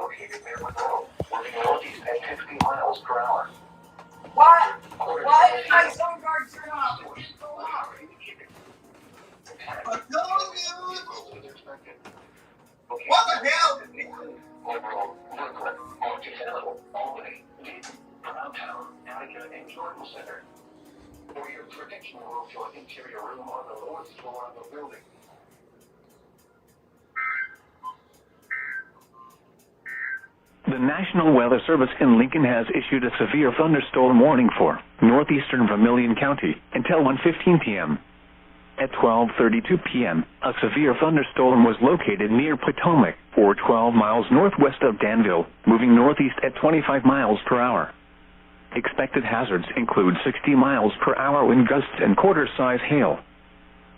located near Monroe, moving northeast at 60 miles per hour. What? Why did my zone guard turn off? It didn't go off. I'm telling you. What the hell? Monroe, Brooklyn, Monticello, Albany, Dayton, Downtown, Attica, and Jordan Center. For your protection, move to an interior room on the lowest floor of the building. The National Weather Service in Lincoln has issued a severe thunderstorm warning for northeastern Vermilion County until 1:15 p.m. At 12:32 p.m., a severe thunderstorm was located near Potomac, or 12 miles northwest of Danville, moving northeast at 25 miles per hour. Expected hazards include 60 miles per hour wind gusts and quarter-size hail.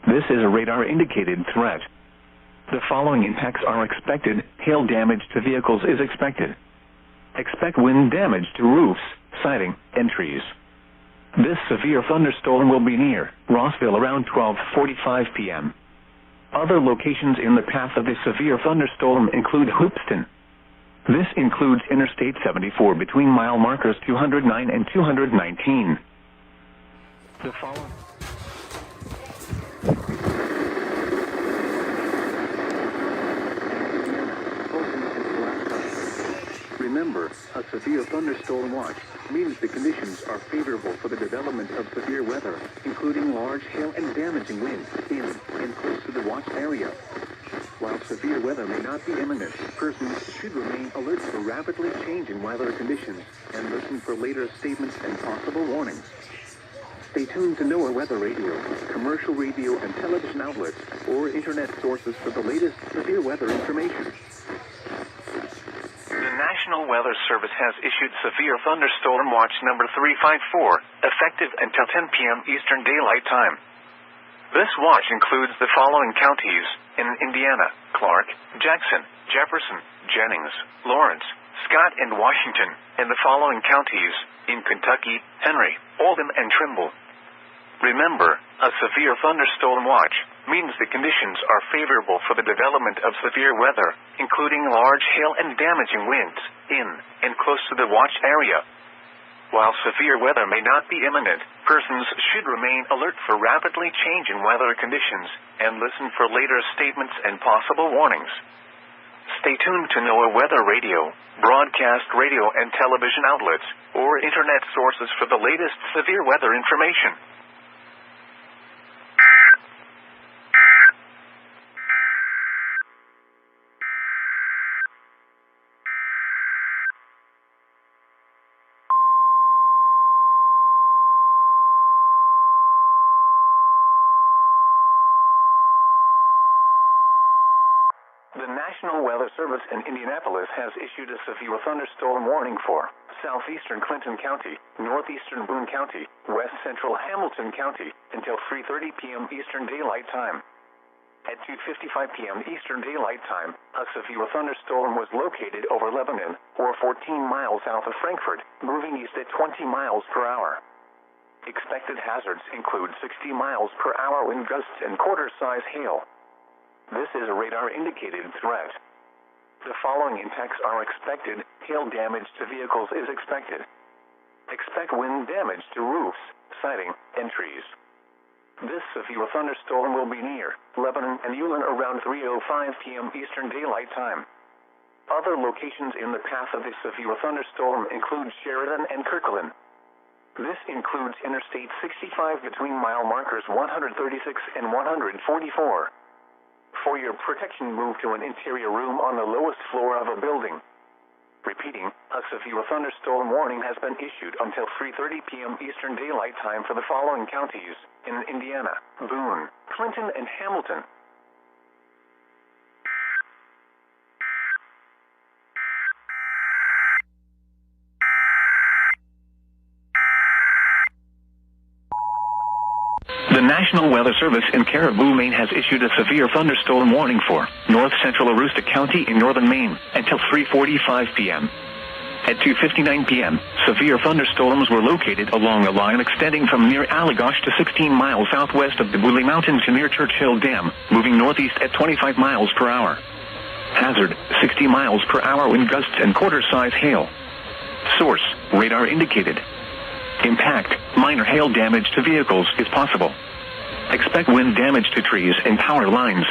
This is a radar-indicated threat. The following impacts are expected. Hail damage to vehicles is expected. Expect wind damage to roofs, siding, and trees. This severe thunderstorm will be near Rossville around 12:45 p.m. Other locations in the path of the severe thunderstorm include Hoopeston. This includes Interstate 74 between mile markers 209 and 219. The following... Remember, a severe thunderstorm watch means the conditions are favorable for the development of severe weather, including large hail and damaging winds in and close to the watch area. While severe weather may not be imminent, persons should remain alert for rapidly changing weather conditions and listen for later statements and possible warnings. Stay tuned to NOAA Weather Radio, commercial radio and television outlets, or internet sources for the latest severe weather information. The National Weather Service has issued Severe Thunderstorm Watch number 354, effective until 10 p.m. Eastern Daylight Time. This watch includes the following counties in Indiana: Clark, Jackson, Jefferson, Jennings, Lawrence, Scott, and Washington, and the following counties in Kentucky: Henry, Oldham, and Trimble. Remember, a severe thunderstorm watch means the conditions are favorable for the development of severe weather, including large hail and damaging winds in and close to the watch area. While severe weather may not be imminent, persons should remain alert for rapidly changing weather conditions and listen for later statements and possible warnings. Stay tuned to NOAA Weather Radio, broadcast radio and television outlets, or internet sources for the latest severe weather information. The National Weather Service in Indianapolis has issued a severe thunderstorm warning for southeastern Clinton County, northeastern Boone County, west central Hamilton County until 3:30 p.m. Eastern Daylight Time. At 2:55 p.m. Eastern Daylight Time, a severe thunderstorm was located over Lebanon, or 14 miles south of Frankfort, moving east at 20 miles per hour. Expected hazards include 60 miles per hour wind gusts and quarter-size hail. This is a radar-indicated threat. The following impacts are expected. Hail damage to vehicles is expected. Expect wind damage to roofs, siding, and trees. This severe thunderstorm will be near Lebanon and Ulen around 3:05 p.m. Eastern Daylight Time. Other locations in the path of the severe thunderstorm include Sheridan and Kirkland. This includes Interstate 65 between mile markers 136 and 144. For your protection, move to an interior room on the lowest floor of a building. Repeating, a severe thunderstorm warning has been issued until 3:30 p.m. Eastern Daylight Time for the following counties in Indiana: Boone, Clinton, and Hamilton. The National Weather Service in Caribou, Maine has issued a severe thunderstorm warning for north central Aroostook County in northern Maine until 3:45 p.m. At 2:59 p.m., severe thunderstorms were located along a line extending from near Allagash to 16 miles southwest of the Booley Mountains to near Churchill Dam, moving northeast at 25 miles per hour. Hazard, 60 miles per hour wind gusts and quarter-size hail. Source, radar indicated. Impact, minor hail damage to vehicles is possible. Expect wind damage to trees and power lines.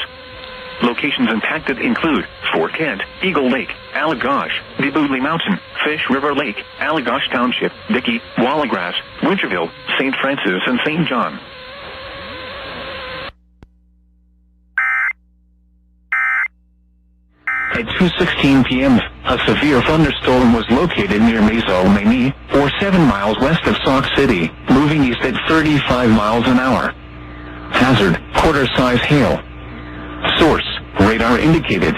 Locations impacted include Fort Kent, Eagle Lake, Allagash, Diboodley Mountain, Fish River Lake, Allagash Township, Dickey, Wallagrass, Winterville, St. Francis and St. John. At 2:16 p.m., a severe thunderstorm was located near Maisel-Maine, or 7 miles west of Sauk City, moving east at 35 miles an hour. Hazard, quarter-size hail. Source, radar indicated.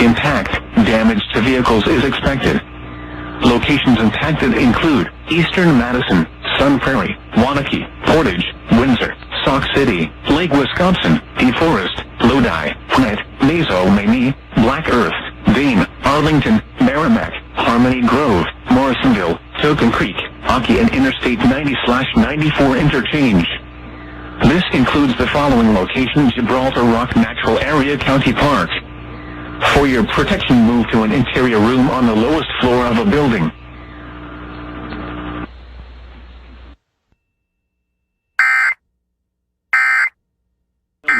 Impact, damage to vehicles is expected. Locations impacted include Eastern Madison, Sun Prairie, Waunakee, Portage, Windsor, Sauk City, Lake Wisconsin, DeForest, Lodi, Gwinnett, Maisel-Maine, Black Earth, Dane, Arlington, Merrimack, Harmony Grove, Morrisonville, Token Creek, Ockee and Interstate 90/94 interchange. This includes the following locations: Gibraltar Rock Natural Area County Park. For your protection, move to an interior room on the lowest floor of a building.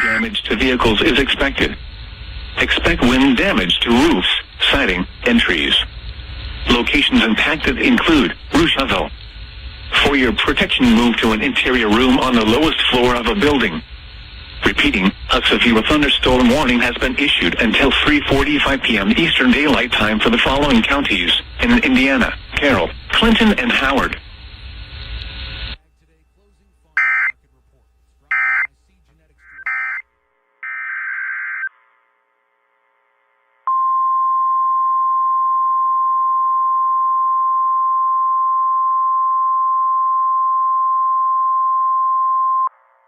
Damage to vehicles is expected. Expect wind damage to roofs, siding, and trees. Locations impacted include Rocheville. For your protection, move to an interior room on the lowest floor of a building. Repeating, a severe thunderstorm warning has been issued until 3:45 p.m. Eastern Daylight Time for the following counties in Indiana: Carroll, Clinton, and Howard.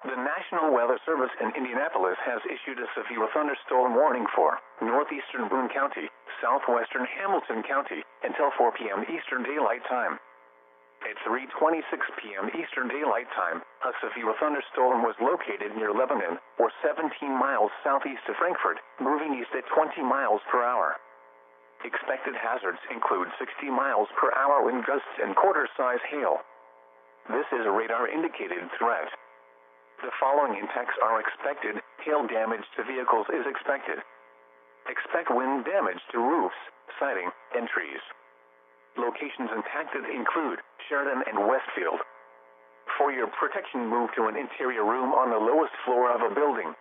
The National Weather Service in Indianapolis has issued a severe thunderstorm warning for northeastern Boone County, southwestern Hamilton County, until 4 p.m. Eastern Daylight Time. At 3:26 p.m. Eastern Daylight Time, a severe thunderstorm was located near Lebanon, or 17 miles southeast of Frankfort, moving east at 20 miles per hour. Expected hazards include 60 miles per hour wind gusts and quarter-size hail. This is a radar-indicated threat. The following impacts are expected. Hail damage to vehicles is expected. Expect wind damage to roofs, siding, and trees. Locations impacted include Sheridan and Westfield. For your protection, move to an interior room on the lowest floor of a building.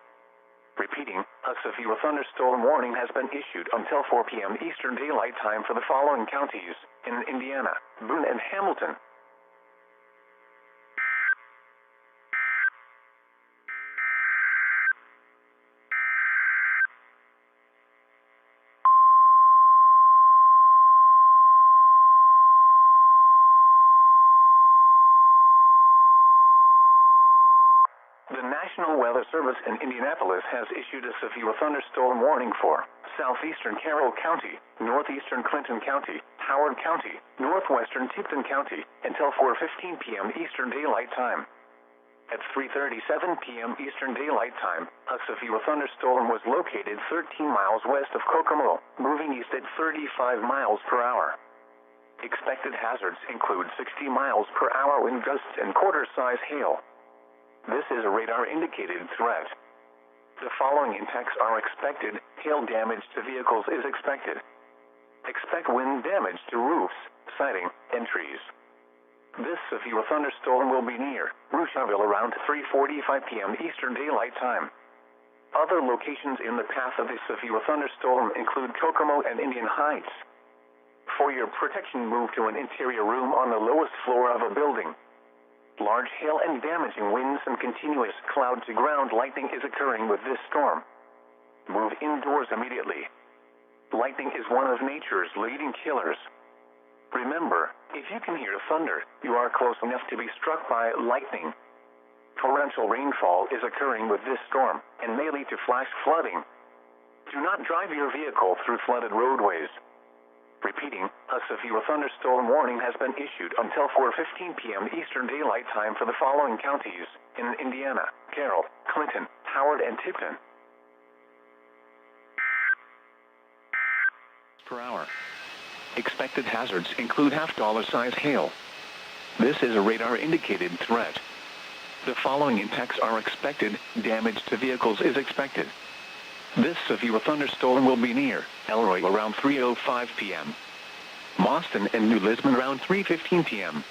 Repeating, a severe thunderstorm warning has been issued until 4 p.m. Eastern Daylight Time for the following counties in Indiana: Boone and Hamilton. The National Weather Service in Indianapolis has issued a severe thunderstorm warning for southeastern Carroll County, northeastern Clinton County, Howard County, northwestern Tipton County, until 4:15 p.m. Eastern Daylight Time. At 3:37 p.m. Eastern Daylight Time, a severe thunderstorm was located 13 miles west of Kokomo, moving east at 35 miles per hour. Expected hazards include 60 miles per hour wind gusts and quarter-size hail. This is a radar-indicated threat. The following impacts are expected. Hail damage to vehicles is expected. Expect wind damage to roofs, siding, and trees. This severe thunderstorm will be near Rocheville around 3:45 p.m. Eastern Daylight Time. Other locations in the path of this severe thunderstorm include Kokomo and Indian Heights. For your protection, move to an interior room on the lowest floor of a building. Large hail and damaging winds and continuous cloud-to-ground lightning is occurring with this storm. Move indoors immediately. Lightning is one of nature's leading killers. Remember, if you can hear thunder, you are close enough to be struck by lightning. Torrential rainfall is occurring with this storm and may lead to flash flooding. Do not drive your vehicle through flooded roadways. Repeating, a severe thunderstorm warning has been issued until 4:15 p.m. Eastern Daylight Time for the following counties in Indiana: Carroll, Clinton, Howard, and Tipton. per hour. Expected hazards include half-dollar size hail. This is a radar-indicated threat. The following impacts are expected. Damage to vehicles is expected. This severe thunderstorm will be near Elroy around 3:05 p.m. Boston and New Lisbon around 3:15 p.m.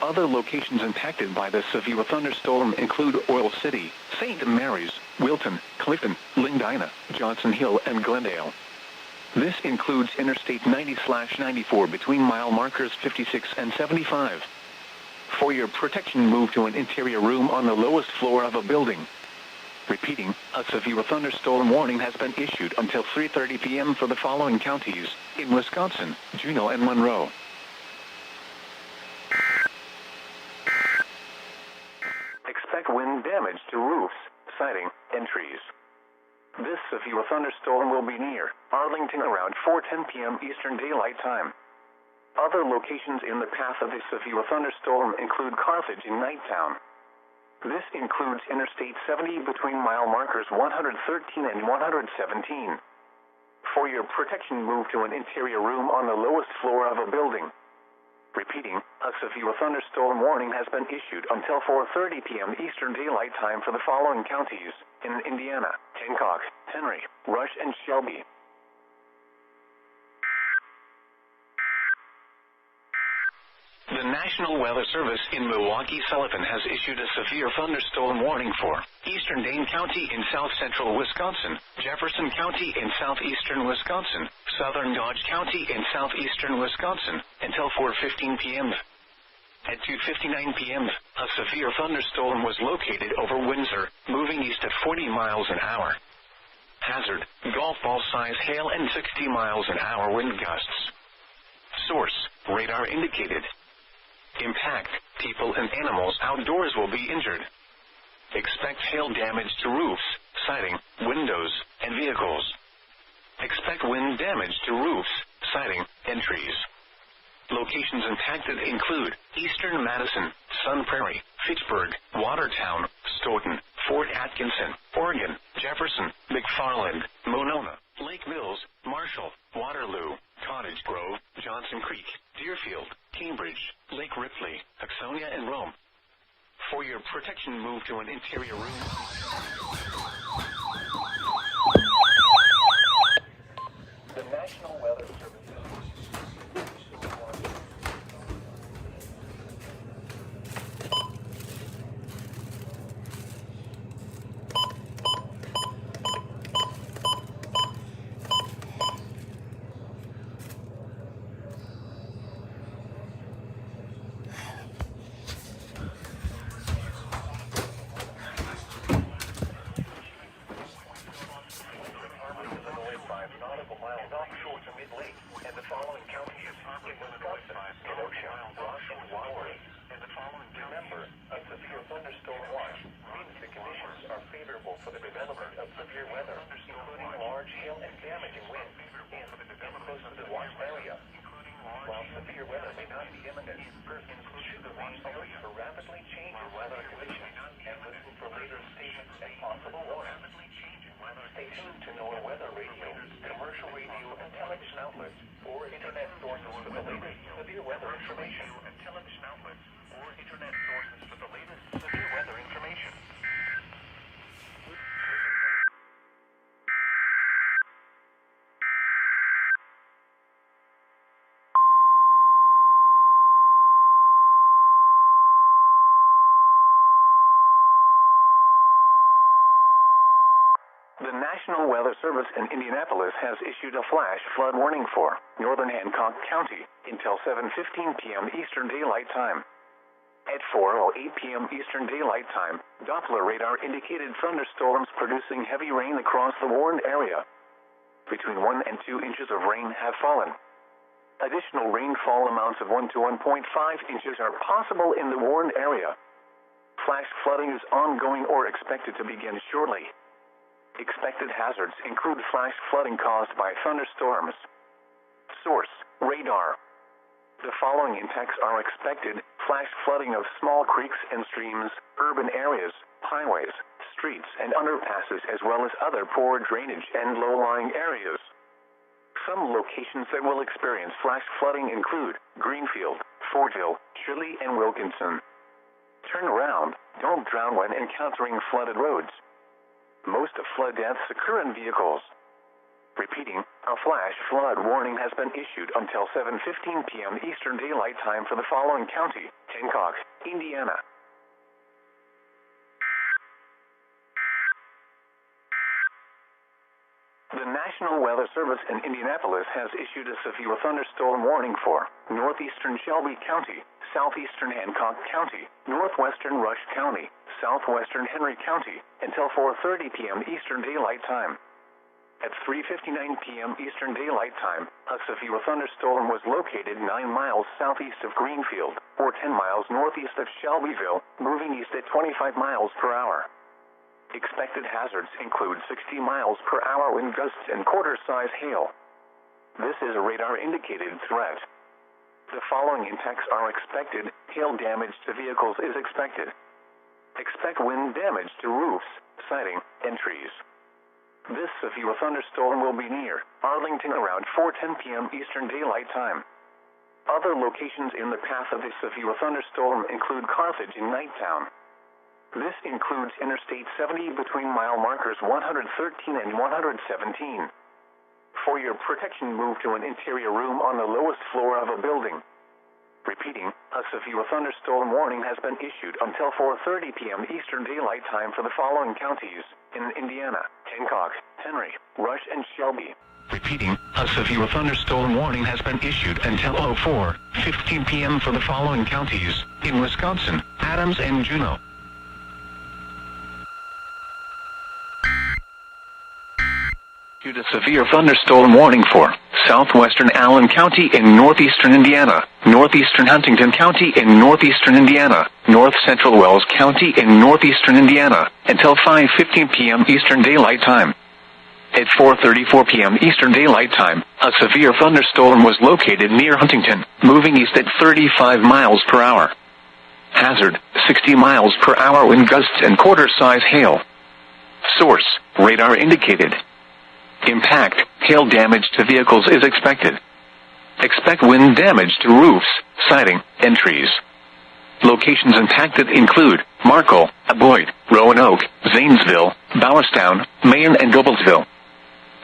Other locations impacted by the severe thunderstorm include Oil City, St. Mary's, Wilton, Clifton, Lindina, Johnson Hill, and Glendale. This includes Interstate 90/94 between mile markers 56 and 75. For your protection, move to an interior room on the lowest floor of a building. Repeating, a severe thunderstorm warning has been issued until 3:30 p.m. for the following counties in Wisconsin: Juneau and Monroe. Expect wind damage to roofs, siding, and trees. This severe thunderstorm will be near Arlington around 4:10 p.m. Eastern Daylight Time. Other locations in the path of this severe thunderstorm include Carthage in Nighttown. This includes Interstate 70 between mile markers 113 and 117. For your protection, move to an interior room on the lowest floor of a building. Repeating, a severe thunderstorm warning has been issued until 4:30 p.m. Eastern Daylight Time for the following counties in Indiana: Hancock, Henry, Rush, and Shelby. The National Weather Service in Milwaukee-Sullivan has issued a severe thunderstorm warning for eastern Dane County in south-central Wisconsin, Jefferson County in southeastern Wisconsin, southern Dodge County in southeastern Wisconsin, until 4:15 p.m. At 2:59 p.m., a severe thunderstorm was located over Windsor, moving east at 40 miles an hour. Hazard, golf ball-size hail and 60 miles an hour wind gusts. Source, radar indicated. Impact, people and animals outdoors will be injured. Expect hail damage to roofs, siding, windows, and vehicles. Expect wind damage to roofs, siding, and trees. Locations impacted include eastern Madison, Sun Prairie, Fitchburg, Watertown, Stoughton, Fort Atkinson, Oregon, Jefferson, McFarland, Monona, Lake Mills, Marshall, Waterloo, Cottage Grove, Johnson Creek, Deerfield, Cambridge, Lake Ripley, Hudsonia, and Rome. For your protection, move to an interior room. The National Weather Service. The National Weather Service in Indianapolis has issued a flash flood warning for northern Hancock County until 7:15 p.m. Eastern Daylight Time. At 4:08 p.m. Eastern Daylight Time, Doppler radar indicated thunderstorms producing heavy rain across the warned area. Between 1 and 2 inches of rain have fallen. Additional rainfall amounts of 1 to 1.5 inches are possible in the warned area. Flash flooding is ongoing or expected to begin shortly. Expected hazards include flash flooding caused by thunderstorms. Source, radar. The following impacts are expected: flash flooding of small creeks and streams, urban areas, highways, streets, and underpasses, as well as other poor drainage and low-lying areas. Some locations that will experience flash flooding include Greenfield, Fordville, Cerri, and Wilkinson. Turn around. Don't drown when encountering flooded roads. Most flood deaths occur in vehicles. Repeating, a flash flood warning has been issued until 7:15 p.m. Eastern Daylight Time for the following county: Hancock, Indiana. The National Weather Service in Indianapolis has issued a severe thunderstorm warning for northeastern Shelby County, southeastern Hancock County, northwestern Rush County, southwestern Henry County, until 4:30 p.m. Eastern Daylight Time. At 3:59 p.m. Eastern Daylight Time, a severe thunderstorm was located 9 miles southeast of Greenfield, or 10 miles northeast of Shelbyville, moving east at 25 miles per hour. Expected hazards include 60 miles per hour wind gusts and quarter-size hail. This is a radar-indicated threat. The following impacts are expected. Hail damage to vehicles is expected. Expect wind damage to roofs, siding, and trees. This severe thunderstorm will be near Arlington around 4:10 p.m. Eastern Daylight Time. Other locations in the path of this severe thunderstorm include Carthage and Nighttown. This includes Interstate 70 between mile markers 113 and 117. For your protection, move to an interior room on the lowest floor of a building. Repeating, a severe thunderstorm warning has been issued until 4:30 p.m. Eastern Daylight Time for the following counties in Indiana: Hancock, Henry, Rush, and Shelby. Repeating, a severe thunderstorm warning has been issued until 4:15 p.m. for the following counties in Wisconsin: Adams and Juneau. Due to severe thunderstorm warning for southwestern Allen County in northeastern Indiana, northeastern Huntington County in northeastern Indiana, north central Wells County in northeastern Indiana, until 5:15 p.m. Eastern Daylight Time. At 4:34 p.m. Eastern Daylight Time, a severe thunderstorm was located near Huntington, moving east at 35 miles per hour. Hazard, 60 miles per hour wind gusts and quarter-size hail. Source, radar indicated. Impact, hail damage to vehicles is expected. Expect wind damage to roofs, siding, and trees. Locations impacted include Markle, Boyd, Roanoke, Zanesville, Bowerstown, Mayen, and Goebbelsville.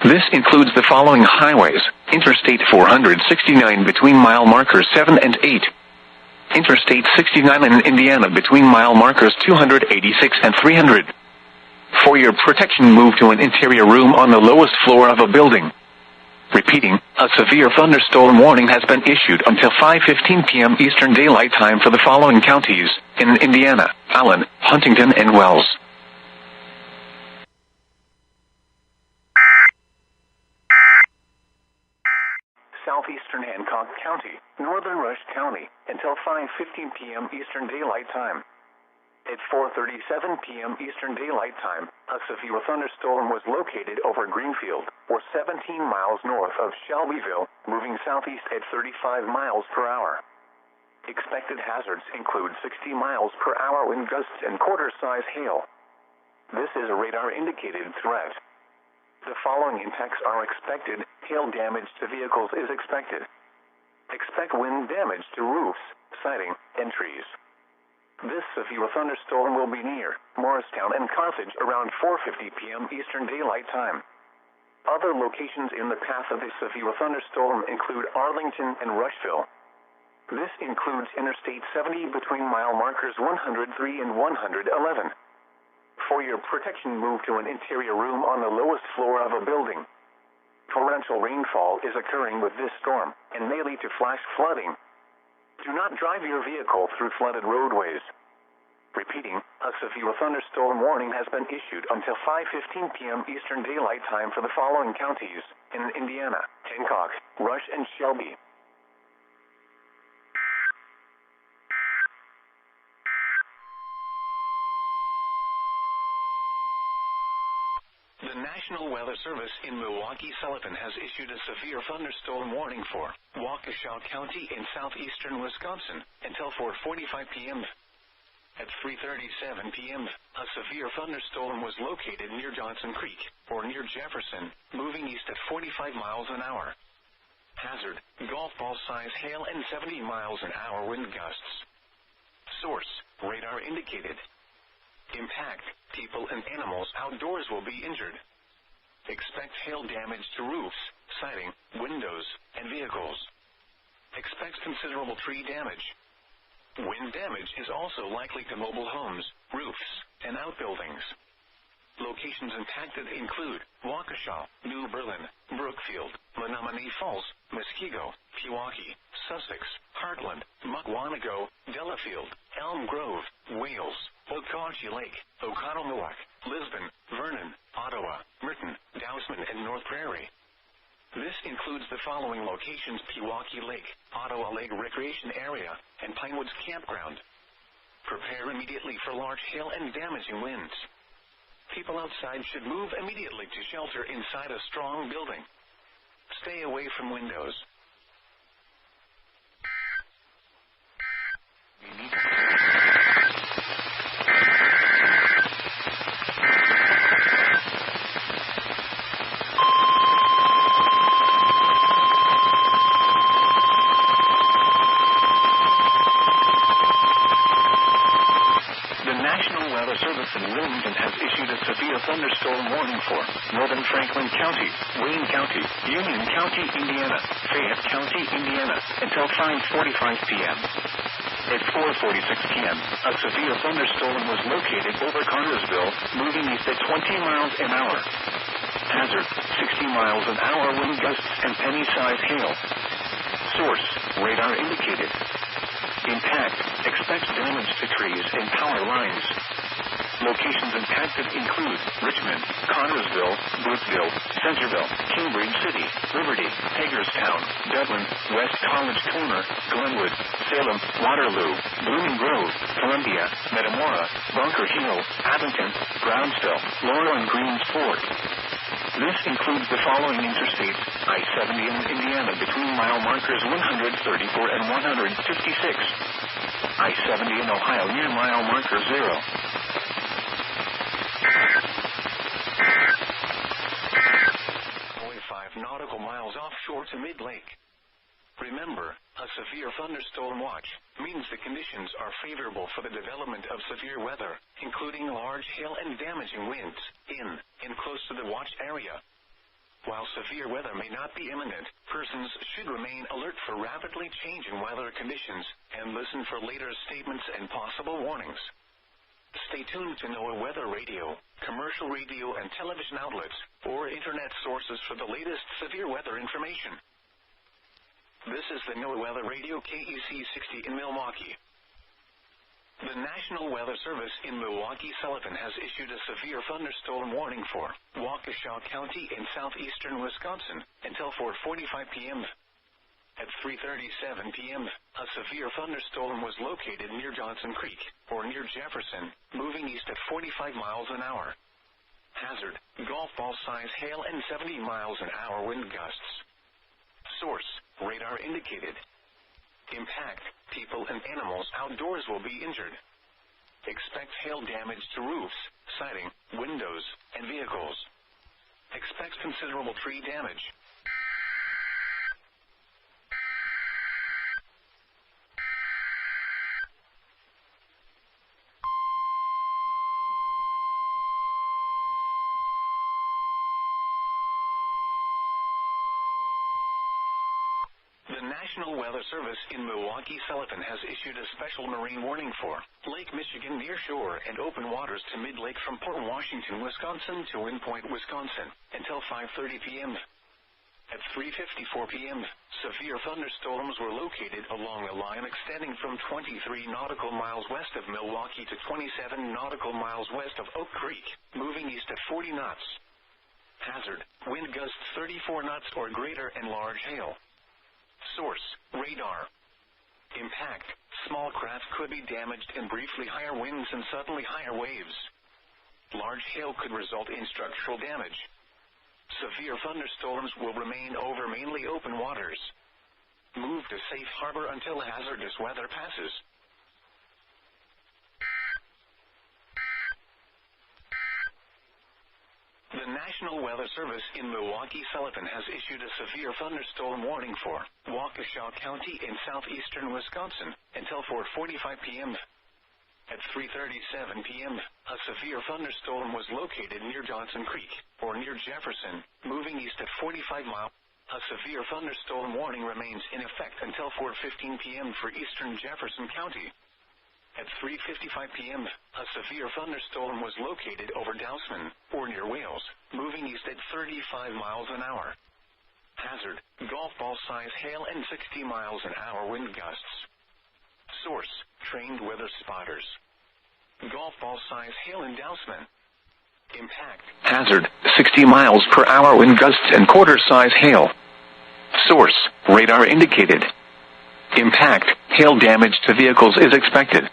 This includes the following highways: Interstate 469 between mile markers 7 and 8. Interstate 69 in Indiana between mile markers 286 and 300. For your protection, move to an interior room on the lowest floor of a building. Repeating, a severe thunderstorm warning has been issued until 5:15 p.m. Eastern Daylight Time for the following counties in Indiana: Allen, Huntington, and Wells. Southeastern Hancock County, northern Rush County, until 5:15 p.m. Eastern Daylight Time. At 4:37 p.m. Eastern Daylight Time, a severe thunderstorm was located over Greenfield, or 17 miles north of Shelbyville, moving southeast at 35 miles per hour. Expected hazards include 60 miles per hour wind gusts and quarter-size hail. This is a radar-indicated threat. The following impacts are expected. Hail damage to vehicles is expected. Expect wind damage to roofs, siding, and trees. This severe thunderstorm will be near Morristown and Carthage around 4:50 p.m. Eastern Daylight Time. Other locations in the path of this severe thunderstorm include Arlington and Rushville. This includes Interstate 70 between mile markers 103 and 111. For your protection, move to an interior room on the lowest floor of a building. Torrential rainfall is occurring with this storm and may lead to flash flooding. Do not drive your vehicle through flooded roadways. Repeating, a severe thunderstorm warning has been issued until 5:15 p.m. Eastern Daylight Time for the following counties in Indiana: Hancock, Rush, and Shelby. The National Weather Service in Milwaukee-Sullivan has issued a severe thunderstorm warning for Waukesha County in southeastern Wisconsin until 4:45 p.m. At 3:37 p.m., a severe thunderstorm was located near Johnson Creek, or near Jefferson, moving east at 45 miles an hour. Hazard, golf ball size hail and 70 miles an hour wind gusts. Source, radar indicated. Impact, people and animals outdoors will be injured. Expect hail damage to roofs, siding, windows, and vehicles. Expect considerable tree damage. Wind damage is also likely to mobile homes, roofs, and outbuildings. Locations impacted include Waukesha, New Berlin, Brookfield, Menominee Falls, Muskego, Pewaukee, Sussex, Heartland, Mukwonago, Delafield, Elm Grove, Wales, Okauchee Lake, Oconomowoc, Lisbon, Vernon, Ottawa, Merton, Dousman, and North Prairie. This includes the following locations: Pewaukee Lake, Ottawa Lake Recreation Area, and Pinewoods Campground. Prepare immediately for large hail and damaging winds. People outside should move immediately to shelter inside a strong building. Stay away from windows. Service in Wilmington has issued a severe thunderstorm warning for northern Franklin County, Wayne County, Union County, Indiana, Fayette County, Indiana, until 5:45 p.m. At 4:46 p.m., a severe thunderstorm was located over Cartersville, moving east at 20 miles an hour. Hazard, 60 miles an hour wind gusts and penny-sized hail. Source, radar indicated. Impact, expect damage to trees and power lines. Locations impacted include Richmond, Connersville, Brookville, Centerville, Cambridge City, Liberty, Hagerstown, Dublin, West College Corner, Glenwood, Salem, Waterloo, Blooming Grove, Columbia, Metamora, Bunker Hill, Abington, Brownsville, Laurel and Greens Fort. This includes the following interstates: I-70 in Indiana between mile markers 134 and 156. I-70 in Ohio near mile marker 0. Only 5 nautical miles offshore to mid-lake. Remember, a severe thunderstorm watch means the conditions are favorable for the development of severe weather, including large hail and damaging winds in and close to the watch area. While severe weather may not be imminent, persons should remain alert for rapidly changing weather conditions and listen for later statements and possible warnings. Stay tuned to NOAA Weather Radio, commercial radio and television outlets, or internet sources for the latest severe weather information. This is the NOAA Weather Radio KEC 60 in Milwaukee. The National Weather Service in Milwaukee-Sullivan has issued a severe thunderstorm warning for Waukesha County in southeastern Wisconsin until 4:45 p.m. At 3:37 p.m., a severe thunderstorm was located near Johnson Creek, or near Jefferson, moving east at 45 miles an hour. Hazard, golf ball size hail and 70 miles an hour wind gusts. Source, radar indicated. Impact, people and animals outdoors will be injured. Expect hail damage to roofs, siding, windows, and vehicles. Expect considerable tree damage. The National Weather Service in Milwaukee-Sullivan has issued a special marine warning for Lake Michigan near shore and open waters to mid-lake from Port Washington, Wisconsin to Wind Point, Wisconsin, until 5:30 p.m. At 3:54 p.m., severe thunderstorms were located along a line extending from 23 nautical miles west of Milwaukee to 27 nautical miles west of Oak Creek, moving east at 40 knots. Hazard, wind gusts 34 knots or greater and large hail. Source, radar. Impact, small craft could be damaged in briefly higher winds and suddenly higher waves. Large hail could result in structural damage. Severe thunderstorms will remain over mainly open waters. Move to safe harbor until hazardous weather passes. The The National Weather Service in Milwaukee-Sullivan has issued a severe thunderstorm warning for Waukesha County in southeastern Wisconsin until 4:45 p.m. At 3:37 p.m., a severe thunderstorm was located near Johnson Creek, or near Jefferson, moving east at 45 miles. A severe thunderstorm warning remains in effect until 4:15 p.m. for eastern Jefferson County. At 3:55 p.m., a severe thunderstorm was located over Dousman, or near Wales, moving east at 35 miles an hour. Hazard, golf ball size hail and 60 miles an hour wind gusts. Source, trained weather spotters. Golf ball size hail in Dousman. Impact. Hazard, 60 miles per hour wind gusts and quarter size hail. Source, radar indicated. Impact, hail damage to vehicles is expected.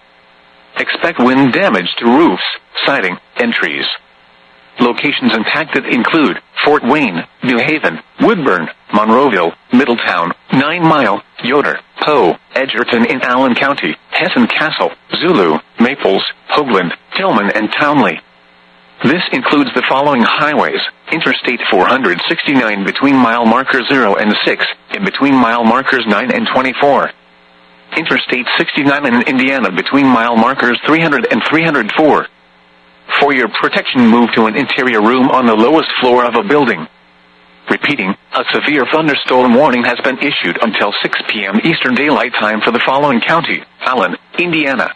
Expect wind damage to roofs, siding, and trees. Locations impacted include Fort Wayne, New Haven, Woodburn, Monroeville, Middletown, 9 Mile, Yoder, Poe, Edgerton in Allen County, Hessen Castle, Zulu, Maples, Hoagland, Tillman, and Townley. This includes the following highways: Interstate 469 between mile markers 0 and 6, and between mile markers 9 and 24. Interstate 69 in Indiana between mile markers 300 and 304. For your protection, move to an interior room on the lowest floor of a building. Repeating, a severe thunderstorm warning has been issued until 6 p.m. Eastern Daylight Time for the following county: Allen, Indiana.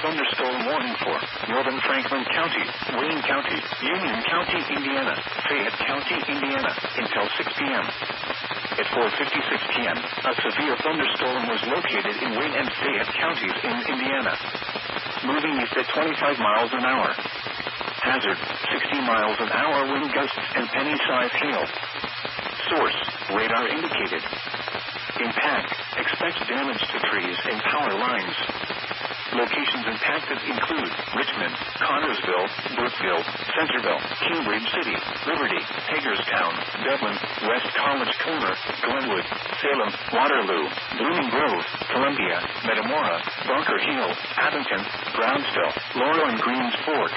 Thunderstorm warning for northern Franklin County, Wayne County, Union County, Indiana, Fayette County, Indiana, until 6 p.m. At 4:56 p.m., a severe thunderstorm was located in Wayne and Fayette counties in Indiana, moving east at 25 miles an hour. Hazard, 60 miles an hour wind gusts and penny-sized hail. Source, radar indicated. Impact, expect damage to trees and power lines. Locations impacted include Richmond, Connorsville, Brookville, Centerville, Cambridge City, Liberty, Hagerstown, Dublin, West College Corner, Glenwood, Salem, Waterloo, Blooming Grove, Columbia, Metamora, Bunker Hill, Abington, Brownsville, Laurel and Greens Fork.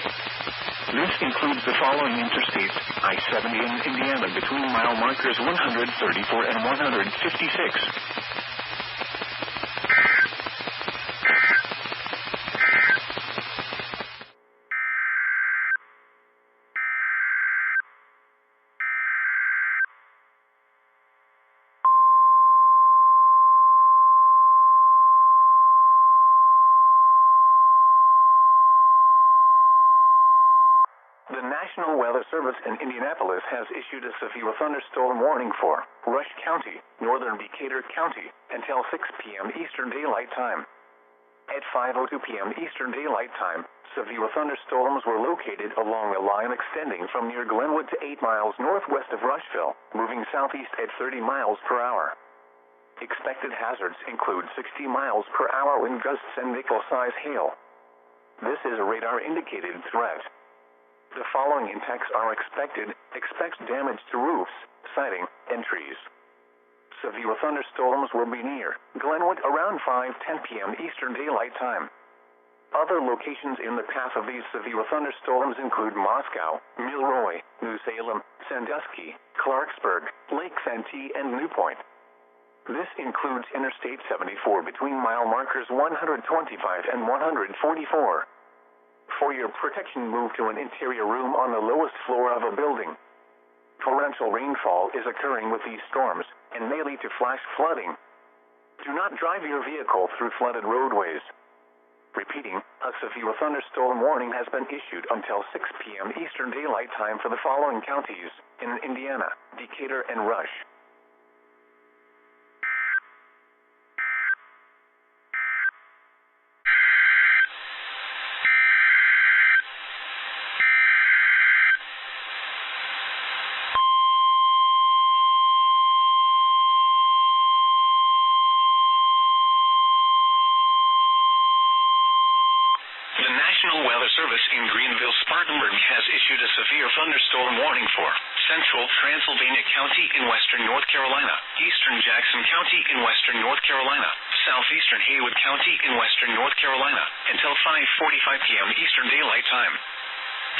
This includes the following interstates: I-70 in Indiana between mile markers 134 and 156. The National Weather Service in Indianapolis has issued a severe thunderstorm warning for Rush County, northern Decatur County, until 6 p.m. Eastern Daylight Time. At 5:02 p.m. Eastern Daylight Time, severe thunderstorms were located along a line extending from near Glenwood to 8 miles northwest of Rushville, moving southeast at 30 miles per hour. Expected hazards include 60 miles per hour wind gusts and nickel-size hail. This is a radar-indicated threat. The following impacts are expected. Expect damage to roofs, siding, and trees. Severe thunderstorms will be near Glenwood around 5:10 p.m. Eastern Daylight Time. Other locations in the path of these severe thunderstorms include Moscow, Milroy, New Salem, Sandusky, Clarksburg, Lake Santee, and New Point. This includes Interstate 74 between mile markers 125 and 144. For your protection, move to an interior room on the lowest floor of a building. Torrential rainfall is occurring with these storms and may lead to flash flooding. Do not drive your vehicle through flooded roadways. Repeating, a severe thunderstorm warning has been issued until 6 p.m. Eastern Daylight Time for the following counties in Indiana: Decatur and Rush. National Weather Service in Greenville-Spartanburg has issued a severe thunderstorm warning for central Transylvania County in western North Carolina, eastern Jackson County in western North Carolina, southeastern Haywood County in western North Carolina, until 5:45 p.m. Eastern Daylight Time.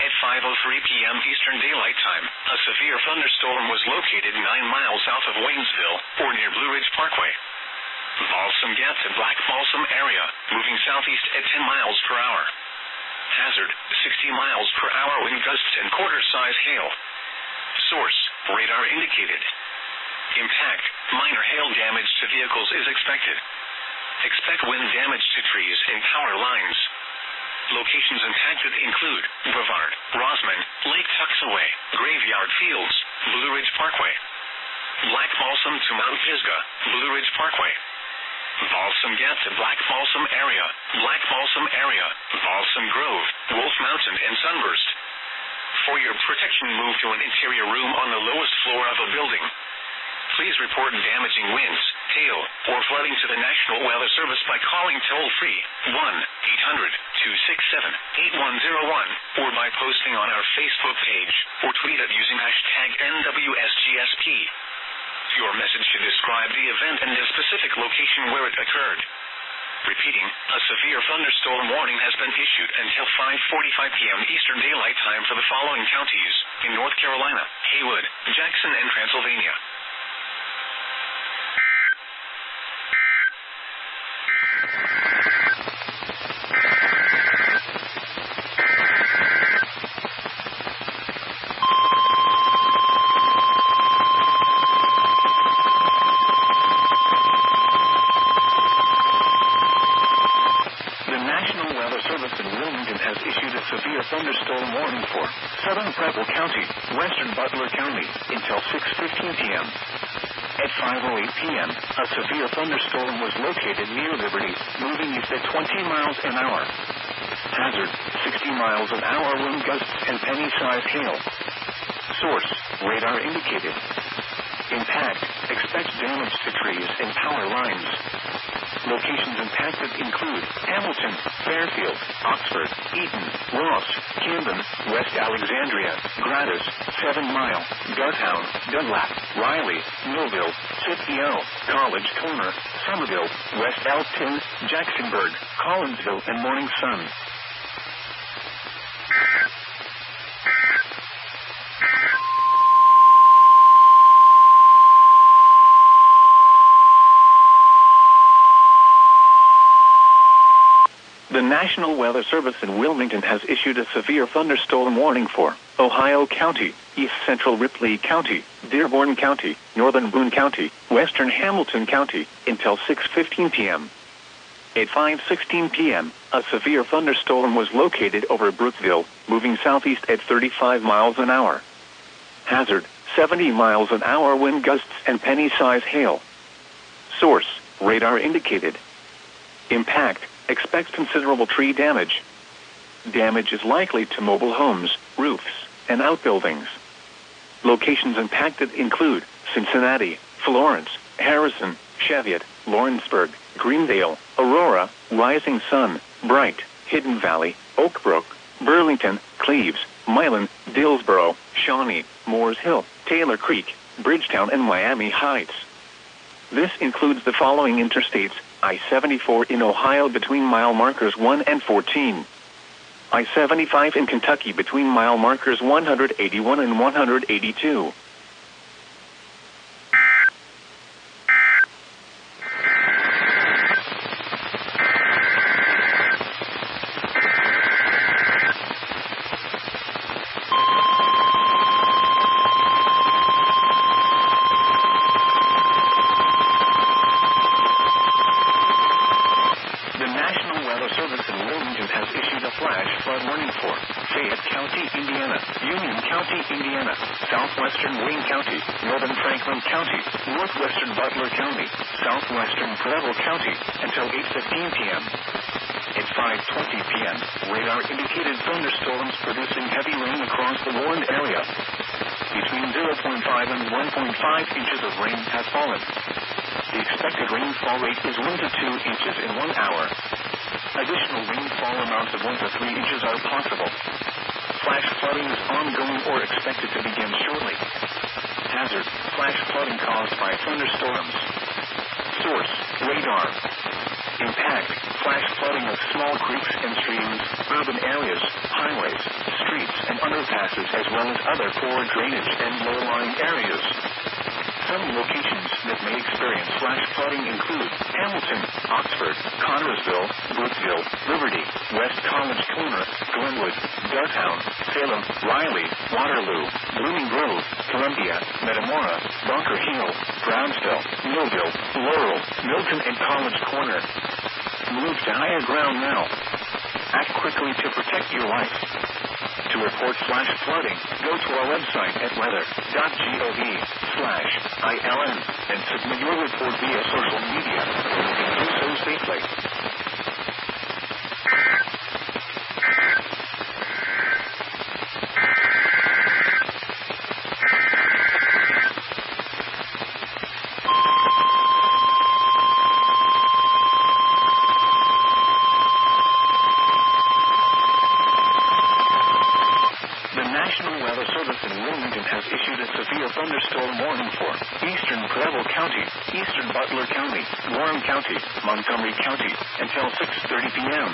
At 5:03 p.m. Eastern Daylight Time, a severe thunderstorm was located 9 miles south of Waynesville, or near Blue Ridge Parkway. Balsam Gap to Black Balsam area, moving southeast at 10 miles per hour. Hazard, 60 miles per hour wind gusts and quarter-size hail. Source, radar indicated. Impact, minor hail damage to vehicles is expected. Expect wind damage to trees and power lines. Locations impacted include Brevard, Rosman, Lake Tuxaway, Graveyard Fields, Blue Ridge Parkway. Black Balsam to Mount Pisgah, Blue Ridge Parkway. Balsam Gap to Black Balsam area, Black Balsam area, Balsam Grove, Wolf Mountain and Sunburst. For your protection, move to an interior room on the lowest floor of a building. Please report damaging winds, hail, or flooding to the National Weather Service by calling toll-free 1-800-267-8101 or by posting on our Facebook page or tweet it using hashtag NWSGSP. Your message should describe the event and the specific location where it occurred. Repeating, a severe thunderstorm warning has been issued until 5:45 p.m. Eastern Daylight Time for the following counties in North Carolina, Haywood, Jackson, and Transylvania. Severe thunderstorm warning for southern Preble County, western Butler County, until 6:15 p.m. At 5:08 p.m., a severe thunderstorm was located near Liberty, moving east at 20 miles an hour. Hazard, 60 miles an hour wind gusts and penny-sized hail. Source, radar indicated. Impact, expect damage to trees and power lines. Locations impacted include Hamilton, Fairfield, Oxford, Eaton, Ross, Camden, West Alexandria, Gratis, 7 Mile, Dartown, Dunlap, Riley, Millville, Scipio, College Corner, Somerville, West Elkton, Jacksonburg, Collinsville, and Morning Sun. The National Weather Service in Wilmington has issued a severe thunderstorm warning for Ohio County, East Central Ripley County, Dearborn County, Northern Boone County, Western Hamilton County, until 6:15 p.m. At 5:16 p.m., a severe thunderstorm was located over Brookville, moving southeast at 35 miles an hour. Hazard, 70 miles an hour wind gusts and penny-sized hail. Source, radar indicated. Impact, expect considerable tree damage. Damage is likely to mobile homes, roofs, and outbuildings. Locations impacted include Cincinnati, Florence, Harrison, Cheviot, Lawrenceburg, Greendale, Aurora, Rising Sun, Bright, Hidden Valley, Oak Brook, Burlington, Cleves, Milan, Dillsboro, Shawnee, Moores Hill, Taylor Creek, Bridgetown, and Miami Heights. This includes the following interstates: I-74 in Ohio between mile markers 1 and 14. I-75 in Kentucky between mile markers 181 and 182. Indiana, southwestern Wayne County, northern Franklin County, northwestern Butler County, southwestern Preble County, until 8:15 p.m. At 5:20 p.m., radar indicated thunderstorms producing heavy rain across the warned area. Between 0.5 and 1.5 inches of rain has fallen. The expected rainfall rate is 1 to 2 inches in 1 hour. Additional rainfall amounts of 1 to 3 inches are possible. Flash flooding is ongoing or expected to begin shortly. Hazard, flash flooding caused by thunderstorms. Source, radar. Impact, flash flooding of small creeks and streams, urban areas, highways, streets, and underpasses, as well as other poor drainage and low-lying areas. Some locations that may experience flash flooding include Hamilton, Oxford, Connersville, Brookville, Liberty, West College Corner, Glenwood, Downtown, Salem, Riley, Waterloo, Blooming Grove, Columbia, Metamora, Bunker Hill, Brownsville, Millville, Laurel, Milton, and College Corner. Move to higher ground now. Act quickly to protect your life. To report flash flooding, go to our website at weather.gov/ILN and submit your report via social media. You can do so safely. Thunderstorm warning for eastern Preble County, eastern Butler County, Warren County, Montgomery County, until 6:30 p.m.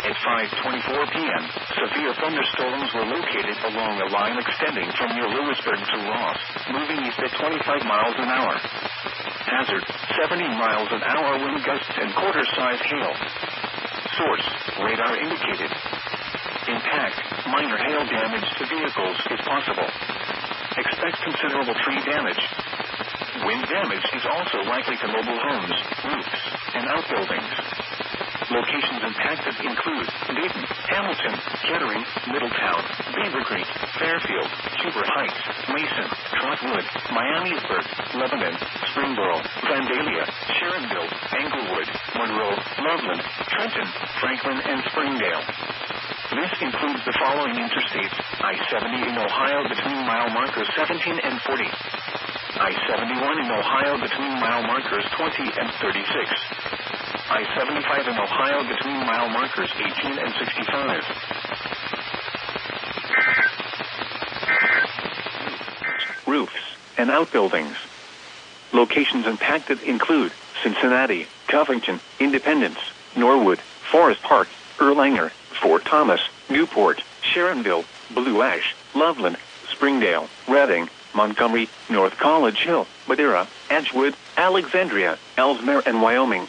At 5:24 p.m., severe thunderstorms were located along a line extending from near Lewisburg to Ross, moving east at 25 miles an hour. Hazard, 70 miles an hour wind gusts and quarter-size hail. Source, radar indicated. Impact, minor hail damage to vehicles is possible. Expect considerable tree damage. Wind damage is also likely to mobile homes, roofs, and outbuildings. Locations impacted include Dayton, Hamilton, Kettering, Middletown, Beaver Creek, Fairfield, Huber Heights, Mason, Trotwood, Miamisburg, Lebanon, Springboro, Vandalia, Sharonville, Englewood, Monroe, Loveland, Trenton, Franklin, and Springdale. This includes the following interstates: I-70 in Ohio between mile markers 17 and 40. I-71 in Ohio between mile markers 20 and 36. I-75 in Ohio between mile markers 18 and 65. Roofs and outbuildings. Locations impacted include Cincinnati, Covington, Independence, Norwood, Forest Park, Erlanger, Fort Thomas, Newport, Sharonville, Blue Ash, Loveland, Springdale, Reading, Montgomery, North College Hill, Madeira, Edgewood, Alexandria, Ellesmere, and Wyoming.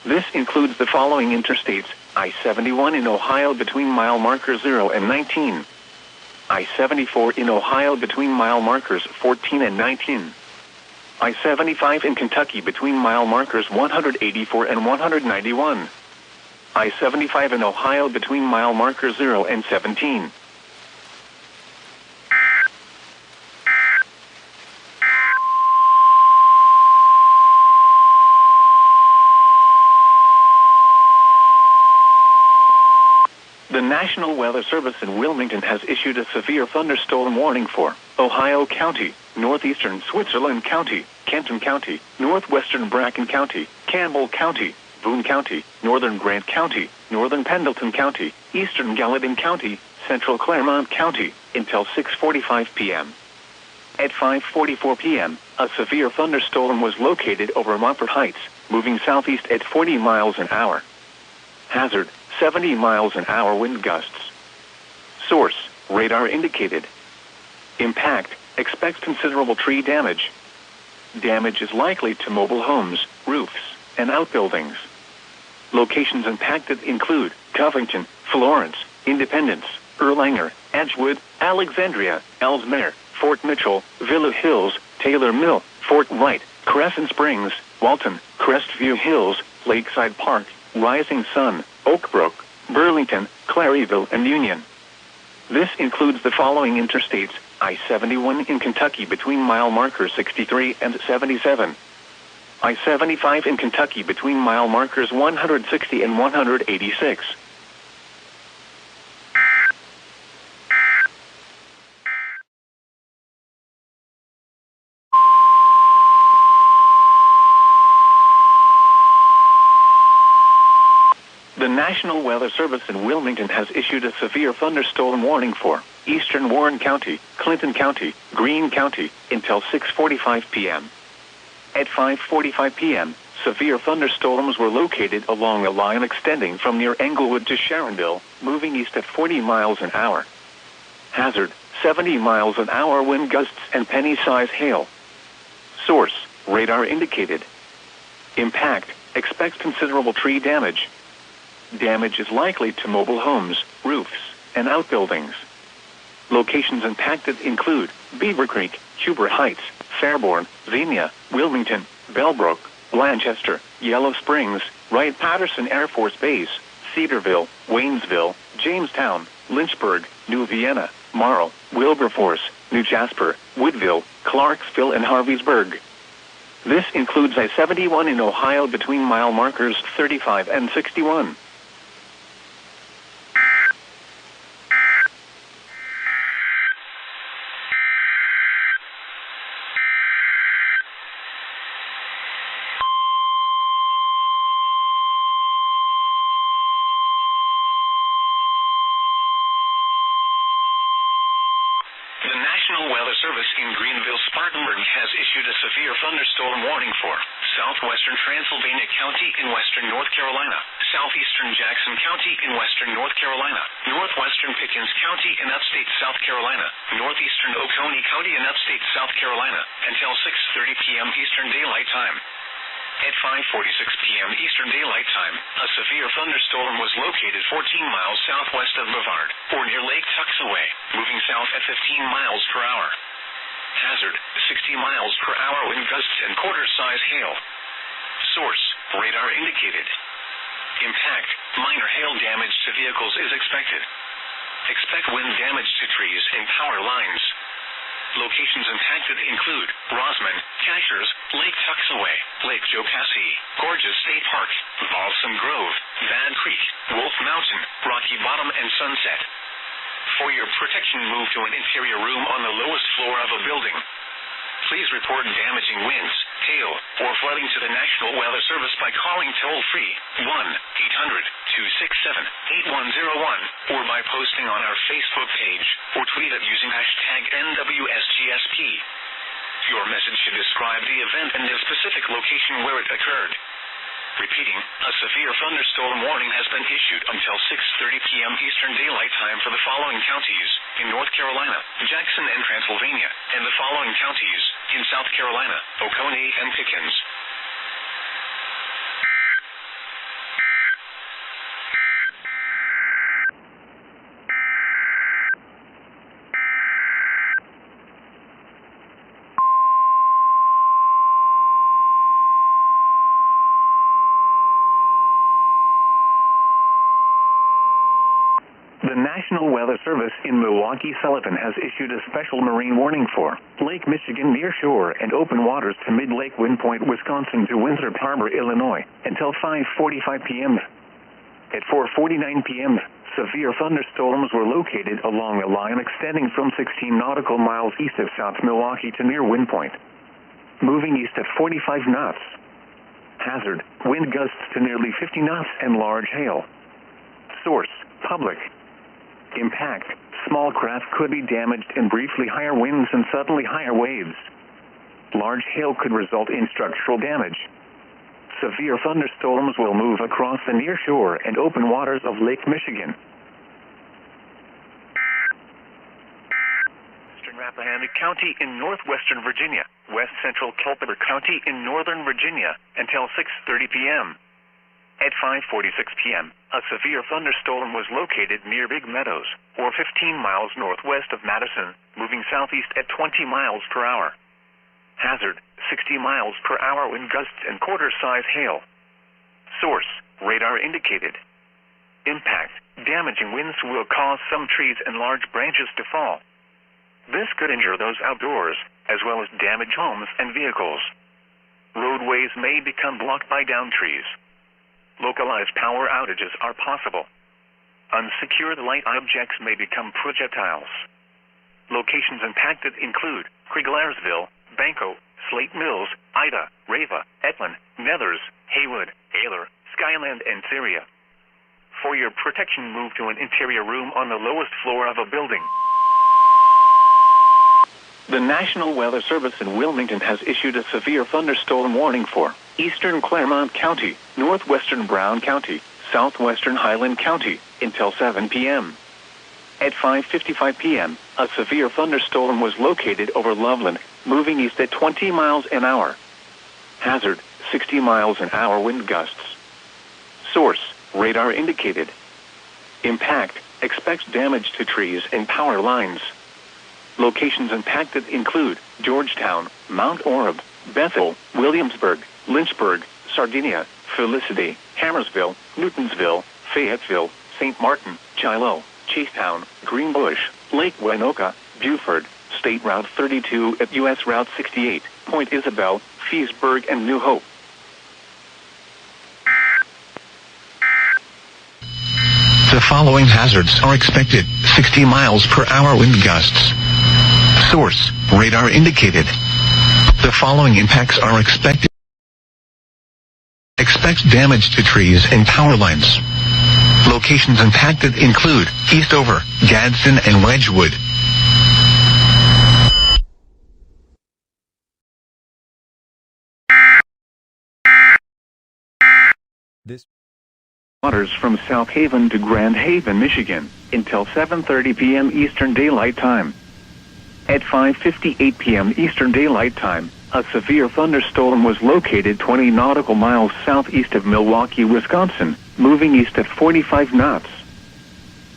This includes the following interstates: I-71 in Ohio between mile markers 0 and 19. I-74 in Ohio between mile markers 14 and 19. I-75 in Kentucky between mile markers 184 and 191. I-75 in Ohio between mile markers 0 and 17. The National Weather Service in Wilmington has issued a severe thunderstorm warning for Ohio County, northeastern Switzerland County, Kenton County, northwestern Bracken County, Campbell County, Boone County, northern Grant County, northern Pendleton County, eastern Gallatin County, central Claremont County, until 6:45 p.m. At 5:44 p.m., a severe thunderstorm was located over Montfort Heights, moving southeast at 40 miles an hour. Hazard, 70 miles an hour wind gusts. Source, radar indicated. Impact, expect considerable tree damage. Damage is likely to mobile homes, roofs, and outbuildings. Locations impacted include Covington, Florence, Independence, Erlanger, Edgewood, Alexandria, Ellesmere, Fort Mitchell, Villa Hills, Taylor Mill, Fort Wright, Crescent Springs, Walton, Crestview Hills, Lakeside Park, Rising Sun, Oakbrook, Burlington, Claryville, and Union. This includes the following interstates: I-71 in Kentucky between mile markers 63 and 77. I-75 in Kentucky between mile markers 160 and 186. The National Weather Service in Wilmington has issued a severe thunderstorm warning for eastern Warren County, Clinton County, Greene County, until 6:45 p.m. At 5:45 p.m., severe thunderstorms were located along a line extending from near Englewood to Sharonville, moving east at 40 miles an hour. Hazard, 70 miles an hour wind gusts and penny-size hail. Source, radar indicated. Impact, expect considerable tree damage. Damage is likely to mobile homes, roofs, and outbuildings. Locations impacted include Beaver Creek, Huber Heights, Fairborn, Xenia, Wilmington, Bellbrook, Blanchester, Yellow Springs, Wright-Patterson Air Force Base, Cedarville, Waynesville, Jamestown, Lynchburg, New Vienna, Marl, Wilberforce, New Jasper, Woodville, Clarksville, and Harveysburg. This includes I-71 in Ohio between mile markers 35 and 61. The National Weather Service in Greenville-Spartanburg has issued a severe thunderstorm warning for southwestern Transylvania County in western North Carolina, southeastern Jackson County in western North Carolina, northwestern Pickens County in upstate South Carolina, northeastern Oconee County in upstate South Carolina, until 6:30 p.m. Eastern Daylight Time. At 5:46 p.m. Eastern Daylight Time, a severe thunderstorm was located 14 miles southwest of Brevard, or near Lake Tuxaway, moving south at 15 miles per hour. Hazard, 60 miles per hour wind gusts and quarter-size hail. Source, radar indicated. Impact, minor hail damage to vehicles is expected. Expect wind damage to trees and power lines. Locations impacted include Rosman, Cashers, Lake Tuxaway, Lake Jocassee, Gorges State Park, Balsam Grove, Bad Creek, Wolf Mountain, Rocky Bottom, and Sunset. For your protection, move to an interior room on the lowest floor of a building. Please report damaging winds, hail, or flooding to the National Weather Service by calling toll-free 1-800-267-8101 or by posting on our Facebook page or tweet it using #NWSGSP. Your message should describe the event and the specific location where it occurred. Repeating, a severe thunderstorm warning has been issued until 6:30 p.m. Eastern Daylight Time for the following counties in North Carolina, Jackson and Transylvania, and the following counties in South Carolina, Oconee and Pickens. The National Weather Service in Milwaukee-Sullivan has issued a special marine warning for Lake Michigan near shore and open waters to mid-Lake Wind Point, Wisconsin to Winthrop Harbor, Illinois, until 5:45 p.m. At 4:49 p.m., severe thunderstorms were located along a line extending from 16 nautical miles east of South Milwaukee to near Wind Point, moving east at 45 knots. Hazard, wind gusts to nearly 50 knots and large hail. Source, public. Impact, small craft could be damaged and briefly higher winds and suddenly higher waves. Large hail could result in structural damage. Severe thunderstorms will move across the near shore and open waters of Lake Michigan. Western Rappahannock County in northwestern Virginia, west central Culpeper County in northern Virginia, until 6:30 p.m. At 5:46 p.m., a severe thunderstorm was located near Big Meadows, or 15 miles northwest of Madison, moving southeast at 20 miles per hour. Hazard, 60 miles per hour wind gusts and quarter-size hail. Source, radar indicated. Impact, damaging winds will cause some trees and large branches to fall. This could injure those outdoors, as well as damage homes and vehicles. Roadways may become blocked by downed trees. Localized power outages are possible. Unsecured light objects may become projectiles. Locations impacted include Krieglersville, Banco, Slate Mills, Ida, Rava, Etlin, Nethers, Haywood, Ayler, Skyland, and Syria. For your protection, move to an interior room on the lowest floor of a building. The National Weather Service in Wilmington has issued a severe thunderstorm warning for eastern Claremont County, northwestern Brown County, southwestern Highland County, until 7 p.m. At 5:55 p.m., a severe thunderstorm was located over Loveland, moving east at 20 miles an hour. Hazard, 60 miles an hour wind gusts. Source, radar indicated. Impact, expects damage to trees and power lines. Locations impacted include Georgetown, Mount Orab, Bethel, Williamsburg, Lynchburg, Sardinia, Felicity, Hammersville, Newtonsville, Fayetteville, St. Martin, Shiloh, Chasetown, Greenbush, Lake Winoka, Buford, State Route 32 at U.S. Route 68, Point Isabel, Feesburg, and New Hope. The following hazards are expected: 60 miles per hour wind gusts. Source, radar indicated. The following impacts are expected. Expects damage to trees and power lines. Locations impacted include Eastover, Gadsden, and Wedgwood. Waters from South Haven to Grand Haven, Michigan, until 7:30 p.m. Eastern Daylight Time. At 5:58 p.m. Eastern Daylight Time, a severe thunderstorm was located 20 nautical miles southeast of Milwaukee, Wisconsin, moving east at 45 knots.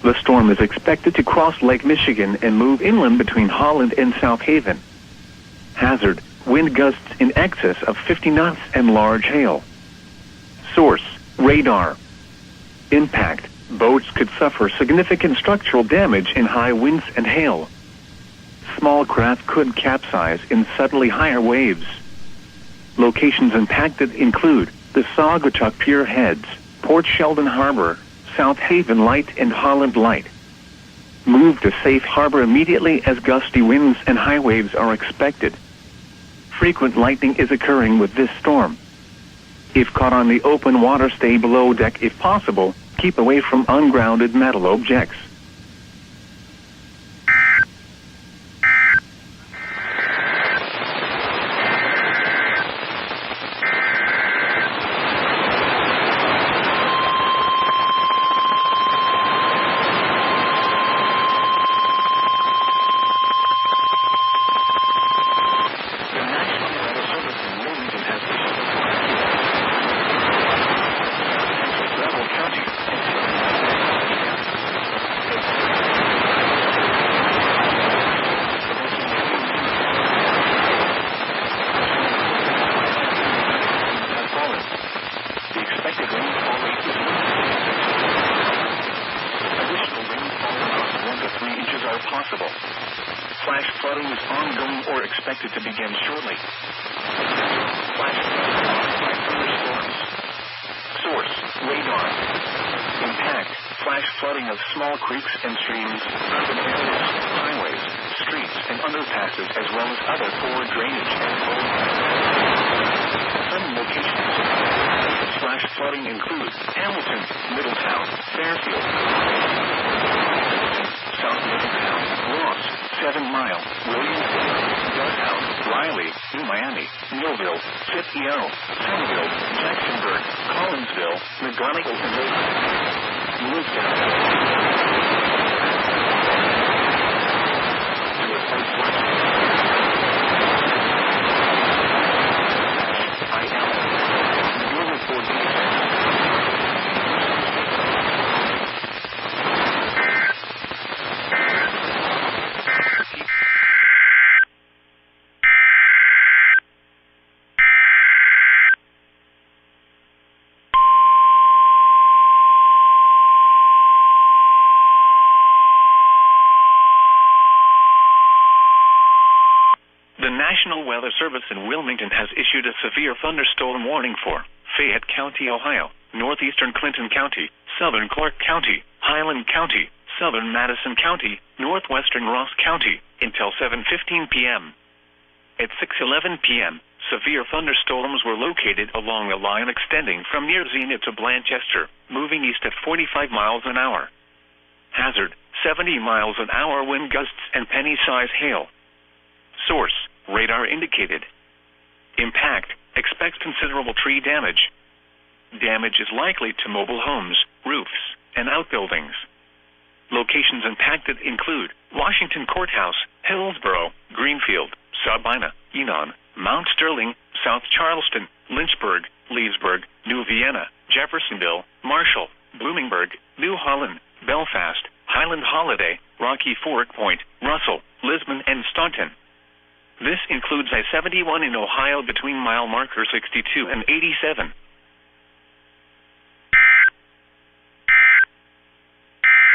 The storm is expected to cross Lake Michigan and move inland between Holland and South Haven. Hazard, wind gusts in excess of 50 knots and large hail. Source, radar. Impact, boats could suffer significant structural damage in high winds and hail. Small craft could capsize in suddenly higher waves. Locations impacted include the Saugatuck Pier Heads, Port Sheldon Harbor, South Haven Light, and Holland Light. Move to safe harbor immediately as gusty winds and high waves are expected. Frequent lightning is occurring with this storm. If caught on the open water, stay below deck if possible. Keep away from ungrounded metal objects. Flash flooding is ongoing or expected to begin shortly. Flash flooding by thunderstorms. Source, radar. Impact, flash flooding of small creeks and streams, urban areas, highways, streets, and underpasses, as well as other poor drainage and road. Some locations. Flash flooding include Hamilton, Middletown, Fairfield, South Middletown, Ross, 7 Mile, Williamsburg, Downtown, Riley, New Miami, Millville, Scipio, Centerville, Jacksonburg, Collinsville, McGonigal, and Movetown. The National Weather Service in Wilmington has issued a severe thunderstorm warning for Fayette County, Ohio, northeastern Clinton County, southern Clark County, Highland County, southern Madison County, northwestern Ross County, until 7:15 p.m. At 6:11 p.m., Severe thunderstorms were located along a line extending from near Zenith to Blanchester, moving east at 45 miles an hour. Hazard, 70 miles an hour wind gusts and penny-size hail. Source, radar indicated. Impact, expects considerable tree damage. Damage is likely to mobile homes, roofs, and outbuildings. Locations impacted include Washington Courthouse, Hillsborough, Greenfield, Sabina, Enon, Mount Sterling, South Charleston, Lynchburg, Leesburg, New Vienna, Jeffersonville, Marshall, Bloomingburg, New Holland, Belfast, Highland Holiday, Rocky Fork Point, Russell, Lisbon, and Staunton. This includes I-71 in Ohio between mile marker 62 and 87.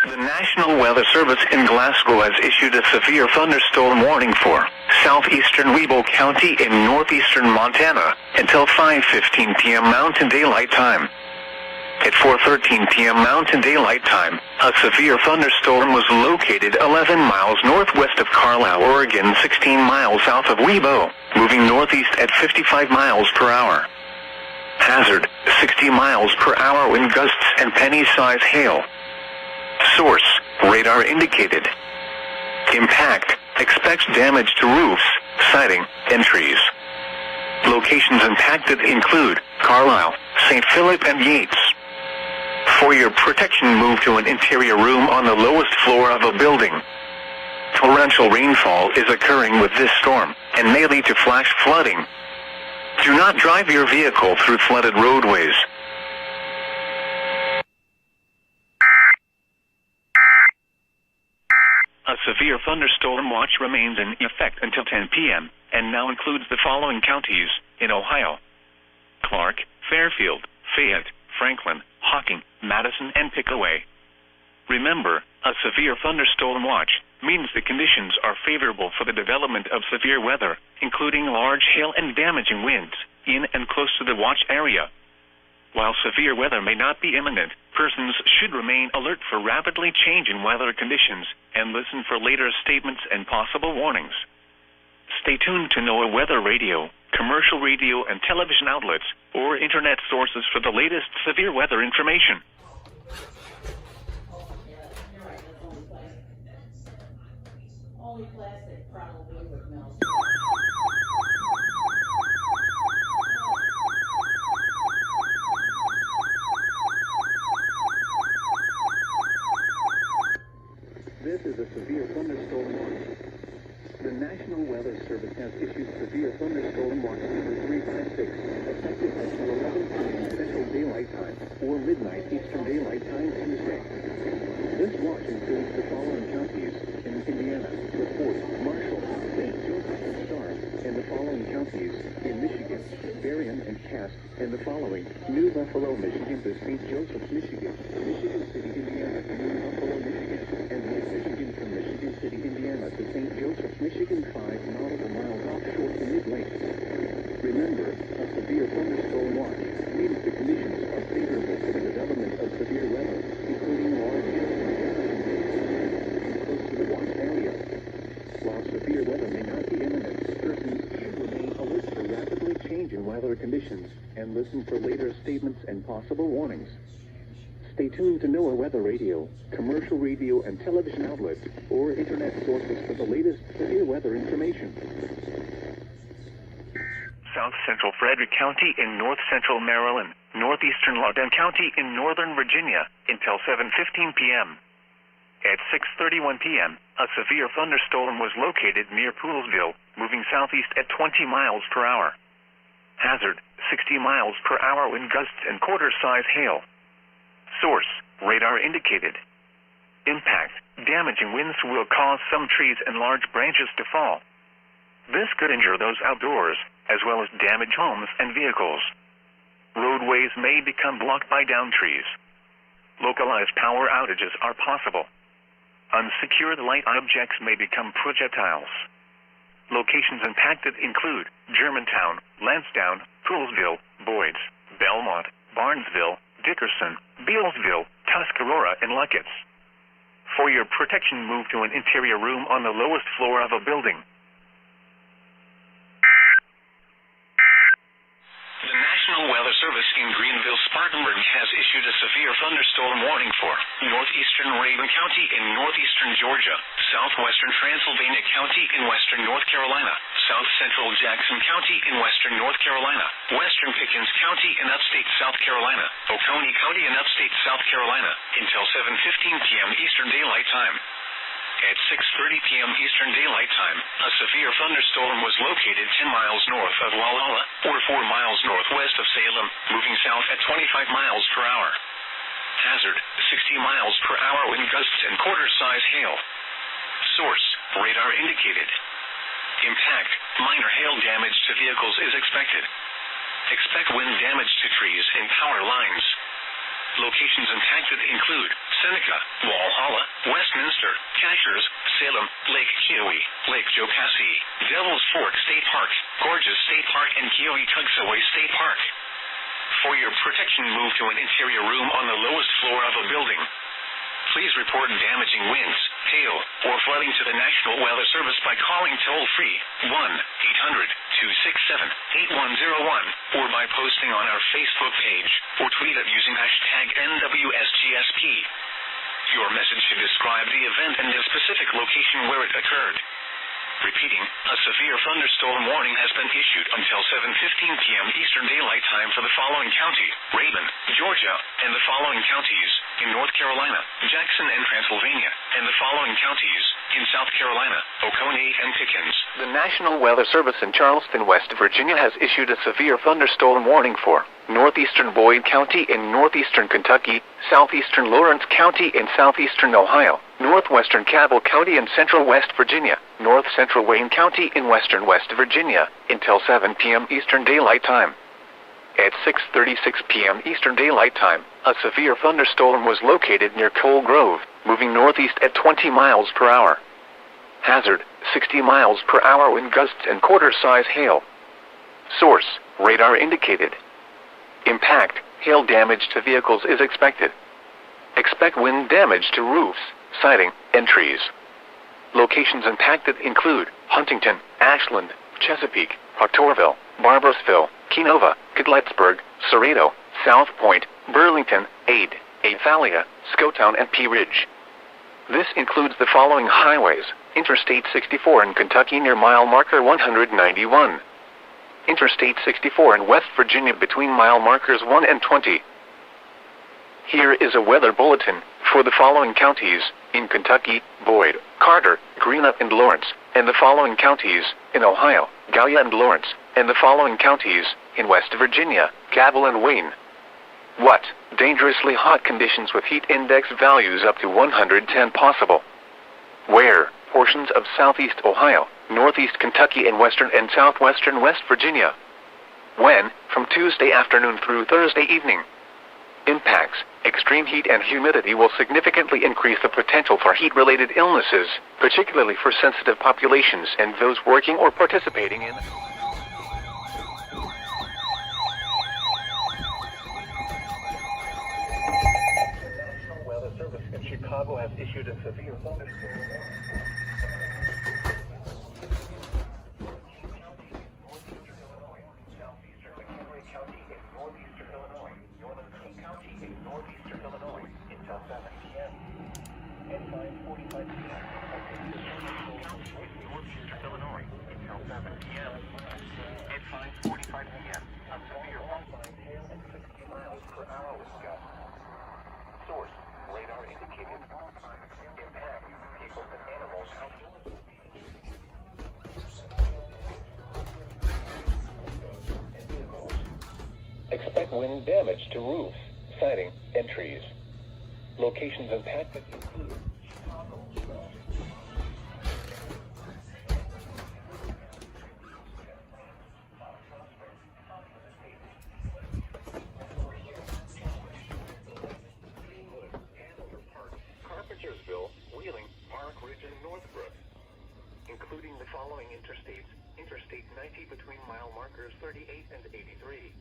The National Weather Service in Glasgow has issued a severe thunderstorm warning for southeastern Webull County in northeastern Montana until 5:15 p.m. Mountain Daylight Time. At 4:13 p.m. Mountain Daylight Time, a severe thunderstorm was located 11 miles northwest of Carlisle, Oregon, 16 miles south of Webo, moving northeast at 55 miles per hour. Hazard, 60 miles per hour wind gusts and penny-size hail. Source, radar indicated. Impact, expects damage to roofs, siding, and trees. Locations impacted include Carlisle, St. Philip, and Yates. For your protection, move to an interior room on the lowest floor of a building. Torrential rainfall is occurring with this storm, and may lead to flash flooding. Do not drive your vehicle through flooded roadways. A severe thunderstorm watch remains in effect until 10 p.m., and now includes the following counties in Ohio: Clark, Fairfield, Fayette, Franklin, Hocking, Madison, and Pickaway. Remember, a severe thunderstorm watch means the conditions are favorable for the development of severe weather, including large hail and damaging winds, in and close to the watch area. While severe weather may not be imminent, persons should remain alert for rapidly changing weather conditions and listen for later statements and possible warnings. Stay tuned to NOAA Weather Radio, commercial radio and television outlets, or internet sources for the latest severe weather information. Only plastic probably would melt. This is a severe thunderstorm warning. The National Weather Service has issued severe thunderstorm watch number 356, effective at 11 p.m. Central Daylight Time or midnight Eastern Daylight Time Tuesday. This watch includes the following counties in Indiana: LaPorte, Marshall, St. Joseph, and Starr, and the following counties in Michigan: Berrien and Cass, and the following: New Buffalo, Michigan to St. Joseph, Michigan, Michigan City, Indiana to New Buffalo, Michigan, and Lake Michigan from Michigan City, Indiana to St. Joseph, Michigan, 5 nautical miles offshore to mid-lake. Remember, a severe thunderstorm watch means the conditions are favorable for the development of severe weather, including large hail and damaging winds close to the watch area. While severe weather may not be imminent, persons should remain alert for rapidly changing weather conditions and listen for later statements and possible warnings. Stay tuned to NOAA Weather Radio, commercial radio and television outlets, or internet sources for the latest severe weather information. South Central Frederick County in north central Maryland, northeastern Loudoun County in northern Virginia, until 7:15 p.m. At 6:31 p.m., a severe thunderstorm was located near Poolsville, moving southeast at 20 miles per hour. Hazard, 60 miles per hour wind gusts and quarter-size hail. Source, radar indicated. Impact, damaging winds will cause some trees and large branches to fall. This could injure those outdoors, as well as damage homes and vehicles. Roadways may become blocked by downed trees. Localized power outages are possible. Unsecured light objects may become projectiles. Locations impacted include Germantown, Lansdowne, Poolsville, Boyds, Belmont, Barnesville, Dickerson, Bealsville, Tuscarora, and Luckett's. For your protection, move to an interior room on the lowest floor of a building. Service in Greenville-Spartanburg has issued a severe thunderstorm warning for northeastern Raven County in northeastern Georgia, southwestern Transylvania County in western North Carolina, south central Jackson County in western North Carolina, western Pickens County in upstate South Carolina, Oconee County in upstate South Carolina, until 7:15 p.m. Eastern Daylight Time. At 6:30 p.m. Eastern Daylight Time, a severe thunderstorm was located 10 miles north of Walhalla, or 4 miles northwest of Salem, moving south at 25 miles per hour. Hazard, 60 miles per hour wind gusts and quarter-size hail. Source, radar indicated. Impact, minor hail damage to vehicles is expected. Expect wind damage to trees and power lines. Locations impacted include Seneca, Walhalla, Westminster, Cashers, Salem, Lake Keowee, Lake Jocassee, Devil's Fork State Park, Gorges State Park, and Keowee-Tugsaway State Park. For your protection, move to an interior room on the lowest floor of a building. Please report damaging winds, hail, or flooding to the National Weather Service by calling toll-free 1-800-267-8101 or by posting on our Facebook page or tweet it using hashtag NWSGSP. Your message should describe the event and the specific location where it occurred. Repeating, a severe thunderstorm warning has been issued until 7:15 p.m. Eastern Daylight Time for the following county, Raven, Georgia, and the following counties, in North Carolina, Jackson and Transylvania, and the following counties, in South Carolina, Oconee and Pickens. The National Weather Service in Charleston, West Virginia has issued a severe thunderstorm warning for northeastern Boyd County in northeastern Kentucky, southeastern Lawrence County in southeastern Ohio, northwestern Cabell County in central West Virginia, north central Wayne County in western West Virginia, until 7 p.m. Eastern Daylight Time. At 6:36 p.m. Eastern Daylight Time, a severe thunderstorm was located near Coal Grove, moving northeast at 20 miles per hour. Hazard, 60 miles per hour wind gusts and quarter-size hail. Source, radar indicated. Impact, hail damage to vehicles is expected. Expect wind damage to roofs, siding, and trees. Locations impacted include Huntington, Ashland, Chesapeake, Proctorville, Barboursville, Kenova, Cadlettsburg, Cerrito, South Point, Burlington, Ade, Athalia, Skotown, and Pea Ridge. This includes the following highways: Interstate 64 in Kentucky near mile marker 191. Interstate 64 in West Virginia between mile markers 1 and 20. Here is a weather bulletin for the following counties, in Kentucky, Boyd, Carter, Greenup, and Lawrence, and the following counties, in Ohio, Gallia and Lawrence, and the following counties, in West Virginia, Cabell and Wayne. What? Dangerously hot conditions with heat index values up to 110 possible. Where? Portions of southeast Ohio, northeast Kentucky, and western and southwestern West Virginia. When? From Tuesday afternoon through Thursday evening. Impacts: extreme heat and humidity will significantly increase the potential for heat-related illnesses, particularly for sensitive populations and those working or participating in. The National Weather Service in Chicago has issued a severe thunderstorm. Expect wind damage to roofs, siding, and trees. Locations impacted include Chicago. Carpentersville, Wheeling, Park Ridge, and Northbrook, including the following interstates: Interstate 90 between mile markers 38 and 83.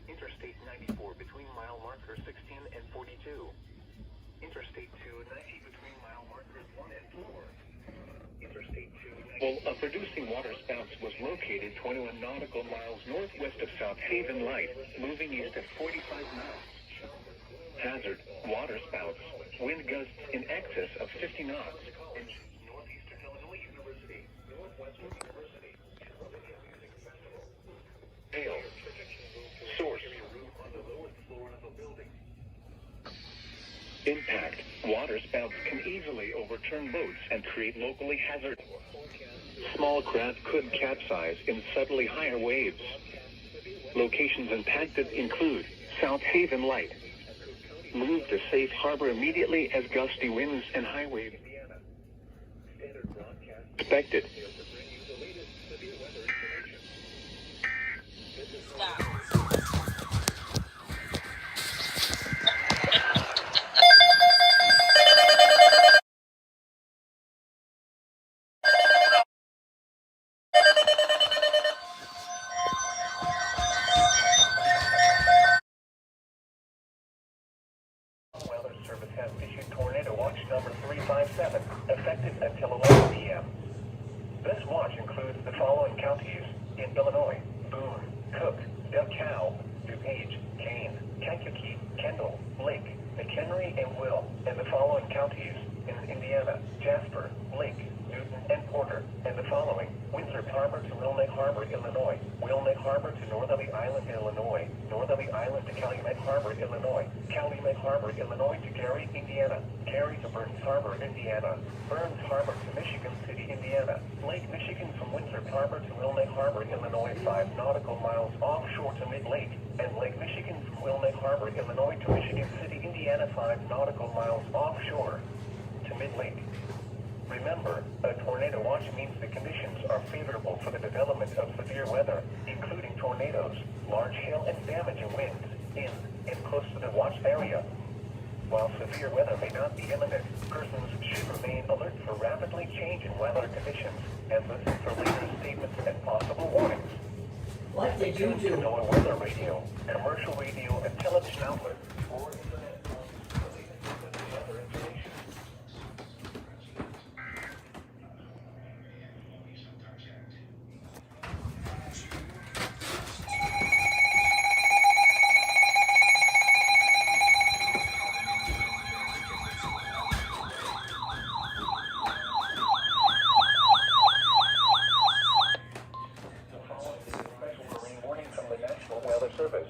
Interstate 94 between mile markers 16 and 42. Interstate 290 between mile markers 1 and 4. Interstate 290 Well, a producing waterspouts was located 21 nautical miles northwest of South Haven Light, moving east at 45 miles. Hazard, waterspouts, wind gusts in excess of 50 knots. Northeastern Illinois University, Northwestern University. Hail. Source. On the lowest floor of a building. Impact. Waterspouts can easily overturn boats and create locally hazardous. Small craft could capsize in suddenly higher waves. Locations impacted include South Haven Light. Move to safe harbor immediately as gusty winds and high waves expected. Weather Service has issued Tornado Watch number 357, effective until 11 p.m. This watch includes the following counties in Illinois: Boone, Cook, DeKalb, DuPage, Kane, Kankakee, Kendall, Lake, McHenry, and Will, and the following counties in Indiana: Jasper, Lake, Newton, and Porter, and the following: Winthrop Harbor to Wilmette Harbor, Illinois; Wilmette Harbor to Northerly Island, Illinois; Northerly Island to Calumet Harbor, Illinois; Calumet Harbor, Illinois to Cary, Indiana; Cary to Burns Harbor, Indiana; Burns Harbor to Michigan City, Indiana; Lake Michigan from Winthrop Harbor to Wilmette Harbor, Illinois, 5 nautical miles offshore to Mid-Lake; and Lake Michigan from Wilmette Harbor, Illinois to Michigan City, Indiana, 5 nautical miles offshore to Mid-Lake. Remember, a tornado watch means the conditions are favorable for the development of severe weather, including tornadoes, large hail, and damaging winds in and close to the watch area. While severe weather may not be imminent, persons should remain alert for rapidly changing weather conditions and listen for later statements and possible warnings. What did you Tune to do? NOAA weather radio, commercial radio, and television outlets or internet sources for the latest weather information. Service.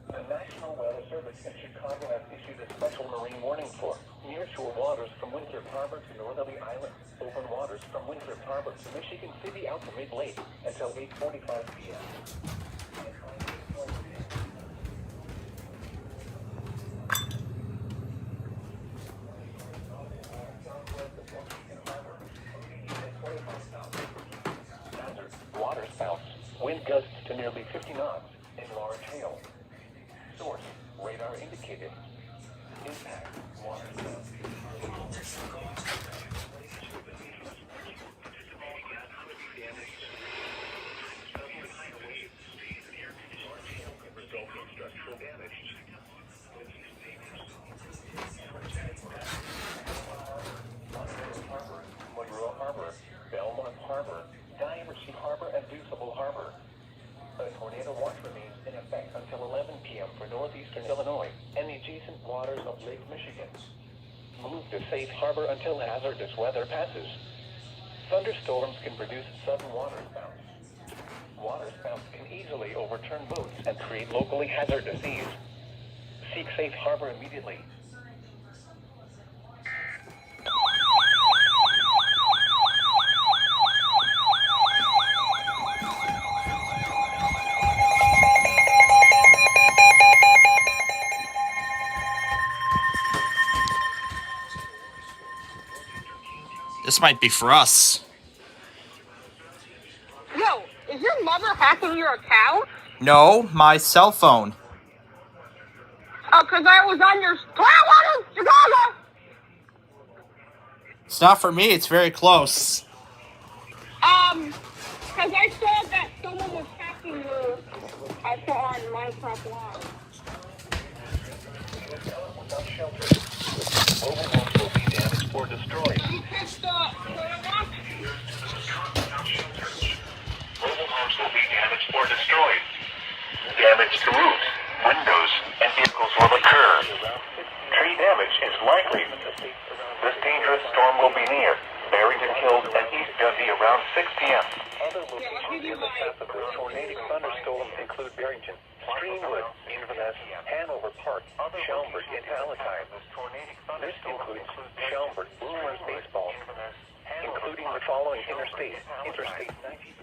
The National Weather Service in Chicago has issued a special marine warning for nearshore waters from Winthrop Harbor to Northerly Island, open waters from Winthrop Harbor to Michigan City out to Mid-Lake until 8:45 p.m. Hazard, waterspouts, wind gusts to nearly 50 knots. Large hail. Source, radar indicated. Impact, water. Resulting structural damage. Monroe Harbor, Belmont Harbor, Diversey Harbor, and Deuceable Harbor. A tornado watch remains in effect until 11 p.m. for northeastern Illinois and the adjacent waters of Lake Michigan. Move to safe harbor until hazardous weather passes. Thunderstorms can produce sudden waterspouts. Waterspouts can easily overturn boats and create locally hazardous seas. Seek safe harbor immediately. This might be for us. Yo, is your mother hacking your account? No, my cell phone. Oh, because I was on your... Chicago! It's not for me, it's very close. Because I saw that someone was hacking you. I saw on Minecraft Live. Mobile homes will be damaged or destroyed. Did you catch the watch? near Barrington Hills and East Dundee around 6 p.m. Other locations in the path of this tornadic thunderstorm include Barrington, Streamwood, Inverness, Hanover Park, Schaumburg, and Palatine. This includes Schaumburg, Boomers Baseball, including the following Interstate 90.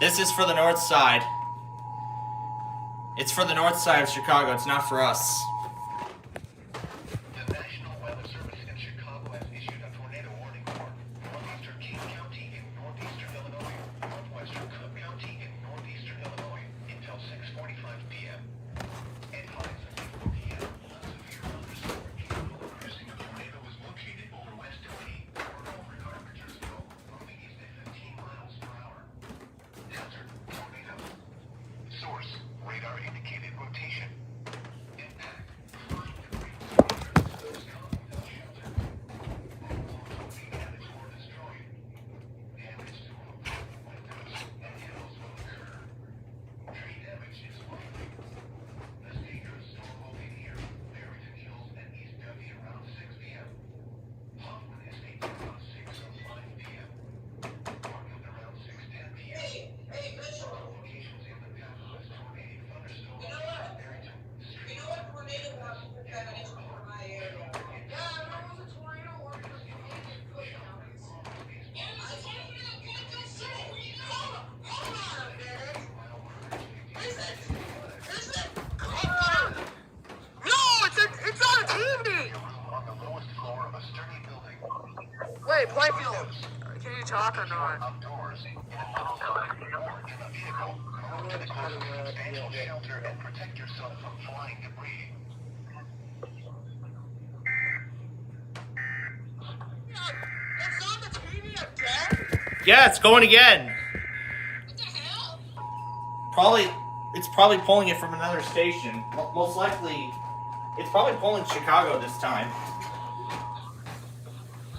This is for the north side. It's for the north side of Chicago. It's not for us. The National Weather Service in Chicago has issued a tornado warning for northeastern King County in northeastern Illinois, northwestern Cook County in northeastern Illinois until 6:45 p.m. At 5:54 p.m., a severe thunderstorm capable of producing a tornado was located over West Dundee or over Carpentersville, moving east at 15 miles per hour. Hazard: tornado. Source: radar indicated rotation. Impact: flying debris was gone without shelter. Homes will be damaged or destroyed. Damage to roofs, windows, and hills will occur. Tree damage is likely. This dangerous storm will be near Barrington Hills and East Dundee around 6 p.m. Hoffman Estate around 6:05 p.m. Market around 6:10 p.m. Locations in the path of this tornadic thunderstorm include Barrington, on the lowest floor of a sturdy building. Wait, Plainfield. Can you talk or not? Outdoors, in a motorcycle or in a vehicle, move to the closest substantial shelter and protect yourself from flying debris. It's on the TV again? Yeah, it's going again. What the hell? It's probably pulling it from another station. Most likely, it's probably pulling Chicago this time.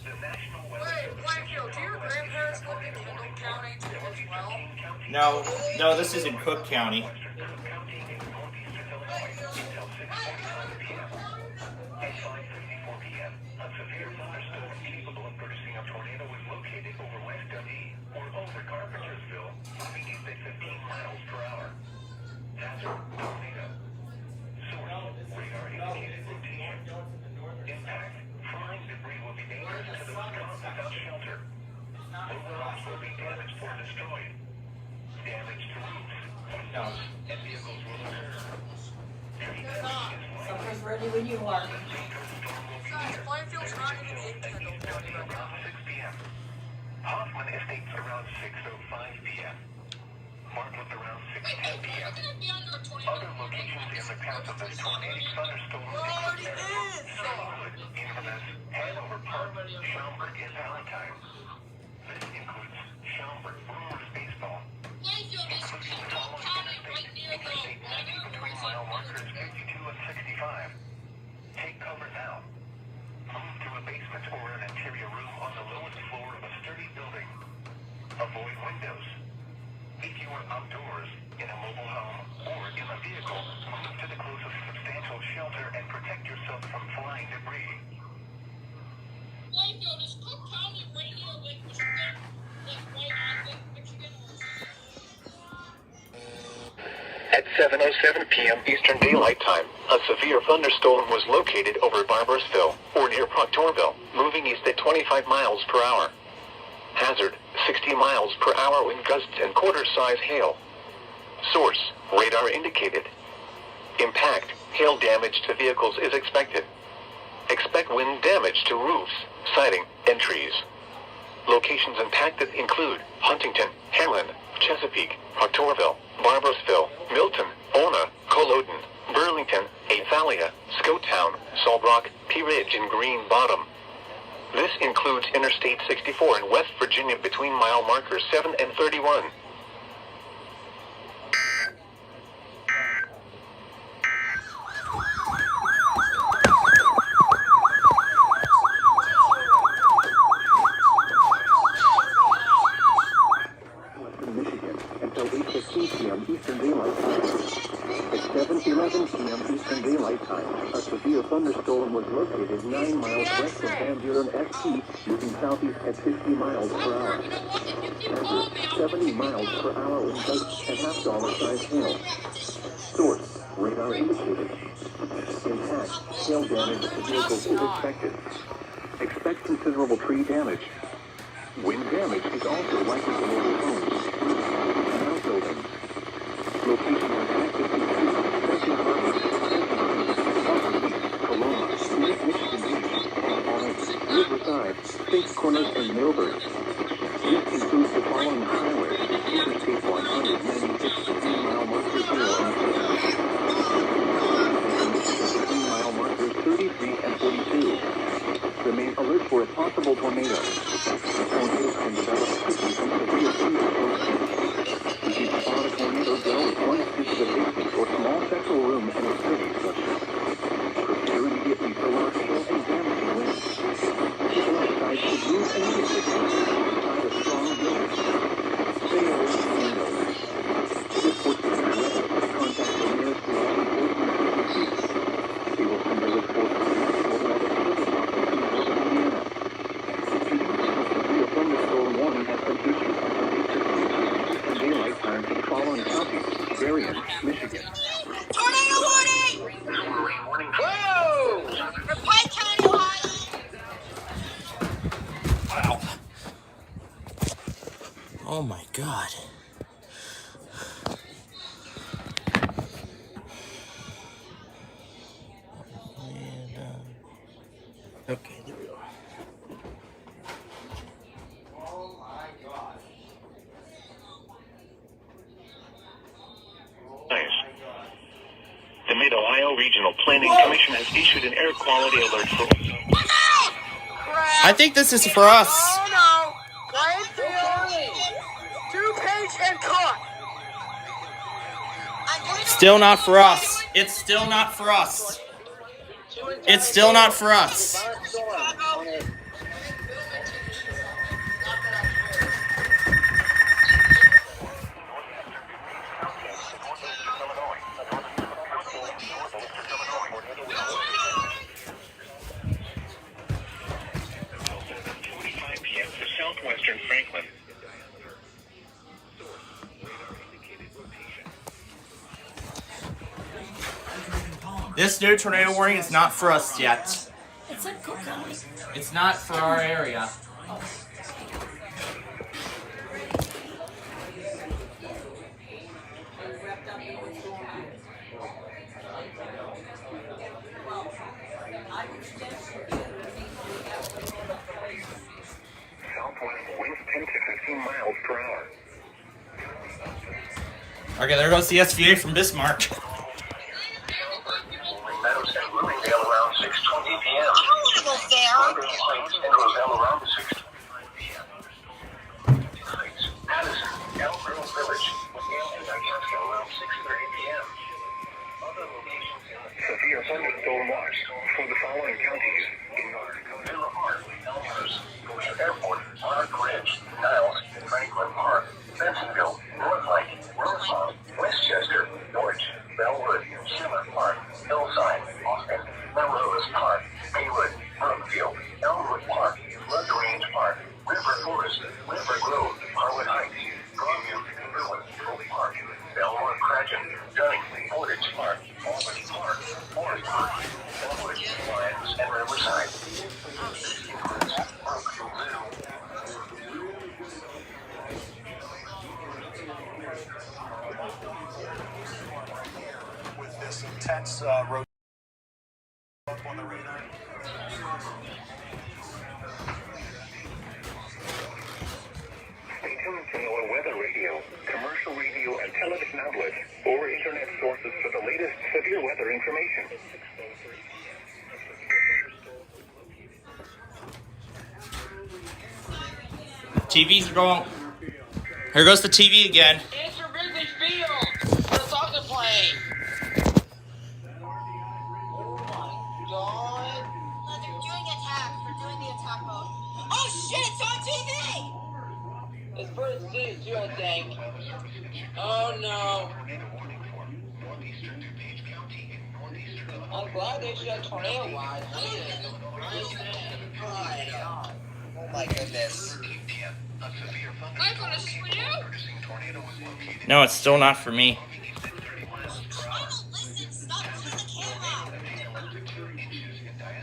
The National Weather Wait, Plainfield, do your grandparents live in Kendall County too as well? No, this is in Cook County. Western Cook County in northeastern Illinois until 6:45 p.m. At 5:54 p.m., a severe thunderstorm capable of producing a tornado was located over West Dundee or over Carpentersville, moving east at 15 miles per hour. Hazard: tornado. Source: radar indicated rotation. Impact: flying debris will be dangerous to those caught without shelter. Homes will be damaged or destroyed. Damage to roofs, windows, and vehicles will occur. Tree damage is likely. Somebody's ready when you are. Dangerous storm will be Guys, near Plainfield's not even in Barrington Kendall Hills and East County Dundee right now. around 6 p.m. Hoffman Estates around 6:05 p.m. Martlet around 6:10 p.m. Other locations in the path of this tornadic thunderstorm include Streamwood, Inverness, Hanover Park, Schaumburg, and Palatine. This includes Schaumburg Boomers Baseball, including the following Interstate 90 between mile markers 52 and 65. Take cover now. Move to a basement or an interior room on the lowest floor of a sturdy building. Avoid windows. If you are outdoors, in a mobile home, or in a vehicle, move to the closest substantial shelter and protect yourself from flying debris. Plainfield, is Cook County right near Lake Michigan? Like right on Lake Michigan? At 7:07 p.m. Eastern Daylight Time, a severe thunderstorm was located over Barbersville, or near Proctorville, moving east at 25 miles per hour. Hazard: 60 miles per hour wind gusts and quarter-size hail. Source: radar indicated. Impact: hail damage to vehicles is expected. Expect wind damage to roofs, siding, and trees. Locations impacted include Huntington, Hamlin, Chesapeake, Proctorville, Barbersville, Milton, Ona, Culloden, Burlington, Athalia, Scotown, Salt Rock, Pea Ridge, and Green Bottom. This includes Interstate 64 in West Virginia between mile markers 7 and 31. Michigan until 8:15 p.m. Eastern Daylight Time. At 7:11 p.m. Eastern Daylight Time, a severe thunderstorm was located 9 miles west of Van Buren, SC, moving southeast at 50 miles per hour. Hazard, 70 miles per hour wind gusts and half-dollar-sized hail. Source, radar indicated. Impact, hail damage to vehicles is expected. Expect considerable tree damage. Wind damage is also likely to mobile homes. Buildings. Location on Active Station Harbor, Coloma, Gwinnett, Michigan Beach, Riverside, St. Corners, and Milburn. This includes the following highways: Interstate 196, 15-mile marker 0 and 15-mile markers 33 and 42. Remain alert for a possible tornado. Tornadoes can develop quickly from severe thunderstorms. If you spot a tornado, go with 1 inch of the basement or small central room in a city structure. Prepare immediately for large hail and damaging winds. People outside should move immediately inside a strong building. Stay away from windows. Report to your weather. Contact the nearest law enforcement agency. They will send a report to the Colorado Sheriff's Office in Northern Indiana. A severe thunderstorm warning has been issued on Eastern Daylight Time for the following counties: Darien, Michigan. Tornado warning! Whoa! For Pike County, Ohio! Wow. Oh my God. Okay, there we go. Oh my God. The Mid-Ohio Regional Planning Commission has issued an air quality alert for... I think this is for us. Oh no! Plainfield! DuPage and Cook! Still not for us. It's still not for us. It's still not for us. Southwestern Franklin. This new tornado warning is not for us yet. It's in Cook County. It's not for our area. Southwest winds 10 to 15 miles per hour. Okay, there goes the SVA from Bismarck. Meadows and Bloomingdale around 6:20 p.m. I don't want to go there. Cumberland Heights and Roselle around 6:25 p.m. Heights, Addison, Elk Grove Village, Yale and Itasca around 6:30 p.m. Other locations in the severe thunderstorm watch for the following counties: Villa Park, Elmhurst, Gwinnett Airport, Monarch Ridge, Niles, Franklin Park, Bensonville, Northlake, Rosemont, Westchester, Norwich, Bellwood, Schiller Park, Hillside, Austin, Melrose Park, Maywood, Brookfield, Elmwood Park, LaGrange Park, River Forest, River Grove, Harwood Heights, Broadview, Berwyn, Oak Park, Belmore Cratchit, Dunning, Portage Park, Albany Park, Forest Park, Elmwood, Lyons, and Riverside. This includes Brookfield Zoo. With this intense rotation on the radar. Stay tuned to NOAA Weather Radio, commercial radio, and television outlets, or internet sources for the latest severe weather information. TVs are going. Here goes the TV again. It's your Wrigley Field. The soccer plane. Oh my God. They're doing attack. They're doing the attack mode. Oh shit, it's on TV! It's pretty sick too, I think. Oh no. I'm glad they shut tornado wise. Oh my goodness. Michael, this is for you? No, it's still not for me. Michael, listen, stop moving the camera.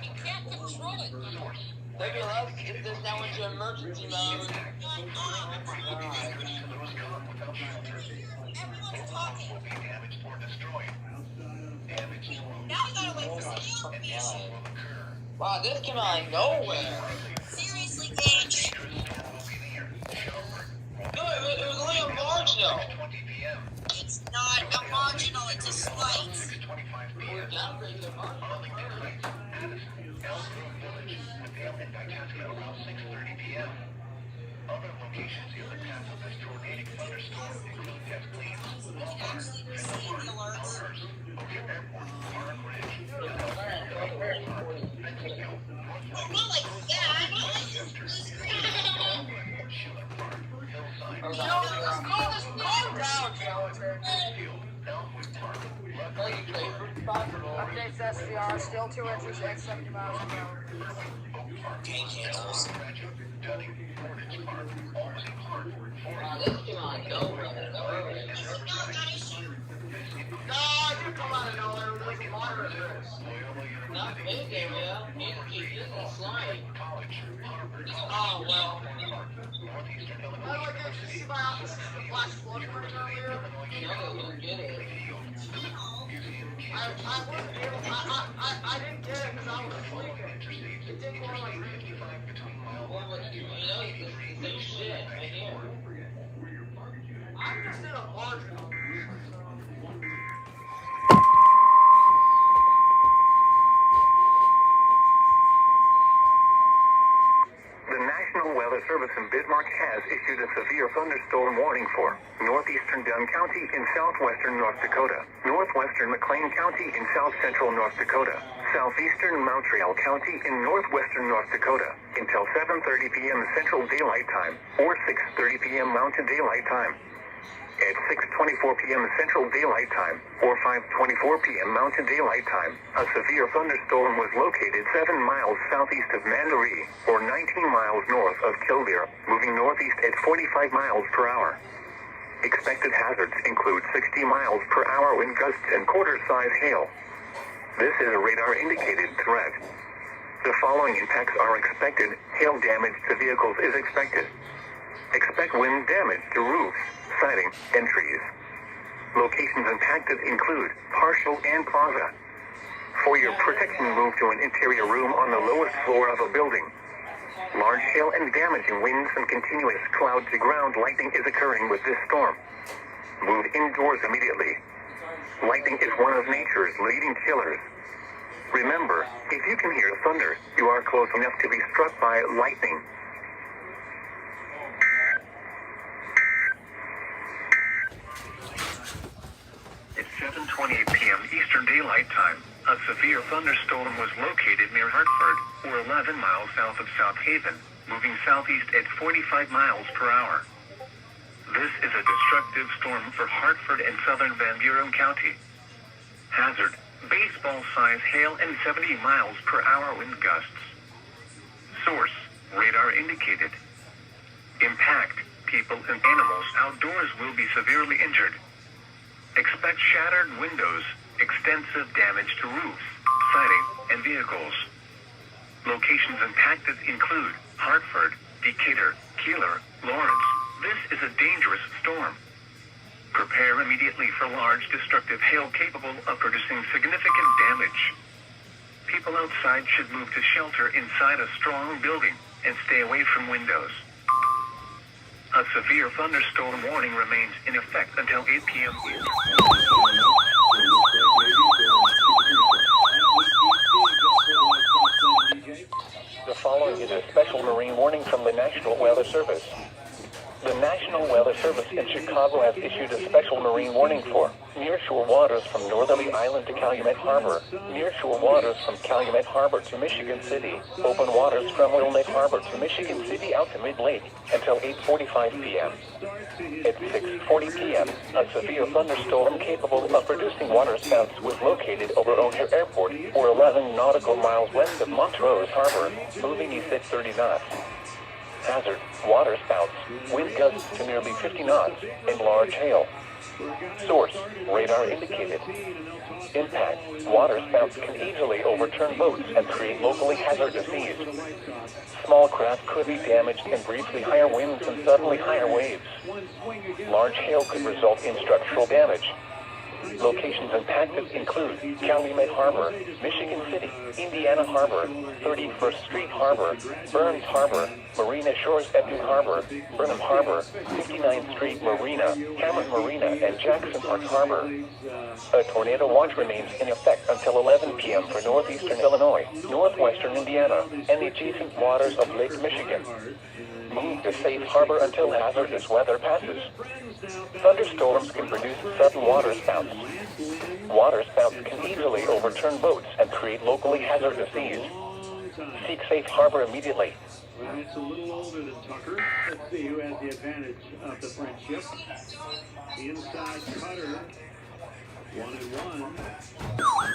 You can't control it. Maybe let's get this now into emergency mode. Everyone's talking. Now we gotta wait for signal information. Wow, this came out of nowhere. Seriously, Gage. No, it was only a marginal. It's not a marginal, it's a slight. We're downgrading the marginal. Actually received the alerts. Not like that. Calm down, Skeleton. Updates SCR, still 2 inches at 70 miles an hour. Game cancels. This came out of nowhere. No, it didn't come out of nowhere. It was a moderate risk. Not big area. It's a slide. Oh, well. I like to see my office flash flood right earlier. No, you didn't get it. I wasn't able to. I didn't get it because I was sleeping. It didn't go on like well, you know, it's the same shit right here. I'm just in a marginal. The National Weather Service in Bismarck has issued a severe thunderstorm warning for northeastern Dunn County in southwestern North Dakota, northwestern McLean County in south-central North Dakota, southeastern Montreal County in northwestern North Dakota until 7:30 p.m. Central Daylight Time or 6:30 p.m. Mountain Daylight Time. At 6:24 p.m. Central Daylight Time or 5:24 p.m. Mountain Daylight Time, a severe thunderstorm was located 7 miles southeast of Mandaree or 19 miles north of Kildare, moving northeast at 45 miles per hour. Expected hazards include 60 miles per hour wind gusts and quarter-size hail. This is a radar-indicated threat. The following impacts are expected. Hail damage to vehicles is expected. Expect wind damage to roofs, siding, and trees. Locations impacted include partial and plaza. For your protection, move to an interior room on the lowest floor of a building. Large hail and damaging winds and continuous cloud-to-ground lightning is occurring with this storm. Move indoors immediately. Lightning is one of nature's leading killers. Remember, if you can hear thunder, you are close enough to be struck by lightning. At 7:28 p.m. Eastern Daylight Time, a severe thunderstorm was located near Hartford, or 11 miles south of South Haven, moving southeast at 45 miles per hour. This is a destructive storm for Hartford and southern Van Buren County. Hazard, baseball-size hail and 70 miles per hour wind gusts. Source, radar indicated. Impact, people and animals outdoors will be severely injured. Expect shattered windows, extensive damage to roofs, siding, and vehicles. Locations impacted include Hartford, Decatur, Keeler, Lawrence. This is a dangerous storm. Prepare immediately for large destructive hail capable of producing significant damage. People outside should move to shelter inside a strong building and stay away from windows. A severe thunderstorm warning remains in effect until 8 p.m. The following is a special marine warning from the National Weather Service. The National Weather Service in Chicago has issued a special marine warning for nearshore waters from Northerly Island to Calumet Harbor, nearshore waters from Calumet Harbor to Michigan City, open waters from Wilmette Harbor to Michigan City out to mid-lake until 8:45 p.m. At 6:40 p.m., a severe thunderstorm capable of producing waterspouts was located over O'Hare Airport, or 11 nautical miles west of Montrose Harbor, moving east at 30 knots. Hazard, waterspouts, wind gusts to nearly 50 knots, and large hail. Source, radar indicated. Impact, waterspouts can easily overturn boats and create locally hazardous seas. Small craft could be damaged in briefly higher winds and suddenly higher waves. Large hail could result in structural damage. Locations impacted include Calumet Harbor, Michigan City, Indiana Harbor, 31st Street Harbor, Burns Harbor, Marina Shores Epping Harbor, Burnham Harbor, 59th Street Marina, Cameron Marina, and Jackson Park Harbor. A tornado watch remains in effect until 11 p.m. for northeastern Illinois, northwestern Indiana, and the adjacent waters of Lake Michigan. Move to safe harbor until hazardous weather passes. Thunderstorms can produce sudden waterspouts. Waterspouts can easily overturn boats and create locally hazardous seas. Seek safe harbor immediately. It's a little older than Tucker. Let's see who has the advantage of the French ship. The inside cutter. 1-1.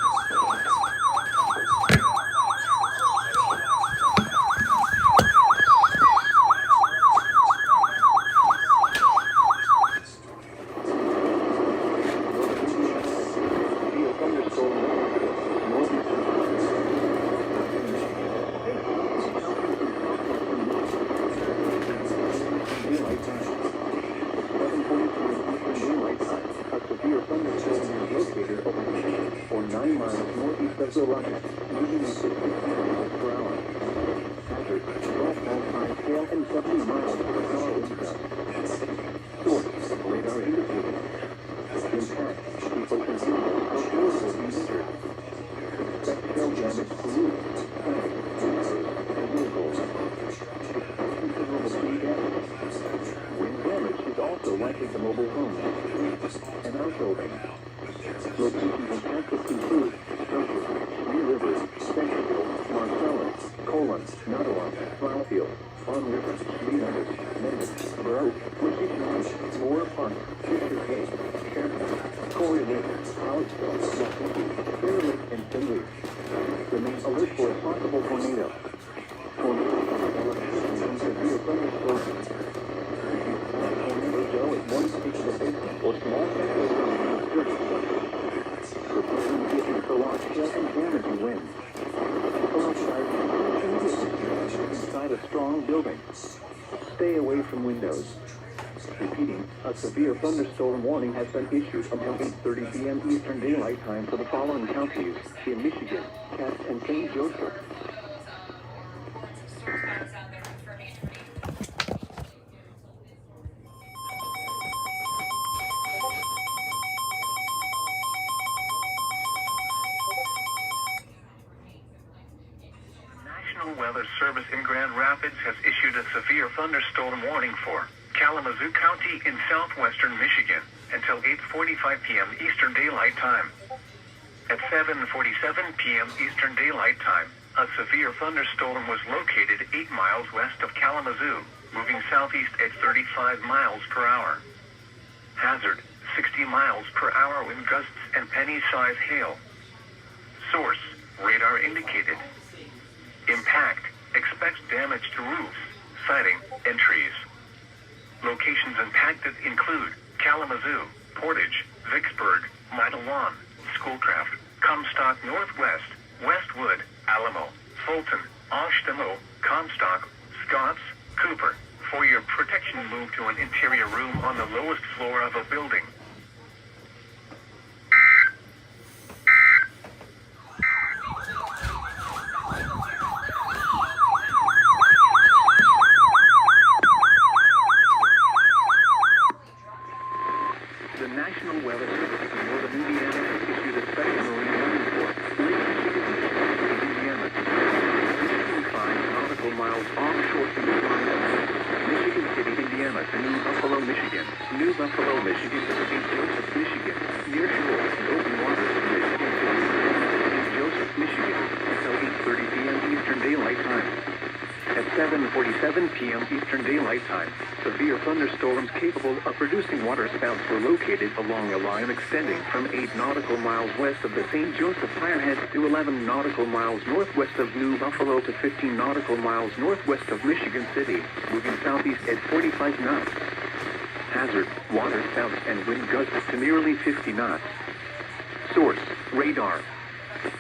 Inside a strong building. Stay away from windows. Repeating, a severe thunderstorm warning has been issued until 8:30 p.m. Eastern Daylight Time for the following counties in Michigan, Cass and St. Joseph. Weather Service in Grand Rapids has issued a severe thunderstorm warning for Kalamazoo County in southwestern Michigan until 8:45 p.m. Eastern Daylight Time. At 7:47 p.m. Eastern Daylight Time, a severe thunderstorm was located 8 miles west of Kalamazoo, moving southeast at 35 miles per hour. Hazard, 60 miles per hour wind gusts and penny-size hail. Source, radar indicated. Impact, expects damage to roofs, siding, and trees. Locations impacted include Kalamazoo, Portage, Vicksburg, Mydalawan, Schoolcraft, Comstock Northwest, Westwood, Alamo, Fulton, Oshtemo, Comstock, Scotts, Cooper. For your protection, move to an interior room on the lowest floor of a building. time. At 7:47 p.m. Eastern Daylight Time, severe thunderstorms capable of producing waterspouts were located along a line extending from 8 nautical miles west of the St. Joseph Firehead to 11 nautical miles northwest of New Buffalo to 15 nautical miles northwest of Michigan City, moving southeast at 45 knots. Hazard, waterspouts and wind gusts to nearly 50 knots. Source, radar.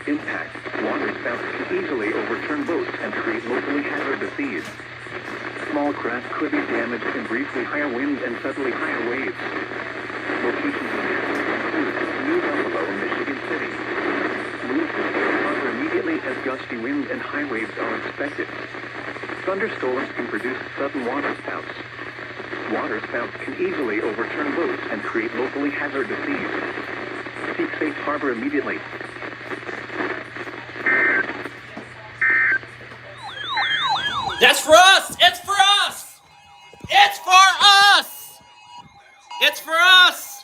Impact, waterspouts can easily overturn boats and create locally hazardous seas. Small craft could be damaged in briefly higher winds and suddenly higher waves. Locations of hazard include New Buffalo and Michigan City. Move to Safe Harbor immediately as gusty winds and high waves are expected. Thunderstorms can produce sudden waterspouts. Waterspouts can easily overturn boats and create locally hazardous seas. Seek safe harbor immediately. That's for us! It's for us! It's for us! It's for us!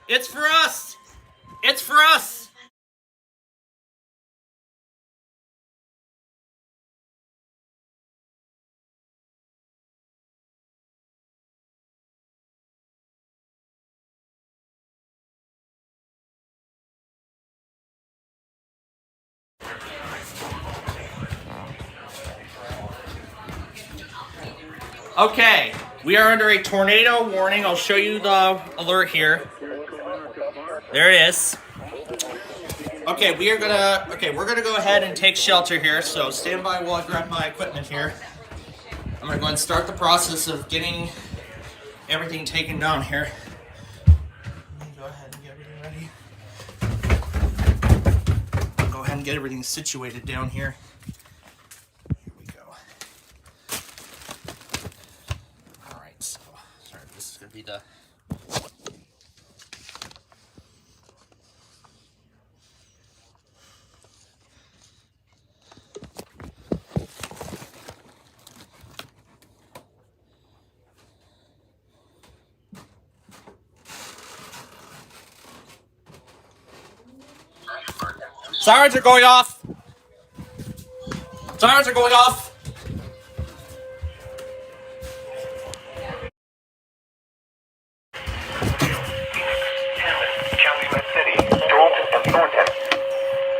It's for us! It's for us! Okay, we are under a tornado warning. I'll show you the alert here. There it is. Okay, we're gonna go ahead and take shelter here, so stand by while I grab my equipment here. I'm gonna go ahead and start the process of getting everything taken down here. Let me go ahead and get everything ready. Go ahead and get everything situated down here. Here we go. Alright, so sorry, this is gonna be the sirens are going off! Sirens are going off! Calumet City, Dalton, and Thornton.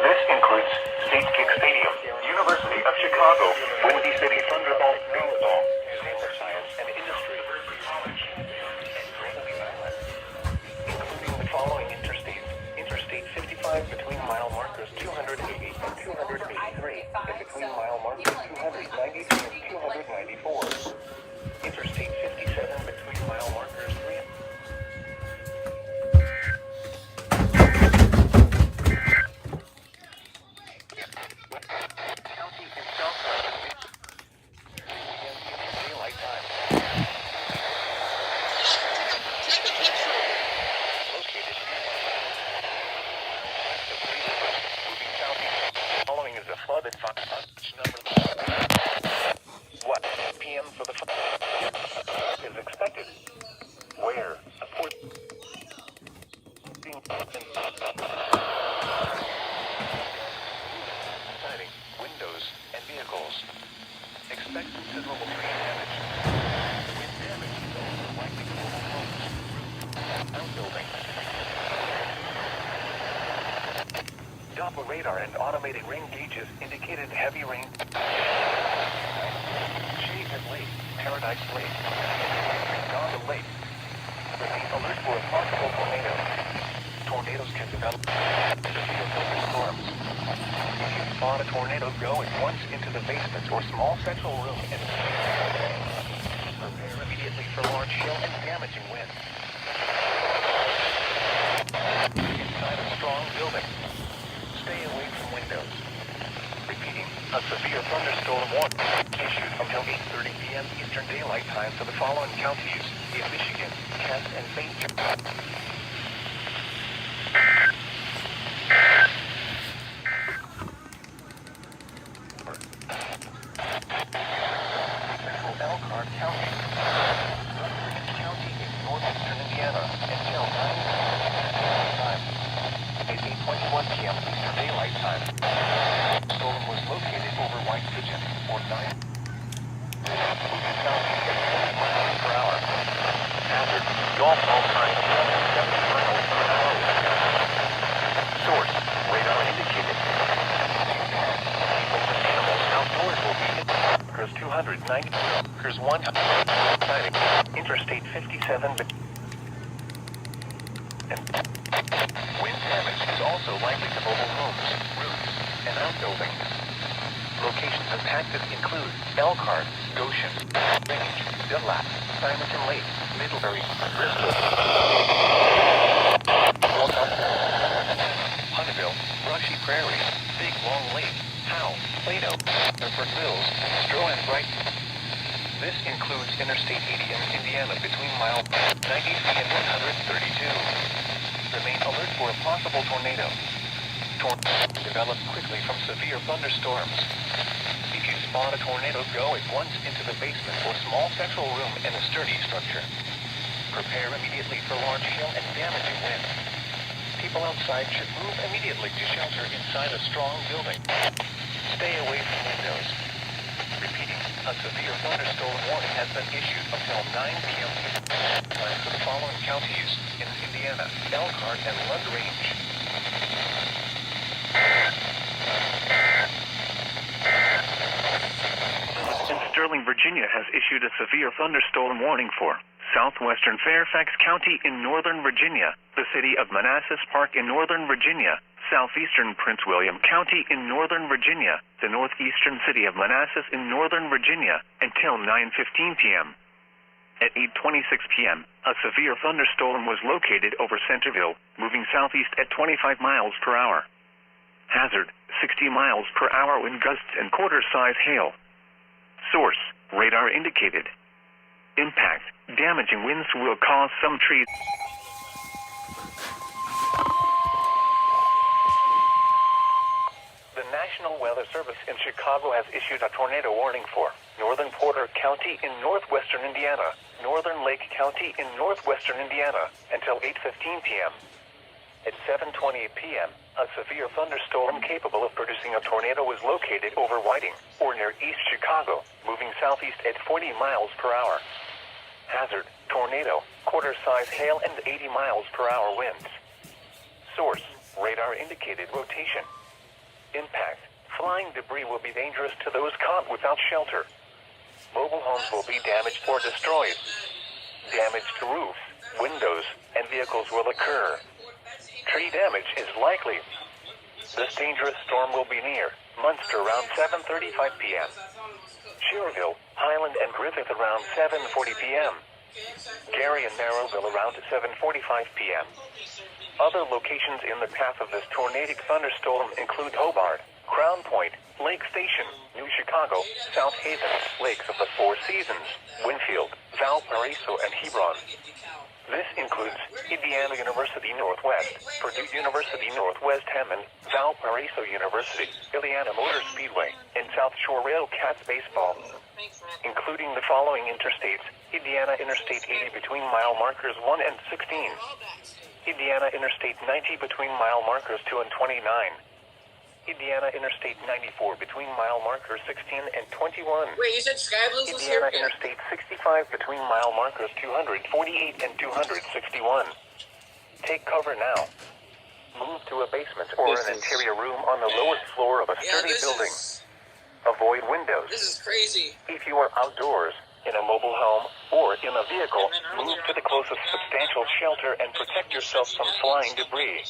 This includes StatesGig Stadium, University of Chicago, Windy City Thunderbolt Baseball, Museum of Science and Industry College, and Granby Island, including the following interstates. Interstate 55 between mile markers 280 and 283, and between mile markers 293 and 294. Interstate 57 between mile markers 3. County and South daylight time. Take a picture. Located moving southeast. Following is a flood at 5 number. What p.m. for the flood is expected? Where? A port. Siding, windows, and vehicles. Expect considerable tree damage. Wind damage is also likely to mobile homes, roofs, outbuilding. Doppler radar and automated rain gauges indicated heavy rain. Shaven Lake, Paradise Lake, Donda Lake. Repeat alert for a possible tornado. Tornadoes can develop severe thunderstorms. If you spot a tornado, go at once into the basement or small central room and prepare immediately for large hail and damaging winds. Inside a strong building, stay away from windows. Repeating, a severe thunderstorm warning issued until 8:30 p.m. Eastern Daylight Time for the following counties in Michigan, Kent, and St. John. Central Elkhart County, Northern County in northeastern Indiana until 9 p.m. time. At 8:21 p.m. Eastern Daylight Time. Storm was located over White Pigeon, or 9. Moving southeast at 20 miles per hour. Hazard, golf ball time 70 miles per hour. Source, radar indicated. People and animals outdoors will be hit. Cruise 290, Cruise 1, Interstate 57, and wind damage is also likely to mobile homes, roofs, and outbuildings. Locations impacted include Elkhart, Goshen, Range, Dunlap, Simonton Lake, Middlebury, Bristol, Hunterville, Brushy Prairie, Big Long Lake, Howe, Plato, Newport Mills, Stroh, and Brighton. This includes Interstate 80 in Indiana between mile 93 and 132. Remain alert for a possible tornado. Tornadoes develop quickly from severe thunderstorms. If you spot a tornado, go at once into the basement or small central room in a sturdy structure. Prepare immediately for large hail and damaging wind. People outside should move immediately to shelter inside a strong building. Stay away from windows. Repeating, a severe thunderstorm warning has been issued until 9 p.m. Time for the following counties in Indiana: Elkhart and Lund Range. Sterling, Virginia has issued a severe thunderstorm warning for southwestern Fairfax County in northern Virginia, the city of Manassas Park in northern Virginia, southeastern Prince William County in northern Virginia, the northeastern city of Manassas in northern Virginia, until 9:15 p.m. At 8:26 p.m., a severe thunderstorm was located over Centerville, moving southeast at 25 miles per hour. Hazard, 60 miles per hour wind gusts and quarter-size hail. Source, radar indicated. Impact, damaging winds will cause some trees. The National Weather Service in Chicago has issued a tornado warning for northern Porter County in northwestern Indiana, northern Lake County in northwestern Indiana, until 8:15 p.m. At 7:20 p.m., a severe thunderstorm capable of producing a tornado was located over Whiting, or near East Chicago, moving southeast at 40 miles per hour. Hazard, tornado, quarter-size hail, and 80 miles per hour winds. Source, radar indicated rotation. Impact, flying debris will be dangerous to those caught without shelter. Mobile homes will be damaged or destroyed. Damage to roofs, windows, and vehicles will occur. Tree damage is likely. This dangerous storm will be near Munster around 7:35 p.m. Schererville, Highland, and Griffith around 7:40 p.m. Gary and Narrowville around 7:45 p.m. Other locations in the path of this tornadic thunderstorm include Hobart, Crown Point, Lake Station, New Chicago, South Haven, Lakes of the Four Seasons, Winfield, Valparaiso, and Hebron. This includes Indiana University Northwest, Purdue University Northwest Hammond, Valparaiso University, Indiana Motor Speedway, and South Shore Rail Cats Baseball. Including the following interstates: Indiana Interstate 80 between mile markers 1 and 16. Indiana Interstate 90 between mile markers 2 and 29. Indiana Interstate 94 between mile markers 16 and 21. Wait, you said Sky Blues was here? Indiana Interstate 65 between mile markers 248 and 261. Take cover now. Move to a basement or an interior room on the lowest floor of a sturdy building. Avoid windows. This is crazy. If you are outdoors, in a mobile home, or in a vehicle, move to the closest substantial shelter and protect yourself from flying debris.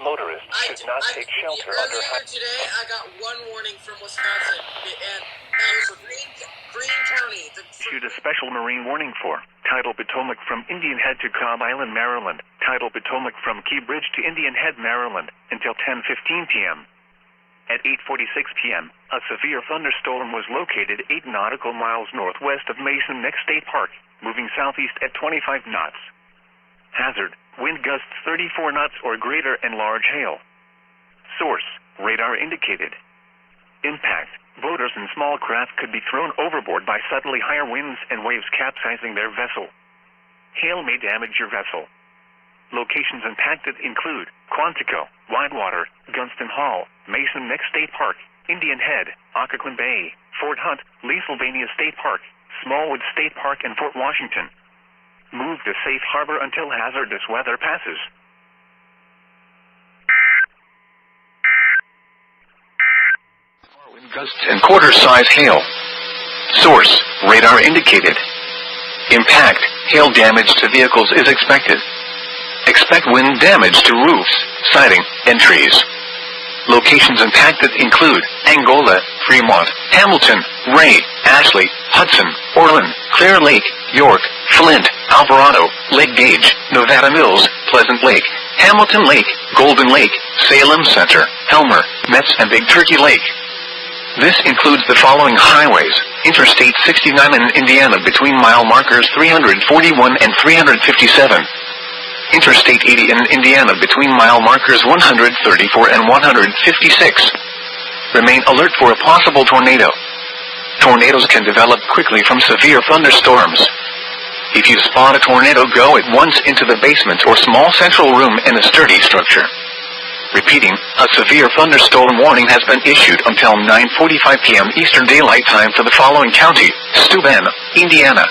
Motorists should not take shelter under high... Earlier today, I got one warning from Wisconsin, and that was for Greene County. Issued a special marine warning for Tidal Potomac from Indian Head to Cobb Island, Maryland. Tidal Potomac from Key Bridge to Indian Head, Maryland, until 10:15 p.m. At 8:46 p.m., a severe thunderstorm was located 8 nautical miles northwest of Mason Neck State Park, moving southeast at 25 knots. Hazard, wind gusts 34 knots or greater and large hail. Source, radar indicated. Impact, boaters and small craft could be thrown overboard by suddenly higher winds and waves capsizing their vessel. Hail may damage your vessel. Locations impacted include Quantico, Widewater, Gunston Hall, Mason Neck State Park, Indian Head, Occoquan Bay, Fort Hunt, Lee Sylvania State Park, Smallwood State Park, and Fort Washington. Move to safe harbor until hazardous weather passes. Gusts and quarter-size hail. Source, radar indicated. Impact, hail damage to vehicles is expected. Expect wind damage to roofs, siding, and trees. Locations impacted include Angola, Fremont, Hamilton, Ray, Ashley, Hudson, Orland, Clear Lake, York, Flint, Alvarado, Lake Gage, Nevada Mills, Pleasant Lake, Hamilton Lake, Golden Lake, Salem Center, Helmer, Metz, and Big Turkey Lake. This includes the following highways: Interstate 69 in Indiana between mile markers 341 and 357. Interstate 80 in Indiana between mile markers 134 and 156. Remain alert for a possible tornado. Tornadoes can develop quickly from severe thunderstorms. If you spot a tornado, go at once into the basement or small central room in a sturdy structure. Repeating, a severe thunderstorm warning has been issued until 9:45 p.m. Eastern Daylight Time for the following county: Steuben, Indiana.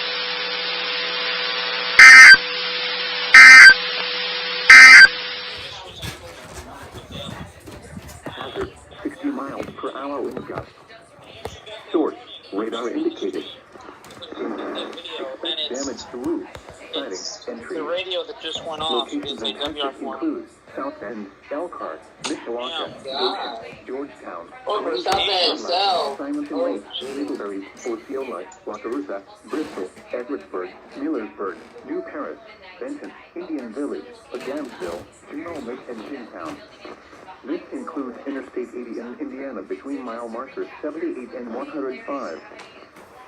60 miles per hour wind gusts. Source, radar indicated. Expect damage to roofs, siding, and trees. The radio that just went off is Locations a and contacts WR4. include South Bend, Elkhart, Mishawaka, God. Goshen, Georgetown, Over South Bend itself. Simonton Lake, Middlebury, Osceola, Wakarusa, Bristol, Edwardsburg, Millersburg, New Paris, Benton, Indian Village, Adamsville, Genomes, and Jimtown. This includes Interstate 80 in Indiana between mile markers 78 and 105.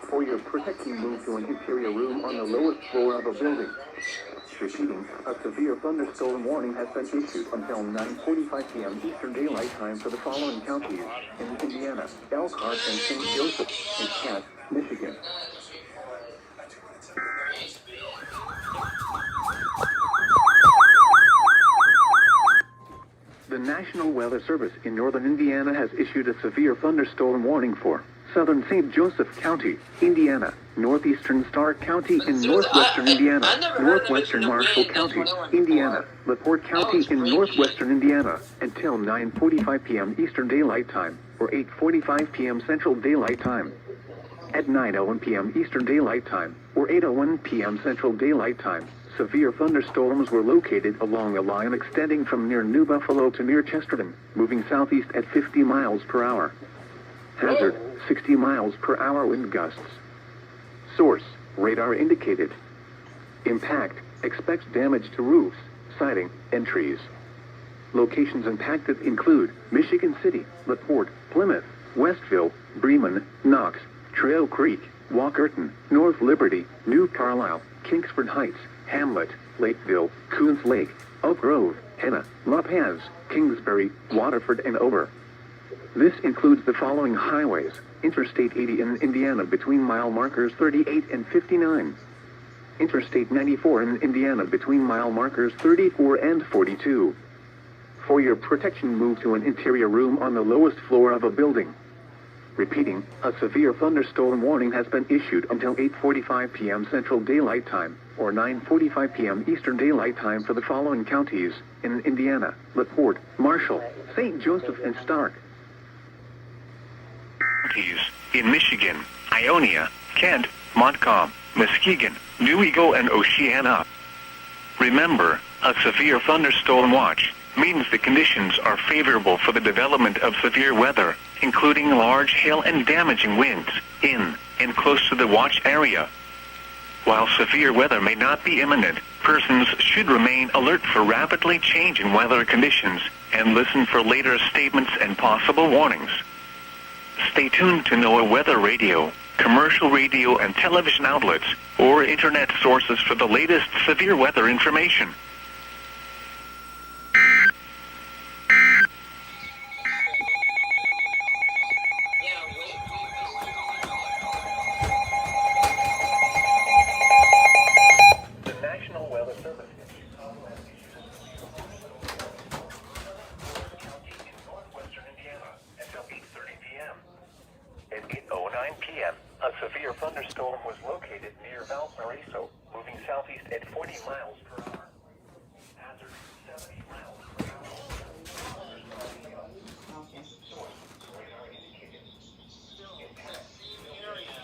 For your protection, move to an interior room on the lowest floor of a building. Repeating, a severe thunderstorm warning has been issued until 9:45 p.m. Eastern Daylight Time for the following counties in Indiana: Elkhart and St. Joseph, and Cass, Michigan. The National Weather Service in northern Indiana has issued a severe thunderstorm warning for southern St. Joseph County, Indiana, northeastern Stark County in northwestern Indiana, northwestern Marshall County, Indiana, LaPorte County in northwestern Indiana, until 9:45 p.m. Eastern Daylight Time, or 8:45 p.m. Central Daylight Time. At 9:01 p.m. Eastern Daylight Time, or 8:01 p.m. Central Daylight Time, severe thunderstorms were located along a line extending from near New Buffalo to near Chesterton, moving southeast at 50 miles per hour. Hazard, 60 miles per hour wind gusts. Source, radar indicated. Impact, expects damage to roofs, siding, and trees. Locations impacted include Michigan City, LaPorte, Plymouth, Westville, Bremen, Knox, Trail Creek, Walkerton, North Liberty, New Carlisle, Kingsford Heights, Hamlet, Lakeville, Coons Lake, Oak Grove, Henna, La Paz, Kingsbury, Waterford, and Ober. This includes the following highways: Interstate 80 in Indiana between mile markers 38 and 59. Interstate 94 in Indiana between mile markers 34 and 42. For your protection, move to an interior room on the lowest floor of a building. Repeating, a severe thunderstorm warning has been issued until 8:45 p.m. Central Daylight Time, or 9:45 p.m. Eastern Daylight Time for the following counties in Indiana: LaPorte, Marshall, St. Joseph, and Stark. Counties in Michigan: Ionia, Kent, Montcalm, Muskegon, New Eagle, and Oceana. Remember, a severe thunderstorm watch means the conditions are favorable for the development of severe weather, including large hail and damaging winds, in and close to the watch area. While severe weather may not be imminent, persons should remain alert for rapidly changing weather conditions and listen for later statements and possible warnings. Stay tuned to NOAA weather radio, commercial radio and television outlets, or internet sources for the latest severe weather information. The National Weather Service. p.m., a severe thunderstorm was located near Valparaiso, moving southeast at 40 miles per hour. Hazard 70 miles per hour. Okay. Still in that same area.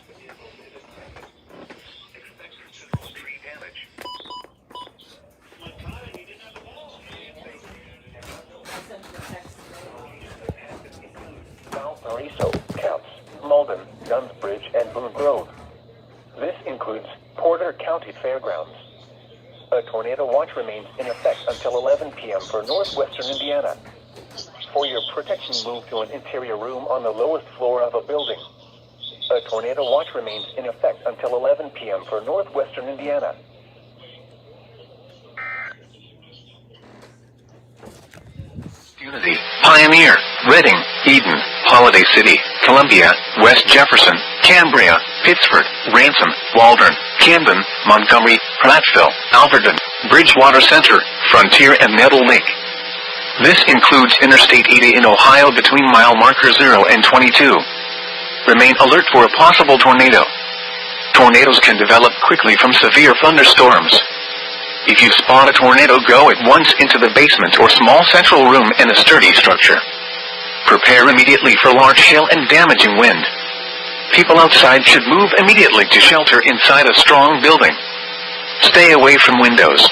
Expect considerable tree damage. Valparaiso, Counts, Malden, Dunsbridge, and Boone Grove. This includes Porter County Fairgrounds. A tornado watch remains in effect until 11 p.m. for northwestern Indiana. For your protection, move to an interior room on the lowest floor of a building. A tornado watch remains in effect until 11 p.m. for northwestern Indiana. Unity, Pioneer, Reading, Eden, Holiday City, Columbia, West Jefferson, Cambria, Pittsburgh, Ransom, Waldron, Camden, Montgomery, Prattville, Alberton, Bridgewater Center, Frontier, and Nettle Lake. This includes Interstate 80 in Ohio between mile marker 0 and 22. Remain alert for a possible tornado. Tornadoes can develop quickly from severe thunderstorms. If you spot a tornado, go at once into the basement or small central room in a sturdy structure. Prepare immediately for large hail and damaging wind. People outside should move immediately to shelter inside a strong building. Stay away from windows.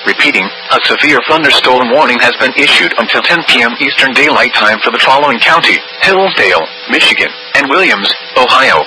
Repeating, a severe thunderstorm warning has been issued until 10 p.m. Eastern Daylight Time for the following county: Hillsdale, Michigan, and Williams, Ohio.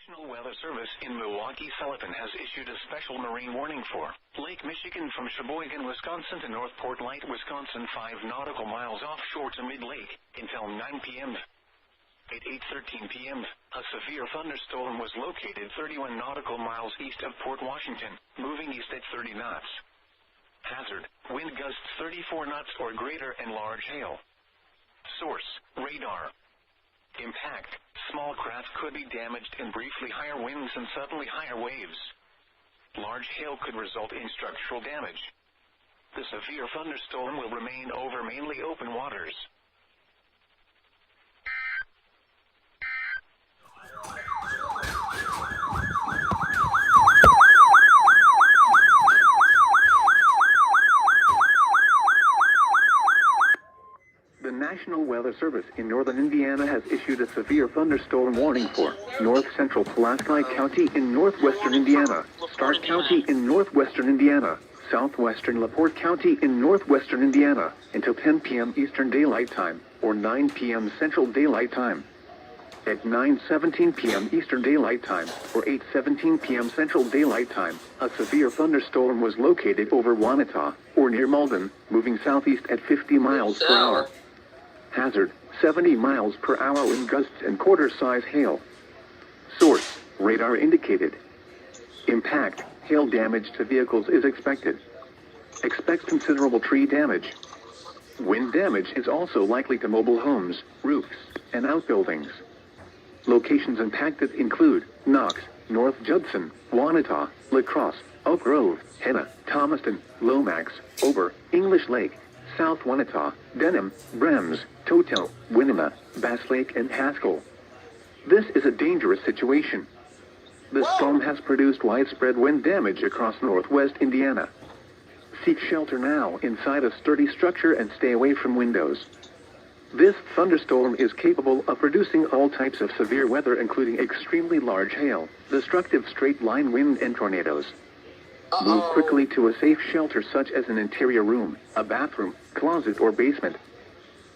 National Weather Service in Milwaukee-Sullivan has issued a special marine warning for Lake Michigan from Sheboygan, Wisconsin to North Port Light, Wisconsin, 5 nautical miles offshore to mid-lake until 9 p.m. At 8:13 p.m., a severe thunderstorm was located 31 nautical miles east of Port Washington, moving east at 30 knots. Hazard, wind gusts 34 knots or greater and large hail. Source, radar. Impact, small craft could be damaged in briefly higher winds and suddenly higher waves. Large hail could result in structural damage. The severe thunderstorm will remain over mainly open waters. The National Weather Service in northern Indiana has issued a severe thunderstorm warning for north central Pulaski County in northwestern Indiana, Stark County in northwestern Indiana, southwestern LaPorte County in northwestern Indiana until 10 p.m. Eastern Daylight Time or 9 p.m. Central Daylight Time. At 9:17 p.m. Eastern Daylight Time or 8:17 p.m. Central Daylight Time, a severe thunderstorm was located over Wanata or near Malden, moving southeast at 50 miles per hour. Hazard, 70 miles per hour wind gusts and quarter-size hail. Source, radar indicated. Impact, hail damage to vehicles is expected. Expect considerable tree damage. Wind damage is also likely to mobile homes, roofs, and outbuildings. Locations impacted include Knox, North Judson, Wanata, La Crosse, Oak Grove, Henna, Thomaston, Lomax, Ober, English Lake, South Wanata, Denham, Brems, Toto, Winema, Bass Lake, and Haskell. This is a dangerous situation. The storm has produced widespread wind damage across northwest Indiana. Seek shelter now inside a sturdy structure and stay away from windows. This thunderstorm is capable of producing all types of severe weather, including extremely large hail, destructive straight-line wind, and tornadoes. Move quickly to a safe shelter such as an interior room, a bathroom, closet, or basement.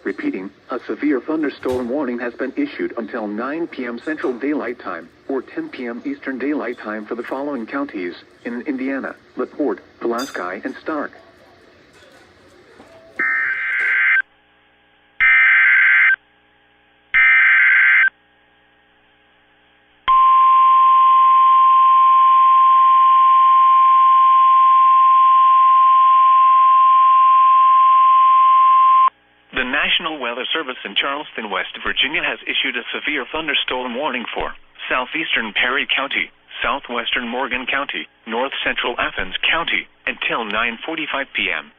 Repeating, a severe thunderstorm warning has been issued until 9 p.m. Central Daylight Time or 10 p.m. Eastern Daylight Time for the following counties in Indiana: LaPorte, Pulaski, and Stark. Service in Charleston, West Virginia has issued a severe thunderstorm warning for southeastern Perry County, southwestern Morgan County, north central Athens County, until 9:45 p.m.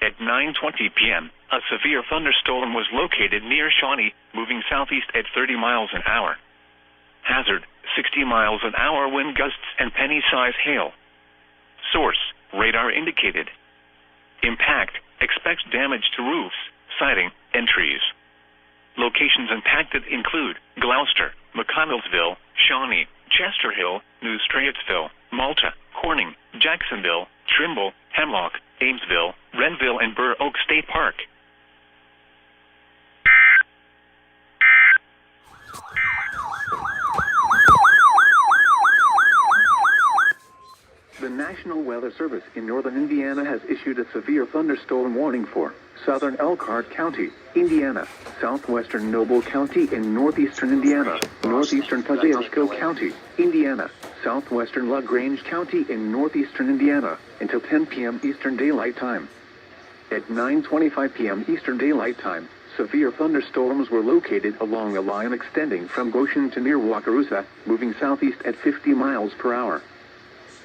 At 9:20 p.m., a severe thunderstorm was located near Shawnee, moving southeast at 30 miles an hour. Hazard, 60 miles an hour wind gusts and penny-size hail. Source, radar indicated. Impact, expect damage to roofs, siding, and trees. Locations impacted include Gloucester, McConnellsville, Shawnee, Chester Hill, New Straitsville, Malta, Corning, Jacksonville, Trimble, Hemlock, Amesville, Renville, and Burr Oak State Park. The National Weather Service in northern Indiana has issued a severe thunderstorm warning for southern Elkhart County, Indiana, southwestern Noble County in northeastern Indiana, northeastern Kosciuszko County, Indiana, southwestern LaGrange County in northeastern Indiana, until 10 p.m. Eastern Daylight Time. At 9:25 p.m. Eastern Daylight Time, severe thunderstorms were located along a line extending from Goshen to near Wakarusa, moving southeast at 50 miles per hour.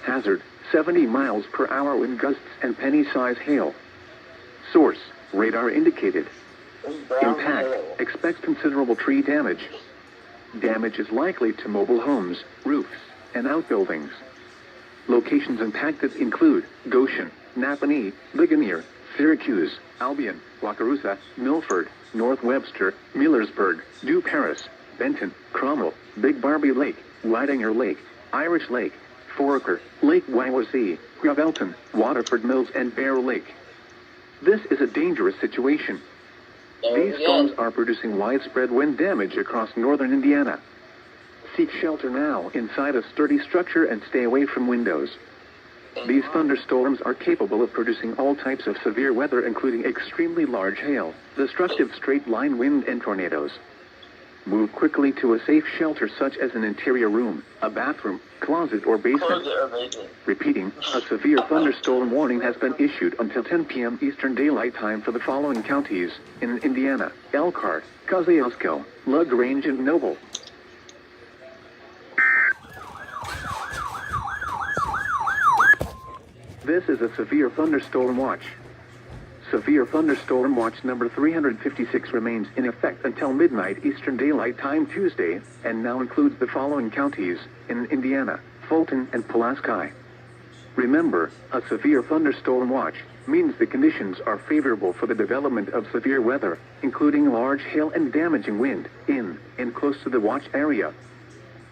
Hazard, 70 miles per hour wind gusts and penny-size hail. Source, radar indicated. Impact, expect considerable tree damage. Damage is likely to mobile homes, roofs, and outbuildings. Locations impacted include Goshen, Napanee, Ligonier, Syracuse, Albion, Wakarusa, Milford, North Webster, Millersburg, New Paris, Benton, Cromwell, Big Barbie Lake, Whitinger Lake, Irish Lake, Foraker, Lake Wawasee, Gravelton, Waterford Mills, and Bear Lake. This is a dangerous situation. These storms are producing widespread wind damage across northern Indiana. Seek shelter now inside a sturdy structure and stay away from windows. These thunderstorms are capable of producing all types of severe weather, including extremely large hail, destructive straight-line wind, and tornadoes. Move quickly to a safe shelter such as an interior room, a bathroom, closet, or basement. Repeating, a severe thunderstorm warning has been issued until 10 p.m. Eastern Daylight Time for the following counties in Indiana: Elkhart, Kosciuszko, LaGrange, and Noble. This is a severe thunderstorm watch. Severe thunderstorm watch number 356 remains in effect until midnight Eastern Daylight Time Tuesday, and now includes the following counties in Indiana: Fulton and Pulaski. Remember, a severe thunderstorm watch means the conditions are favorable for the development of severe weather, including large hail and damaging wind, in and close to the watch area.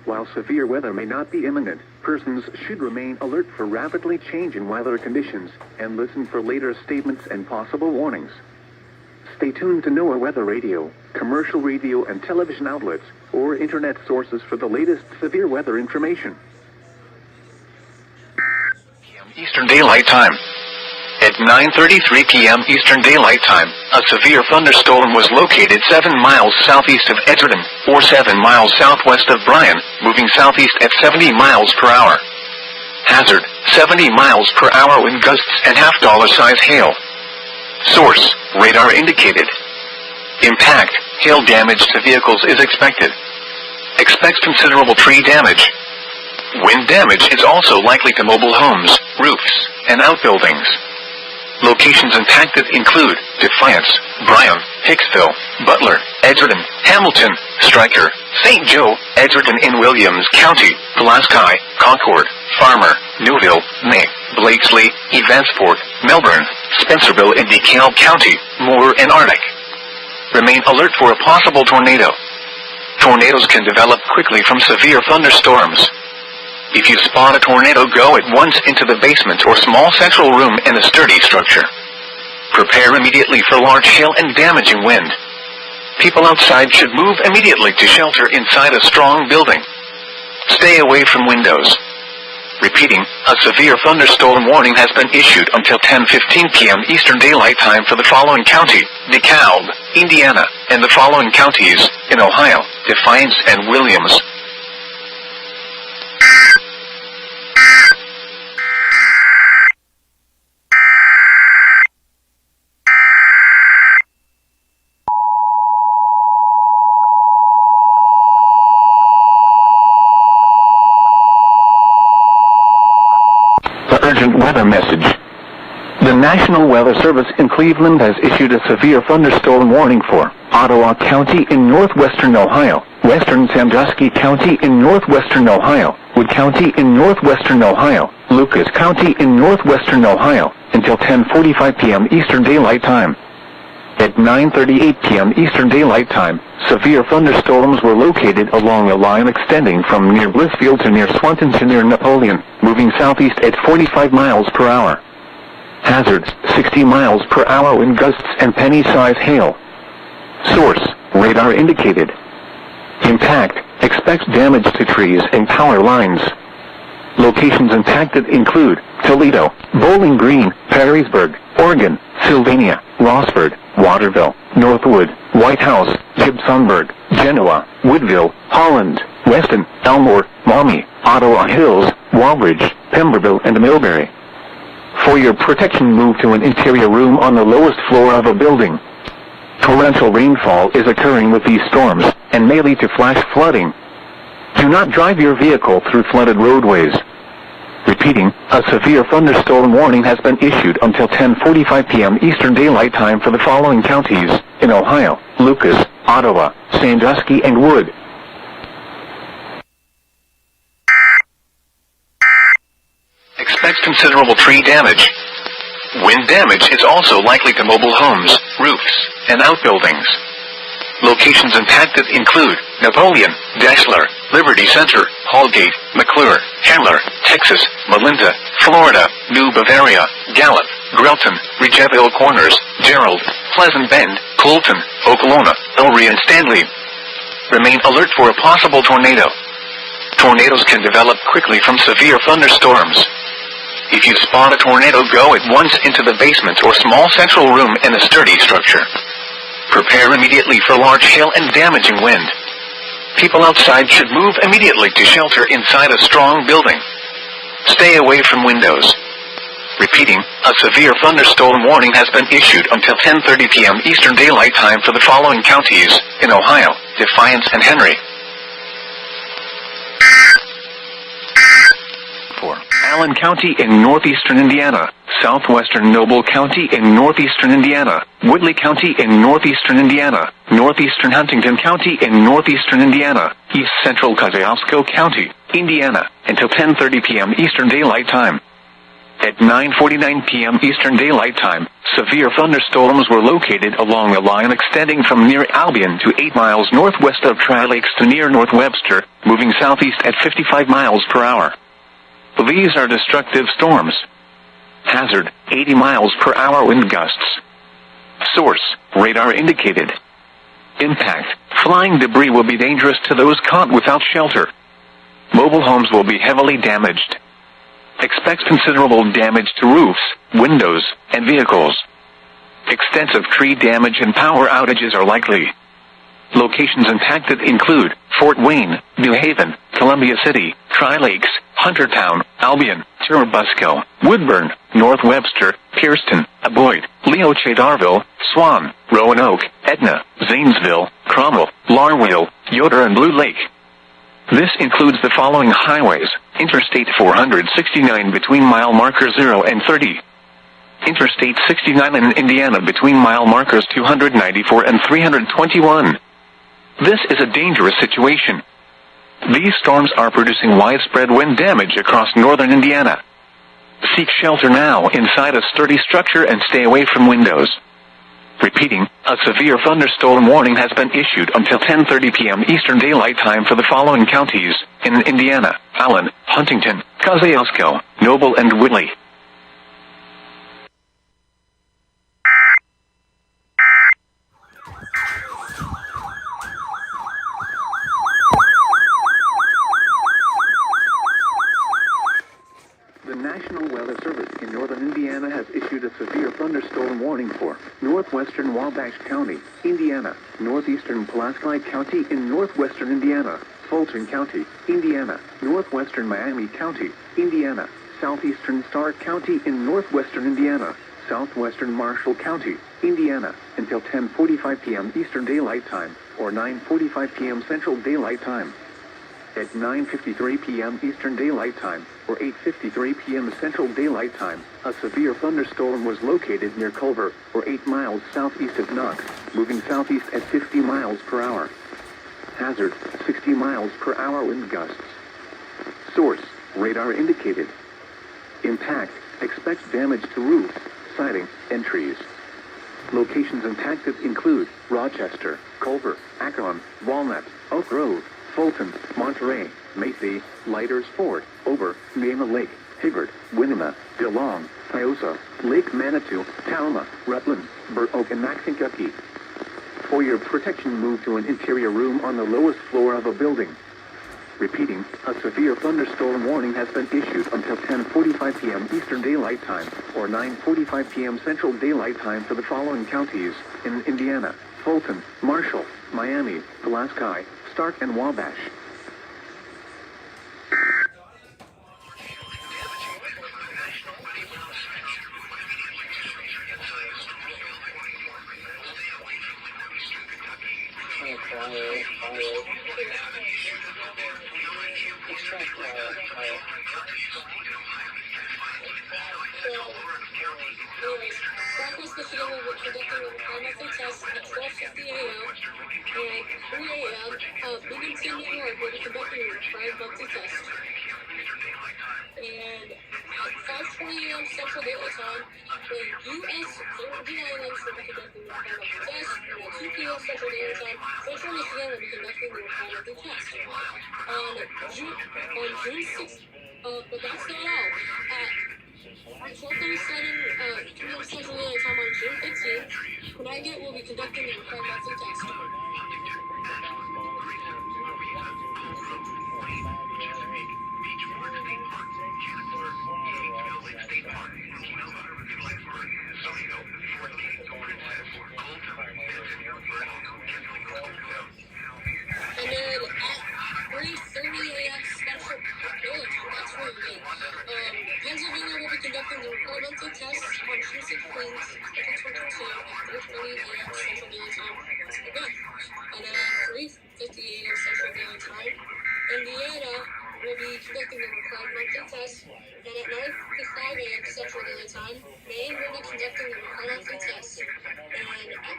While severe weather may not be imminent, persons should remain alert for rapidly changing weather conditions and listen for later statements and possible warnings. Stay tuned to NOAA Weather Radio, commercial radio and television outlets, or internet sources for the latest severe weather information. Eastern Daylight Time. At 9:33 p.m. Eastern Daylight Time, a severe thunderstorm was located 7 miles southeast of Edgerton, or 7 miles southwest of Bryan, moving southeast at 70 miles per hour. Hazard, 70 miles per hour wind gusts and half-dollar-size hail. Source, radar indicated. Impact, hail damage to vehicles is expected. Expect considerable tree damage. Wind damage is also likely to mobile homes, roofs, and outbuildings. Locations impacted include Defiance, Bryan, Hicksville, Butler, Edgerton, Hamilton, Stryker, St. Joe, Edgerton in Williams County, Pulaski, Concord, Farmer, Newville, May, Blakesley, Evansport, Melbourne, Spencerville in DeKalb County, Moore, and Arctic. Remain alert for a possible tornado. Tornadoes can develop quickly from severe thunderstorms. If you spot a tornado, go at once into the basement or small central room in a sturdy structure. Prepare immediately for large hail and damaging wind. People outside should move immediately to shelter inside a strong building. Stay away from windows. Repeating, a severe thunderstorm warning has been issued until 10:15 p.m. Eastern Daylight Time for the following county: DeKalb, Indiana, and the following counties in Ohio: Defiance and Williams. weather message. The National Weather Service in Cleveland has issued a severe thunderstorm warning for Ottawa County in northwestern Ohio, western Sandusky County in northwestern Ohio, Wood County in northwestern Ohio, Lucas County in northwestern Ohio, until 10:45 p.m. Eastern Daylight Time. At 9:38 p.m. Eastern Daylight Time, severe thunderstorms were located along a line extending from near Blissfield to near Swanton to near Napoleon, moving southeast at 45 miles per hour. Hazards, 60 miles per hour wind gusts and penny-size hail. Source, radar indicated. Impact, expect damage to trees and power lines. Locations impacted include Toledo, Bowling Green, Perrysburg, Oregon, Sylvania, Rossford, Waterville, Northwood, White House, Gibsonburg, Genoa, Woodville, Holland, Weston, Elmore, Maumee, Ottawa Hills, Walbridge, Pemberville and Millbury. For your protection, move to an interior room on the lowest floor of a building. Torrential rainfall is occurring with these storms, and may lead to flash flooding. Do not drive your vehicle through flooded roadways. Repeating, a severe thunderstorm warning has been issued until 10:45 p.m. Eastern Daylight Time for the following counties in Ohio: Lucas, Ottawa, Sandusky and Wood. Expect considerable tree damage. Wind damage is also likely to mobile homes, roofs, and outbuildings. Locations impacted include Napoleon, Dassler, Liberty Center, Hallgate, McClure, Handler, Texas, Melinda, Florida, New Bavaria, Gallup, Grelton, Ridgeville Corners, Gerald, Pleasant Bend, Colton, Okolona, Ellery and Stanley. Remain alert for a possible tornado. Tornadoes can develop quickly from severe thunderstorms. If you spot a tornado, go at once into the basement or small central room in a sturdy structure. Prepare immediately for large hail and damaging wind. People outside should move immediately to shelter inside a strong building. Stay away from windows. Repeating, a severe thunderstorm warning has been issued until 10:30 p.m. Eastern Daylight Time for the following counties in Ohio: Defiance and Henry. For Allen County in northeastern Indiana, southwestern Noble County in northeastern Indiana, Woodley County in northeastern Indiana, northeastern Huntington County in northeastern Indiana, east central Kosciuszko County, Indiana, until 10:30 p.m. Eastern Daylight Time. At 9:49 p.m. Eastern Daylight Time, severe thunderstorms were located along a line extending from near Albion to 8 miles northwest of Tri-Lakes to near North Webster, moving southeast at 55 miles per hour. These are destructive storms. Hazard, 80 miles per hour wind gusts. Source, radar indicated. Impact, flying debris will be dangerous to those caught without shelter. Mobile homes will be heavily damaged. Expect considerable damage to roofs, windows, and vehicles. Extensive tree damage and power outages are likely. Locations impacted include Fort Wayne, New Haven, Columbia City, Tri-Lakes, Huntertown, Albion, Churubusco, Woodburn, North Webster, Pierceton, Boyd, Leoche Darville, Swan, Roanoke, Etna, Zanesville, Cromwell, Larwell, Yoder and Blue Lake. This includes the following highways: Interstate 469 between mile markers 0 and 30. Interstate 69 in Indiana between mile markers 294 and 321. This is a dangerous situation. These storms are producing widespread wind damage across northern Indiana. Seek shelter now inside a sturdy structure and stay away from windows. Repeating, a severe thunderstorm warning has been issued until 10:30 p.m. Eastern Daylight Time for the following counties in Indiana: Allen, Huntington, Kosciuszko, Noble and Woodley. The National Weather Service in northern Indiana has issued a severe thunderstorm warning for northwestern Wabash County, Indiana, northeastern Pulaski County in northwestern Indiana, Fulton County, Indiana, northwestern Miami County, Indiana, southeastern Stark County in northwestern Indiana, southwestern Marshall County, Indiana, until 10:45 p.m. Eastern Daylight Time or 9:45 p.m. Central Daylight Time. at 9:53 p.m. Eastern Daylight Time, or 8:53 p.m. Central Daylight Time, a severe thunderstorm was located near Culver, or 8 miles southeast of Knox, moving southeast at 50 miles per hour. Hazard, 60 miles per hour wind gusts. Source, radar indicated. Impact, expect damage to roofs, siding, and trees. Locations impacted include Rochester, Culver, Akron, Walnut, Oak Grove, Fulton, Monterey, Macy, Lighters Ford, Ober, Nema Lake, Hibbert, Winema, DeLong, Tiosa, Lake Manitou, Talma, Rutland, Burnt Oak, and Maxinkuckee. For your protection, move to an interior room on the lowest floor of a building. Repeating, a severe thunderstorm warning has been issued until 10:45 p.m. Eastern Daylight Time, or 9:45 p.m. Central Daylight Time for the following counties in Indiana: Fulton, Marshall, Miami, Pulaski, Stark, and Wabash. Southwest Michigan will be conducting a bi-monthly test at 12:50 a.m. and 3 a.m. Binghamton, New York will be conducting a bi-monthly test. And at 5:20 a.m. Central Daylight Time, the U.S. Virgin Islands will be conducting a bi-monthly test. And at 2 p.m. Central Daylight Time, Central Michigan will be conducting a bi-monthly test. On June 6th, but that's not all. At 12:37 p.m. Central Daylight Time on June 15th, Connecticut will be conducting a bi-monthly test. And then at 3:30 a.m. Central Daylight Time, that's really late. Pennsylvania will be conducting the bi-monthly test on June 16th, 2022 at 3:30 a.m. Central Daylight Time once again. And at 3:50 a.m. Central Daylight Time, Indiana will be conducting the bi-monthly test. And at 9:55 a.m. Central Daylight Time, Maine will be conducting the bi-monthly test. And at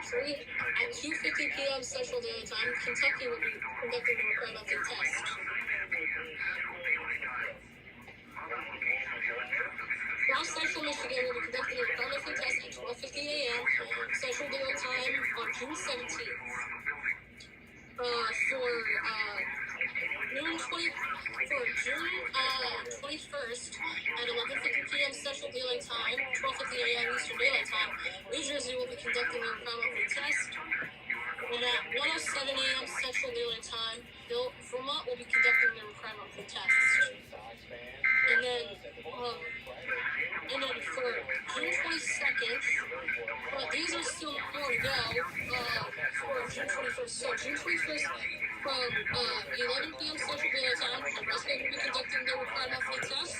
2:50 p.m. Central Daylight Time, Kentucky will be conducting the bi-monthly test. South Central Michigan will be conducting a bi-monthly test at 12:50 a.m. Central Daylight Time on June 17th. For June 21st at 11:50 p.m. Central Daylight Time, 12:50 a.m. Eastern Daylight Time, New Jersey will be conducting a bi-monthly test. And at 1:07 a.m. Central Daylight Time, Vermont will be conducting their bi-monthly test. And then for June 22nd, these are still more to go for June 21st. So June 21st from 11 p.m. Central Daylight Time, Nebraska will be conducting their bi-monthly test.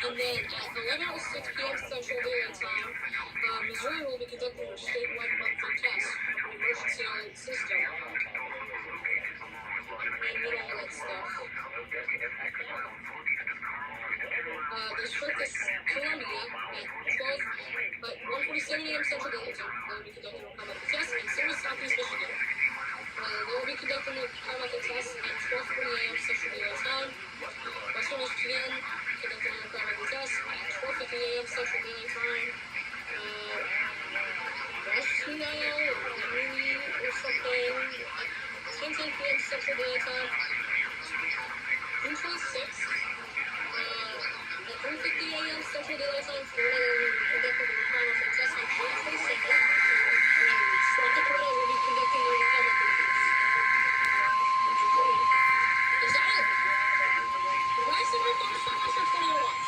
And then at 11:06 p.m. Central Daylight Time, Missouri will be conducting their statewide monthly test of the emergency alert system. And all that stuff. District of Columbia at 1:47 a.m. Central Daylight Time. They will be conducting a bi-monthly test, and so is Southeast Michigan. They will be conducting a bi-monthly test at 12:40 a.m. Central Daylight Time. Western Michigan conducting a bi-monthly test at 12:50 a.m. Central Daylight Time. Washington or Henry or something at 10:10 p.m. Central Daylight Time. June 26th. At 3:50 a.m. Central Daylight Time, Florida will be conducting a bi-monthly test on June 22nd. And South Dakota will be conducting a bi-monthly test. Is that it? Did I say my phone shut off or 20 to watch?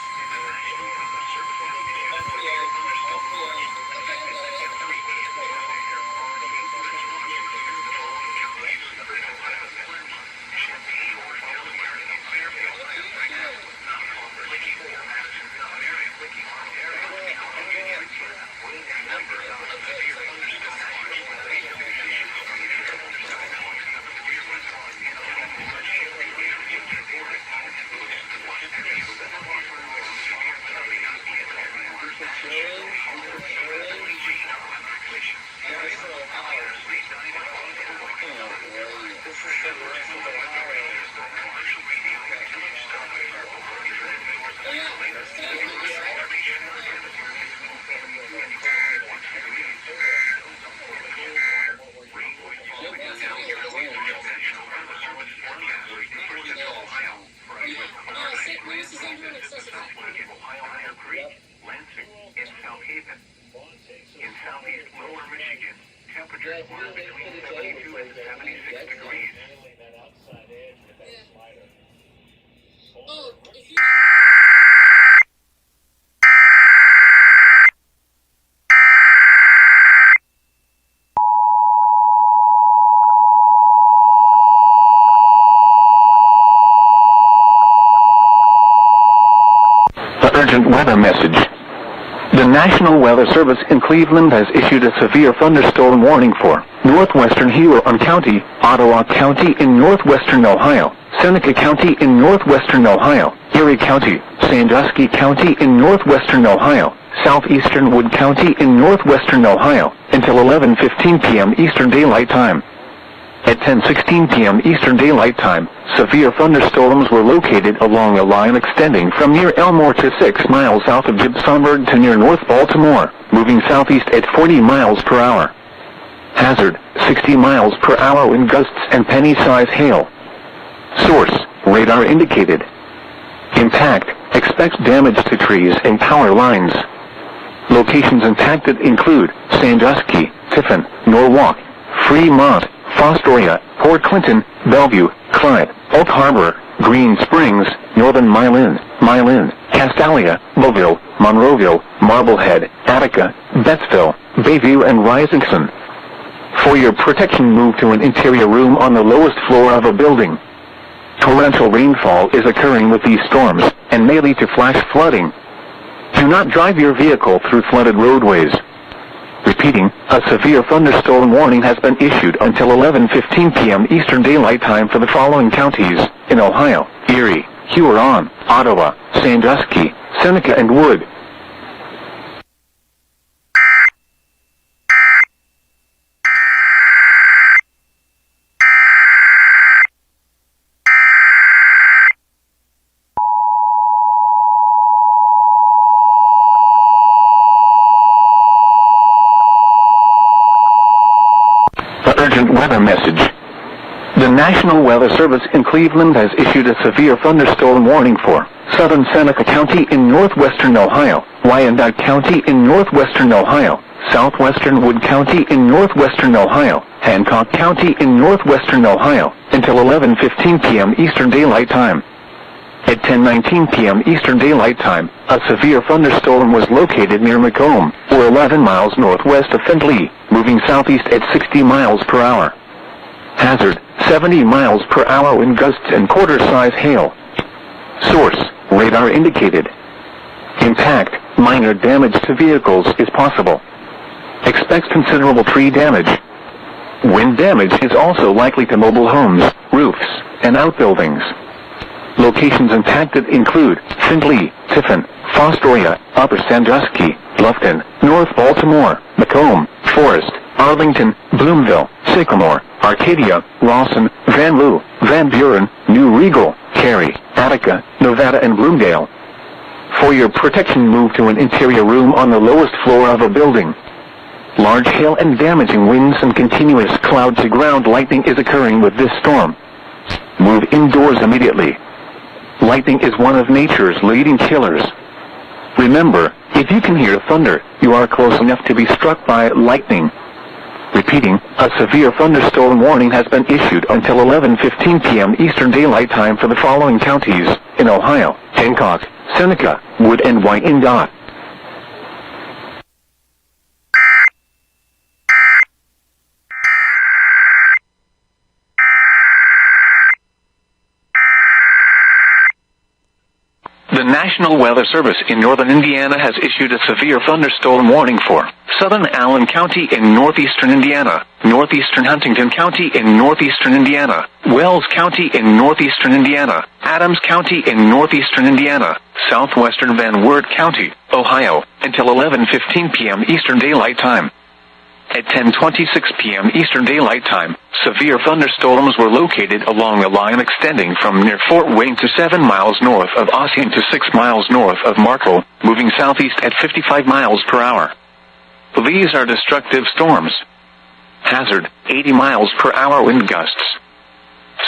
if you Urgent weather message. The National Weather Service in Cleveland has issued a severe thunderstorm warning for northwestern Huron County, Ottawa County in northwestern Ohio, Seneca County in northwestern Ohio, Erie County, Sandusky County in northwestern Ohio, southeastern Wood County in northwestern Ohio, until 11:15 p.m. Eastern Daylight Time. At 10:16 p.m. Eastern Daylight Time, severe thunderstorms were located along a line extending from near Elmore to 6 miles south of Gibsonburg to near North Baltimore, moving southeast at 40 miles per hour. Hazard, 60 miles per hour wind gusts and penny-size hail. Source, radar indicated. Impact, expects damage to trees and power lines. Locations impacted include Sandusky, Tiffin, Norwalk, Fremont, Fostoria, Port Clinton, Bellevue, Clyde, Oak Harbor, Green Springs, Northern Milan, Castalia, Mobile, Monroeville, Marblehead, Attica, Bettsville, Bayview, and Risington. For your protection, move to an interior room on the lowest floor of a building. Torrential rainfall is occurring with these storms, and may lead to flash flooding. Do not drive your vehicle through flooded roadways. Repeating, a severe thunderstorm warning has been issued until 11:15 p.m. Eastern Daylight Time for the following counties in Ohio: Erie, Huron, Ottawa, Sandusky, Seneca, and Wood. Urgent weather message. The National Weather Service in Cleveland has issued a severe thunderstorm warning for southern Seneca County in northwestern Ohio, Wyandotte County in northwestern Ohio, southwestern Wood County in northwestern Ohio, Hancock County in northwestern Ohio, until 11:15 p.m. Eastern Daylight Time. At 10:19 p.m. Eastern Daylight Time, a severe thunderstorm was located near Macomb, or 11 miles northwest of Findlay, moving southeast at 60 miles per hour. Hazard, 70 miles per hour wind gusts and quarter-size hail. Source, radar indicated. Impact, minor damage to vehicles is possible. Expect considerable tree damage. Wind damage is also likely to mobile homes, roofs, and outbuildings. Locations impacted include Findlay, Tiffin, Fostoria, Upper Sandusky, Bluffton, North Baltimore, Macomb, Forest, Arlington, Bloomville, Sycamore, Arcadia, Rawson, Van Loo, Van Buren, New Regal, Cerri, Attica, Nevada, and Bloomdale. For your protection, move to an interior room on the lowest floor of a building. Large hail and damaging winds and continuous cloud-to-ground lightning is occurring with this storm. Move indoors immediately. Lightning is one of nature's leading killers. Remember, if you can hear thunder, you are close enough to be struck by lightning. Repeating, a severe thunderstorm warning has been issued until 11:15 p.m. Eastern Daylight Time for the following counties in Ohio: Hancock, Seneca, Wood, and Wyandotte. The National Weather Service in northern Indiana has issued a severe thunderstorm warning for southern Allen County in northeastern Indiana, northeastern Huntington County in northeastern Indiana, Wells County in northeastern Indiana, Adams County in northeastern Indiana, southwestern Van Wert County, Ohio, until 11:15 p.m. Eastern Daylight Time. At 10:26 p.m. Eastern Daylight Time, severe thunderstorms were located along a line extending from near Fort Wayne to 7 miles north of Ossian to 6 miles north of Markle, moving southeast at 55 miles per hour. These are destructive storms. Hazard, 80 miles per hour wind gusts.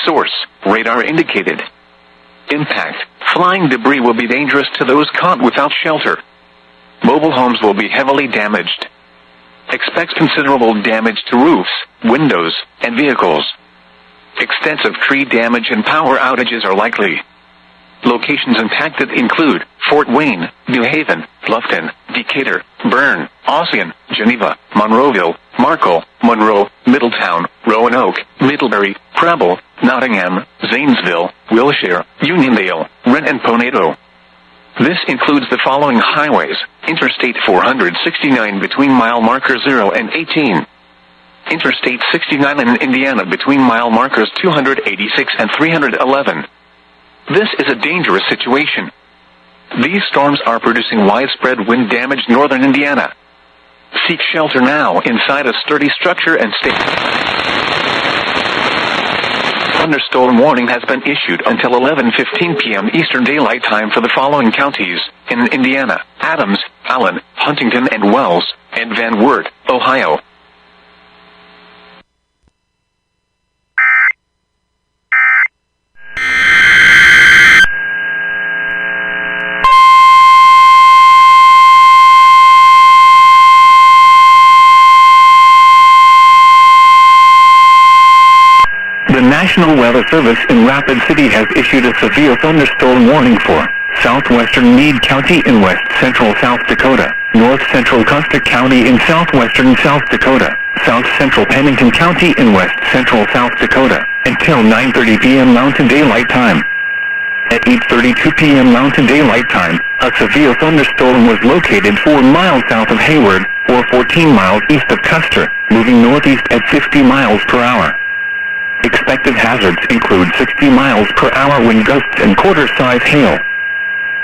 Source, radar indicated. Impact, flying debris will be dangerous to those caught without shelter. Mobile homes will be heavily damaged. Expect considerable damage to roofs, windows, and vehicles. Extensive tree damage and power outages are likely. Locations impacted include Fort Wayne, New Haven, Bluffton, Decatur, Bern, Ossian, Geneva, Monroeville, Markle, Monroe, Middletown, Roanoke, Middlebury, Preble, Nottingham, Zanesville, Wilshire, Uniondale, Wren and Ponato. This includes the following highways: Interstate 469 between mile markers 0 and 18. Interstate 69 in Indiana between mile markers 286 and 311. This is a dangerous situation. These storms are producing widespread wind damage northern Indiana. Seek shelter now inside a sturdy structure and stay. Thunderstorm warning has been issued until 11:15 p.m. Eastern Daylight Time for the following counties in Indiana: Adams, Allen, Huntington and Wells, and Van Wert, Ohio. The National Weather Service in Rapid City has issued a severe thunderstorm warning for southwestern Meade County in west central South Dakota, north central Custer County in southwestern South Dakota, south central Pennington County in west central South Dakota, until 9:30 p.m. Mountain Daylight Time. At 8:32 p.m. Mountain Daylight Time, a severe thunderstorm was located 4 miles south of Hayward, or 14 miles east of Custer, moving northeast at 50 miles per hour. Expected hazards include 60 miles per hour wind gusts and quarter-size hail.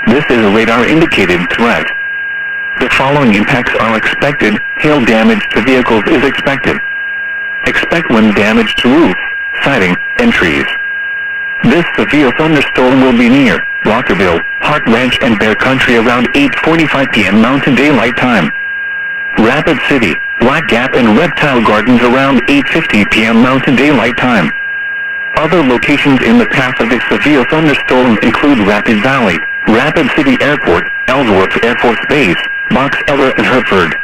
This is a radar-indicated threat. The following impacts are expected. Hail damage to vehicles is expected. Expect wind damage to roofs, siding, and trees. This severe thunderstorm will be near Rockerville, Hart Ranch and Bear Country around 8:45 p.m. Mountain Daylight Time. Rapid City, Black Gap and Reptile Gardens around 8:50 p.m. Mountain Daylight Time. Other locations in the path of this severe thunderstorm include Rapid Valley, Rapid City Airport, Ellsworth Air Force Base, Box Elder and Hereford.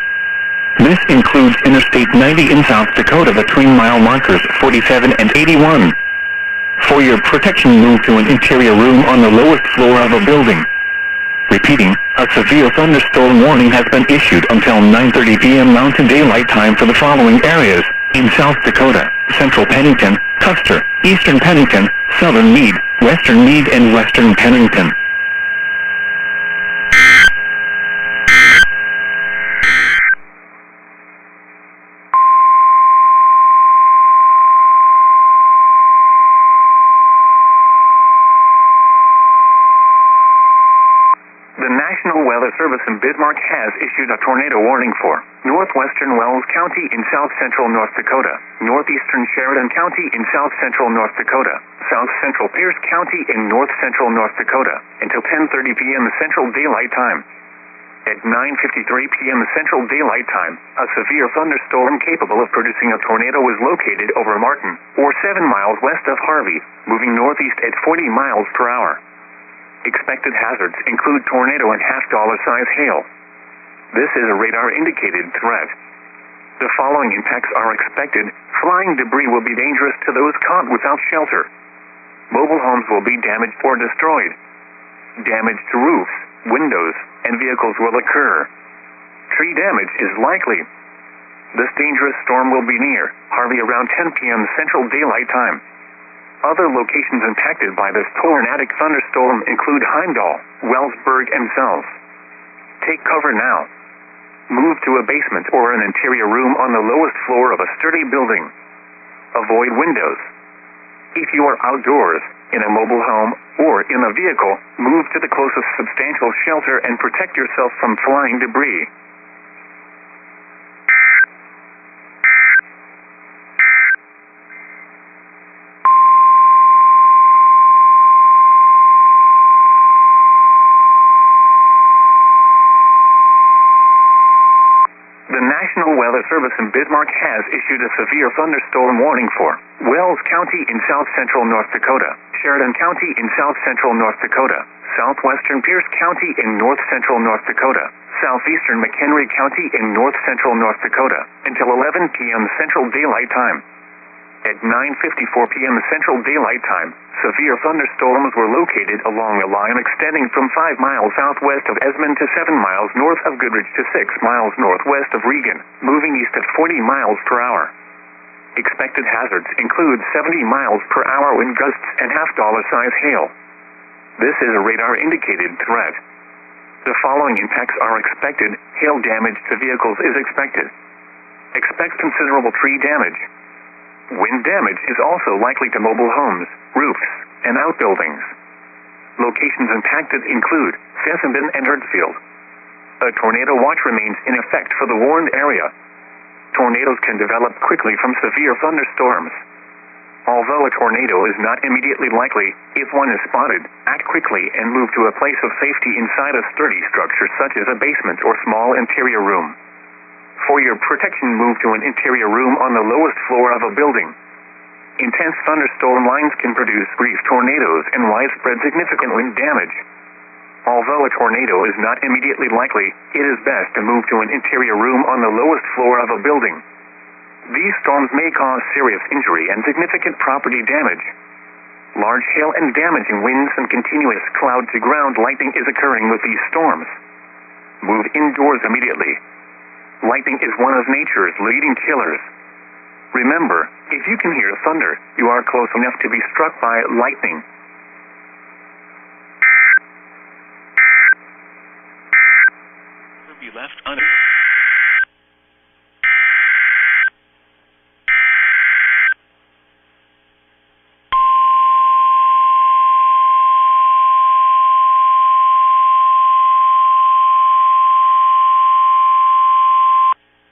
This includes Interstate 90 in South Dakota between mile markers 47 and 81. For your protection, move to an interior room on the lowest floor of a building. Repeating, a severe thunderstorm warning has been issued until 9:30 p.m. Mountain Daylight Time for the following areas in South Dakota: Central Pennington, Custer, Eastern Pennington, Southern Meade, Western Meade and Western Pennington. The National Weather Service in Bismarck has issued a tornado warning for northwestern Wells County in south-central North Dakota, northeastern Sheridan County in south-central North Dakota, south-central Pierce County in north-central North Dakota, until 10:30 p.m. Central Daylight Time. At 9:53 p.m. Central Daylight Time, a severe thunderstorm capable of producing a tornado was located over Martin, or 7 miles west of Harvey, moving northeast at 40 miles per hour. Expected hazards include tornado and half-dollar-size hail. This is a radar-indicated threat. The following impacts are expected. Flying debris will be dangerous to those caught without shelter. Mobile homes will be damaged or destroyed. Damage to roofs, windows, and vehicles will occur. Tree damage is likely. This dangerous storm will be near Harvey around 10 p.m. Central Daylight Time. Other locations impacted by this tornadic thunderstorm include Heimdall, Wellsburg, and Sells. Take cover now. Move to a basement or an interior room on the lowest floor of a sturdy building. Avoid windows. If you are outdoors, in a mobile home, or in a vehicle, move to the closest substantial shelter and protect yourself from flying debris. National Weather Service in Bismarck has issued a severe thunderstorm warning for Wells County in south-central North Dakota, Sheridan County in south-central North Dakota, southwestern Pierce County in north-central North Dakota, southeastern McHenry County in north-central North Dakota, until 11 p.m. Central Daylight Time. At 9:54 p.m. Central Daylight Time, severe thunderstorms were located along a line extending from 5 miles southwest of Esmond to 7 miles north of Goodrich to 6 miles northwest of Regan, moving east at 40 miles per hour. Expected hazards include 70 miles per hour wind gusts and half-dollar-size hail. This is a radar-indicated threat. The following impacts are expected. Hail damage to vehicles is expected. Expect considerable tree damage. Wind damage is also likely to mobile homes, roofs, and outbuildings. Locations impacted include Fessenden and Hertzfield. A tornado watch remains in effect for the warned area. Tornadoes can develop quickly from severe thunderstorms. Although a tornado is not immediately likely, if one is spotted, act quickly and move to a place of safety inside a sturdy structure such as a basement or small interior room. For your protection, move to an interior room on the lowest floor of a building. Intense thunderstorm lines can produce brief tornadoes and widespread significant wind damage. Although a tornado is not immediately likely, it is best to move to an interior room on the lowest floor of a building. These storms may cause serious injury and significant property damage. Large hail and damaging winds and continuous cloud-to-ground lightning is occurring with these storms. Move indoors immediately. Lightning is one of nature's leading killers. Remember, if you can hear thunder, you are close enough to be struck by lightning. Be left un-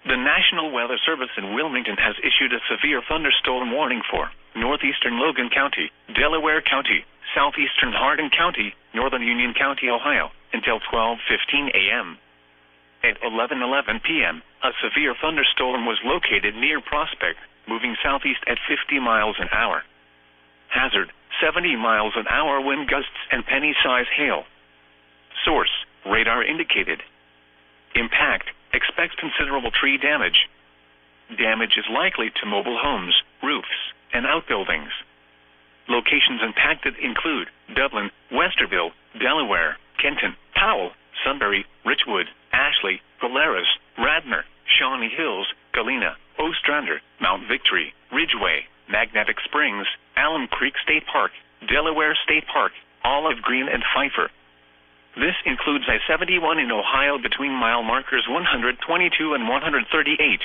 The National Weather Service in Wilmington has issued a severe thunderstorm warning for northeastern Logan County, Delaware County, southeastern Hardin County, northern Union County, Ohio, until 12:15 a.m. At 11:11 p.m., a severe thunderstorm was located near Prospect, moving southeast at 50 miles an hour. Hazard, 70 miles an hour wind gusts and penny-size hail. Source, radar indicated. Impact, expect considerable tree damage. Damage is likely to mobile homes, roofs, and outbuildings. Locations impacted include Dublin, Westerville, Delaware, Kenton, Powell, Sunbury, Richwood, Ashley, Polaris, Radnor, Shawnee Hills, Galena, Ostrander, Mount Victory, Ridgeway, Magnetic Springs, Alum Creek State Park, Delaware State Park, Olive Green, and Pfeiffer. This includes I-71 in Ohio between mile markers 122 and 138.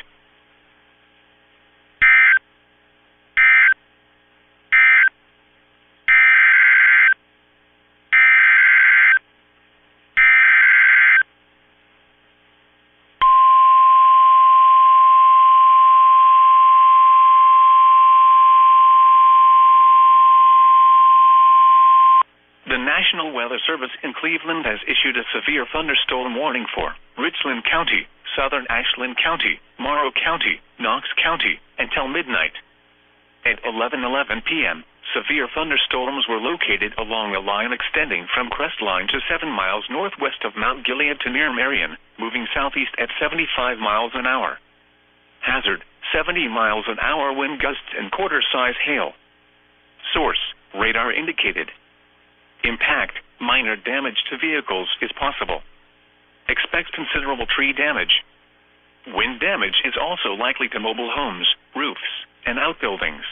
The National Weather Service in Cleveland has issued a severe thunderstorm warning for Richland County, southern Ashland County, Morrow County, Knox County, until midnight. At 11:11 p.m., severe thunderstorms were located along a line extending from Crestline to 7 miles northwest of Mount Gilead to near Marion, moving southeast at 75 miles an hour. Hazard, 70 miles an hour wind gusts and quarter-size hail. Source, radar indicated. Impact, minor damage to vehicles is possible. Expect considerable tree damage. Wind damage is also likely to mobile homes, roofs, and outbuildings.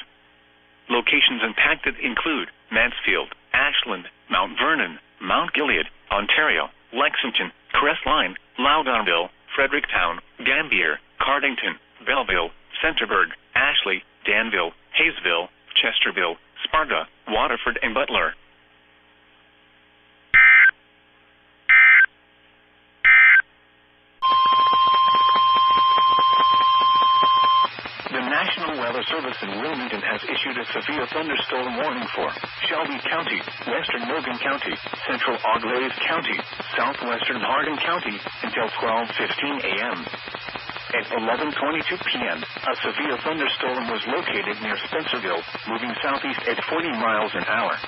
Locations impacted include Mansfield, Ashland, Mount Vernon, Mount Gilead, Ontario, Lexington, Crestline, Loudonville, Fredericktown, Gambier, Cardington, Belleville, Centerburg, Ashley, Danville, Hayesville, Chesterville, Sparta, Waterford, and Butler. The National Weather Service in Wilmington has issued a severe thunderstorm warning for Shelby County, western Logan County, central Auglaize County, southwestern Hardin County, until 12:15 a.m. At 11:22 p.m., a severe thunderstorm was located near Spencerville, moving southeast at 40 miles an hour.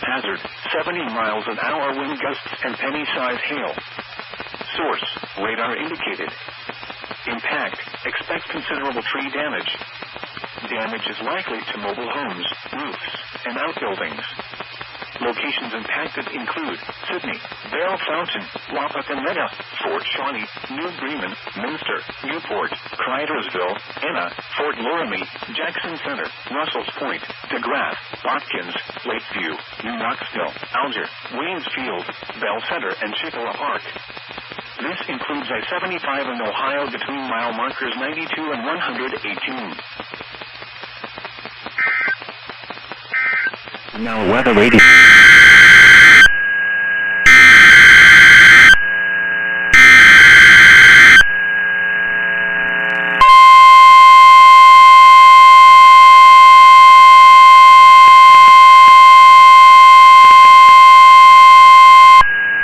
Hazard, 70 miles an hour wind gusts and penny-size hail. Source, radar indicated. Impact, expect considerable tree damage. Damage is likely to mobile homes, roofs, and outbuildings. Locations impacted include Sydney, Bell Fountain, Wapakoneta, Fort Shawnee, New Bremen, Minster, Newport, Cridersville, Enna, Fort Loramie, Jackson Center, Russell's Point, DeGrasse, Watkins, Lakeview, New Knoxville, Alger, Waynesfield, Bell Center, and Chippewa Park. This includes I-75 in Ohio between mile markers 92 and 118. Now weather radio.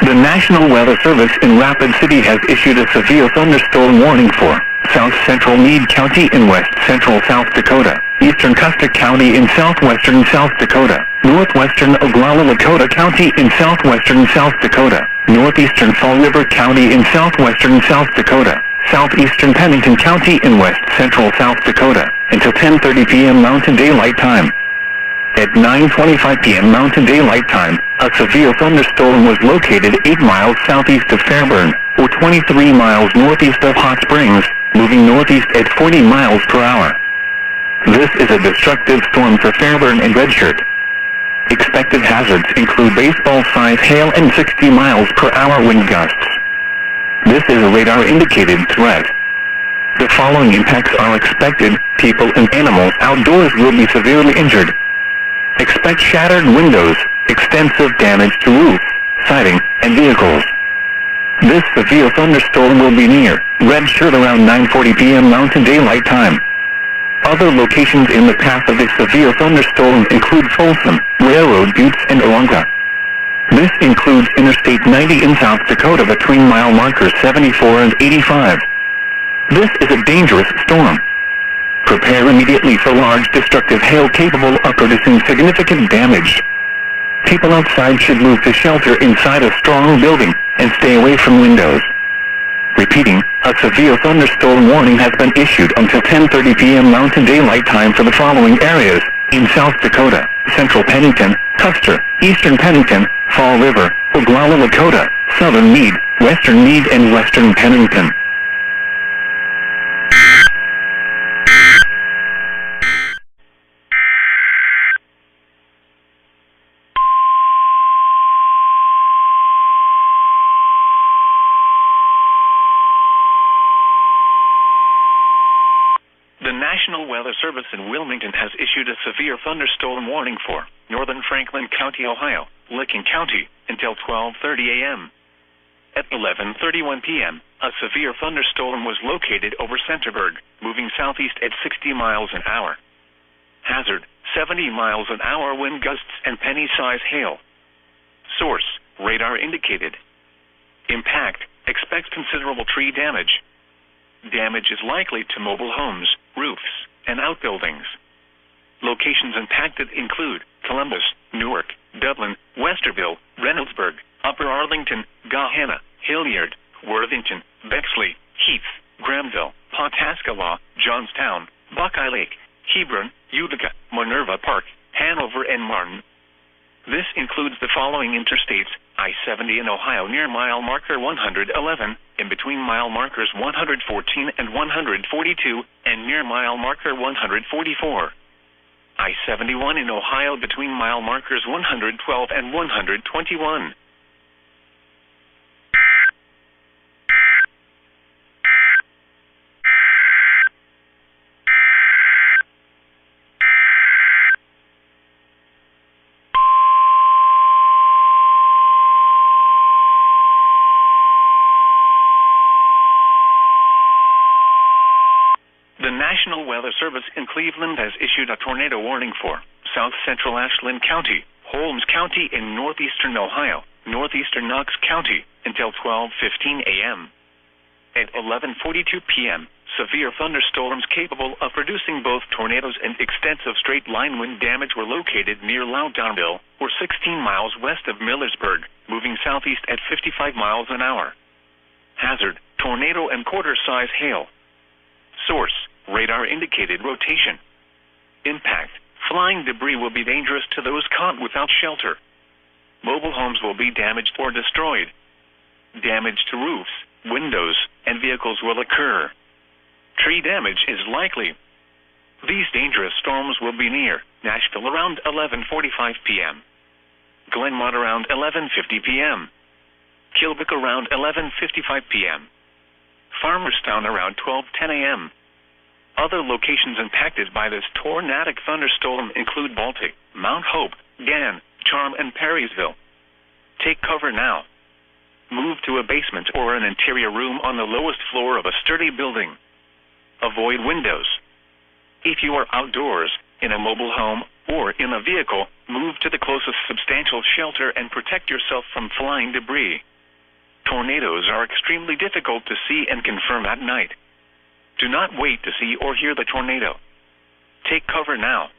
The National Weather Service in Rapid City has issued a severe thunderstorm warning for South Central Meade County in West Central South Dakota, Eastern Custer County in Southwestern South Dakota, Northwestern Oglala Lakota County in Southwestern South Dakota, Northeastern Fall River County in Southwestern South Dakota, Southeastern Pennington County in West Central South Dakota, until 10:30 p.m. Mountain Daylight Time. At 9:25 p.m. Mountain Daylight Time, a severe thunderstorm was located 8 miles southeast of Fairburn, or 23 miles northeast of Hot Springs, moving northeast at 40 miles per hour. This is a destructive storm for Fairburn and Redshirt. Expected hazards include baseball-size hail and 60 miles per hour wind gusts. This is a radar-indicated threat. The following impacts are expected: people and animals outdoors will be severely injured. Expect shattered windows, extensive damage to roofs, siding, and vehicles. This severe thunderstorm will be near Redshirt around 9:40 p.m. Mountain Daylight Time. Other locations in the path of this severe thunderstorm include Folsom, Railroad Buttes, and Oronga. This includes Interstate 90 in South Dakota between mile markers 74 and 85. This is a dangerous storm. Prepare immediately for large destructive hail capable of producing significant damage. People outside should move to shelter inside a strong building and stay away from windows. Repeating, a severe thunderstorm warning has been issued until 10:30 p.m. Mountain Daylight Time for the following areas: in South Dakota, Central Pennington, Custer, Eastern Pennington, Fall River, Oglala Lakota, Southern Meade, Western Meade, and Western Pennington. The National Weather Service in Wilmington has issued a severe thunderstorm warning for northern Franklin County, Ohio, Licking County, until 12:30 a.m. At 11:31 p.m., a severe thunderstorm was located over Centerburg, moving southeast at 60 miles an hour. Hazard, 70 miles an hour wind gusts and penny-size hail. Source, radar indicated. Impact, expect considerable tree damage. Damage is likely to mobile homes, roofs, and outbuildings. Locations impacted include Columbus, Newark, Dublin, Westerville, Reynoldsburg, Upper Arlington, Gahanna, Hilliard, Worthington, Bexley, Heath, Grahamville, Pawtascalaw, Johnstown, Buckeye Lake, Hebron, Utica, Minerva Park, Hanover, and Martin. This includes the following interstates: I-70 in Ohio near mile marker 111, in between mile markers 114 and 142, and near mile marker 144. I-71 in Ohio between mile markers 112 and 121. The National Weather Service in Cleveland has issued a tornado warning for South Central Ashland County, Holmes County in northeastern Ohio, northeastern Knox County, until 12:15 a.m. At 11:42 p.m., severe thunderstorms capable of producing both tornadoes and extensive straight-line wind damage were located near Loudonville, or 16 miles west of Millersburg, moving southeast at 55 miles an hour. Hazard, tornado and quarter-size hail. Source, radar indicated rotation. Impact. Flying debris will be dangerous to those caught without shelter. Mobile homes will be damaged or destroyed. Damage to roofs, windows, and vehicles will occur. Tree damage is likely. These dangerous storms will be near Nashville around 11:45 p.m. Glenmont around 11:50 p.m. Kilbuck around 11:55 p.m. Farmerstown around 12:10 a.m. Other locations impacted by this tornadic thunderstorm include Baltic, Mount Hope, Gann, Charm, and Perrysville. Take cover now. Move to a basement or an interior room on the lowest floor of a sturdy building. Avoid windows. If you are outdoors, in a mobile home, or in a vehicle, move to the closest substantial shelter and protect yourself from flying debris. Tornadoes are extremely difficult to see and confirm at night. Do not wait to see or hear the tornado. Take cover now.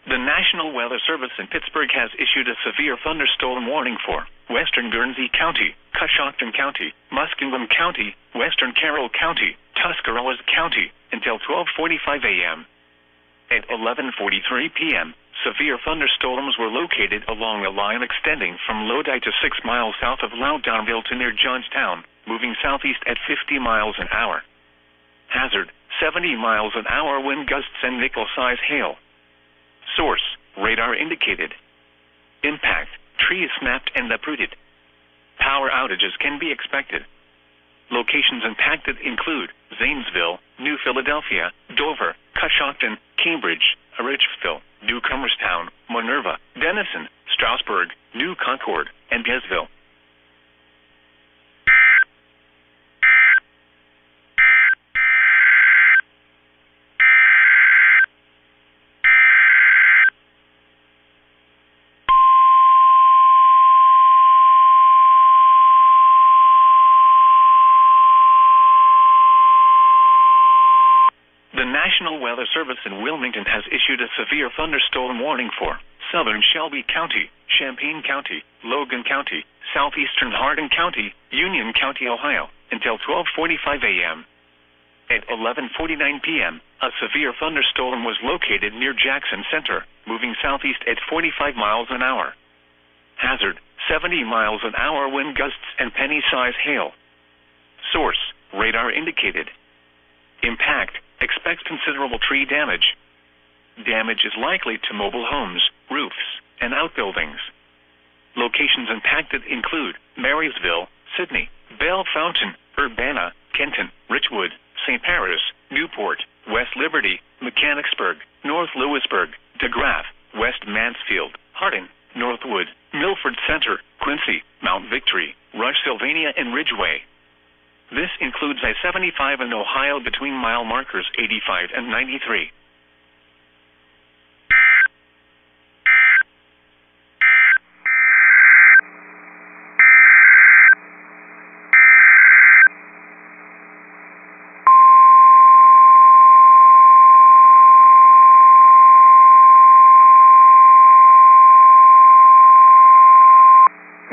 The National Weather Service in Pittsburgh has issued a severe thunderstorm warning for Western Guernsey County, Coshocton County, Muskingum County, Western Carroll County, Tuscarawas County, until 12:45 a.m. At 11:43 p.m., severe thunderstorms were located along a line extending from Lodi to 6 miles south of Loudounville to near Johnstown, moving southeast at 50 miles an hour. Hazard, 70 miles an hour wind gusts and nickel-size hail. Source, radar indicated. Impact, trees snapped and uprooted. Power outages can be expected. Locations impacted include Zanesville, New Philadelphia, Dover, Coshocton, Cambridge, Richville, Newcomerstown, Minerva, Denison, Strasburg, New Concord, and Gainesville. The National Weather Service in Wilmington has issued a severe thunderstorm warning for southern Shelby County, Champaign County, Logan County, southeastern Hardin County, Union County, Ohio, until 12:45 a.m. At 11:49 p.m., a severe thunderstorm was located near Jackson Center, moving southeast at 45 miles an hour. Hazard, 70 miles an hour wind gusts and penny-size hail. Source, radar indicated. Impact, expects considerable tree damage. Damage is likely to mobile homes, roofs, and outbuildings. Locations impacted include Marysville, Sydney, Belle Fountain, Urbana, Kenton, Richwood, St. Paris, Newport, West Liberty, Mechanicsburg, North Lewisburg, DeGraff, West Mansfield, Hardin, Northwood, Milford Center, Quincy, Mount Victory, Rush, Sylvania, and Ridgeway. This includes I-75 in Ohio between mile markers 85 and 93.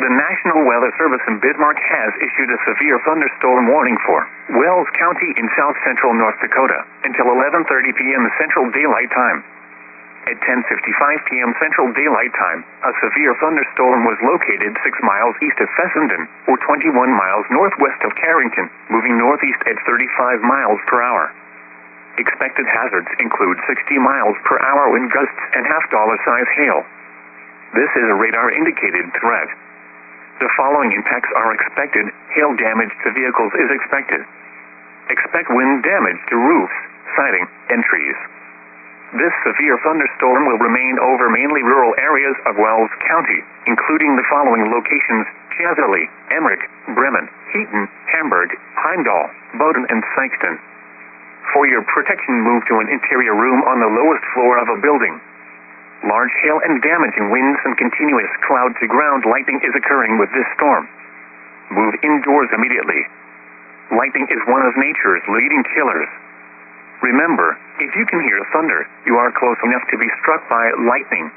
The National Weather Service in Bismarck has issued a severe thunderstorm warning for Wells County in south-central North Dakota until 11:30 p.m. Central Daylight Time. At 10:55 p.m. Central Daylight Time, a severe thunderstorm was located 6 miles east of Fessenden, or 21 miles northwest of Carrington, moving northeast at 35 miles per hour. Expected hazards include 60 miles per hour wind gusts and half-dollar-size hail. This is a radar-indicated threat. The following impacts are expected. Hail damage to vehicles is expected. Expect wind damage to roofs, siding, and trees. This severe thunderstorm will remain over mainly rural areas of Wells County, including the following locations: Cheserly, Emmerich, Bremen, Heaton, Hamburg, Heimdall, Bowdoin, and Sikeston. For your protection, move to an interior room on the lowest floor of a building. Large hail and damaging winds and continuous cloud-to-ground lightning is occurring with this storm. Move indoors immediately. Lightning is one of nature's leading killers. Remember, if you can hear thunder, you are close enough to be struck by lightning.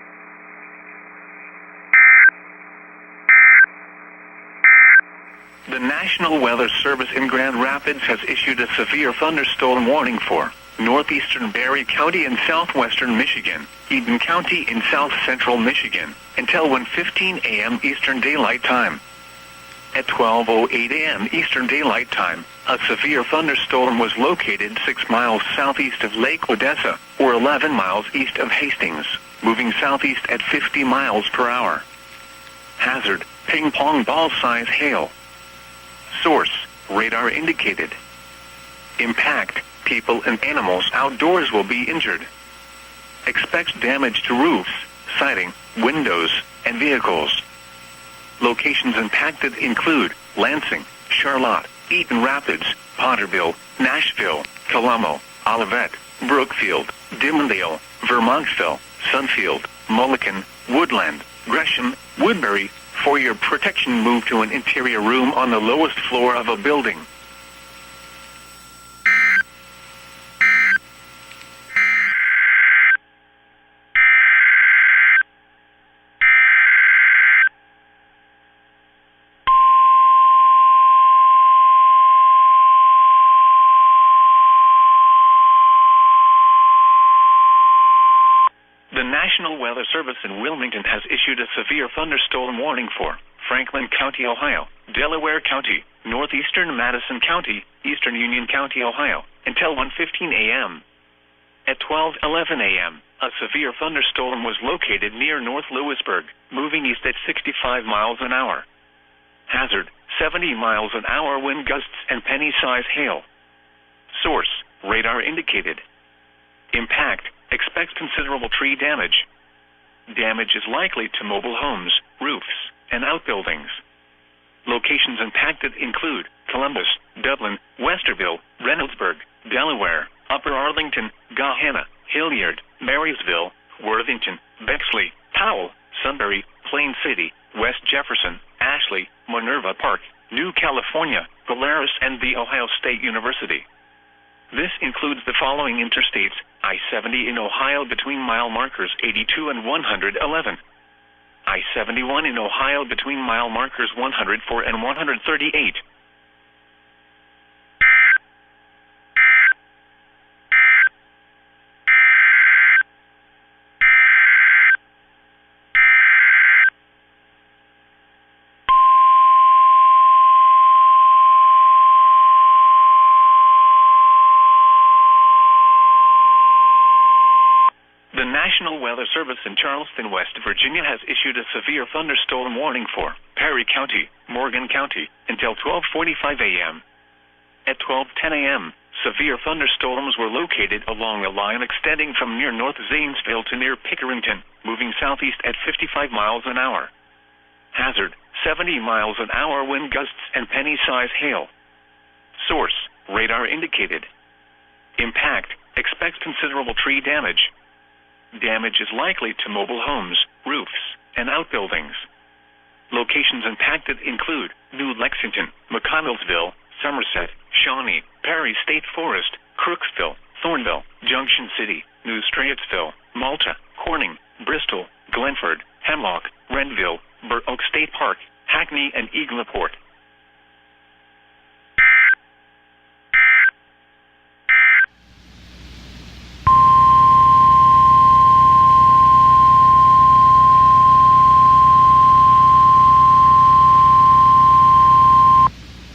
The National Weather Service in Grand Rapids has issued a severe thunderstorm warning for northeastern Barry County in southwestern Michigan, Eden County in south-central Michigan, until 1:15 a.m. Eastern Daylight Time. At 12:08 a.m. Eastern Daylight Time, a severe thunderstorm was located 6 miles southeast of Lake Odessa, or 11 miles east of Hastings, moving southeast at 50 miles per hour. Hazard, ping-pong ball-size hail. Source, radar indicated. Impact, people and animals outdoors will be injured. Expect damage to roofs, siding, windows, and vehicles. Locations impacted include Lansing, Charlotte, Eaton Rapids, Potterville, Nashville, Colombo, Olivet, Brookfield, Dimondale, Vermontville, Sunfield, Mulliken, Woodland, Gresham, Woodbury. For your protection, move to an interior room on the lowest floor of a building. The National Weather Service in Wilmington has issued a severe thunderstorm warning for Franklin County, Ohio, Delaware County, northeastern Madison County, eastern Union County, Ohio, until 1:15 a.m. At 12:11 a.m., a severe thunderstorm was located near North Lewisburg, moving east at 65 miles an hour. Hazard, 70 miles an hour wind gusts and penny-size hail. Source, radar indicated. Impact, expect considerable tree damage. Damage is likely to mobile homes, roofs, and outbuildings. Locations impacted include Columbus, Dublin, Westerville, Reynoldsburg, Delaware, Upper Arlington, Gahanna, Hilliard, Marysville, Worthington, Bexley, Powell, Sunbury, Plain City, West Jefferson, Ashley, Minerva Park, New California, Polaris, and The Ohio State University. This includes the following interstates: I-70 in Ohio between mile markers 82 and 111. I-71 in Ohio between mile markers 104 and 138. The National Weather Service in Charleston, West Virginia has issued a severe thunderstorm warning for Perry County, Morgan County, until 12:45 a.m. At 12:10 a.m., severe thunderstorms were located along a line extending from near North Zanesville to near Pickerington, moving southeast at 55 miles an hour. Hazard, 70 miles an hour wind gusts and penny-size hail. Source, radar indicated. Impact, expect considerable tree damage. Damage is likely to mobile homes, roofs, and outbuildings. Locations impacted include New Lexington, McConnellsville, Somerset, Shawnee, Perry State Forest, Crooksville, Thornville, Junction City, New Strayetsville, Malta, Corning, Bristol, Glenford, Hemlock, Renville, Burr Oak State Park, Hackney, and Eagleport.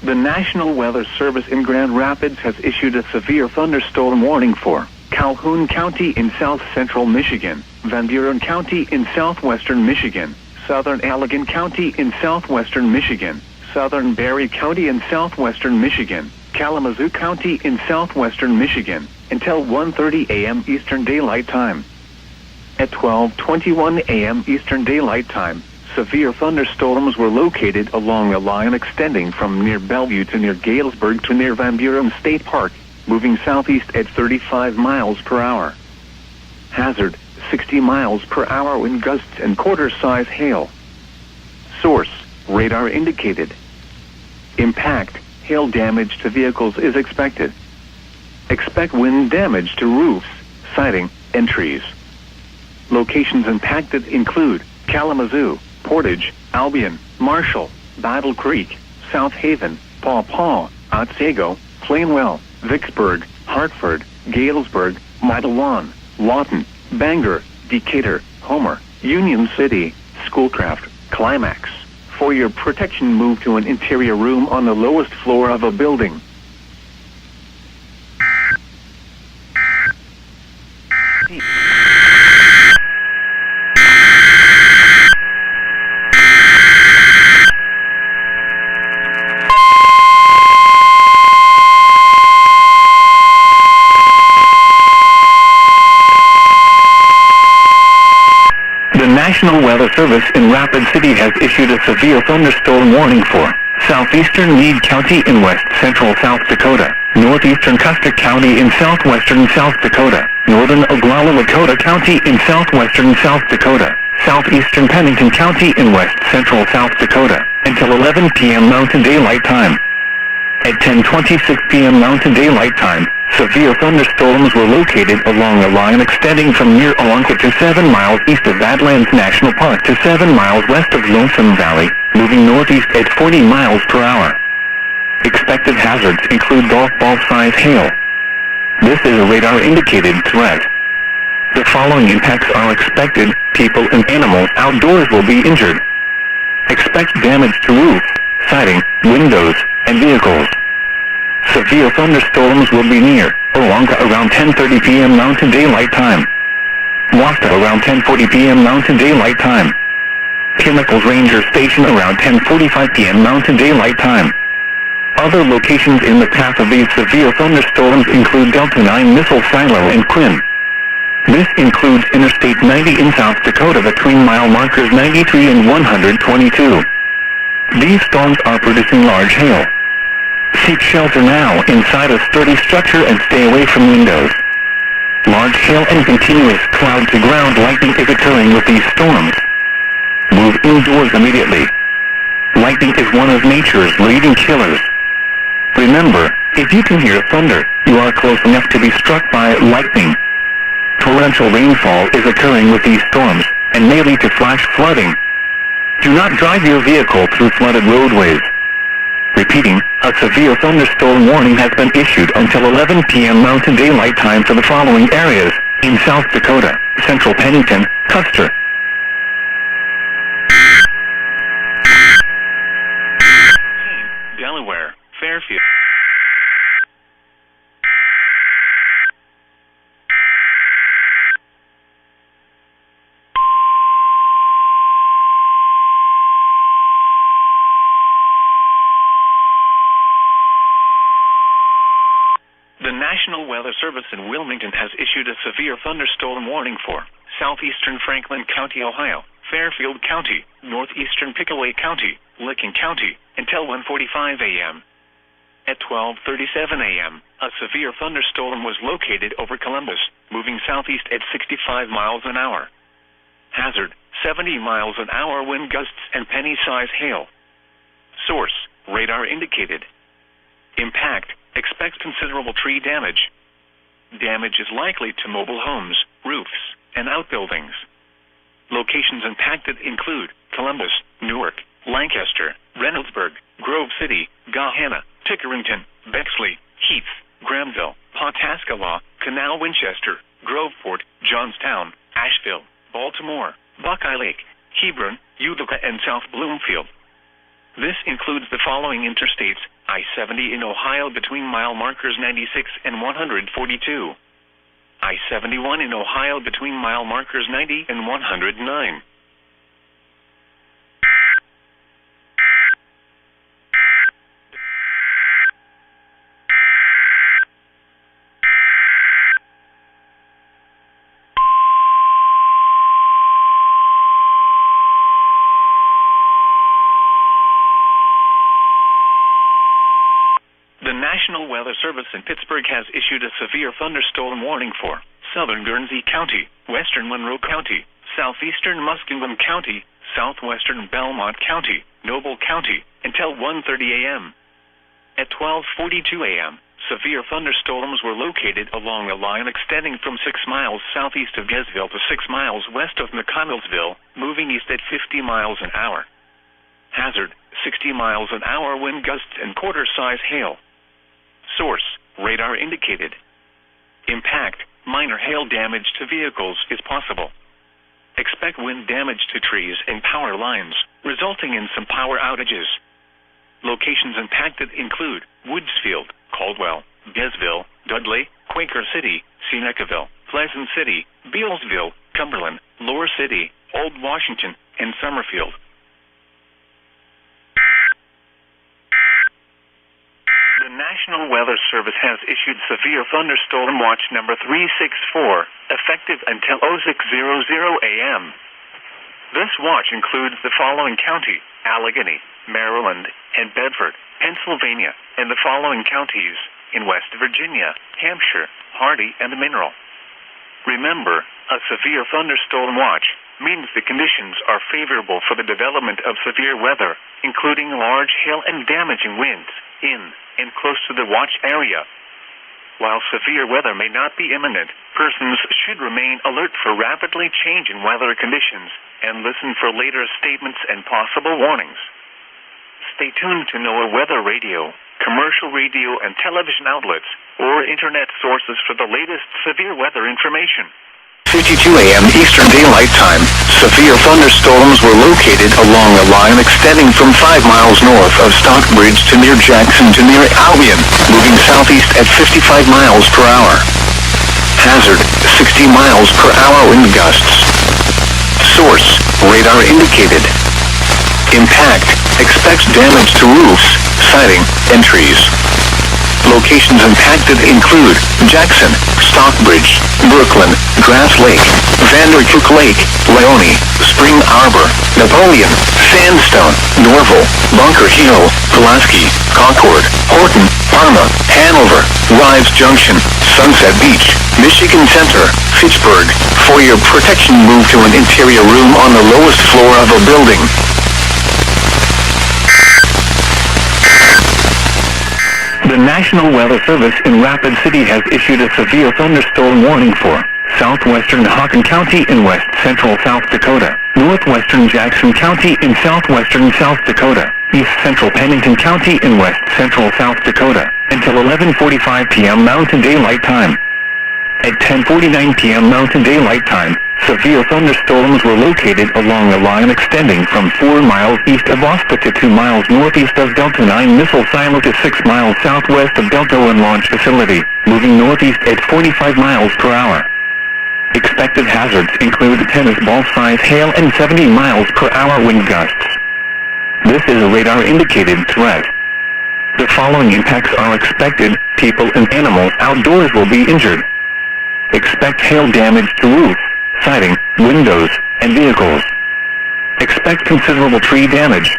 The National Weather Service in Grand Rapids has issued a severe thunderstorm warning for Calhoun County in south-central Michigan, Van Buren County in southwestern Michigan, southern Allegan County in southwestern Michigan, southern Barry County in southwestern Michigan, Kalamazoo County in southwestern Michigan, until 1:30 a.m. Eastern Daylight Time. At 12:21 a.m. Eastern Daylight Time, severe thunderstorms were located along a line extending from near Bellevue to near Galesburg to near Van Buren State Park, moving southeast at 35 miles per hour. Hazard, 60 miles per hour wind gusts and quarter-size hail. Source, radar indicated. Impact, Hail damage to vehicles is expected. Expect wind damage to roofs, siding, and trees. Locations impacted include Kalamazoo, Portage, Albion, Marshall, Battle Creek, South Haven, Paw Paw, Otsego, Plainwell, Vicksburg, Hartford, Galesburg, Matewan, Lawton, Bangor, Decatur, Homer, Union City, Schoolcraft, Climax. For your protection, move to an interior room on the lowest floor of a building. The National Weather Service in Rapid City has issued a severe thunderstorm warning for southeastern Meade County in west central South Dakota, northeastern Custer County in southwestern South Dakota, northern Oglala Lakota County in southwestern South Dakota, southeastern Pennington County in west central South Dakota, until 11 p.m. Mountain Daylight Time. At 10:26 p.m. Mountain Daylight Time, severe thunderstorms were located along a line extending from near Olanka to 7 miles east of Badlands National Park to 7 miles west of Lonesome Valley, moving northeast at 40 miles per hour. Expected hazards include golf ball-size hail. This is a radar-indicated threat. The following impacts are expected: people and animals outdoors will be injured. Expect damage to roofs, siding, windows, and vehicles. Severe thunderstorms will be near Olanka around 10:30 p.m. Mountain Daylight Time. Wasta around 10:40 p.m. Mountain Daylight Time. Chemicals Ranger Station around 10:45 p.m. Mountain Daylight Time. Other locations in the path of these severe thunderstorms include Delta 9 Missile Silo and Quinn. This includes Interstate 90 in South Dakota between mile markers 93 and 122. These storms are producing large hail. Seek shelter now inside a sturdy structure and stay away from windows. Large hail and continuous cloud-to-ground lightning is occurring with these storms. Move indoors immediately. Lightning is one of nature's leading killers. Remember, if you can hear thunder, you are close enough to be struck by lightning. Torrential rainfall is occurring with these storms, and may lead to flash flooding. Do not drive your vehicle through flooded roadways. Repeating, a severe thunderstorm warning has been issued until 11 p.m. Mountain Daylight Time for the following areas: in South Dakota, Central Pennington, Custer, Delaware, Fairfield, The National Weather Service in Wilmington has issued a severe thunderstorm warning for southeastern Franklin County, Ohio, Fairfield County, northeastern Pickaway County, Licking County, until 1:45 a.m. At 12:37 a.m., a severe thunderstorm was located over Columbus, moving southeast at 65 miles an hour. Hazard: 70 miles an hour wind gusts and penny-size hail. Source: radar indicated. Impact: expect considerable tree damage. Damage is likely to mobile homes, roofs, and outbuildings. Locations impacted include Columbus, Newark, Lancaster, Reynoldsburg, Grove City, Gahanna, Tickerington, Bexley, Heath, Grahamville, Pawtascalaw, Canal Winchester, Groveport, Johnstown, Asheville, Baltimore, Buckeye Lake, Hebron, Utica, and South Bloomfield. This includes the following interstates: I-70 in Ohio between mile markers 96 and 142. I-71 in Ohio between mile markers 90 and 109. The National Weather Service in Pittsburgh has issued a severe thunderstorm warning for southern Guernsey County, western Monroe County, southeastern Muskingum County, southwestern Belmont County, Noble County, until 1:30 a.m. At 12:42 a.m., severe thunderstorms were located along a line extending from 6 miles southeast of Gesville to 6 miles west of McConnellsville, moving east at 50 miles an hour. Hazard, 60 miles an hour wind gusts and quarter-size hail. Source, radar indicated. Impact, minor hail damage to vehicles is possible. Expect wind damage to trees and power lines, resulting in some power outages. Locations impacted include Woodsfield, Caldwell, Gesville, Dudley, Quaker City, Senecaville, Pleasant City, Bealsville, Cumberland, Lower City, Old Washington, and Summerfield. The National Weather Service has issued Severe Thunderstorm Watch number 364, effective until 06:00 a.m. This watch includes the following county: Allegheny, Maryland, and Bedford, Pennsylvania, and the following counties in West Virginia, Hampshire, Hardee, and Mineral. Remember, a severe thunderstorm watch means the conditions are favorable for the development of severe weather, including large hail and damaging winds, in and close to the watch area. While severe weather may not be imminent, persons should remain alert for rapidly changing weather conditions and listen for later statements and possible warnings. Stay tuned to NOAA Weather Radio, commercial radio and television outlets, or internet sources for the latest severe weather information. 52 a.m. Eastern Daylight Time, severe thunderstorms were located along a line extending from 5 miles north of Stockbridge to near Jackson to near Albion, moving southeast at 55 miles per hour. Hazard, 60 miles per hour wind gusts. Source, radar indicated. Impact, expects damage to roofs, siding, and trees. Locations impacted include Jackson, Stockbridge, Brooklyn, Grass Lake, Vandercook Lake, Leone, Spring Arbor, Napoleon, Sandstone, Norville, Bunker Hill, Pulaski, Concord, Horton, Parma, Hanover, Rives Junction, Sunset Beach, Michigan Center, Fitchburg. For your protection, move to an interior room on the lowest floor of a building. The National Weather Service in Rapid City has issued a severe thunderstorm warning for southwestern Hockin County in west central South Dakota, northwestern Jackson County in southwestern South Dakota, east central Pennington County in west central South Dakota, until 11:45 p.m. Mountain Daylight Time. At 10:49 p.m. Mountain Daylight Time, severe thunderstorms were located along a line extending from 4 miles east of Osta to 2 miles northeast of Delta 9 Missile Silo to 6 miles southwest of Delta 1 Launch Facility, moving northeast at 45 miles per hour. Expected hazards include tennis ball-size hail and 70 miles per hour wind gusts. This is a radar-indicated threat. The following impacts are expected: people and animals outdoors will be injured. Expect hail damage to roofs, siding, windows, and vehicles. Expect considerable tree damage.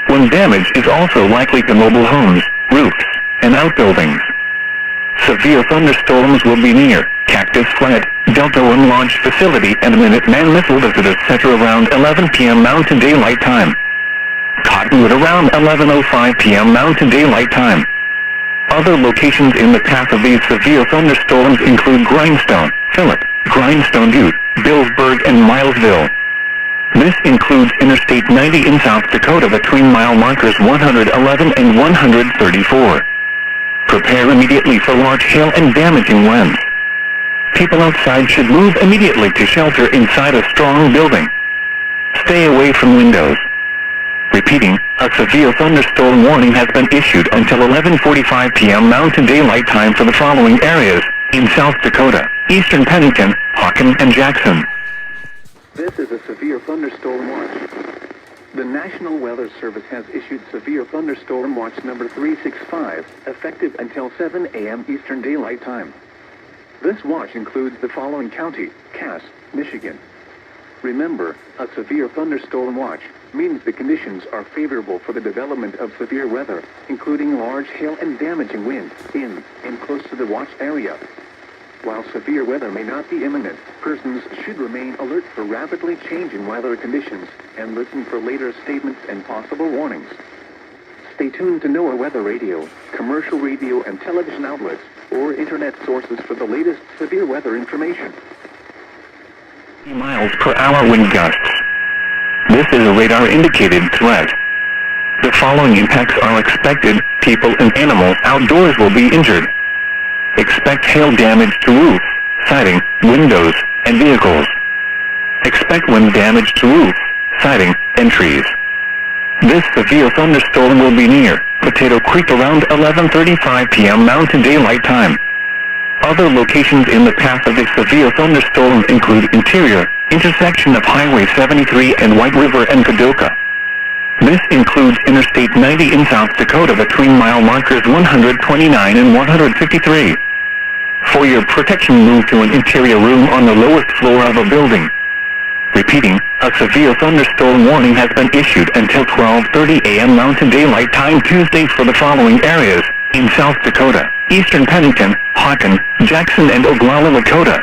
Wind damage is also likely to mobile homes, roofs, and outbuildings. Severe thunderstorms will be near Cactus Flat, Delta 1 Launch Facility, and Minuteman Missile Visitors Center around 11 p.m. Mountain Daylight Time. Cottonwood around 11:05 p.m. Mountain Daylight Time. Other locations in the path of these severe thunderstorms include Grindstone, Phillip, Grindstone Butte, Billsburg, and Milesville. This includes Interstate 90 in South Dakota between mile markers 111 and 134. Prepare immediately for large hail and damaging winds. People outside should move immediately to shelter inside a strong building. Stay away from windows. Repeating, a severe thunderstorm warning has been issued until 11:45 p.m. Mountain Daylight Time for the following areas in South Dakota: eastern Pennington, Hockin, and Jackson. This is a severe thunderstorm watch. The National Weather Service has issued severe thunderstorm watch number 365, effective until 7 a.m. Eastern Daylight Time. This watch includes the following county: Cass, Michigan. Remember, a severe thunderstorm watch means the conditions are favorable for the development of severe weather, including large hail and damaging winds in and close to the watch area. While severe weather may not be imminent, persons should remain alert for rapidly changing weather conditions and listen for later statements and possible warnings. Stay tuned to NOAA Weather Radio, commercial radio and television outlets, or internet sources for the latest severe weather information. Miles per hour wind gusts. This is a radar-indicated threat. The following impacts are expected. People and animals outdoors will be injured. Expect hail damage to roofs, siding, windows, and vehicles. Expect wind damage to roofs, siding, and trees. This severe thunderstorm will be near Potato Creek around 11:35 p.m. Mountain Daylight Time. Other locations in the path of a severe thunderstorm include interior, intersection of Highway 73 and White River and Paducah. This includes Interstate 90 in South Dakota between mile markers 129 and 153. For your protection, move to an interior room on the lowest floor of a building. Repeating, a severe thunderstorm warning has been issued until 12:30 a.m. Mountain Daylight Time Tuesday for the following areas: in South Dakota, eastern Pennington, Hawken, Jackson, and Oglala, Lakota.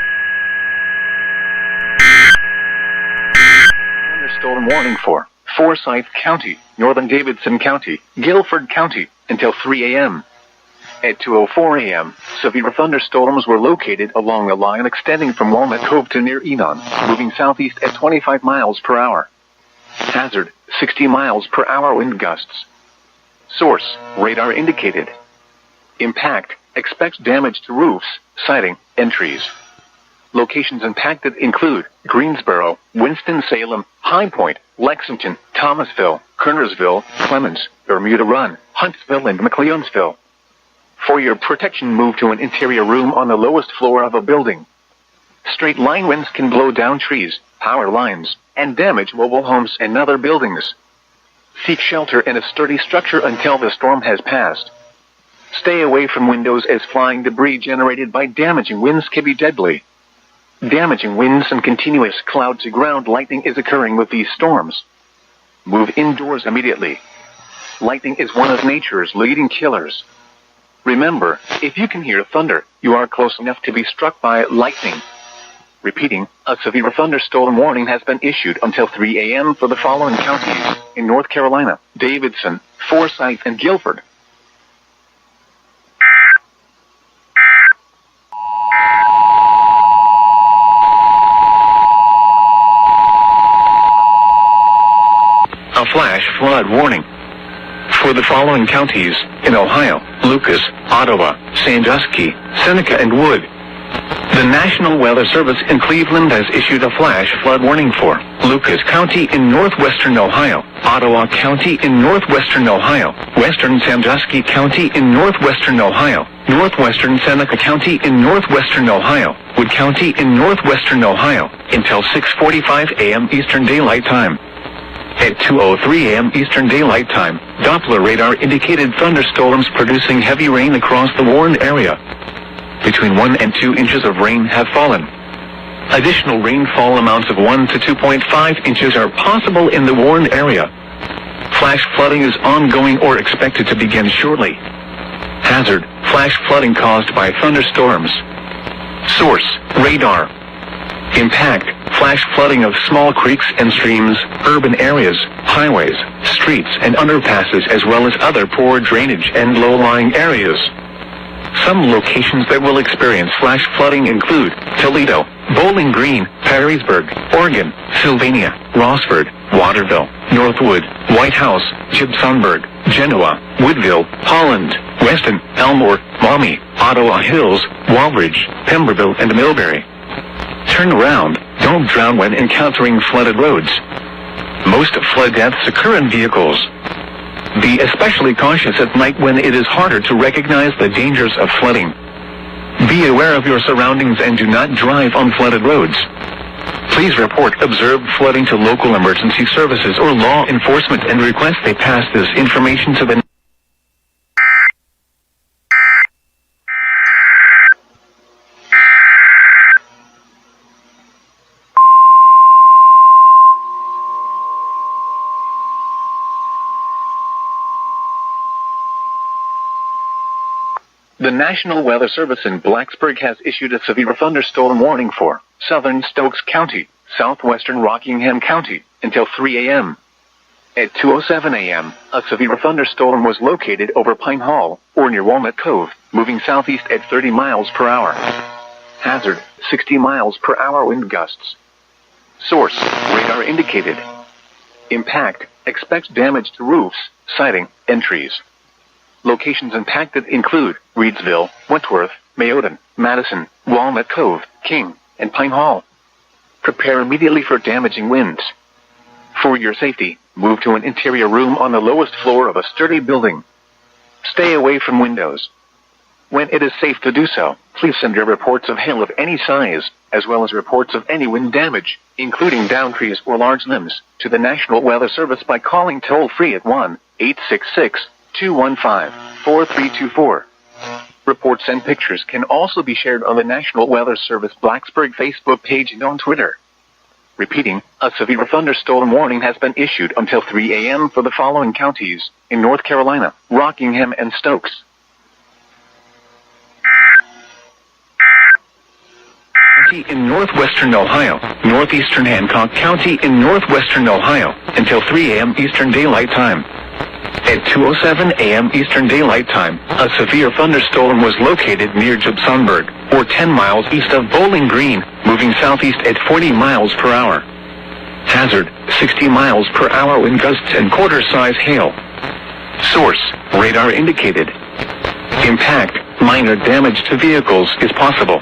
Thunderstorm warning for Forsyth County, northern Davidson County, Guilford County, until 3 a.m. At 2:04 a.m., severe thunderstorms were located along a line extending from Walnut Cove to near Enon, moving southeast at 25 miles per hour. Hazard, 60 miles per hour wind gusts. Source, radar indicated. Impact, expect damage to roofs, siding, and trees. Locations impacted include Greensboro, Winston-Salem, High Point, Lexington, Thomasville, Kernersville, Clemens, Bermuda Run, Huntsville, and McLeonsville. For your protection, move to an interior room on the lowest floor of a building. Straight line winds can blow down trees, power lines, and damage mobile homes and other buildings. Seek shelter in a sturdy structure until the storm has passed. Stay away from windows as flying debris generated by damaging winds can be deadly. Damaging winds and continuous cloud-to-ground lightning is occurring with these storms. Move indoors immediately. Lightning is one of nature's leading killers. Remember, if you can hear thunder, you are close enough to be struck by lightning. Repeating, a severe thunderstorm warning has been issued until 3 a.m. for the following counties in North Carolina: Davidson, Forsyth, and Guilford. A flash flood warning for the following counties in Ohio: Lucas, Ottawa, Sandusky, Seneca, and Wood. The National Weather Service in Cleveland has issued a flash flood warning for Lucas County in northwestern Ohio, Ottawa County in northwestern Ohio, western Sandusky County in northwestern Ohio, northwestern Seneca County in northwestern Ohio, Wood County in northwestern Ohio, until 6:45 a.m. Eastern Daylight Time. At 2:03 a.m. Eastern Daylight Time, Doppler radar indicated thunderstorms producing heavy rain across the warned area. Between 1 and 2 inches of rain have fallen. Additional rainfall amounts of 1 to 2.5 inches are possible in the warned area. Flash flooding is ongoing or expected to begin shortly. Hazard, flash flooding caused by thunderstorms. Source, radar. Impact, flash flooding of small creeks and streams, urban areas, highways, streets, and underpasses, as well as other poor drainage and low-lying areas. Some locations that will experience flash flooding include Toledo, Bowling Green, Perrysburg, Oregon, Sylvania, Rossford, Waterville, Northwood, White House, Gibsonburg, Genoa, Woodville, Holland, Weston, Elmore, Maumee, Ottawa Hills, Walbridge, Pemberville, and Millbury. Turn around, don't drown when encountering flooded roads. Most flood deaths occur in vehicles. Be especially cautious at night when it is harder to recognize the dangers of flooding. Be aware of your surroundings and do not drive on flooded roads. Please report observed flooding to local emergency services or law enforcement and request they pass this information to the The National Weather Service in Blacksburg has issued a severe thunderstorm warning for southern Stokes County, southwestern Rockingham County, until 3 a.m. At 2:07 a.m., a severe thunderstorm was located over Pine Hall, or near Walnut Cove, moving southeast at 30 miles per hour. Hazard, 60 miles per hour wind gusts. Source, radar indicated. Impact, expect damage to roofs, siding, and trees. Locations impacted include Reedsville, Wentworth, Mayodan, Madison, Walnut Cove, King, and Pine Hall. Prepare immediately for damaging winds. For your safety, move to an interior room on the lowest floor of a sturdy building. Stay away from windows. When it is safe to do so, please send your reports of hail of any size, as well as reports of any wind damage, including downed trees or large limbs, to the National Weather Service by calling toll-free at 1-866-215-4324. Reports and pictures can also be shared on the National Weather Service Blacksburg Facebook page and on Twitter. Repeating, a severe thunderstorm warning has been issued until 3 a.m. for the following counties in North Carolina, Rockingham and Stokes. County in northwestern Ohio, northeastern Hancock County in northwestern Ohio, until 3 a.m. Eastern Daylight Time. At 2:07 a.m. Eastern Daylight Time, a severe thunderstorm was located near Jobsonburg, or 10 miles east of Bowling Green, moving southeast at 40 miles per hour. Hazard, 60 miles per hour wind gusts and quarter-size hail. Source, radar indicated. Impact, minor damage to vehicles is possible.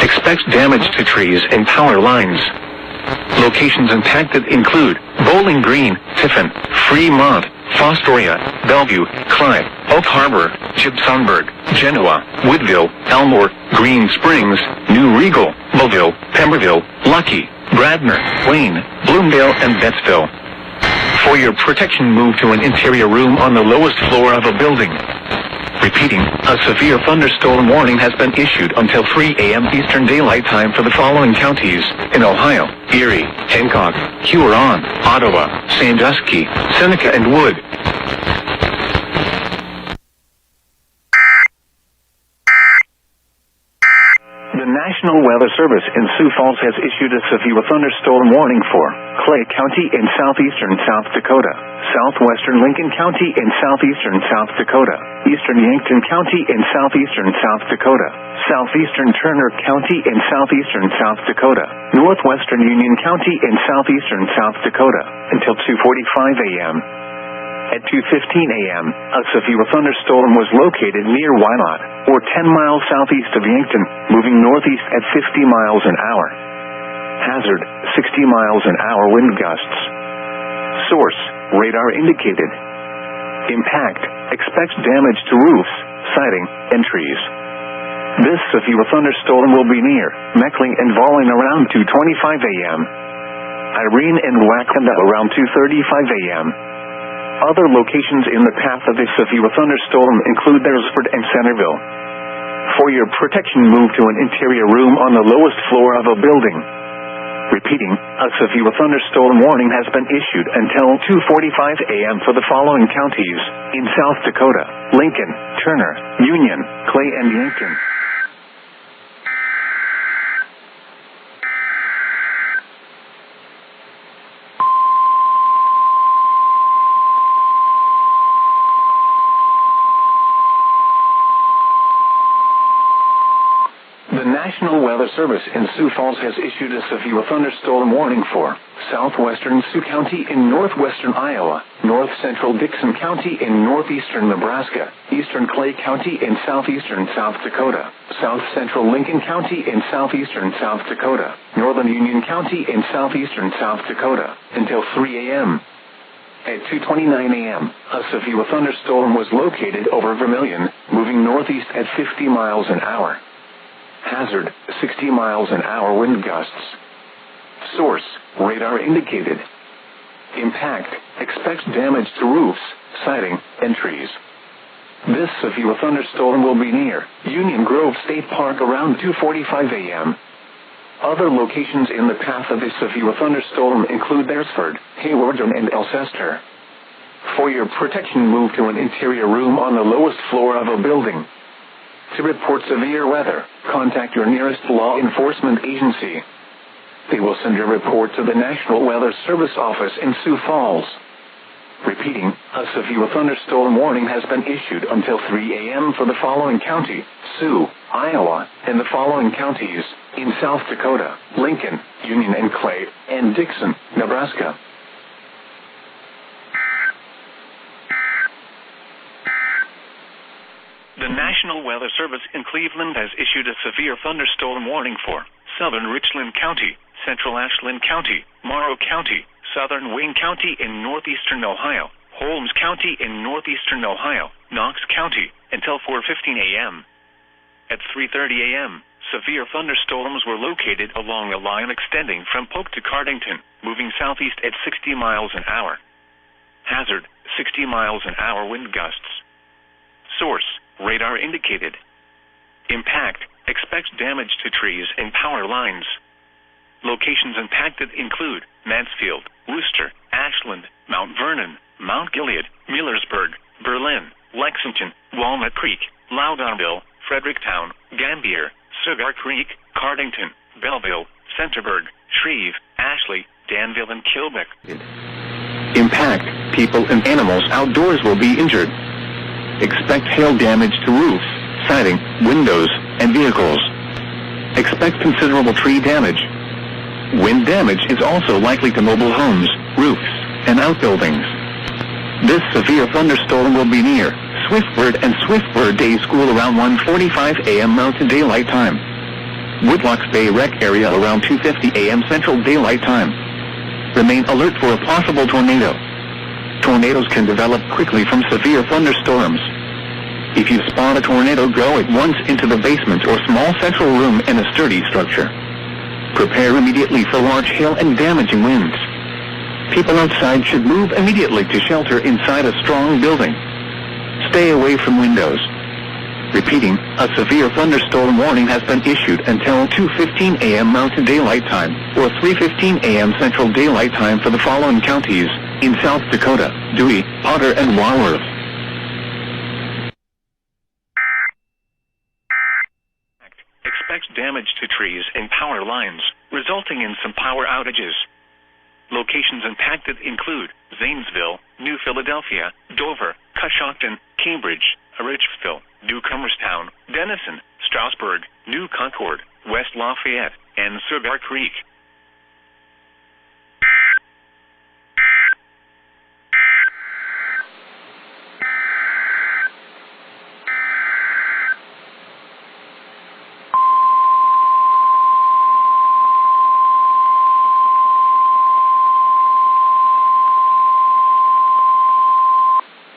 Expect damage to trees and power lines. Locations impacted include Bowling Green, Tiffin, Fremont, Fostoria, Bellevue, Clyde, Oak Harbor, Jobsonburg, Genoa, Woodville, Elmore, Green Springs, New Regal, Mobile, Pemberville, Lucky, Bradner, Wayne, Bloomdale, and Bettsville. For your protection, move to an interior room on the lowest floor of a building. Repeating, a severe thunderstorm warning has been issued until 3 a.m. Eastern Daylight Time for the following counties in Ohio: Erie, Hancock, Huron, Ottawa, Sandusky, Seneca, and Wood. The National Weather Service in Sioux Falls has issued a severe thunderstorm warning for Clay County in southeastern South Dakota, southwestern Lincoln County in southeastern South Dakota, eastern Yankton County in southeastern South Dakota, southeastern Turner County in southeastern South Dakota, northwestern Union County in southeastern South Dakota, until 2:45 a.m. At 2:15 a.m., a severe thunderstorm was located near Wynot, or 10 miles southeast of Yankton, moving northeast at 50 miles an hour. Hazard, 60 miles an hour wind gusts. Source, radar indicated. Impact, expect damage to roofs, siding, and trees. This severe thunderstorm will be near Meckling and Volling around 2:25 a.m. Irene and Wakanda around 2:35 a.m. Other locations in the path of a severe thunderstorm include Beresford and Centerville. For your protection, move to an interior room on the lowest floor of a building. Repeating, a severe thunderstorm warning has been issued until 2:45 a.m. for the following counties in South Dakota: Lincoln, Turner, Union, Clay, and Yankton. The National Weather Service in Sioux Falls has issued a severe thunderstorm warning for southwestern Sioux County in northwestern Iowa, north central Dixon County in northeastern Nebraska, eastern Clay County in southeastern South Dakota, south central Lincoln County in southeastern South Dakota, northern Union County in southeastern South Dakota, until 3 a.m. At 2:29 a.m., a severe thunderstorm was located over Vermilion, moving northeast at 50 miles an hour. Hazard, 60 miles an hour wind gusts. Source, radar indicated. Impact, expect damage to roofs, siding, and trees. This severe thunderstorm will be near Union Grove State Park around 2:45 a.m. Other locations in the path of a severe thunderstorm include Beresford, Haywardton, and Alcester. For your protection, move to an interior room on the lowest floor of a building. To report severe weather, contact your nearest law enforcement agency. They will send your report to the National Weather Service office in Sioux Falls. Repeating, a severe thunderstorm warning has been issued until 3 a.m. for the following county: Sioux, Iowa, and the following counties in South Dakota: Lincoln, Union and Clay, and Dixon, Nebraska. The National Weather Service in Cleveland has issued a severe thunderstorm warning for southern Richland County, central Ashland County, Morrow County, southern Wayne County in northeastern Ohio, Holmes County in northeastern Ohio, Knox County, until 4:15 a.m. At 3:30 a.m., severe thunderstorms were located along a line extending from Polk to Cardington, moving southeast at 60 miles an hour. Hazard, 60 miles an hour wind gusts. Source, radar indicated. Impact, expects damage to trees and power lines. Locations impacted include Mansfield, Worcester, Ashland, Mount Vernon, Mount Gilead, Millersburg, Berlin, Lexington, Walnut Creek, Loudonville, Fredericktown, Gambier, Cigar Creek, Cardington, Belleville, Centerburg, Shreve, Ashley, Danville, and Kilbeck. Impact, people and animals outdoors will be injured. Expect hail damage to roofs, siding, windows, and vehicles. Expect considerable tree damage. Wind damage is also likely to mobile homes, roofs, and outbuildings. This severe thunderstorm will be near Swiftbird and Swiftbird Day School around 1:45 a.m. Mountain Daylight Time. Woodlocks Bay Rec Area around 2:50 a.m. Central Daylight Time. Remain alert for a possible tornado. Tornadoes can develop quickly from severe thunderstorms. If you spot a tornado, go at once into the basement or small central room in a sturdy structure. Prepare immediately for large hail and damaging winds. People outside should move immediately to shelter inside a strong building. Stay away from windows. Repeating, a severe thunderstorm warning has been issued until 2:15 a.m. Mountain Daylight Time or 3:15 a.m. Central Daylight Time for the following counties in South Dakota: Dewey, Potter, and Walworth. Expects damage to trees and power lines, resulting in some power outages. Locations impacted include Zanesville, New Philadelphia, Dover, Coshocton, Cambridge, Richville, New Comerstown, Denison, Strasburg, New Concord, West Lafayette, and Cigar Creek.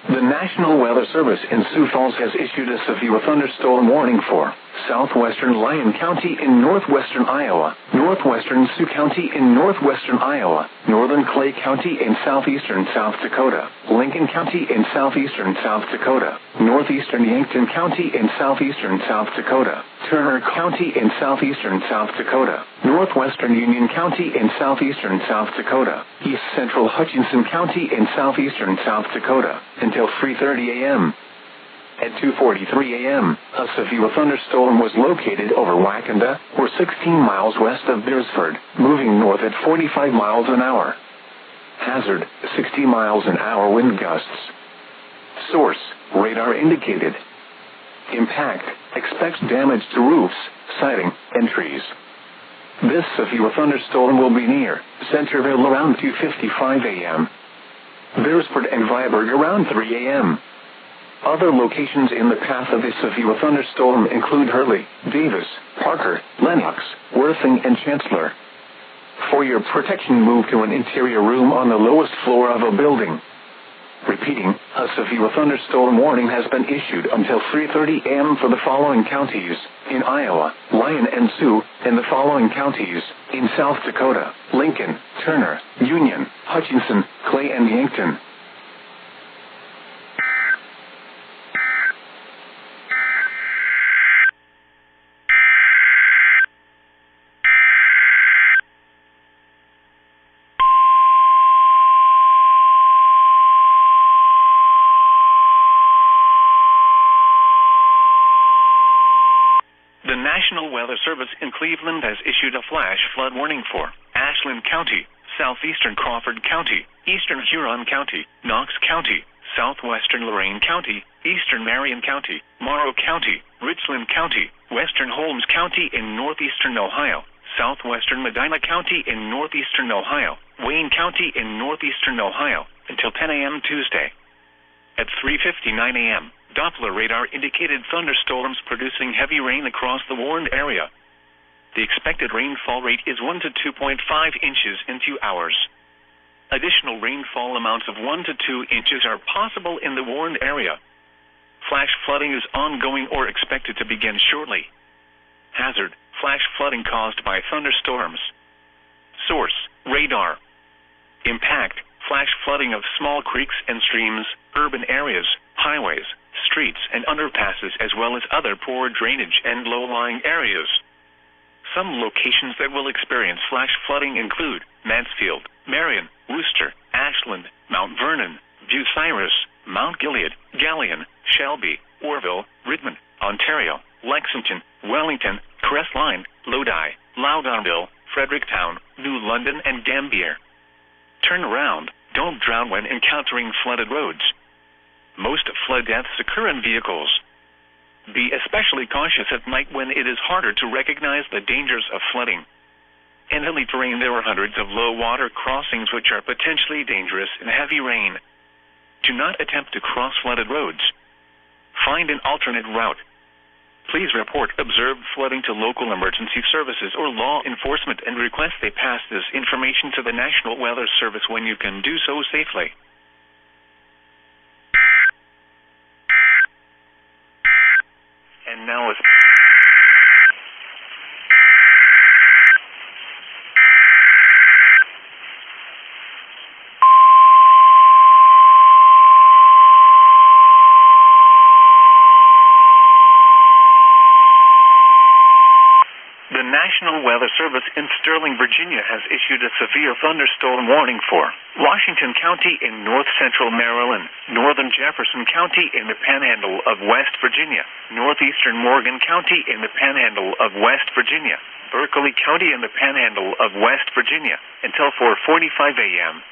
The National Weather Service in Sioux Falls has issued a severe thunderstorm warning for southwestern Lyon County in northwestern Iowa, northwestern Sioux County in northwestern Iowa, northern Clay County in southeastern South Dakota, Lincoln County in southeastern South Dakota, northeastern Yankton County in southeastern South Dakota, Turner County in southeastern South Dakota, northwestern Union County in southeastern South Dakota, east central Hutchinson County in southeastern South Dakota, until 3:30 a.m. At 2:43 a.m., a severe thunderstorm was located over Wacanda, or 16 miles west of Beresford, moving north at 45 miles an hour. Hazard, 60 miles an hour wind gusts. Source, radar indicated. Impact, expects damage to roofs, siding, and trees. This severe thunderstorm will be near Centerville around 2:55 a.m. Beresford and Viborg around 3 a.m. Other locations in the path of a severe thunderstorm include Hurley, Davis, Parker, Lenox, Worthing, and Chancellor. For your protection, move to an interior room on the lowest floor of a building. Repeating, a severe thunderstorm warning has been issued until 3:30 a.m. for the following counties in Iowa, Lyon and Sioux, and the following counties in South Dakota: Lincoln, Turner, Union, Hutchinson, Clay, and Yankton. The National Weather Service in Cleveland has issued a flash flood warning for Ashland County, southeastern Crawford County, eastern Huron County, Knox County, southwestern Lorain County, eastern Marion County, Morrow County, Richland County, western Holmes County in northeastern Ohio, southwestern Medina County in northeastern Ohio, Wayne County in northeastern Ohio, until 10 a.m. Tuesday. At 3:59 a.m., Doppler radar indicated thunderstorms producing heavy rain across the warned area. The expected rainfall rate is 1 to 2.5 inches in 2 hours. Additional rainfall amounts of 1 to 2 inches are possible in the warned area. Flash flooding is ongoing or expected to begin shortly. Hazard: flash flooding caused by thunderstorms. Source: radar. Impact: flash flooding of small creeks and streams, urban areas, highways, streets and underpasses, as well as other poor drainage and low-lying areas. Some locations that will experience flash flooding include Mansfield, Marion, Worcester, Ashland, Mount Vernon, Bucyrus, Mount Gilead, Galion, Shelby, Orville, Redmond, Ontario, Lexington, Wellington, Crestline, Lodi, Loudonville, Fredericktown, New London and Gambier. Turn around. Don't drown when encountering flooded roads. Most flood deaths occur in vehicles. Be especially cautious at night when it is harder to recognize the dangers of flooding. In hilly terrain, there are hundreds of low water crossings which are potentially dangerous in heavy rain. Do not attempt to cross flooded roads. Find an alternate route. Please report observed flooding to local emergency services or law enforcement and request they pass this information to the National Weather Service when you can do so safely. And now the National Weather Service in Sterling, Virginia has issued a severe thunderstorm warning for Washington County in north-central Maryland, northern Jefferson County in the panhandle of West Virginia, northeastern Morgan County in the panhandle of West Virginia, Berkeley County in the panhandle of West Virginia, until 4:45 a.m.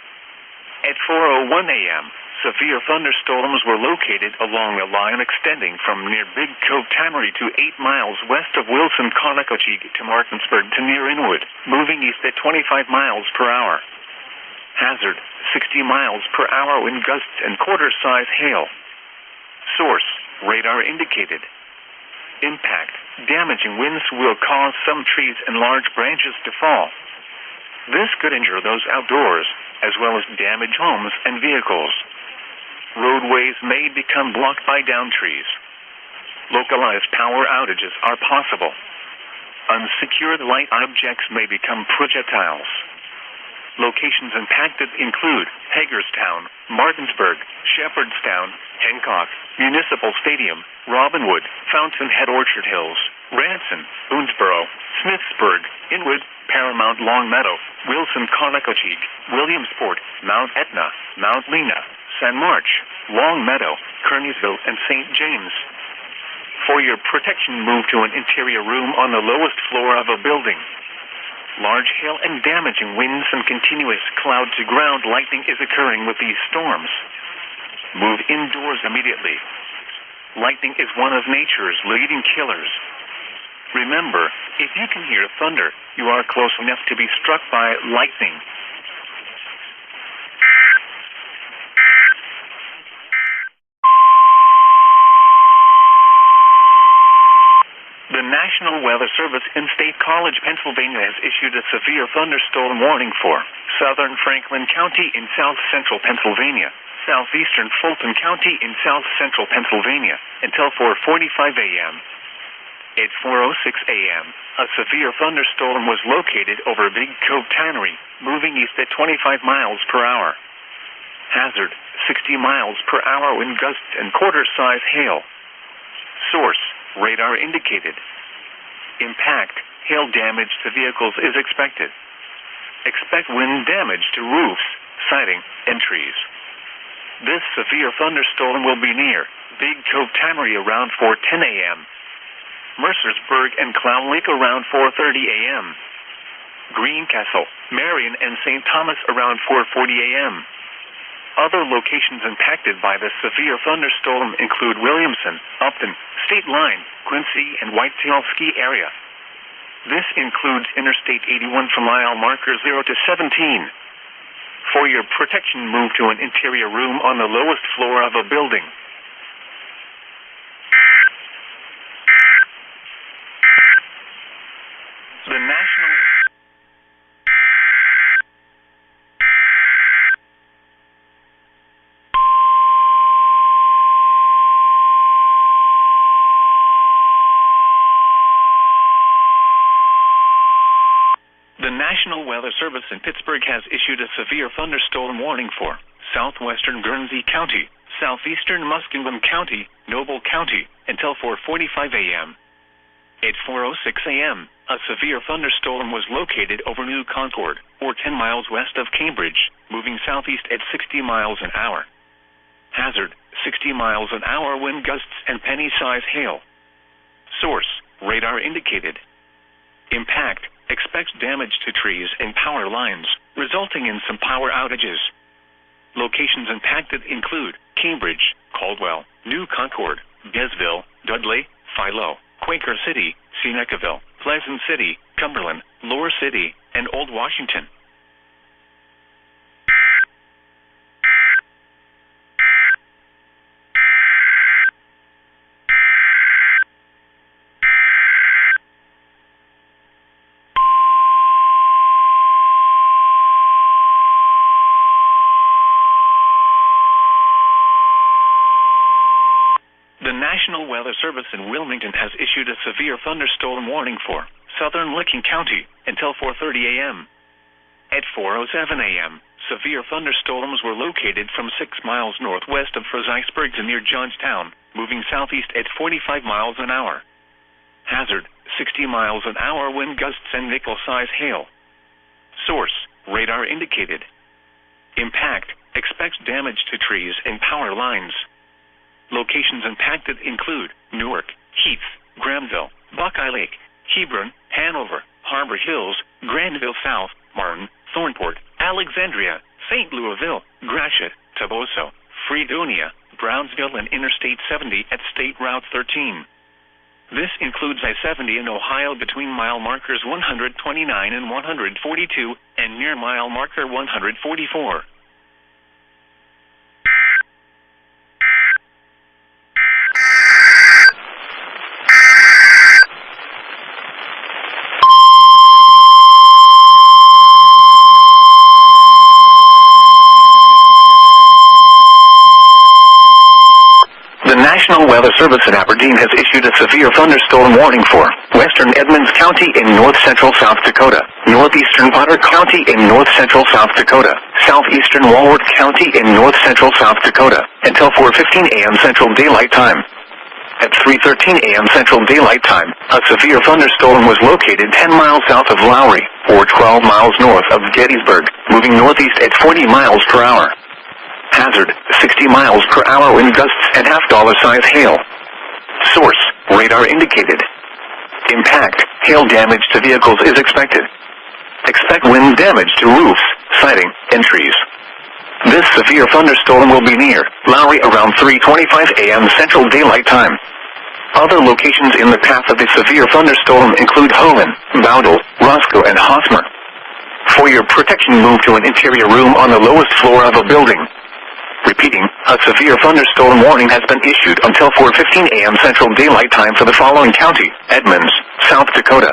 At 4:01 a.m., severe thunderstorms were located along a line extending from near Big Cove Tannery to 8 miles west of Wilson, Conococheague to Martinsburg to near Inwood, moving east at 25 miles per hour. Hazard: 60 miles per hour wind gusts and quarter-size hail. Source: radar indicated. Impact: damaging winds will cause some trees and large branches to fall. This could injure those outdoors, as well as damage homes and vehicles. Roadways may become blocked by downed trees. Localized power outages are possible. Unsecured light objects may become projectiles. Locations impacted include Hagerstown, Martinsburg, Shepherdstown, Hancock, Municipal Stadium, Robinwood, Fountainhead, Orchard Hills, Ranson, Boonesboro, Smithsburg, Inwood, Paramount, Longmeadow, Wilson, Conococheague, Williamsport, Mount Etna, Mount Lena, San March, Longmeadow, Kearneysville, and St. James. For your protection, move to an interior room on the lowest floor of a building. Large hail and damaging winds and continuous cloud-to-ground lightning is occurring with these storms. Move indoors immediately. Lightning is one of nature's leading killers. Remember, if you can hear thunder, you are close enough to be struck by lightning. The National Weather Service in State College, Pennsylvania has issued a severe thunderstorm warning for southern Franklin County in south-central Pennsylvania, southeastern Fulton County in south-central Pennsylvania, until 4:45 a.m. At 4:06 a.m., a severe thunderstorm was located over Big Cove Tannery, moving east at 25 miles per hour. Hazard: 60 miles per hour wind gusts and quarter-size hail. Source: radar indicated. Impact: hail damage to vehicles is expected. Expect wind damage to roofs, siding, and trees. This severe thunderstorm will be near Big Cove Tannery around 4:10 a.m. Mercersburg and Clown Lake around 4:30 a.m. Greencastle, Marion, and St. Thomas around 4:40 a.m. Other locations impacted by the severe thunderstorm include Williamson, Upton, State Line, Quincy, and Whitetail Ski Area. This includes Interstate 81 from mile marker 0 to 17. For your protection, move to an interior room on the lowest floor of a building. The National The National Weather Service in Pittsburgh has issued a severe thunderstorm warning for southwestern Guernsey County, southeastern Muskingum County, Noble County, until 4:45 a.m. At 4:06 a.m., a severe thunderstorm was located over New Concord, or 10 miles west of Cambridge, moving southeast at 60 miles an hour. Hazard, 60 miles an hour wind gusts and penny-size hail. Source, radar indicated. Impact, expects damage to trees and power lines, resulting in some power outages. Locations impacted include Cambridge, Caldwell, New Concord, Desville, Dudley, Philo, Quaker City, Senecaville, Pleasant City, Cumberland, Lower City, and Old Washington. The National Weather Service in Wilmington has issued a severe thunderstorm warning for southern Licking County until 4:30 a.m. At 4:07 a.m., severe thunderstorms were located from 6 miles northwest of Fredericksburg to near Johnstown, moving southeast at 45 miles an hour. Hazard, 60 miles an hour wind gusts and nickel-size hail. Source, radar indicated. Impact, expects damage to trees and power lines. Locations impacted include Newark, Heath, Grahamville, Buckeye Lake, Hebron, Hanover, Harbor Hills, Grandville South, Martin, Thornport, Alexandria, St. Louisville, Gratiot, Toboso, Fredonia, Brownsville, and Interstate 70 at State Route 13. This includes I-70 in Ohio between mile markers 129 and 142 and near mile marker 144. The National Weather Service in Aberdeen has issued a severe thunderstorm warning for western Edmonds County in north-central South Dakota, northeastern Potter County in north-central South Dakota, southeastern Walworth County in north-central South Dakota, until 4:15 a.m. Central Daylight Time. At 3:13 a.m. Central Daylight Time, a severe thunderstorm was located 10 miles south of Lowry, or 12 miles north of Gettysburg, moving northeast at 40 miles per hour. Hazard, 60 miles per hour wind gusts and half-dollar-size hail. Source, radar indicated. Impact, hail damage to vehicles is expected. Expect wind damage to roofs, siding, and trees. This severe thunderstorm will be near Lowry around 3:25 a.m. Central Daylight Time. Other locations in the path of the severe thunderstorm include Hoven, Bowdle, Roscoe, and Hosmer. For your protection, move to an interior room on the lowest floor of a building. Repeating, a severe thunderstorm warning has been issued until 4:15 a.m. Central Daylight Time for the following county: Edmonds, South Dakota.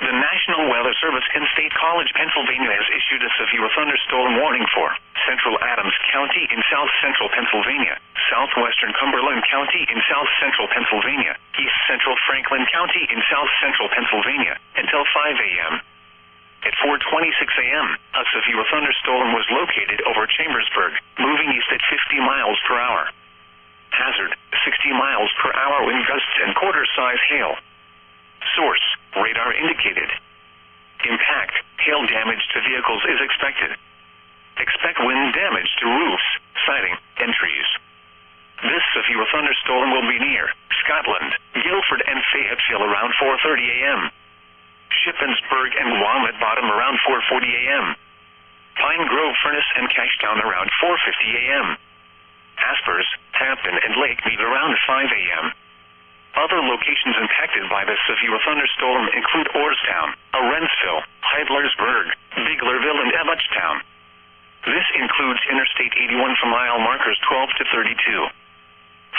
The National Weather Service in State College, Pennsylvania has issued a severe thunderstorm warning for central Adams County in south-central Pennsylvania, southwestern Cumberland County in south-central Pennsylvania, east-central Franklin County in south-central Pennsylvania, until 5 a.m. At 4:26 a.m., a severe thunderstorm was located over Chambersburg, moving east at 50 miles per hour. Hazard, 60 miles per per hour wind gusts and quarter-size hail. Source, radar indicated. Impact, hail damage to vehicles is expected. Expect wind damage to roofs, siding, and trees. This severe thunderstorm will be near Scotland, Guilford, and Fayetteville around 4:30 a.m. Shippensburg and Walnut Bottom around 4:40 a.m. Pine Grove, Furnace, and Cashtown around 4:50 a.m. Aspers, Hampton, and Lake Mead around 5 a.m. Other locations impacted by the severe thunderstorm include Orrstown, Orensville, Heidlersburg, Biglerville, and Emmetstown. This includes Interstate 81 from mile markers 12 to 32.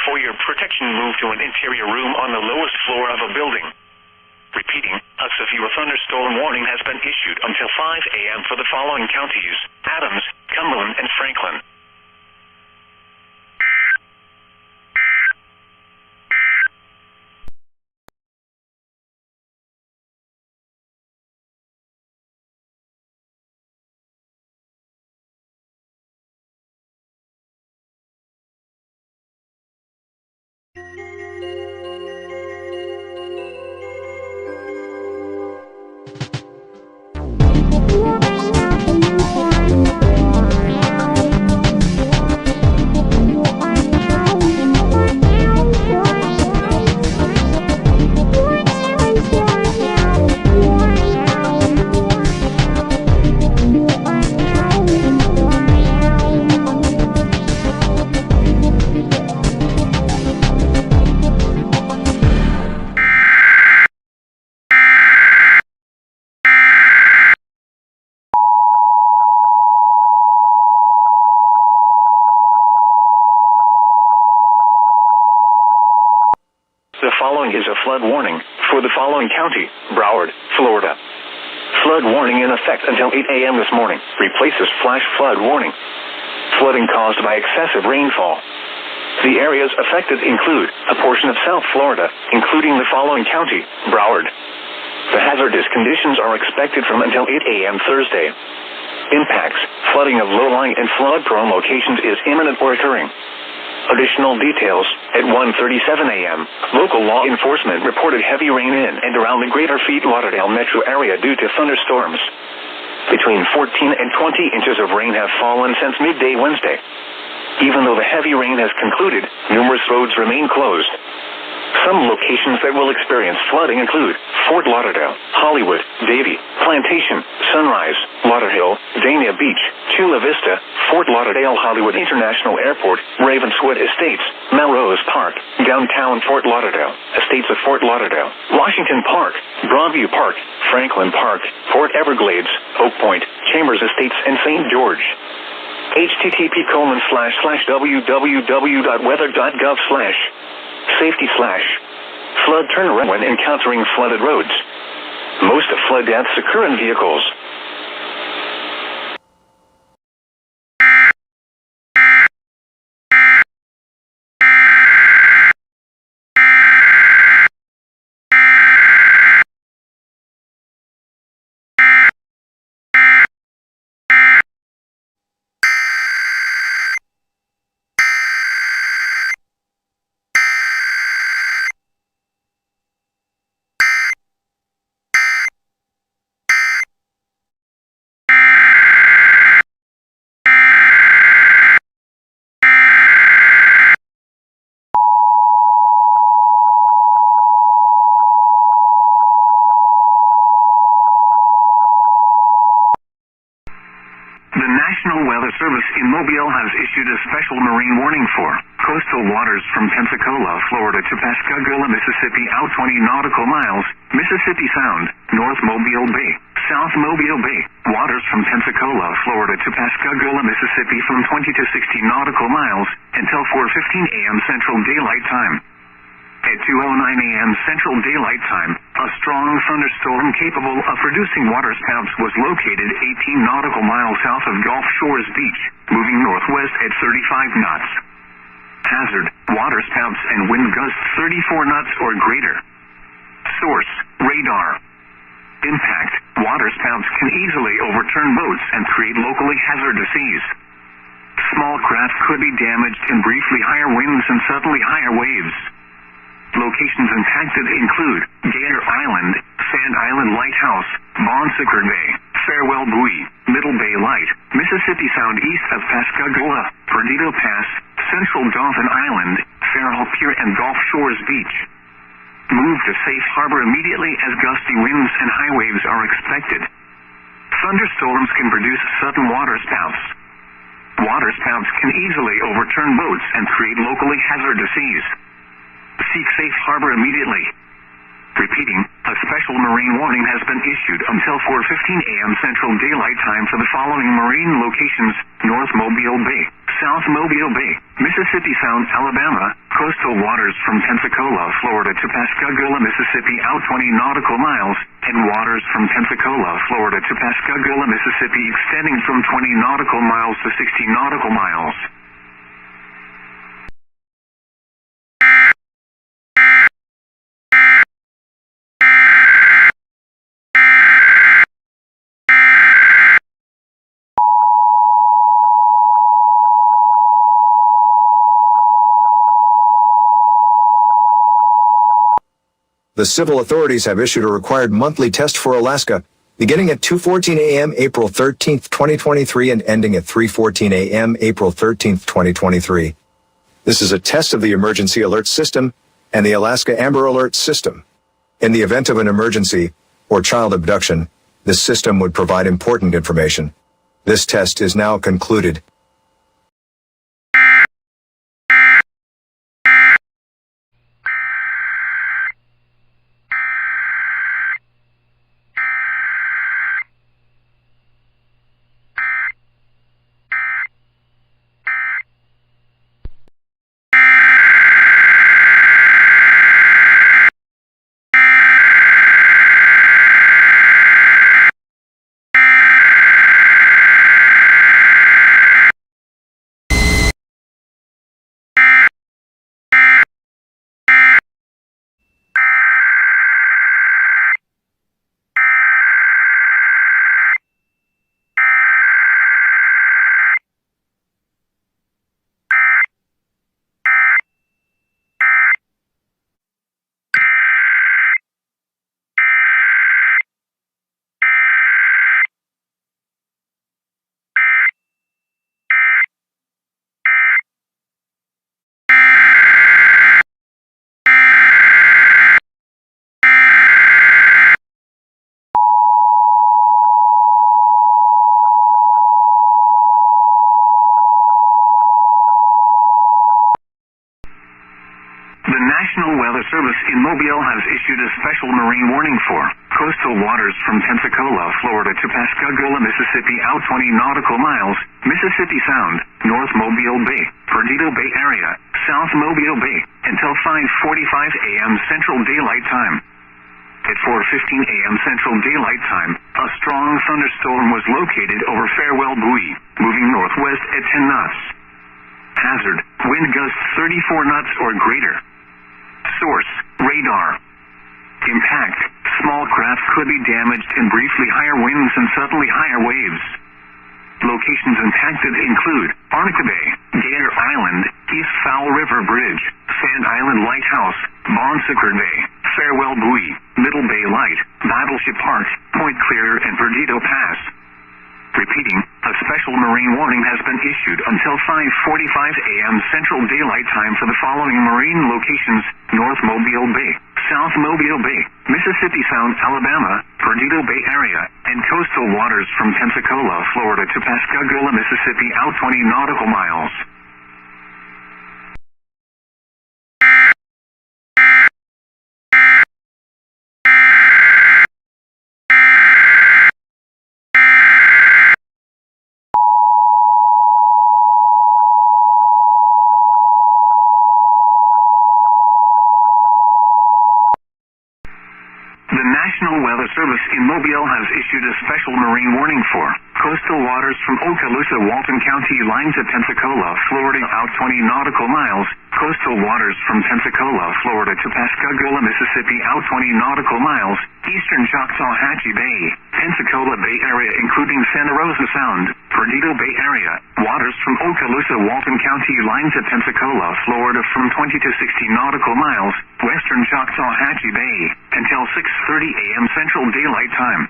For your protection, move to an interior room on the lowest floor of a building. Repeating, a severe thunderstorm warning has been issued until 5 a.m. for the following counties: Adams, Cumberland, and Franklin. The following is a flood warning for the following county: Broward, Florida. Flood warning in effect until 8 a.m. this morning. Replaces flash flood warning. Flooding caused by excessive rainfall. The areas affected include a portion of South Florida, including the following county: Broward. The hazardous conditions are expected from until 8 a.m. Thursday. Impacts: flooding of low-lying and flood-prone locations is imminent or occurring. Additional details: at 1:37 a.m., local law enforcement reported heavy rain in and around the greater Fort Lauderdale metro area due to thunderstorms. Between 14 and 20 inches of rain have fallen since midday Wednesday. Even though the heavy rain has concluded, numerous roads remain closed. Some locations that will experience flooding include Fort Lauderdale, Hollywood, Davie, Plantation, Sunrise, Lauderhill, Dania Beach, Chula Vista, Fort Lauderdale Hollywood International Airport, Ravenswood Estates, Melrose Park, downtown Fort Lauderdale, Estates of Fort Lauderdale, Washington Park, Broadview Park, Franklin Park, Fort Everglades, Oak Point, Chambers Estates, and St. George. http://www.weather.gov/ safety/flood turnaround when encountering flooded roads. Most flood deaths occur in vehicles. The National Weather Service in Mobile has issued a special marine warning for coastal waters from Pensacola, Florida to Pascagoula, Mississippi out 20 nautical miles, Mississippi Sound, North Mobile Bay, South Mobile Bay, waters from Pensacola, Florida to Pascagoula, Mississippi from 20 to 60 nautical miles until 4:15 a.m. Central Daylight Time. At 2:09 a.m. Central Daylight Time, a strong thunderstorm capable of producing waterspouts was located 18 nautical miles south of Gulf Shores Beach, moving northwest at 35 knots. Hazard: waterspouts and wind gusts 34 knots or greater. Source: radar. Impact: waterspouts can easily overturn boats and create locally hazardous seas. Small craft could be damaged in briefly higher winds and suddenly higher waves. locations impacted include Gator Island, Sand Island Lighthouse, Bon Sucre Bay, Farewell Buoy, Middle Bay Light, Mississippi Sound east of Pascagoula, Perdido Pass, Central Dauphin Island, Farrell Pier and Gulf Shores Beach. Move to safe harbor immediately as gusty winds and high waves are expected. Thunderstorms can produce sudden water spouts. Water spouts can easily overturn boats and create locally hazardous seas. Seek safe harbor immediately. Repeating, a special marine warning has been issued until 4:15 a.m. Central Daylight Time for the following marine locations: North Mobile Bay, South Mobile Bay, Mississippi Sound, Alabama, coastal waters from Pensacola, Florida to Pascagoula, Mississippi out 20 nautical miles, and waters from Pensacola, Florida to Pascagoula, Mississippi extending from 20 nautical miles to 60 nautical miles. The civil authorities have issued a required monthly test for Alaska, beginning at 2:14 a.m. April 13, 2023 and ending at 3:14 a.m. April 13, 2023. This is a test of the Emergency Alert System and the Alaska Amber Alert System. In the event of an emergency or child abduction, this system would provide important information. This test is now concluded. The National Weather Service in Mobile has issued a special marine warning for coastal waters from Pensacola, Florida to Pascagoula, Mississippi out 20 nautical miles, Mississippi Sound, North Mobile Bay, Perdido Bay area, South Mobile Bay, until 5:45 a.m. Central Daylight Time. At 4:15 a.m. Central Daylight Time, a strong thunderstorm was located over Farewell Buoy, moving northwest at 10 knots. Hazard, wind gusts 34 knots or greater. Source, radar. Impact, small craft could be damaged and briefly higher winds and suddenly higher waves. Locations impacted include Arnica Bay, Gator Island, East Fowl River Bridge, Sand Island Lighthouse, Bon Sucre Bay, Farewell Buoy, Middle Bay Light, Battleship Park, Point Clear, and Perdido Pass. Repeating, a special marine warning has been issued until 5:45 a.m. Central Daylight Time for the following marine locations: North Mobile Bay, South Mobile Bay, Mississippi Sound, Alabama, Perdido Bay area, and coastal waters from Pensacola, Florida to Pascagoula, Mississippi out 20 nautical miles. The National Weather Service in Mobile has issued a special marine warning for coastal waters from Okaloosa, Walton County, line to Pensacola, Florida out 20 nautical miles, coastal waters from Pensacola, Florida to Pascagoula, Mississippi out 20 nautical miles, eastern Choctawhatchee Bay, Pensacola Bay area including Santa Rosa Sound, Perdido Bay area, waters from Okaloosa, Walton County, line to Pensacola, Florida from 20 to 60 nautical miles, west western Choctaw-Hatchie Bay until 6:30 a.m. Central Daylight Time.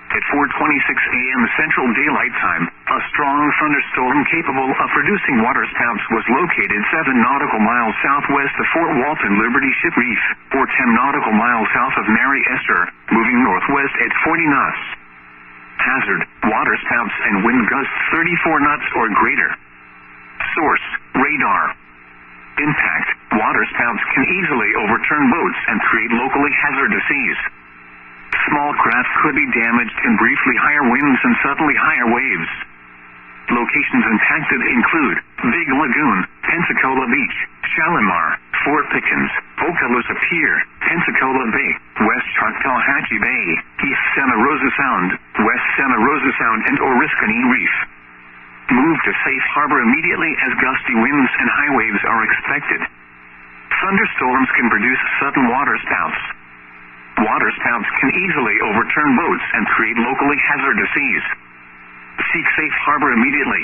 At 4:26 a.m. Central Daylight Time, a strong thunderstorm capable of producing waterspouts was located 7 nautical miles southwest of Fort Walton Liberty Ship Reef, or 10 nautical miles south of Mary Esther, moving northwest at 40 knots. Hazard, waterspouts and wind gusts 34 knots or greater. Source, radar. Impact, waterspouts can easily overturn boats and create locally hazardous seas. Small craft could be damaged in briefly higher winds and suddenly higher waves. Locations impacted include Big Lagoon, Pensacola Beach, Shalimar, Fort Pickens, Okaloosa Pier, Pensacola Bay, West Choctaw-Hatchie Bay, East Santa Rosa Sound, West Santa Rosa Sound, and Oriskany Reef. Move to safe harbor immediately as gusty winds and high waves are expected. Thunderstorms can produce sudden waterspouts. Waterspouts can easily overturn boats and create locally hazardous seas. Seek safe harbor immediately.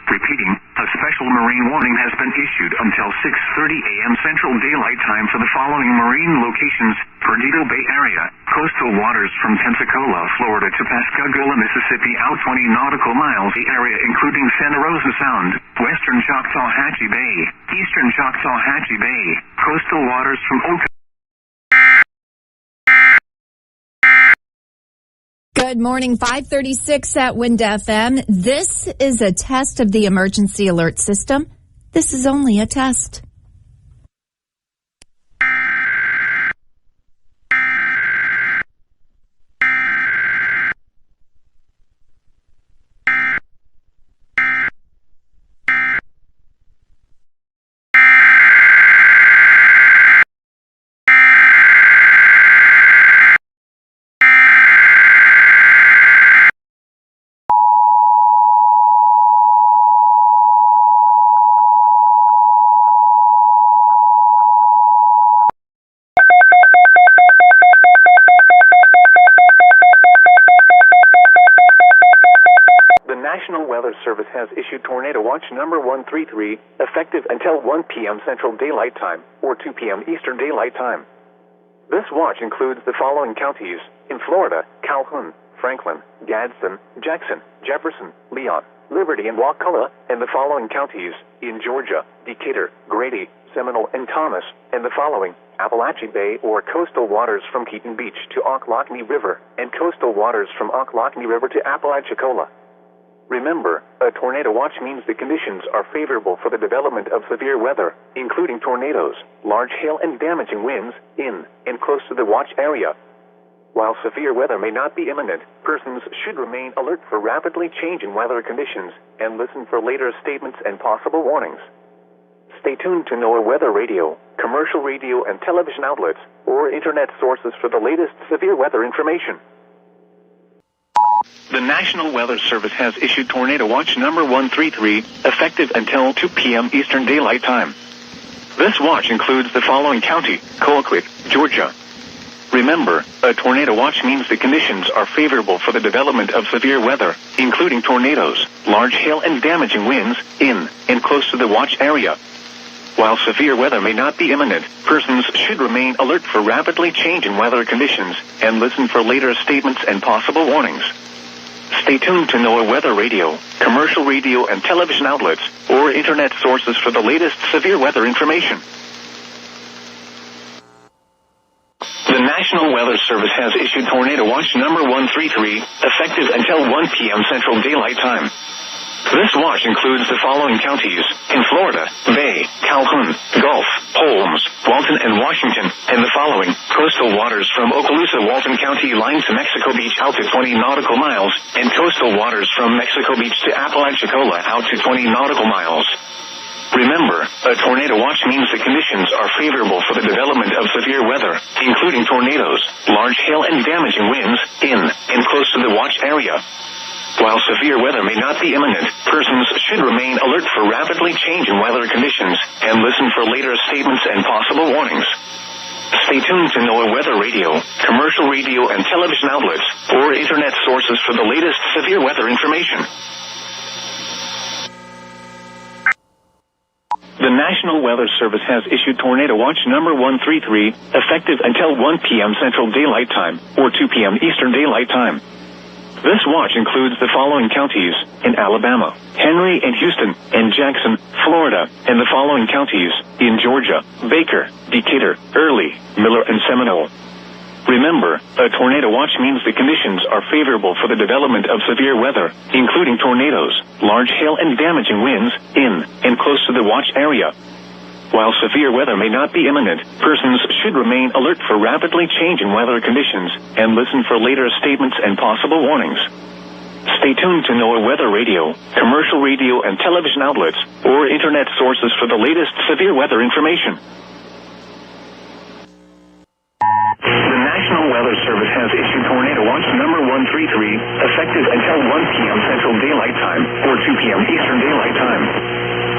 Repeating, a special marine warning has been issued until 6:30 a.m. Central Daylight Time for the following marine locations: Perdido Bay area, coastal waters from Pensacola, Florida to Pascagoula, Mississippi, out 20 nautical miles, the area including Santa Rosa Sound, western Choctaw-Hatchie Bay, eastern Choctaw-Hatchie Bay, coastal waters from Oka. Good morning, 536 at Wind FM. This is a test of the emergency alert system. This is only a test. National Weather Service has issued Tornado Watch number 133, effective until 1 p.m. Central Daylight Time, or 2 p.m. Eastern Daylight Time. This watch includes the following counties: in Florida, Calhoun, Franklin, Gadsden, Jackson, Jefferson, Leon, Liberty, and Wakulla, and the following counties: in Georgia, Decatur, Grady, Seminole, and Thomas, and the following: Appalachia Bay or coastal waters from Keaton Beach to Ocklawahnee River, and coastal waters from Ocklawahnee River to Apalachicola. Remember, a tornado watch means the conditions are favorable for the development of severe weather, including tornadoes, large hail, and damaging winds in and close to the watch area. While severe weather may not be imminent, persons should remain alert for rapidly changing weather conditions and listen for later statements and possible warnings. Stay tuned to NOAA weather radio, commercial radio and television outlets, or internet sources for the latest severe weather information. The National Weather Service has issued Tornado Watch number 133, effective until 2 p.m. Eastern Daylight Time. This watch includes the following county: Colquitt, Georgia. Remember, a tornado watch means the conditions are favorable for the development of severe weather, including tornadoes, large hail, and damaging winds in and close to the watch area. While severe weather may not be imminent, persons should remain alert for rapidly changing weather conditions and listen for later statements and possible warnings. Stay tuned to NOAA weather radio, commercial radio and television outlets, or internet sources for the latest severe weather information. The National Weather Service has issued Tornado Watch number 133, effective until 1 p.m. Central Daylight Time. This watch includes the following counties: in Florida, Bay, Calhoun, Gulf, Holmes, Walton, and Washington, and the following: coastal waters from Okaloosa, Walton County line to Mexico Beach out to 20 nautical miles, and coastal waters from Mexico Beach to Apalachicola out to 20 nautical miles. Remember, a tornado watch means the conditions are favorable for the development of severe weather, including tornadoes, large hail, and damaging winds in and close to the watch area. While severe weather may not be imminent, persons should remain alert for rapidly changing weather conditions and listen for later statements and possible warnings. Stay tuned to NOAA weather radio, commercial radio and television outlets, or internet sources for the latest severe weather information. The National Weather Service has issued Tornado Watch number 133, effective until 1 p.m. Central Daylight Time, or 2 p.m. Eastern Daylight Time. This watch includes the following counties in Alabama: Henry and Houston and Jackson, Florida, and the following counties in Georgia: Baker, Decatur, Early, Miller, and Seminole. Remember, a tornado watch means the conditions are favorable for the development of severe weather, including tornadoes, large hail, and damaging winds in and close to the watch area. While severe weather may not be imminent, persons should remain alert for rapidly changing weather conditions and listen for later statements and possible warnings. Stay tuned to NOAA Weather Radio, commercial radio and television outlets, or internet sources for the latest severe weather information. The National Weather Service has issued Tornado Watch number 133, effective until 1 p.m. Central Daylight Time, or 2 p.m. Eastern Daylight Time.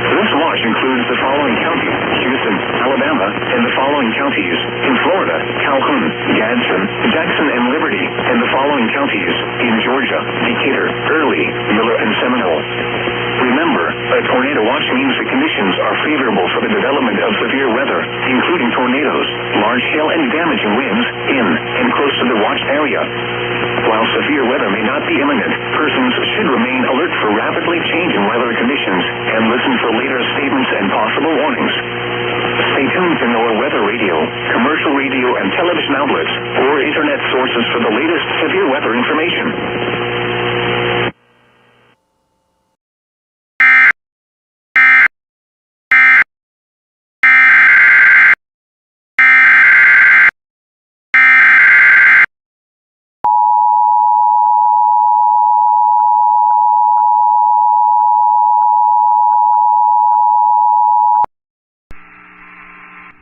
This watch includes the following counties: Houston, Alabama, and the following counties in Florida: Calhoun, Gadsden, Jackson, and Liberty, and the following counties in Georgia: Decatur, Early, Miller, and Seminole. Remember, a tornado watch means the conditions are favorable for the development of severe weather, including tornadoes, large hail, and damaging winds in and close to the watch area. While severe weather may not be imminent, persons should remain alert for rapidly changing weather conditions and listen for later statements and possible warnings. Stay tuned to NOAA Weather Radio, commercial radio and television outlets, or internet sources for the latest severe weather information.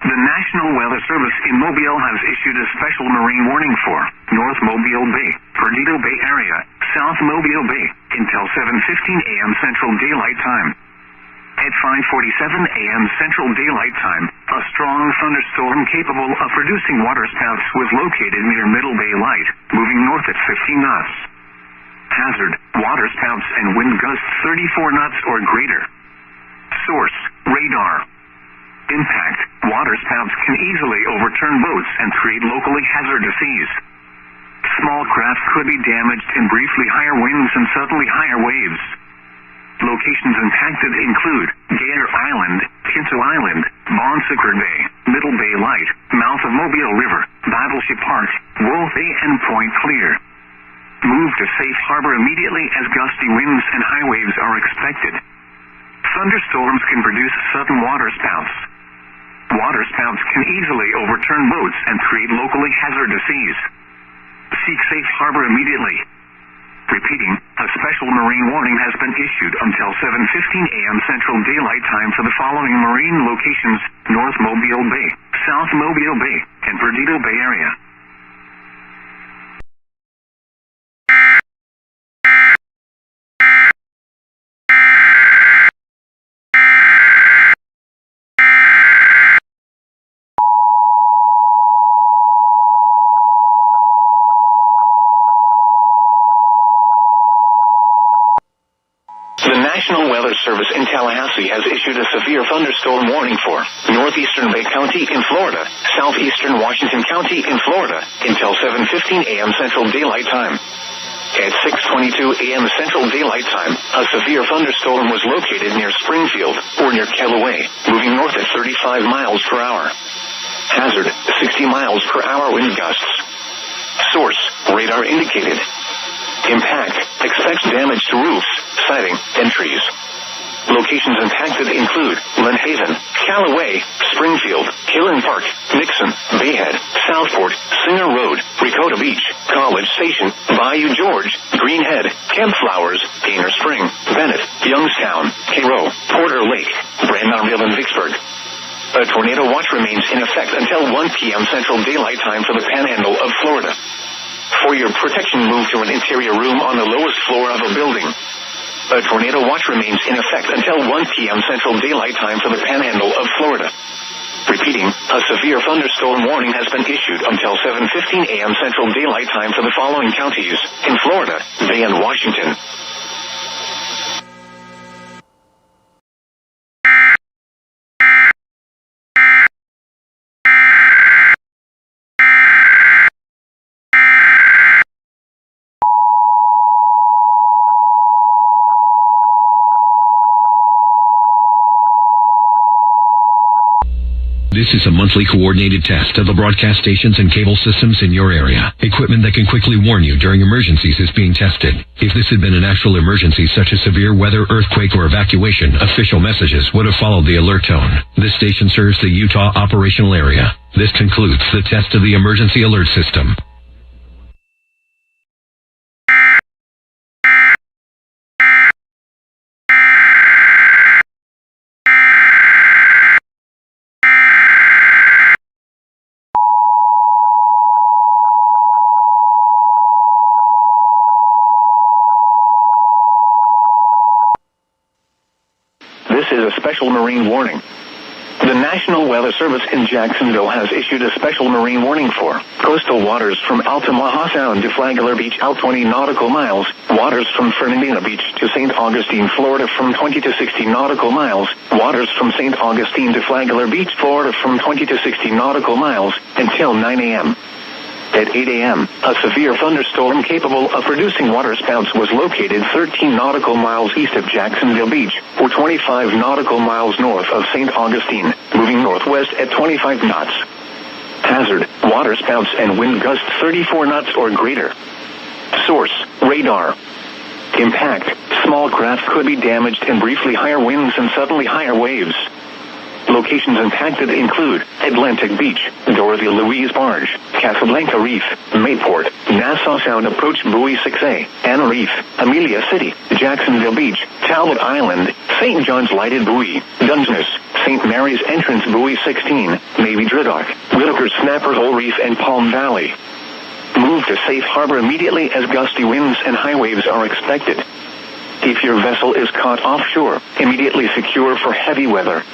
The National Weather Service in Mobile has issued a special marine warning for North Mobile Bay, Perdido Bay area, South Mobile Bay, until 7:15 a.m. Central Daylight Time. At 5:47 a.m. Central Daylight Time, a strong thunderstorm capable of producing waterspouts was located near Middle Bay Light, moving north at 50 knots. Hazard: waterspouts and wind gusts 34 knots or greater. Source: radar. Impact: waterspouts can easily overturn boats and create locally hazardous seas. Small craft could be damaged in briefly higher winds and suddenly higher waves. Locations impacted include Gator Island, Pinto Island, Bon Sucre Bay, Middle Bay Light, mouth of Mobile River, Battleship Park, Wolf Bay, and Point Clear. Move to safe harbor immediately as gusty winds and high waves are expected. Thunderstorms can produce sudden waterspouts. Waterspouts can easily overturn boats and create locally hazardous seas. Seek safe harbor immediately. Repeating, a special marine warning has been issued until 7:15 a.m. Central Daylight Time for the following marine locations: North Mobile Bay, South Mobile Bay, and Perdido Bay area. The National Weather Service in Tallahassee has issued a severe thunderstorm warning for northeastern Bay County in Florida, southeastern Washington County in Florida, until 7:15 a.m. Central Daylight Time. At 6:22 a.m. Central Daylight Time, a severe thunderstorm was located near Springfield, or near Callaway, moving north at 35 miles per hour. Hazard: 60 miles per hour wind gusts. Source: radar indicated. Impact: expects damage to roofs, siding, and trees. Locations impacted include Lynn Haven, Callaway, Springfield, Killen Park, Nixon, Bayhead, Southport, Singer Road, Ricotta Beach, College Station, Bayou George, Greenhead, Camp Flowers, Gainer Spring, Bennett, Youngstown, Cairo, Porter Lake, Brandonville, and Vicksburg. A tornado watch remains in effect until 1 p.m. Central Daylight Time for the Panhandle of Florida. For your protection, move to an interior room on the lowest floor of a building. A tornado watch remains in effect until 1 p.m. Central Daylight Time for the Panhandle of Florida. Repeating, a severe thunderstorm warning has been issued until 7:15 a.m. Central Daylight Time for the following counties in Florida, Bay, and Washington. This is a monthly coordinated test of the broadcast stations and cable systems in your area. Equipment that can quickly warn you during emergencies is being tested. If this had been an actual emergency such as severe weather, earthquake, or evacuation, official messages would have followed the alert tone. This station serves the Utah operational area. This concludes the test of the emergency alert system. This is a special marine warning. The National Weather Service in Jacksonville has issued a special marine warning for coastal waters from Altamaha Sound to Flagler Beach out 20 nautical miles, waters from Fernandina Beach to St. Augustine, Florida from 20 to 60 nautical miles, waters from St. Augustine to Flagler Beach, Florida from 20 to 60 nautical miles until 9 a.m. At 8 a.m., a severe thunderstorm capable of producing waterspouts was located 13 nautical miles east of Jacksonville Beach, or 25 nautical miles north of St. Augustine, moving northwest at 25 knots. Hazard, waterspouts and wind gusts 34 knots or greater. Source, radar. Impact, small craft could be damaged and briefly higher winds and suddenly higher waves. Locations impacted include Atlantic Beach, Dorothy Louise Barge, Casablanca Reef, Mayport, Nassau Sound Approach Buoy 6A, Anna Reef, Amelia City, Jacksonville Beach, Talbot Island, St. John's Lighted Buoy, Dungeness, St. Mary's Entrance Buoy 16, Navy Driddock, Whitaker Snapper Hole Reef and Palm Valley. Move to safe harbor immediately as gusty winds and high waves are expected. If your vessel is caught offshore, immediately secure for heavy weather.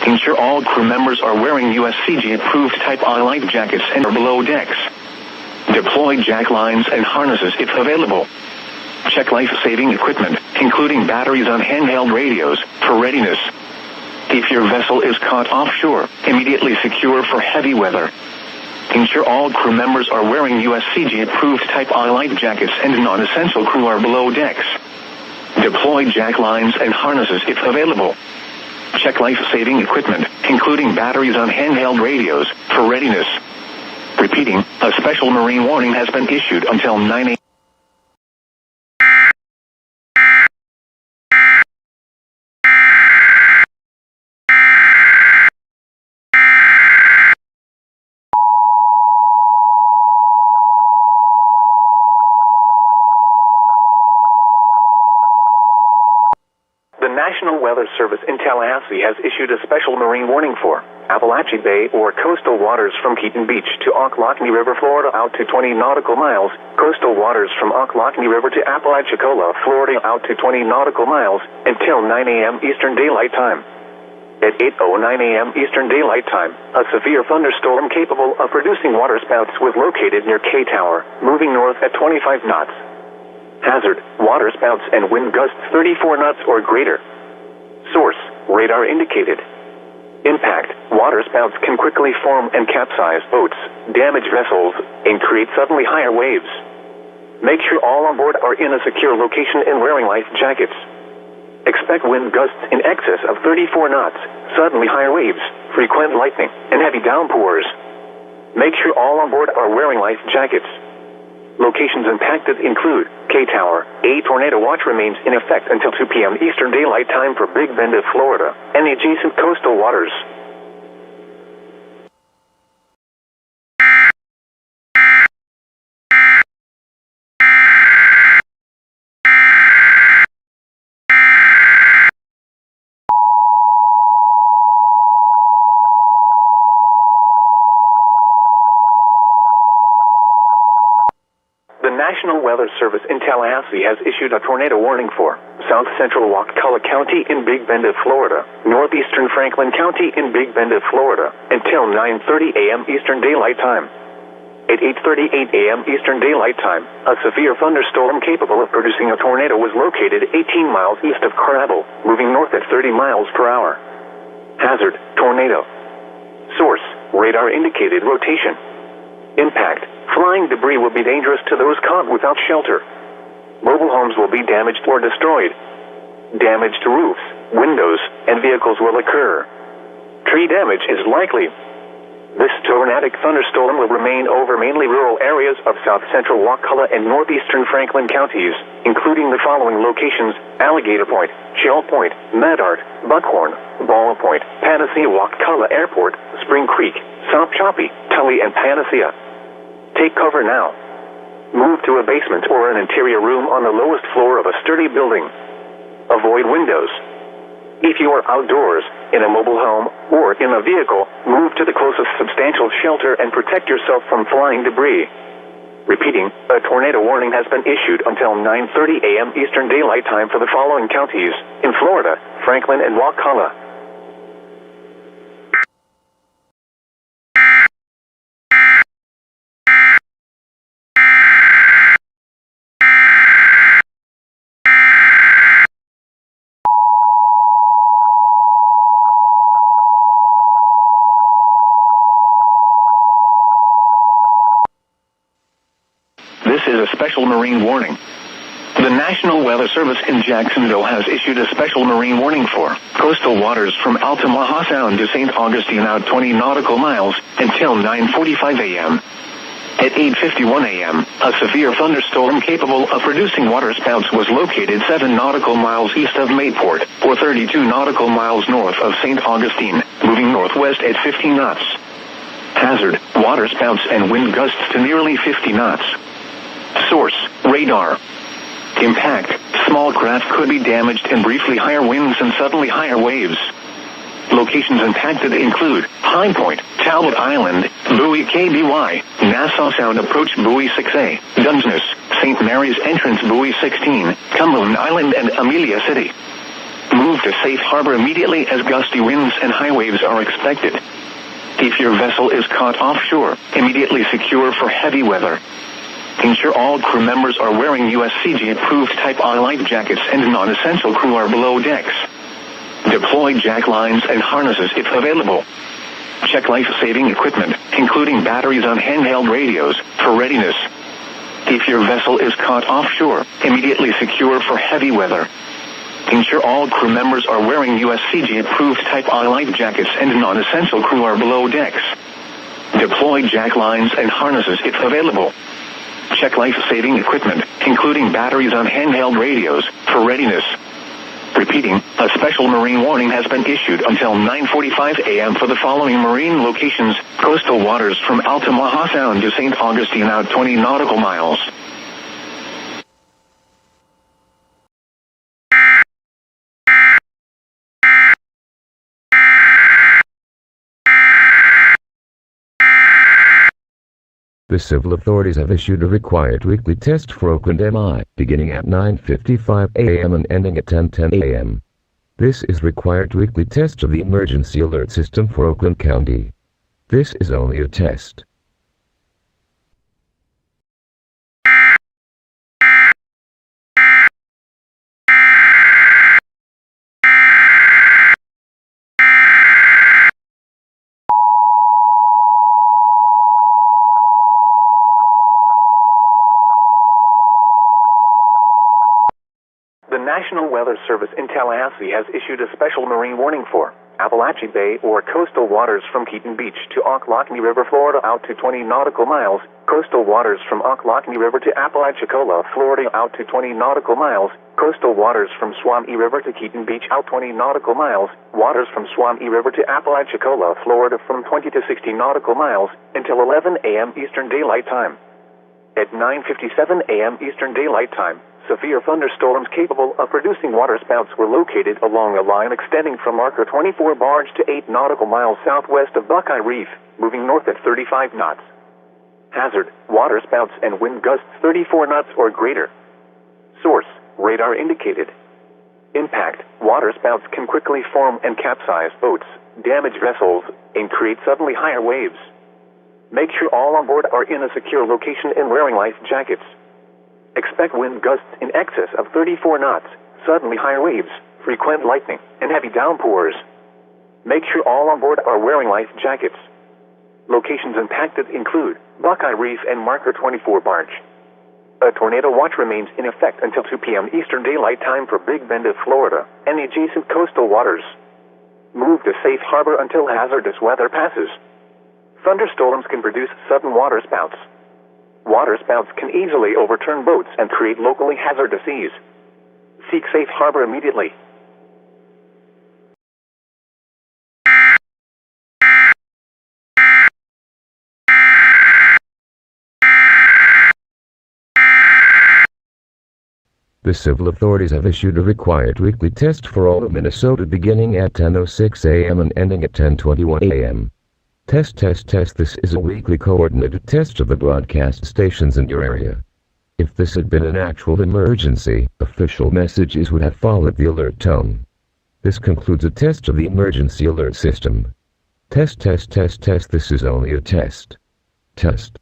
Ensure all crew members are wearing USCG-approved Type I life jackets and are below decks. Deploy jack lines and harnesses if available. Check life-saving equipment, including batteries on handheld radios, for readiness. If your vessel is caught offshore, immediately secure for heavy weather. Ensure all crew members are wearing USCG-approved Type I life jackets and non-essential crew are below decks. Deploy jack lines and harnesses if available. Check life-saving equipment, including batteries on handheld radios, for readiness. Repeating, a special marine warning has been issued until 9 a.m. The National Weather Service in Tallahassee has issued a special marine warning for Appalachia Bay or coastal waters from Keaton Beach to Ocklawahnee River, Florida out to 20 nautical miles, coastal waters from Ocklawahnee River to Apalachicola, Florida out to 20 nautical miles until 9 a.m. Eastern Daylight Time. At 8:09 a.m. Eastern Daylight Time, a severe thunderstorm capable of producing waterspouts was located near K Tower, moving north at 25 knots. Hazard, waterspouts and wind gusts 34 knots or greater. Source, radar indicated. Impact, waterspouts can quickly form and capsize boats, damage vessels, and create suddenly higher waves. Make sure all on board are in a secure location and wearing life jackets. Expect wind gusts in excess of 34 knots, suddenly higher waves, frequent lightning, and heavy downpours. Make sure all on board are wearing life jackets. Locations impacted include K Tower. A tornado watch remains in effect until 2 p.m. Eastern Daylight Time for Big Bend of Florida and the adjacent coastal waters. The National Weather Service in Tallahassee has issued a tornado warning for South Central Wakulla County in Big Bend of Florida, Northeastern Franklin County in Big Bend of Florida, until 9:30 a.m. Eastern Daylight Time. At 8:38 a.m. Eastern Daylight Time, a severe thunderstorm capable of producing a tornado was located 18 miles east of Crabble, moving north at 30 miles per hour. Hazard, tornado. Source, radar indicated rotation. Impact, flying debris will be dangerous to those caught without shelter. Mobile homes will be damaged or destroyed. Damage to roofs, windows, and vehicles will occur. Tree damage is likely. This tornadic thunderstorm will remain over mainly rural areas of south-central Wakulla and northeastern Franklin counties, including the following locations: Alligator Point, Shell Point, Medard, Buckhorn, Ball Point, Panacea, Wakulla Airport, Spring Creek, Sop Choppy, Tully, and Panacea. Take cover now. Move to a basement or an interior room on the lowest floor of a sturdy building. Avoid windows. If you are outdoors, in a mobile home, or in a vehicle, move to the closest substantial shelter and protect yourself from flying debris. Repeating, a tornado warning has been issued until 9:30 a.m. Eastern Daylight Time for the following counties in Florida: Franklin and Wakulla. This is a special marine warning. The National Weather Service in Jacksonville has issued a special marine warning for coastal waters from Altamaha Sound to St. Augustine out 20 nautical miles until 9:45 a.m. At 8:51 a.m., a severe thunderstorm capable of producing waterspouts was located 7 nautical miles east of Mayport, or 32 nautical miles north of St. Augustine, moving northwest at 50 knots. Hazard, waterspouts and wind gusts to nearly 50 knots. Source, radar. Impact, small craft could be damaged and briefly higher winds and suddenly higher waves. Locations impacted include High Point, Talbot Island, Buoy KBY, Nassau Sound Approach Buoy 6A, Dunsness, St. Mary's Entrance Buoy 16, Cumberland Island, and Amelia City. Move to safe harbor immediately as gusty winds and high waves are expected. If your vessel is caught offshore, immediately secure for heavy weather. Ensure all crew members are wearing USCG-approved Type I life jackets and non-essential crew are below decks. Deploy jack lines and harnesses if available. Check life-saving equipment, including batteries on handheld radios, for readiness. If your vessel is caught offshore, immediately secure for heavy weather. Ensure all crew members are wearing USCG-approved Type I life jackets and non-essential crew are below decks. Deploy jack lines and harnesses if available. Check life-saving equipment, including batteries on handheld radios, for readiness. Repeating, a special marine warning has been issued until 9:45 a.m. for the following marine locations: coastal waters from Altamaha Sound to St. Augustine out 20 nautical miles. The civil authorities have issued a required weekly test for Oakland MI, beginning at 9:55 a.m. and ending at 10:10 a.m. This is required weekly test of the emergency alert system for Oakland County. This is only a test. The National Weather Service in Tallahassee has issued a special marine warning for Appalachia Bay or coastal waters from Keaton Beach to Ocklawahamie River, Florida out to 20 nautical miles, coastal waters from Ocklawahamie River to Apalachicola, Florida out to 20 nautical miles, coastal waters from Swamee River to Keaton Beach out 20 nautical miles, waters from Swamee River to Apalachicola, Florida from 20 to 60 nautical miles, until 11 a.m. Eastern Daylight Time. At 9:57 a.m. Eastern Daylight Time, severe thunderstorms capable of producing waterspouts were located along a line extending from marker 24 barge to 8 nautical miles southwest of Buckeye Reef, moving north at 35 knots. Hazard, waterspouts and wind gusts 34 knots or greater. Source, radar indicated. Impact, waterspouts can quickly form and capsize boats, damage vessels, and create suddenly higher waves. Make sure all on board are in a secure location and wearing life jackets. Expect wind gusts in excess of 34 knots, suddenly higher waves, frequent lightning, and heavy downpours. Make sure all on board are wearing life jackets. Locations impacted include Buckeye Reef and marker 24 barge. A tornado watch remains in effect until 2 p.m. Eastern Daylight Time for Big Bend of Florida and the adjacent coastal waters. Move to safe harbor until hazardous weather passes. Thunderstorms can produce sudden waterspouts. Waterspouts can easily overturn boats and create locally hazardous seas. Seek safe harbor immediately. The civil authorities have issued a required weekly test for all of Minnesota beginning at 10:06 a.m. and ending at 10:21 a.m. Test. This is a weekly coordinated test of the broadcast stations in your area. If this had been an actual emergency, official messages would have followed the alert tone. This concludes a test of the emergency alert system. Test. This is only a test. Test.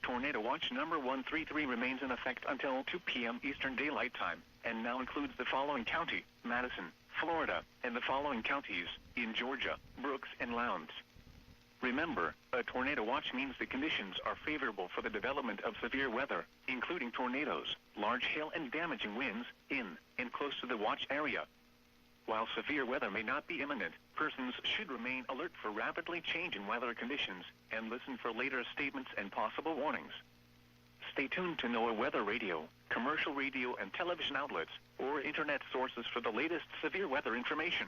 Tornado Watch number 133 remains in effect until 2 p.m. Eastern Daylight Time, and now includes the following county: Madison, Florida, and the following counties in Georgia: Brooks and Lowndes. Remember, a tornado watch means the conditions are favorable for the development of severe weather, including tornadoes, large hail, and damaging winds in and close to the watch area. While severe weather may not be imminent, persons should remain alert for rapidly changing weather conditions and listen for later statements and possible warnings. Stay tuned to NOAA weather radio, commercial radio and television outlets, or internet sources for the latest severe weather information.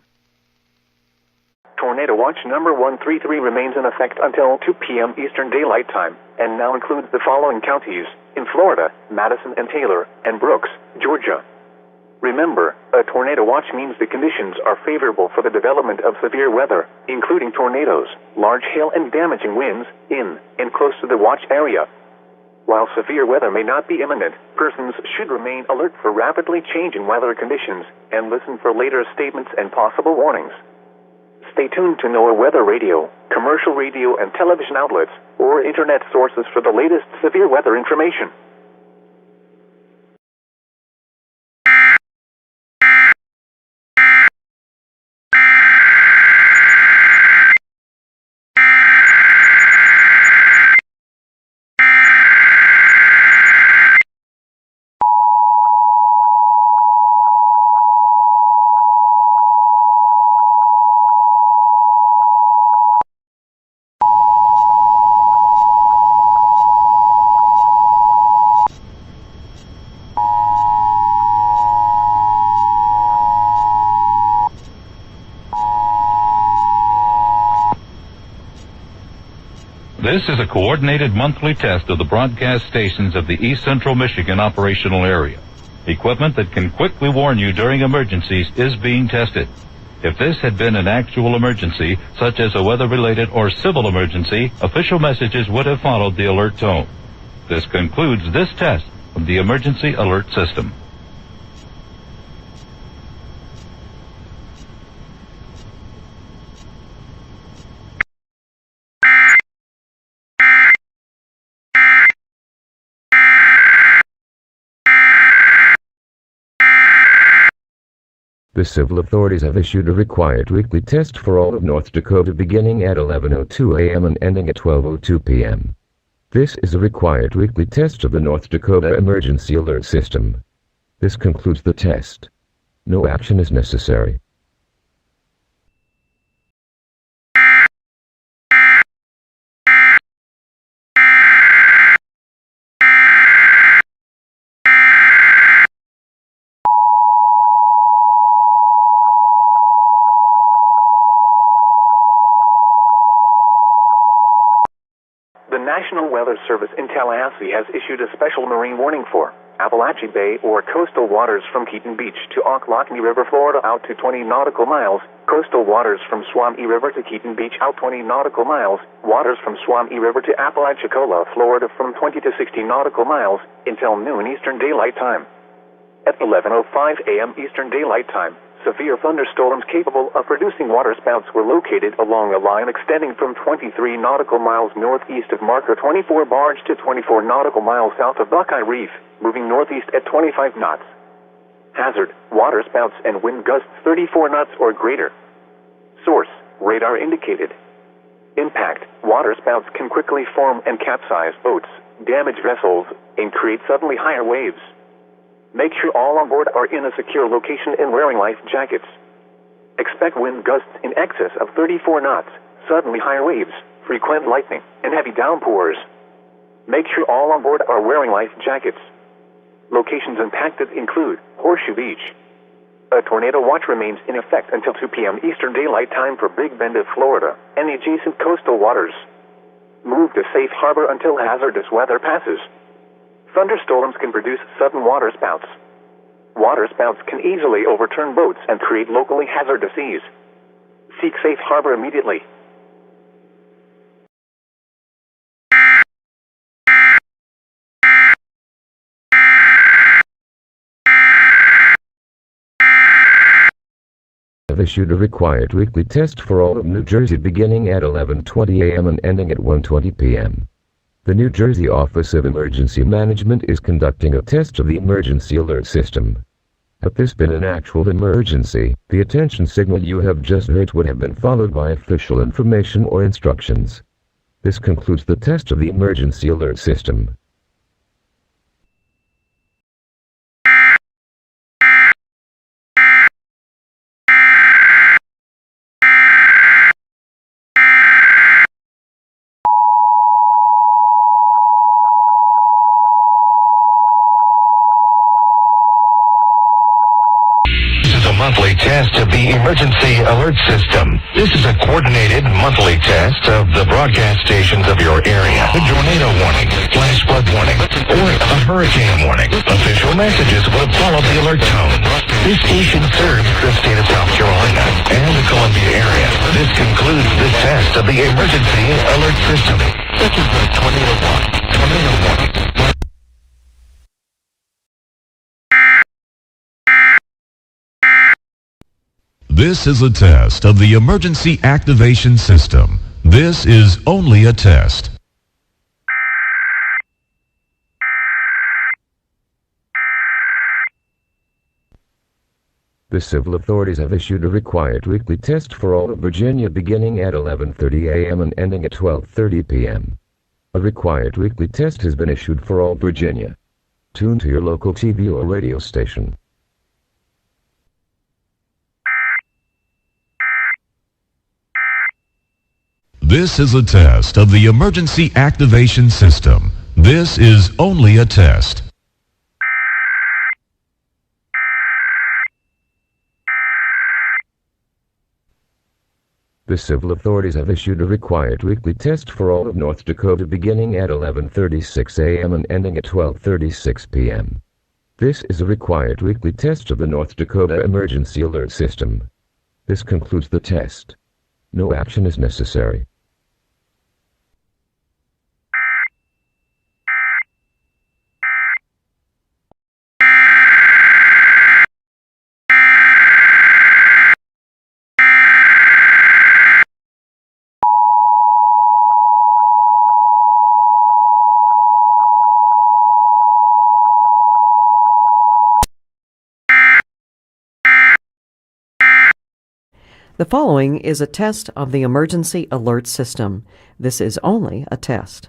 Tornado Watch number 133 remains in effect until 2 p.m. Eastern Daylight Time, and now includes the following counties in Florida: Madison and Taylor, and Brooks, Georgia. Remember, a tornado watch means the conditions are favorable for the development of severe weather, including tornadoes, large hail, and damaging winds in and close to the watch area. While severe weather may not be imminent, persons should remain alert for rapidly changing weather conditions and listen for later statements and possible warnings. Stay tuned to NOAA weather radio, commercial radio and television outlets, or internet sources for the latest severe weather information. This is a coordinated monthly test of the broadcast stations of the East Central Michigan operational area. Equipment that can quickly warn you during emergencies is being tested. If this had been an actual emergency, such as a weather-related or civil emergency, official messages would have followed the alert tone. This concludes this test of the emergency alert system. The civil authorities have issued a required weekly test for all of North Dakota beginning at 11:02 a.m. and ending at 12:02 p.m. This is a required weekly test of the North Dakota Emergency Alert System. This concludes the test. No action is necessary. The National Weather Service in Tallahassee has issued a special marine warning for Appalachia Bay or coastal waters from Keaton Beach to Ocklawahamie River, Florida out to 20 nautical miles, coastal waters from Swamee River to Keaton Beach out 20 nautical miles, waters from Swamee River to Apalachicola, Florida from 20 to 60 nautical miles until noon Eastern Daylight Time. At 11:05 a.m. Eastern Daylight Time, Severe thunderstorms capable of producing waterspouts were located along a line extending from 23 nautical miles northeast of marker 24 barge to 24 nautical miles south of Buckeye Reef, moving northeast at 25 knots. Hazard, waterspouts and wind gusts 34 knots or greater. Source, radar indicated. Impact, waterspouts can quickly form and capsize boats, damage vessels, and create suddenly higher waves. Make sure all on board are in a secure location and wearing life jackets. Expect wind gusts in excess of 34 knots, suddenly higher waves, frequent lightning, and heavy downpours. Make sure all on board are wearing life jackets. Locations impacted include Horseshoe Beach. A tornado watch remains in effect until 2 p.m. Eastern Daylight Time for Big Bend of Florida and the adjacent coastal waters. Move to safe harbor until hazardous weather passes. Thunderstorms can produce sudden waterspouts. Waterspouts can easily overturn boats and create locally hazardous seas. Seek safe harbor immediately. Have issued a required weekly test for all of New Jersey beginning at 11:20 a.m. and ending at 1:20 p.m. The New Jersey Office of Emergency Management is conducting a test of the emergency alert system. Had this been an actual emergency, the attention signal you have just heard would have been followed by official information or instructions. This concludes the test of the emergency alert system. Monthly test of the emergency alert system. This is a coordinated monthly test of the broadcast stations of your area. A tornado warning, flash flood warning, or a hurricane warning. Official messages will follow the alert tone. This station serves the state of South Carolina and the Columbia area. This concludes the test of the emergency alert system. This is the tornado warning. Tornado warning. This is a test of the emergency activation system. This is only a test. The civil authorities have issued a required weekly test for all of Virginia beginning at 11:30 a.m. and ending at 12:30 p.m. A required weekly test has been issued for all Virginia. Tune to your local TV or radio station. This is a test of the emergency activation system. This is only a test. The civil authorities have issued a required weekly test for all of North Dakota beginning at 11:36 a.m. and ending at 12:36 p.m. This is a required weekly test of the North Dakota Emergency Alert System. This concludes the test. No action is necessary. The following is a test of the emergency alert system. This is only a test.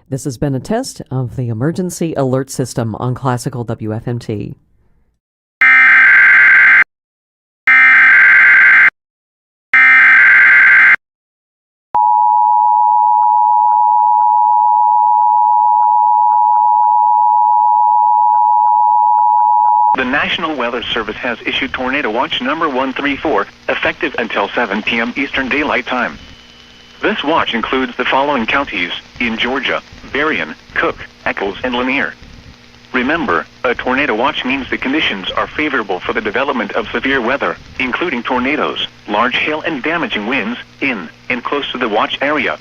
This has been a test of the emergency alert system on Classical WFMT. The National Weather Service has issued Tornado Watch number 134, effective until 7 p.m. Eastern Daylight Time. This watch includes the following counties in Georgia: Berrien, Cook, Eccles, and Lanier. Remember, a tornado watch means the conditions are favorable for the development of severe weather, including tornadoes, large hail and damaging winds, in and close to the watch area.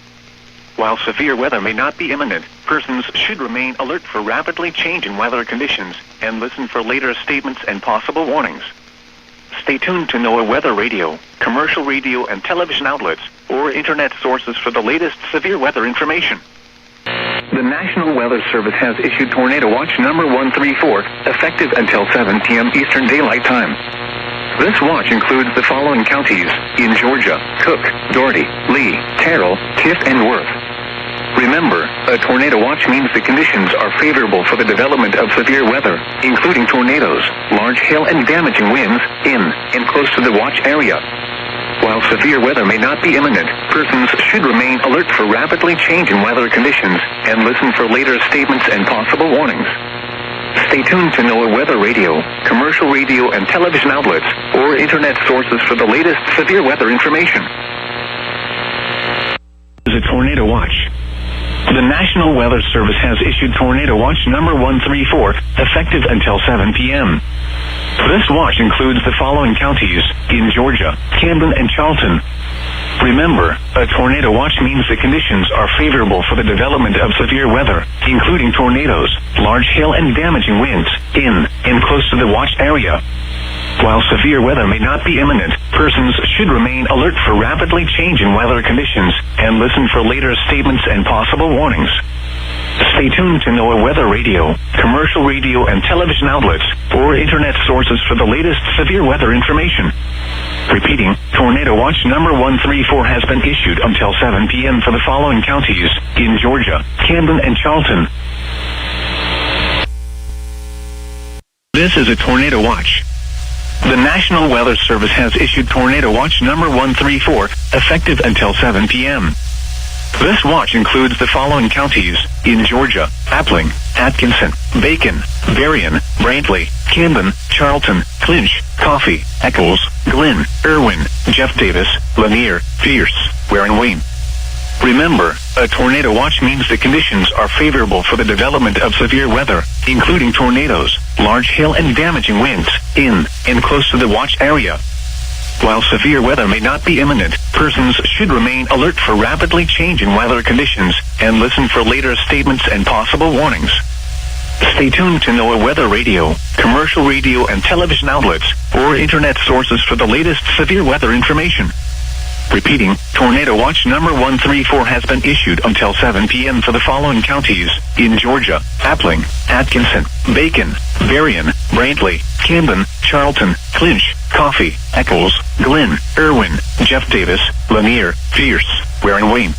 While severe weather may not be imminent, persons should remain alert for rapidly changing weather conditions and listen for later statements and possible warnings. Stay tuned to NOAA weather radio, commercial radio and television outlets, or internet sources for the latest severe weather information. The National Weather Service has issued Tornado Watch number 134, effective until 7 p.m. Eastern Daylight Time. This watch includes the following counties in Georgia: Cook, Dougherty, Lee, Carroll, Tift, and Worth. Remember, a tornado watch means the conditions are favorable for the development of severe weather, including tornadoes, large hail and damaging winds, in and close to the watch area. While severe weather may not be imminent, persons should remain alert for rapidly changing weather conditions and listen for later statements and possible warnings. Stay tuned to NOAA weather radio, commercial radio and television outlets, or internet sources for the latest severe weather information. This is a Tornado Watch. The National Weather Service has issued Tornado Watch number 134, effective until 7 p.m. This watch includes the following counties in Georgia: Camden and Charlton. Remember, a tornado watch means the conditions are favorable for the development of severe weather, including tornadoes, large hail and damaging winds, in and close to the watch area. While severe weather may not be imminent, persons should remain alert for rapidly changing weather conditions and listen for later statements and possible warnings. Stay tuned to NOAA weather radio, commercial radio and television outlets, or internet sources for the latest severe weather information. Repeating, Tornado Watch number 134 has been issued until 7 p.m. for the following counties in Georgia: Camden and Charlton. This is a Tornado Watch. The National Weather Service has issued Tornado Watch number 134, effective until 7 p.m. This watch includes the following counties in Georgia: Appling, Atkinson, Bacon, Berrien, Brantley, Camden, Charlton, Clinch, Coffee, Eccles, Glenn, Irwin, Jeff Davis, Lanier, Pierce, Ware and Wayne. Remember, a tornado watch means the conditions are favorable for the development of severe weather, including tornadoes, large hail and damaging winds, in and close to the watch area. While severe weather may not be imminent, persons should remain alert for rapidly changing weather conditions and listen for later statements and possible warnings. Stay tuned to NOAA weather radio, commercial radio and television outlets, or internet sources for the latest severe weather information. Repeating, Tornado Watch number 134 has been issued until 7 p.m. for the following counties in Georgia: Appling, Atkinson, Bacon, Berrien, Brantley, Camden, Charlton, Clinch, Coffee, Eccles, Glenn, Irwin, Jeff Davis, Lanier, Pierce, Ware and Wayne.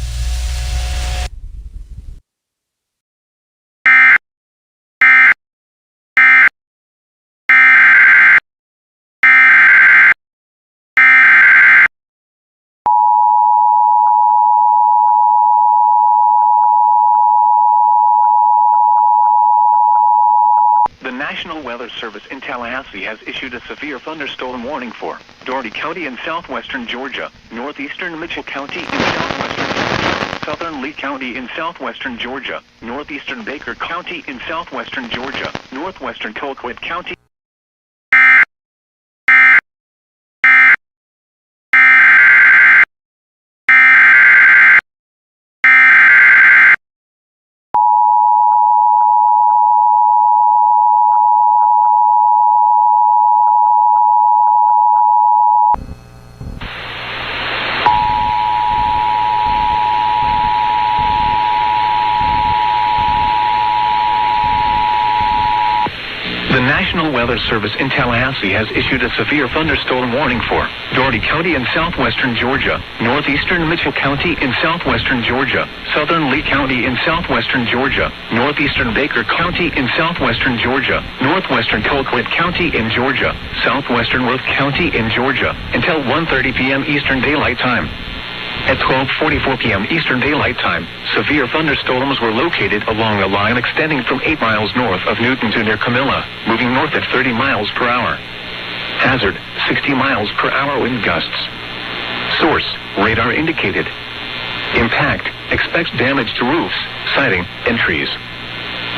The National Weather Service in Tallahassee has issued a severe thunderstorm warning for Dougherty County in southwestern Georgia, northeastern Mitchell County in southwestern Georgia, southern Lee County in southwestern Georgia, northeastern Baker County in southwestern Georgia, northwestern Colquitt County. The National Weather Service in Tallahassee has issued a severe thunderstorm warning for Dougherty County in southwestern Georgia, northeastern Mitchell County in southwestern Georgia, southern Lee County in southwestern Georgia, northeastern Baker County in southwestern Georgia, northwestern Colquitt County in Georgia, southwestern Worth County in Georgia, until 1:30 p.m. Eastern Daylight Time. At 12:44 p.m. Eastern Daylight Time, severe thunderstorms were located along a line extending from 8 miles north of Newton to near Camilla, moving north at 30 miles per hour. Hazard, 60 miles per hour wind gusts. Source, radar indicated. Impact, expects damage to roofs, siding, and trees.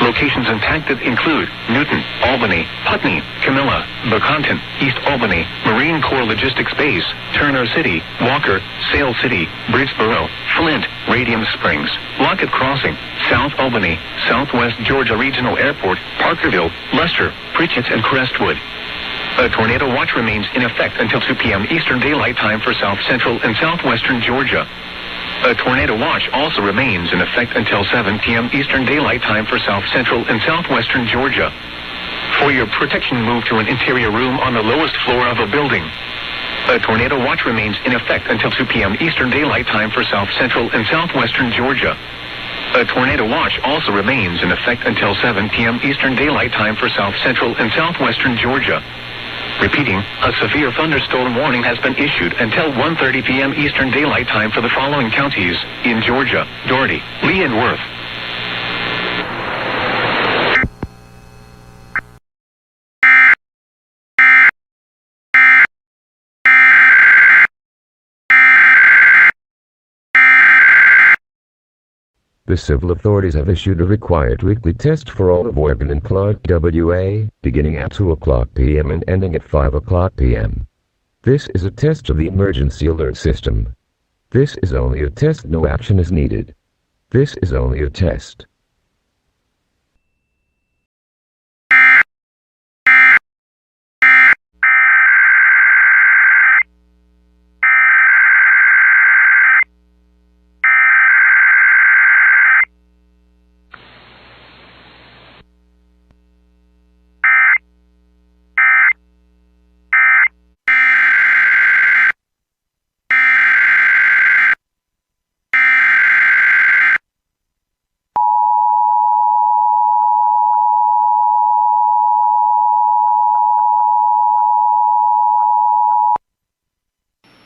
Locations impacted include Newton, Albany, Putney, Camilla, Buchanton, East Albany, Marine Corps Logistics Base, Turner City, Walker, Sale City, Bridgeboro, Flint, Radium Springs, Lockett Crossing, South Albany, Southwest Georgia Regional Airport, Parkerville, Lester, Pritchett, and Crestwood. A tornado watch remains in effect until 2 p.m. Eastern Daylight Time for South Central and Southwestern Georgia. A tornado watch also remains in effect until 7 p.m. Eastern Daylight Time for South Central and Southwestern Georgia. For your protection, move to an interior room on the lowest floor of a building. A tornado watch remains in effect until 2 p.m. Eastern Daylight Time for South Central and Southwestern Georgia. A tornado watch also remains in effect until 7 p.m. Eastern Daylight Time for South Central and Southwestern Georgia. Repeating, a severe thunderstorm warning has been issued until 1:30 p.m. Eastern Daylight Time for the following counties in Georgia: Doherty, Lee, and Worth. The civil authorities have issued a required weekly test for all of Oregon and Clark WA, beginning at 2 o'clock p.m. and ending at 5 o'clock p.m. This is a test of the emergency alert system. This is only a test. No action is needed. This is only a test.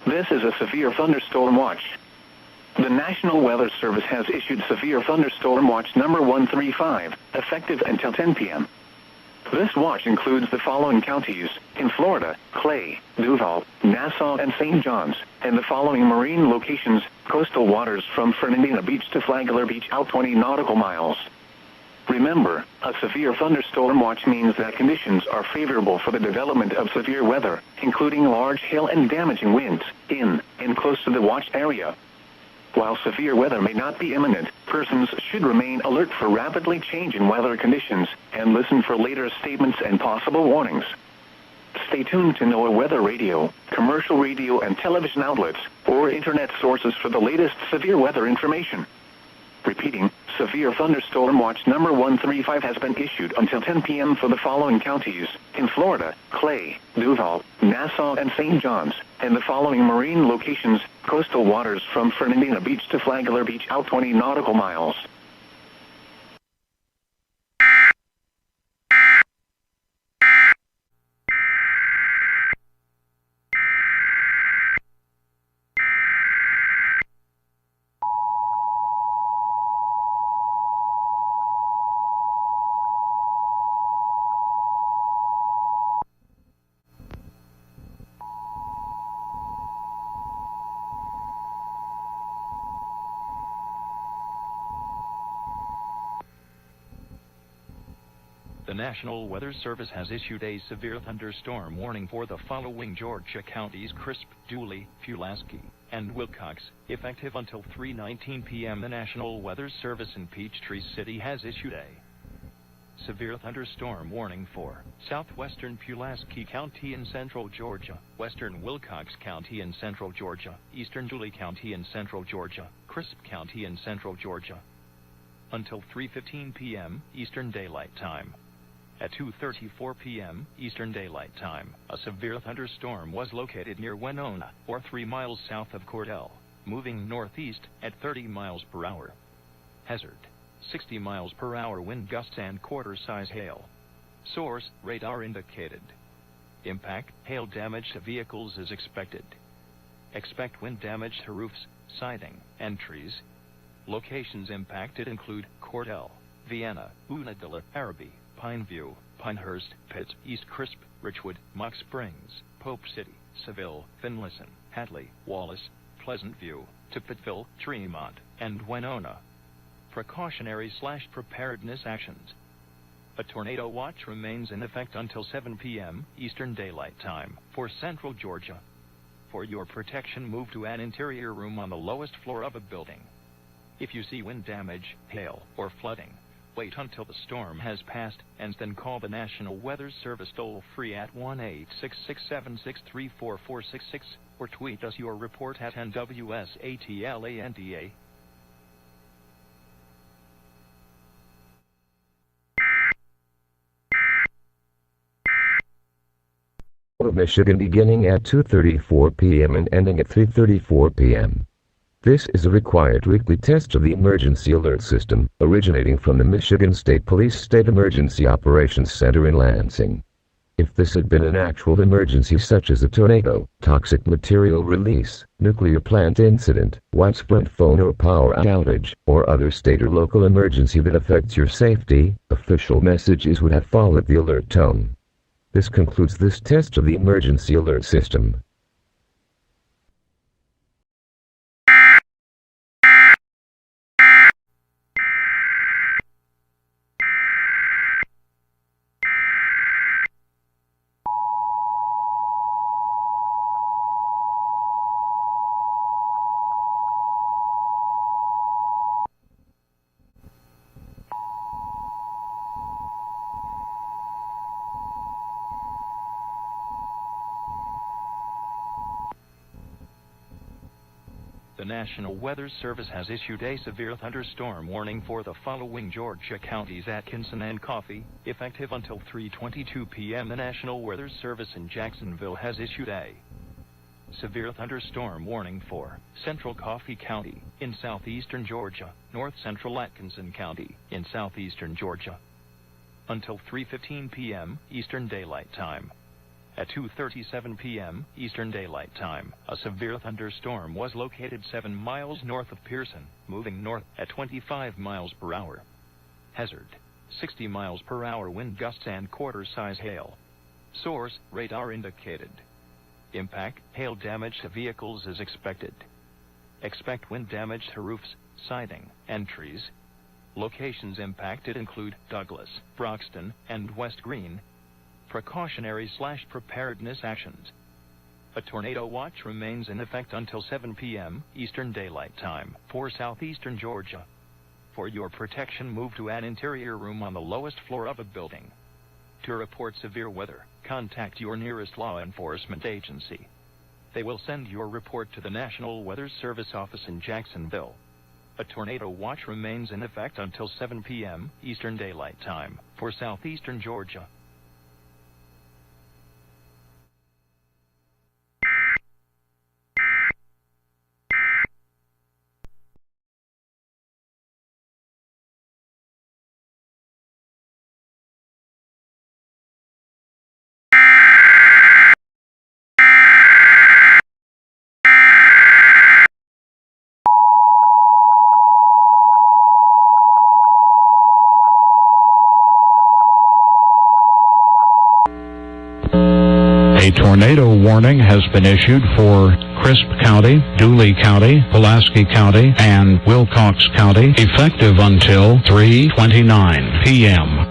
This is a severe thunderstorm watch. The National Weather Service has issued severe thunderstorm watch number 135, effective until 10 p.m. This watch includes the following counties in Florida: Clay, Duval, Nassau, and St. John's, and the following marine locations: coastal waters from Fernandina Beach to Flagler Beach, out 20 nautical miles. Remember, a severe thunderstorm watch means that conditions are favorable for the development of severe weather, including large hail and damaging winds, in and close to the watched area. While severe weather may not be imminent, persons should remain alert for rapidly changing weather conditions and listen for later statements and possible warnings. Stay tuned to NOAA weather radio, commercial radio and television outlets, or internet sources for the latest severe weather information. Repeating, severe thunderstorm watch number 135 has been issued until 10 p.m. for the following counties in Florida: Clay, Duval, Nassau, and St. John's, and the following marine locations: coastal waters from Fernandina Beach to Flagler Beach, out 20 nautical miles. The National Weather Service has issued a severe thunderstorm warning for the following Georgia counties: Crisp, Dooley, Pulaski, and Wilcox, effective until 3:19 p.m. The National Weather Service in Peachtree City has issued a severe thunderstorm warning for southwestern Pulaski County in central Georgia, western Wilcox County in central Georgia, eastern Dooley County in central Georgia, Crisp County in central Georgia, until 3:15 p.m. Eastern Daylight Time. At 2:34 p.m. Eastern Daylight Time, a severe thunderstorm was located near Winona, or 3 miles south of Cordell, moving northeast at 30 miles per hour. Hazard: 60 miles per hour wind gusts and quarter-size hail. Source: radar indicated. Impact: hail damage to vehicles is expected. Expect wind damage to roofs, siding, and trees. Locations impacted include Cordell, Vienna, Unadilla, Araby, Pineview, Pinehurst, Pitts, East Crisp, Richwood, Mock Springs, Pope City, Seville, Finlayson, Hadley, Wallace, Pleasant View, Tippettville, Tremont, and Winona. Precautionary/preparedness actions. A tornado watch remains in effect until 7 p.m. Eastern Daylight Time for Central Georgia. For your protection, move to an interior room on the lowest floor of a building. If you see wind damage, hail, or flooding, wait until the storm has passed and then call the National Weather Service toll-free at 1-866-763-4466 or tweet us your report at NWSATLANDA. Of Michigan beginning at 2:34 p.m. and ending at 3:34 p.m. This is a required weekly test of the emergency alert system, originating from the Michigan State Police State Emergency Operations Center in Lansing. If this had been an actual emergency such as a tornado, toxic material release, nuclear plant incident, widespread phone or power outage, or other state or local emergency that affects your safety, official messages would have followed the alert tone. This concludes this test of the emergency alert system. The National Weather Service has issued a severe thunderstorm warning for the following Georgia counties: Atkinson and Coffee, effective until 3:22 p.m. The National Weather Service in Jacksonville has issued a severe thunderstorm warning for Central Coffee County in southeastern Georgia, North Central Atkinson County in southeastern Georgia, until 3:15 p.m. Eastern Daylight Time. At 2:37 p.m. Eastern Daylight Time, a severe thunderstorm was located 7 miles north of Pearson, moving north at 25 miles per hour. Hazard: 60 miles per hour wind gusts and quarter-size hail. Source: radar indicated. Impact: hail damage to vehicles is expected. Expect wind damage to roofs, siding, and trees. Locations impacted include Douglas, Broxton, and West Green. Precautionary/preparedness actions. A tornado watch remains in effect until 7 p.m. Eastern Daylight Time for southeastern Georgia. For your protection, move to an interior room on the lowest floor of a building. To report severe weather, contact your nearest law enforcement agency. They will send your report to the National Weather Service office in Jacksonville. A tornado watch remains in effect until 7 p.m. Eastern Daylight Time for southeastern Georgia. A tornado warning has been issued for Crisp County, Dooley County, Pulaski County, and Wilcox County, effective until 3:29 p.m.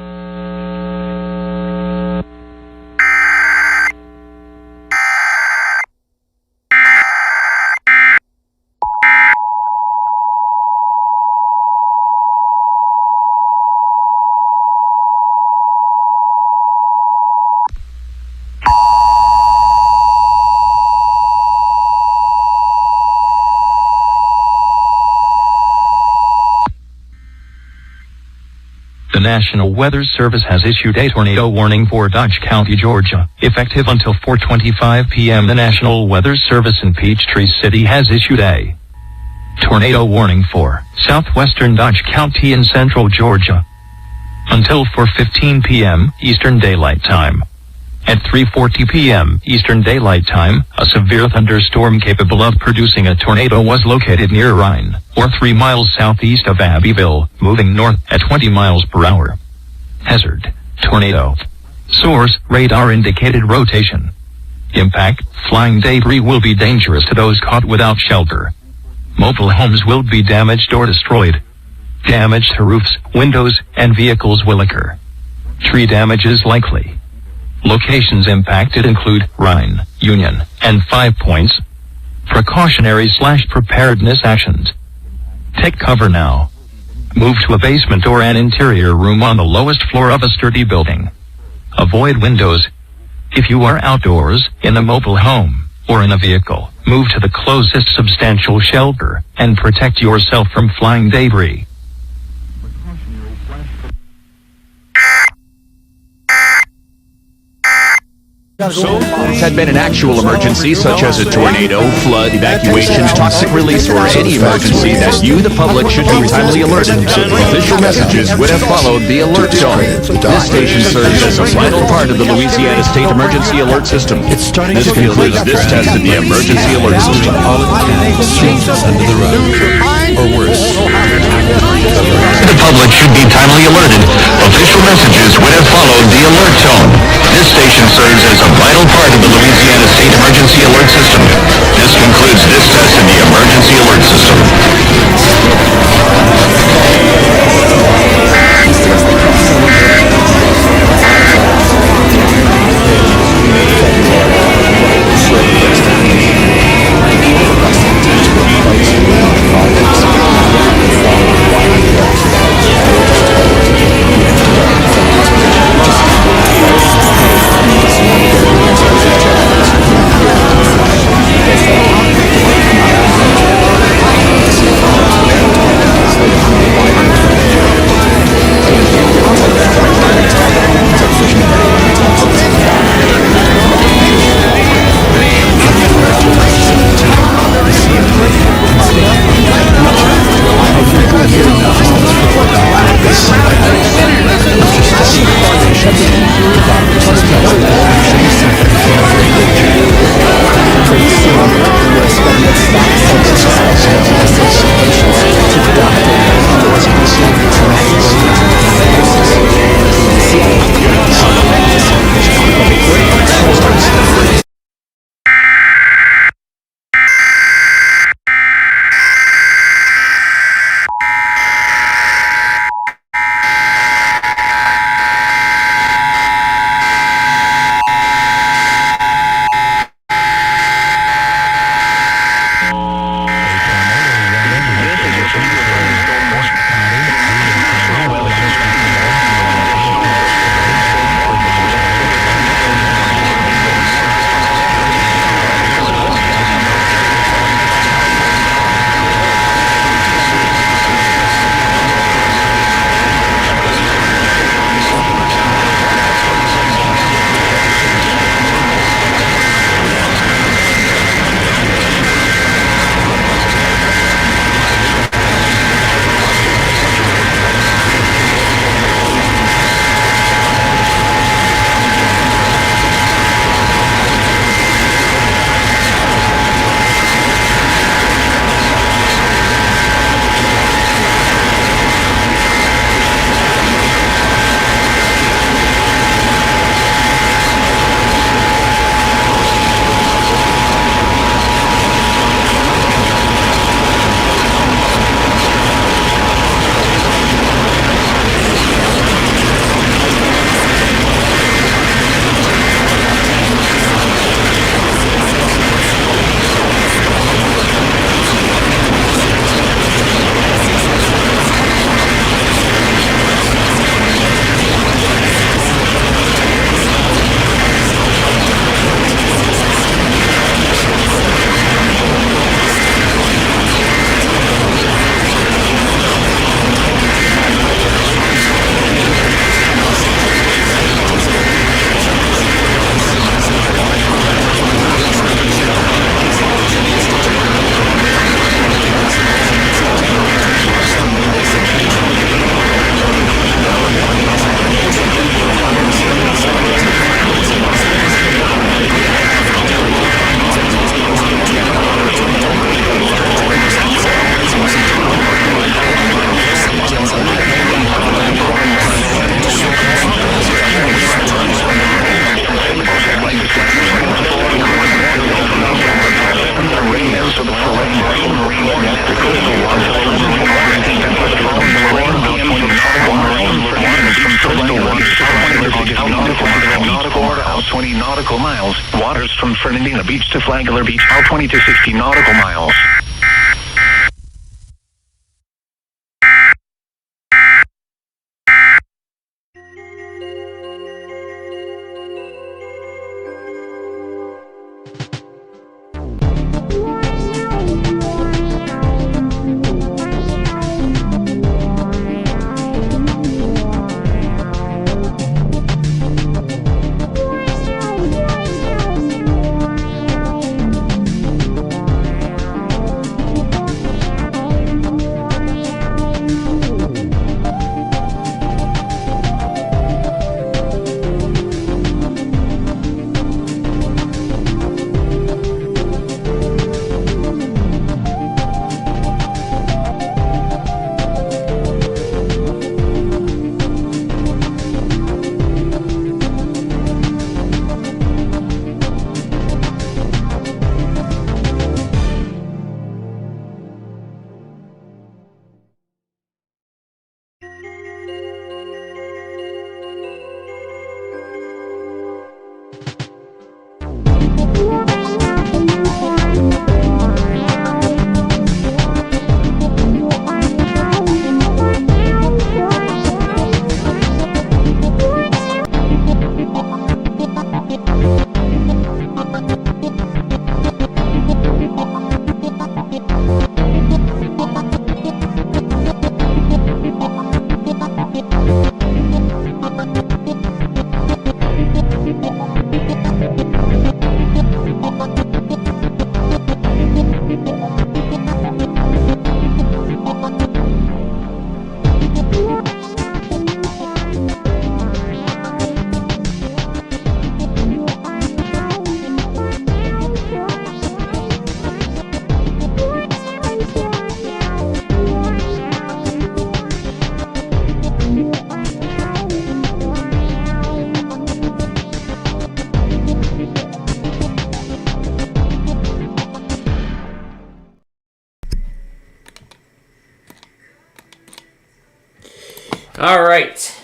The National Weather Service has issued a tornado warning for Dodge County, Georgia, effective until 4:25 p.m. The National Weather Service in Peachtree City has issued a tornado warning for southwestern Dodge County in central Georgia until 4:15 p.m. Eastern Daylight Time. At 3:40 p.m. Eastern Daylight Time, a severe thunderstorm capable of producing a tornado was located near Rhine, or 3 miles southeast of Abbeville, moving north at 20 miles per hour. Hazard: tornado. Source: radar indicated rotation. Impact: flying debris will be dangerous to those caught without shelter. Mobile homes will be damaged or destroyed. Damage to roofs, windows, and vehicles will occur. Tree damage is likely. Locations impacted include Rhine, Union, and 5 Points. Precautionary/preparedness actions. Take cover now. Move to a basement or an interior room on the lowest floor of a sturdy building. Avoid windows. If you are outdoors, in a mobile home, or in a vehicle, move to the closest substantial shelter and protect yourself from flying debris. Had been an actual emergency such as a tornado, flood, evacuation, toxic release, or any emergency that you, the public, should be timely alerted. Official messages would have followed the alert tone. This station serves as a vital part of the Louisiana State Emergency Alert System. This concludes this test of the Emergency Alert System. Under the rug, or worse. The public should be timely alerted. Official messages would have followed the alert tone. This station serves as a vital part of the Louisiana State Emergency Alert System. This concludes this test in the Emergency Alert System. 20 nautical miles. Waters from Fernandina Beach to Flagler Beach are 20 to 60 nautical miles. All right.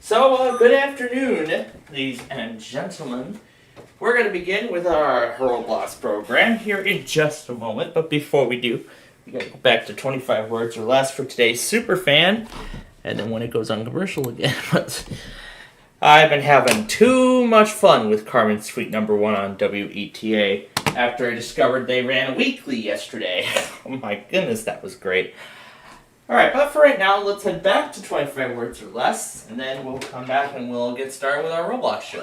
So, good afternoon, ladies and gentlemen. We're going to begin with our Roblox program here in just a moment. But before we do, we got to go back to 25 words or less for today's superfan. And then when it goes on commercial again. I've been having too much fun with Carmen Suite number 1 on WETA after I discovered they ran weekly yesterday. Oh my goodness, that was great. Alright, but for right now, let's head back to 25 words or less, and then we'll come back and we'll get started with our Roblox show.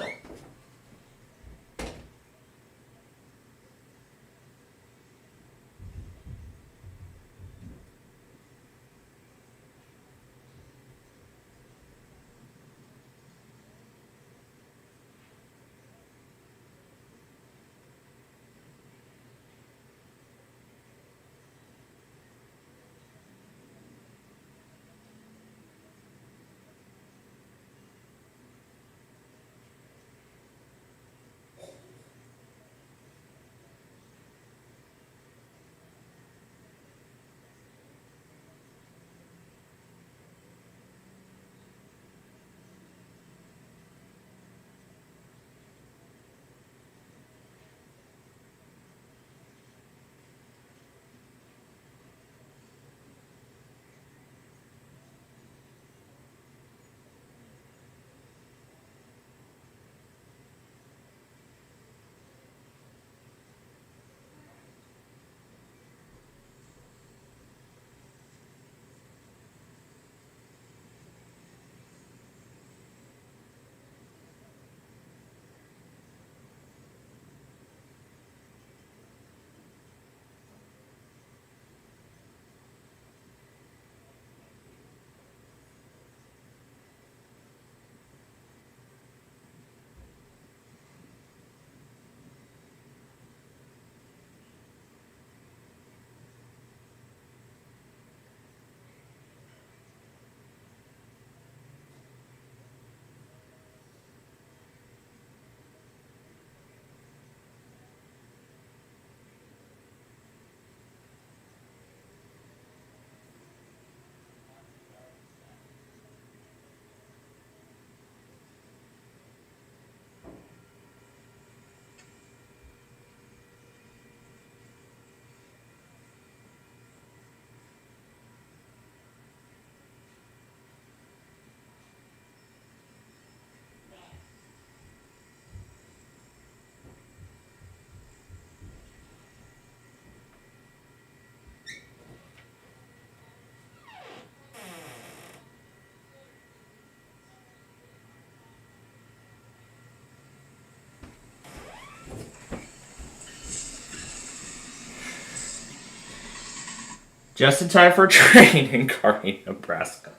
Just in time for a train in Kearney, Nebraska.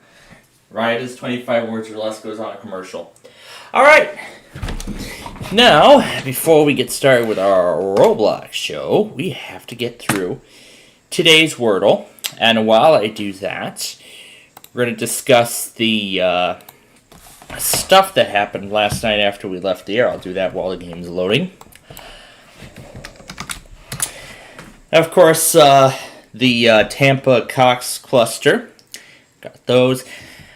Right as 25 words or less goes on a commercial. All right. Now, before we get started with our Roblox show, we have to get through today's Wordle. And while I do that, we're going to discuss the stuff that happened last night after we left the air. I'll do that while the game's loading. Of course, the Tampa Cox cluster. Got those.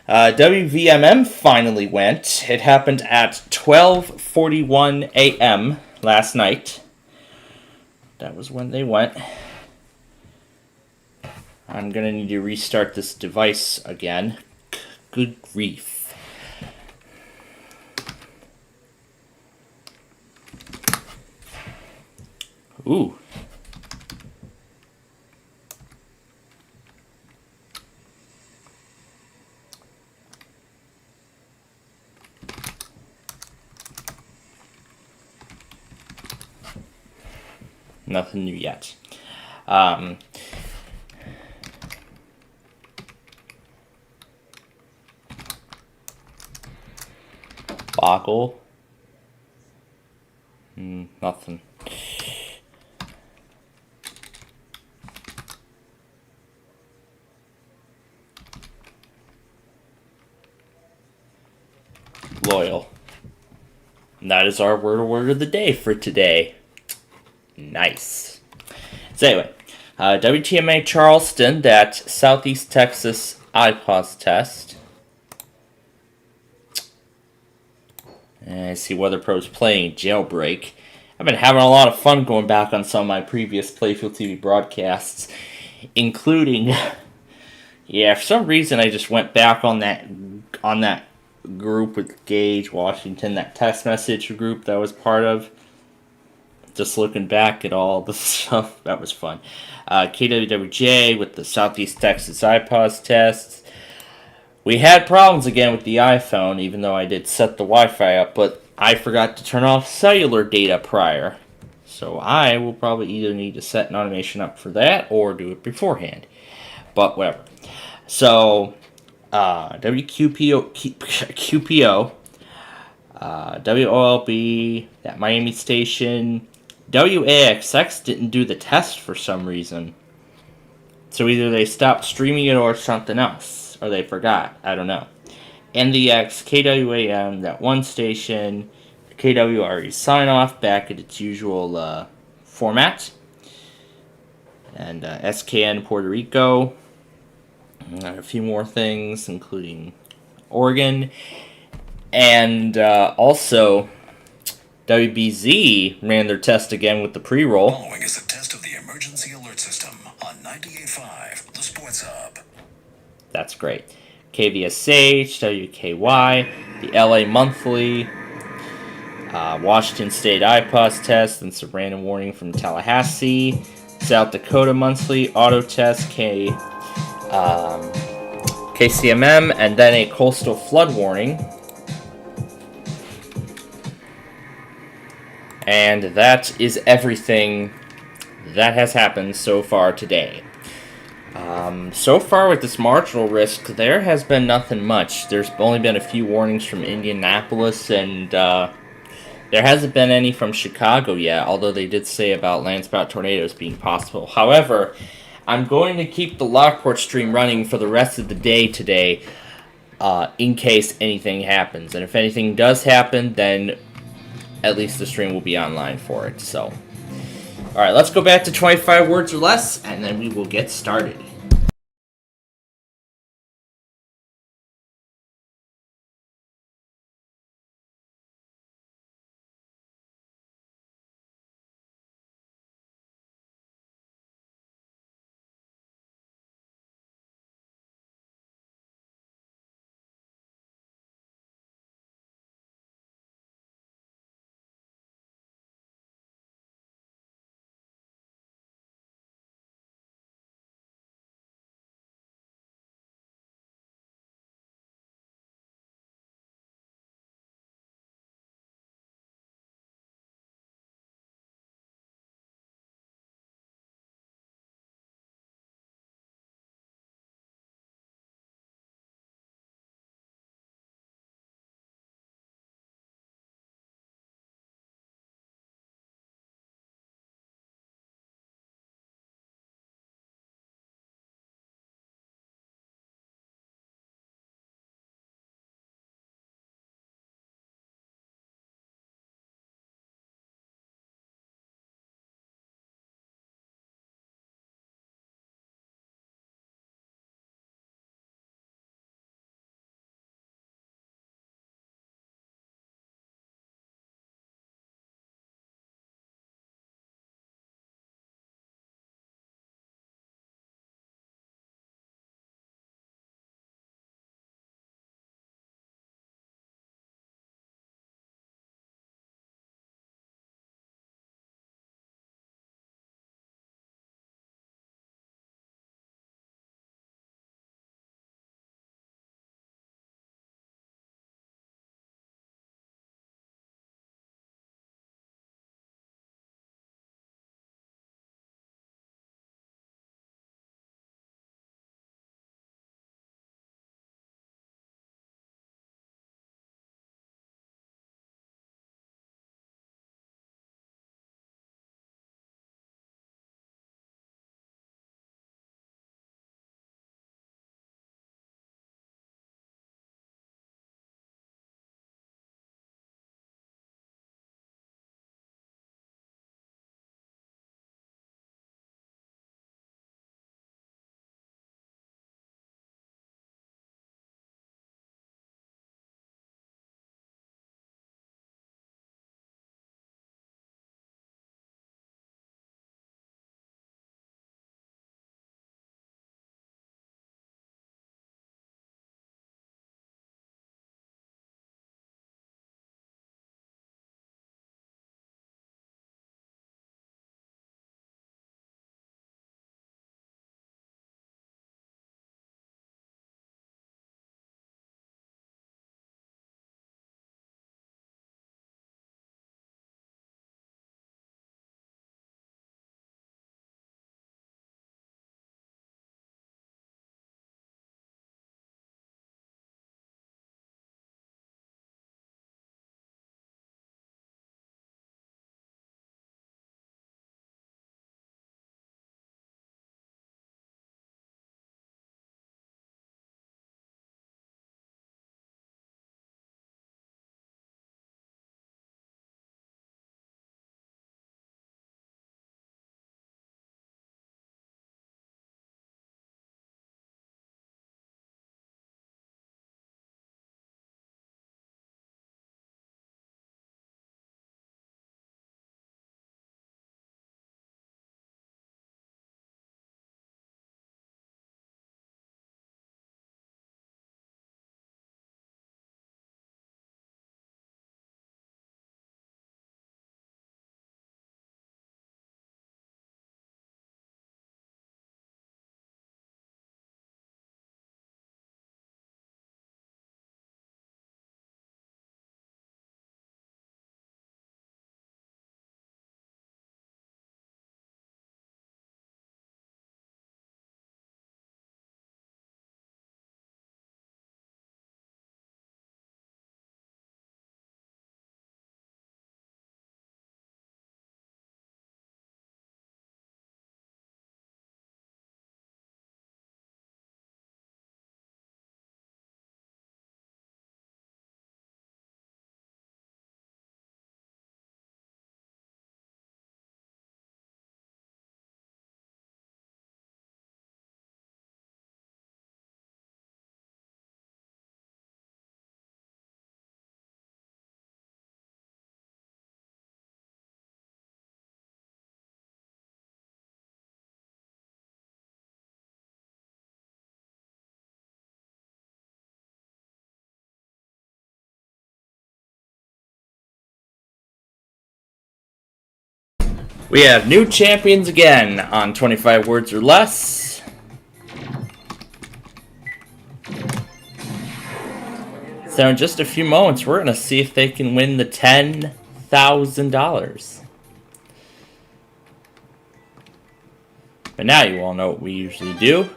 WVMM finally went. It happened at 12:41 a.m. last night. That was when they went. I'm going to need to restart this device again. Good grief. Ooh. Nothing new yet. Boggle. Nothing. Loyal. And that is our word of the day for today. Nice. So anyway, WTMA Charleston, that Southeast Texas IPAWS test. And I see WeatherPro's playing Jailbreak. I've been having a lot of fun going back on some of my previous Playfield TV broadcasts, including, yeah, for some reason I just went back on that group with Gage Washington, that text message group that I was part of. Just looking back at all the stuff, that was fun. KWWJ with the Southeast Texas IPAWS tests. We had problems again with the iPhone, even though I did set the Wi-Fi up, but I forgot to turn off cellular data prior. So I will probably either need to set an automation up for that or do it beforehand. But whatever. So, QPO, WOLB, that Miami station, WAXX didn't do the test for some reason. So either they stopped streaming it or something else. Or they forgot. I don't know. NDX, KWAM, that one station, KWRE sign-off back at its usual format. And SKN Puerto Rico. And a few more things, including Oregon. And also, WBZ ran their test again with the pre-roll. Following is a test of the emergency alert system on 98.5, the Sports Hub. That's great. KVSH, WKY, the LA Monthly, Washington State IPAWS test, and some random warning from Tallahassee, South Dakota Monthly, Auto Test, KCMM, and then a coastal flood warning. And that is everything that has happened so far today. So far with this marginal risk, there has been nothing much. There's only been a few warnings from Indianapolis, and there hasn't been any from Chicago yet, although they did say about landspout tornadoes being possible. However, I'm going to keep the Lockport stream running for the rest of the day today, in case anything happens. And if anything does happen, then at least the stream will be online for it. So, alright, let's go back to 25 words or less, and then we will get started. We have new champions again on 25 words or less. So in just a few moments, we're going to see if they can win the $10,000. But now you all know what we usually do.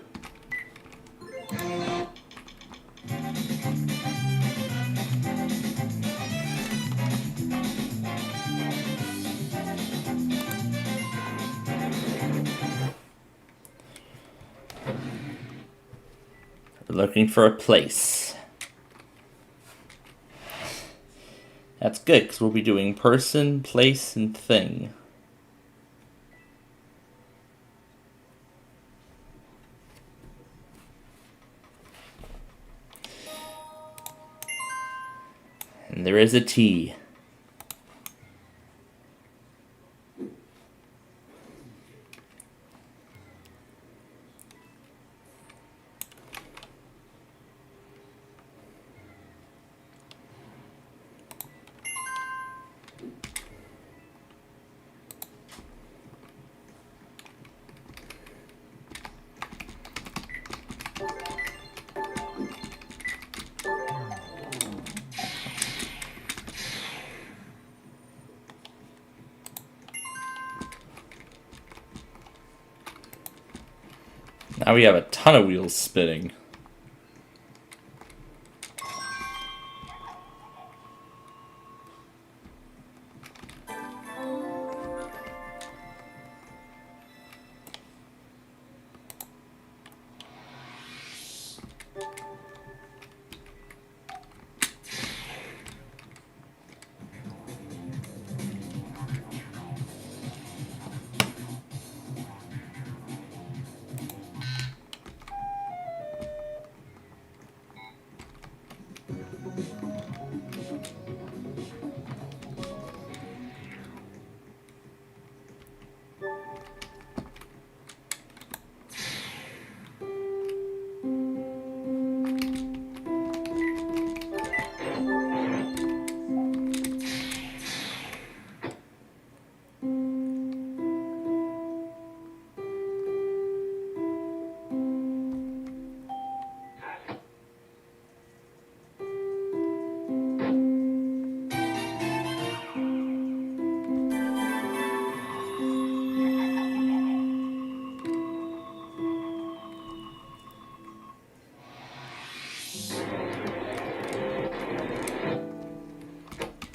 We're looking for a place. That's good, because we'll be doing person, place, and thing. And there is a T. Now we have a ton of wheels spinning.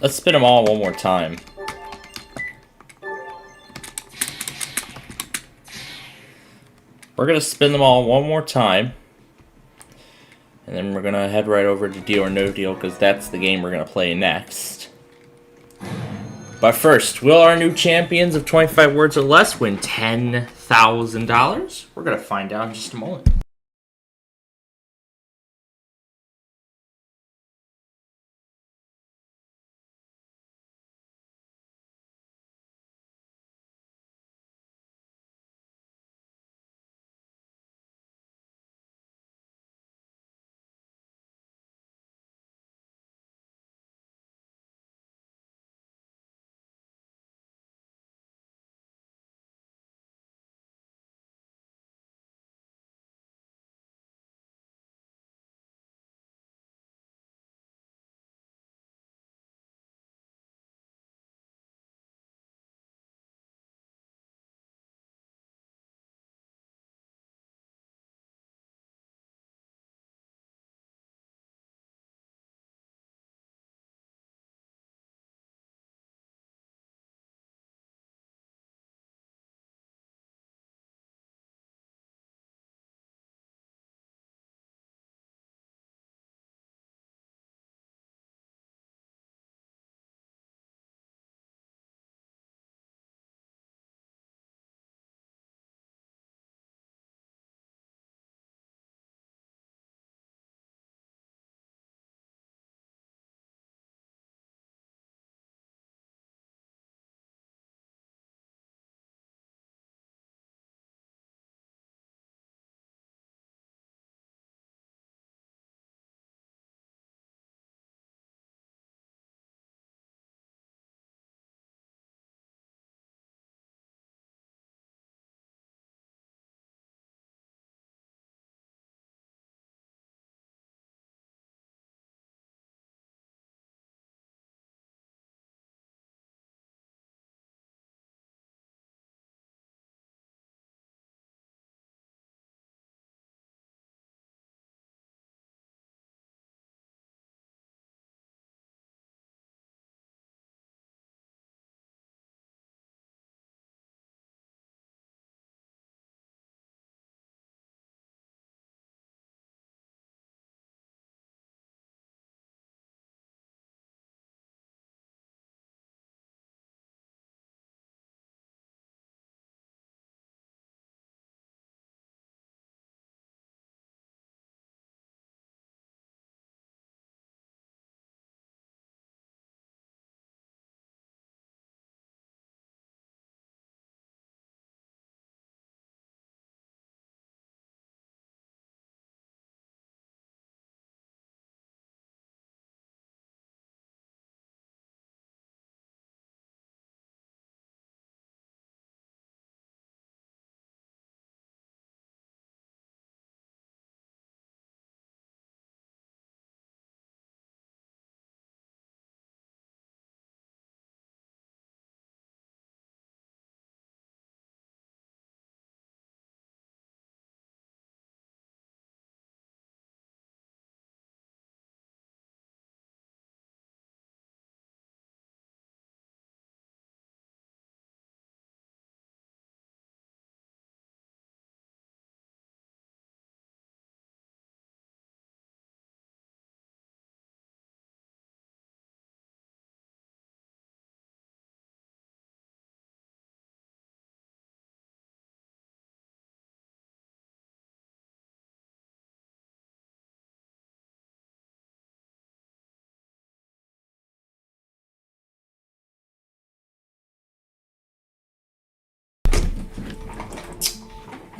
Let's spin them all one more time. We're going to spin them all one more time. And then we're going to head right over to Deal or No Deal, because that's the game we're going to play next. But first, will our new champions of 25 words or less win $10,000? We're going to find out in just a moment.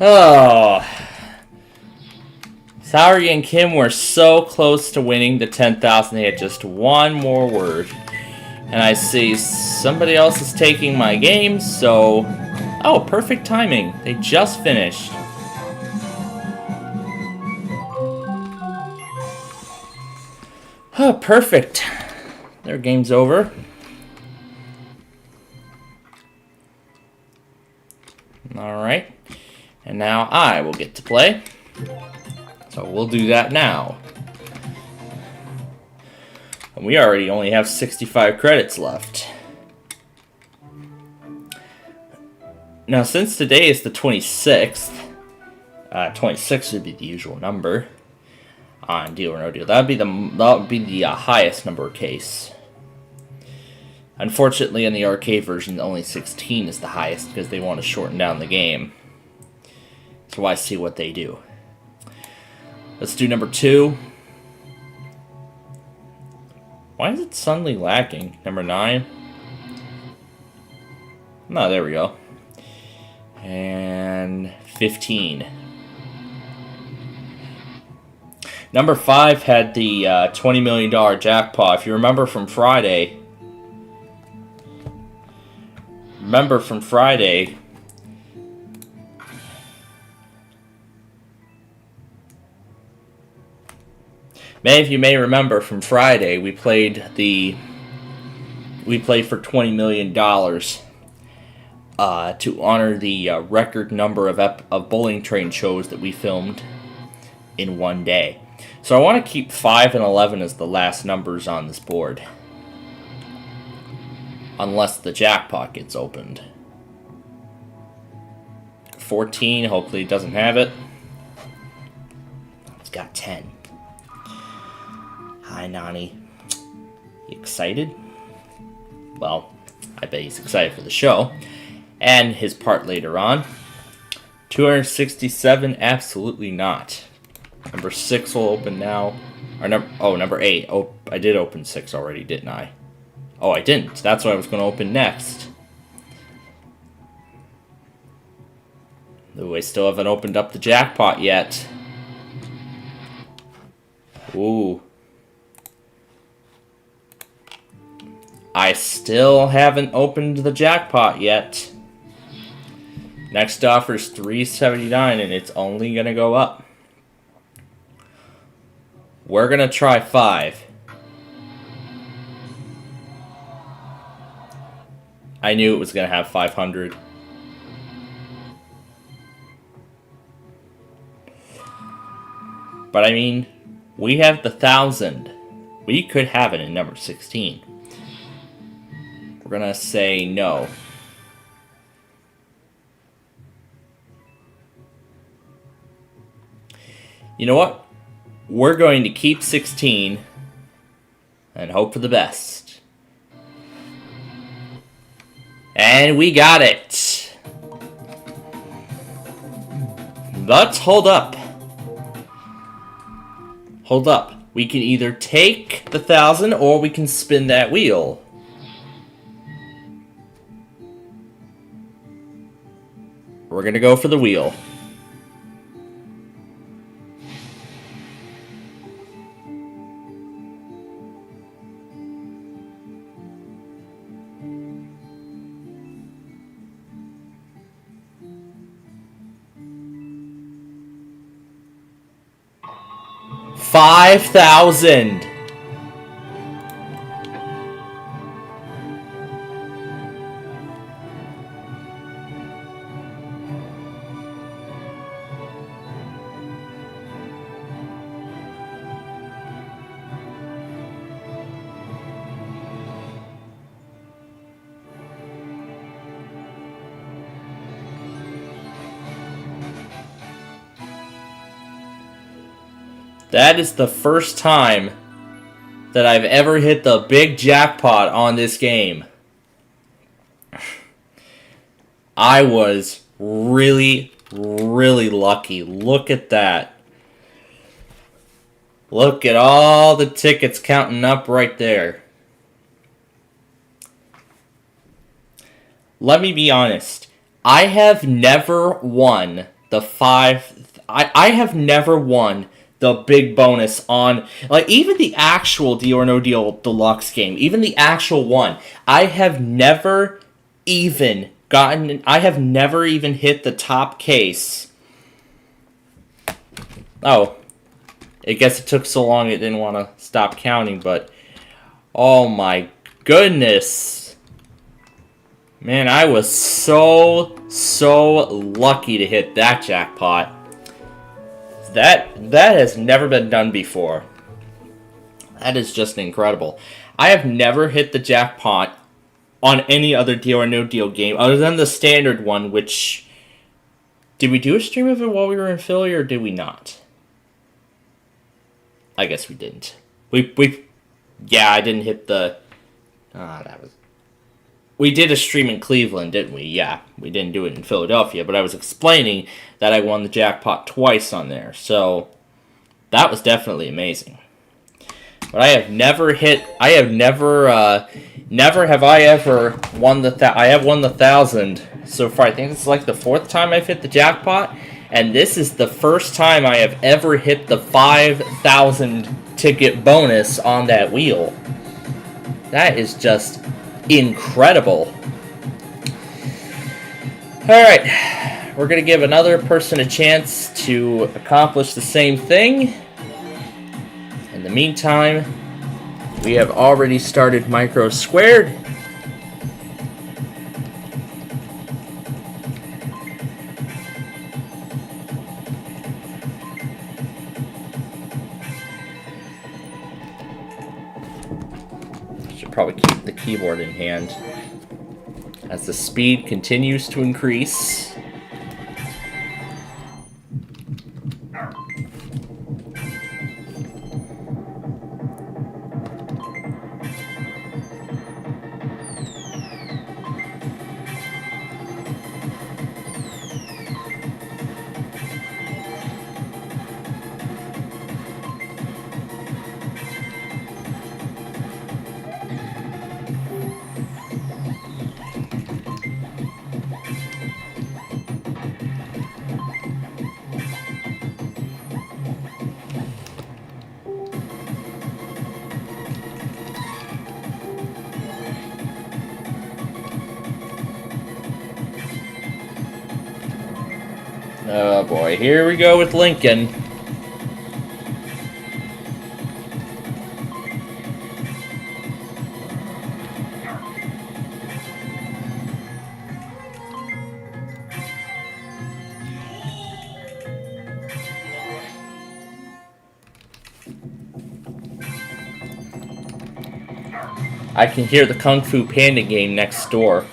Oh. Sowery and Kim were so close to winning the 10,000. They had just one more word. And I see somebody else is taking my game, so... Oh, perfect timing. They just finished. Oh, perfect. Their game's over. Alright. And now I will get to play. So we'll do that now. And we already only have 65 credits left. Now, since today is the 26th, 26 would be the usual number on Deal or No Deal. That would be the highest number case. Unfortunately, in the arcade version, only 16 is the highest because they want to shorten down the game. So I see what they do. Let's do number 2. Why is it suddenly lagging? Number 9. No, there we go. And 15. Number 5 had the $20 million jackpot. If you remember from Friday, many of you may remember from Friday, we played for $20 million to honor the record number of bowling train shows that we filmed in one day. So I want to keep 5 and 11 as the last numbers on this board, unless the jackpot gets opened. 14, hopefully it doesn't have it. It's got 10. Hi, Nani. You excited? Well, I bet he's excited for the show. And his part later on. 267, absolutely not. Number 6 will open now. Or number 8. Oh, I did open 6 already, didn't I? Oh, I didn't. That's what I was going to open next. Ooh, I still haven't opened up the jackpot yet. Ooh. I still haven't opened the jackpot yet. Next offer is $379, and it's only going to go up. We're going to try 5. I knew it was going to have 500. But I mean, we have the 1,000. We could have it in number 16. We're going to say no. You know what? We're going to keep 16 and hope for the best. And we got it. But hold up. Hold up. We can either take the 1,000 or we can spin that wheel. We're going to go for the wheel. $5,000. That is the first time that I've ever hit the big jackpot on this game. I was really, really lucky. Look at that. Look at all the tickets counting up right there. Let me be honest. I have never won the 5. I have never won the big bonus on, like, even the actual Deal or No Deal Deluxe game, even the actual one. I have never even hit the top case. Oh, I guess it took so long it didn't want to stop counting, but oh my goodness. Man, I was so lucky to hit that jackpot. That has never been done before. That is just incredible. I have never hit the jackpot on any other Deal or No Deal game other than the standard one, which... Did we do a stream of it while we were in Philly, or did we not? I guess we didn't. Yeah, I didn't hit the... We did a stream in Cleveland, didn't we? Yeah, we didn't do it in Philadelphia, but I was explaining that I won the jackpot twice on there, so that was definitely amazing. But I have never hit... Never have I ever won the... I have won the 1,000 so far. I think this is like the 4th time I've hit the jackpot, and this is the first time I have ever hit the 5,000 ticket bonus on that wheel. That is just incredible. Alright, we're going to give another person a chance to accomplish the same thing. In the meantime, we have already started Micro Squared. Should probably keep the keyboard in hand as the speed continues to increase. Oh boy, here we go with Lincoln. I can hear the Kung Fu Panda game next door.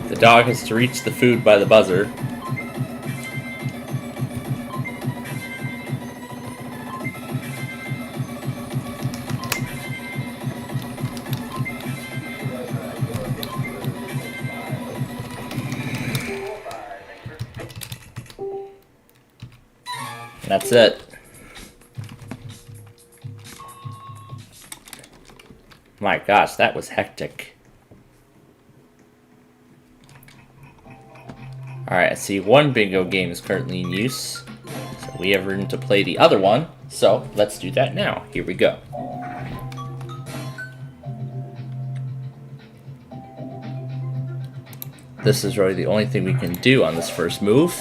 The dog has to reach the food by the buzzer. That's it. My gosh, that was hectic. Alright, I see one bingo game is currently in use. So we have room to play the other one. So let's do that now. Here we go. this is really the only thing we can do on this first move.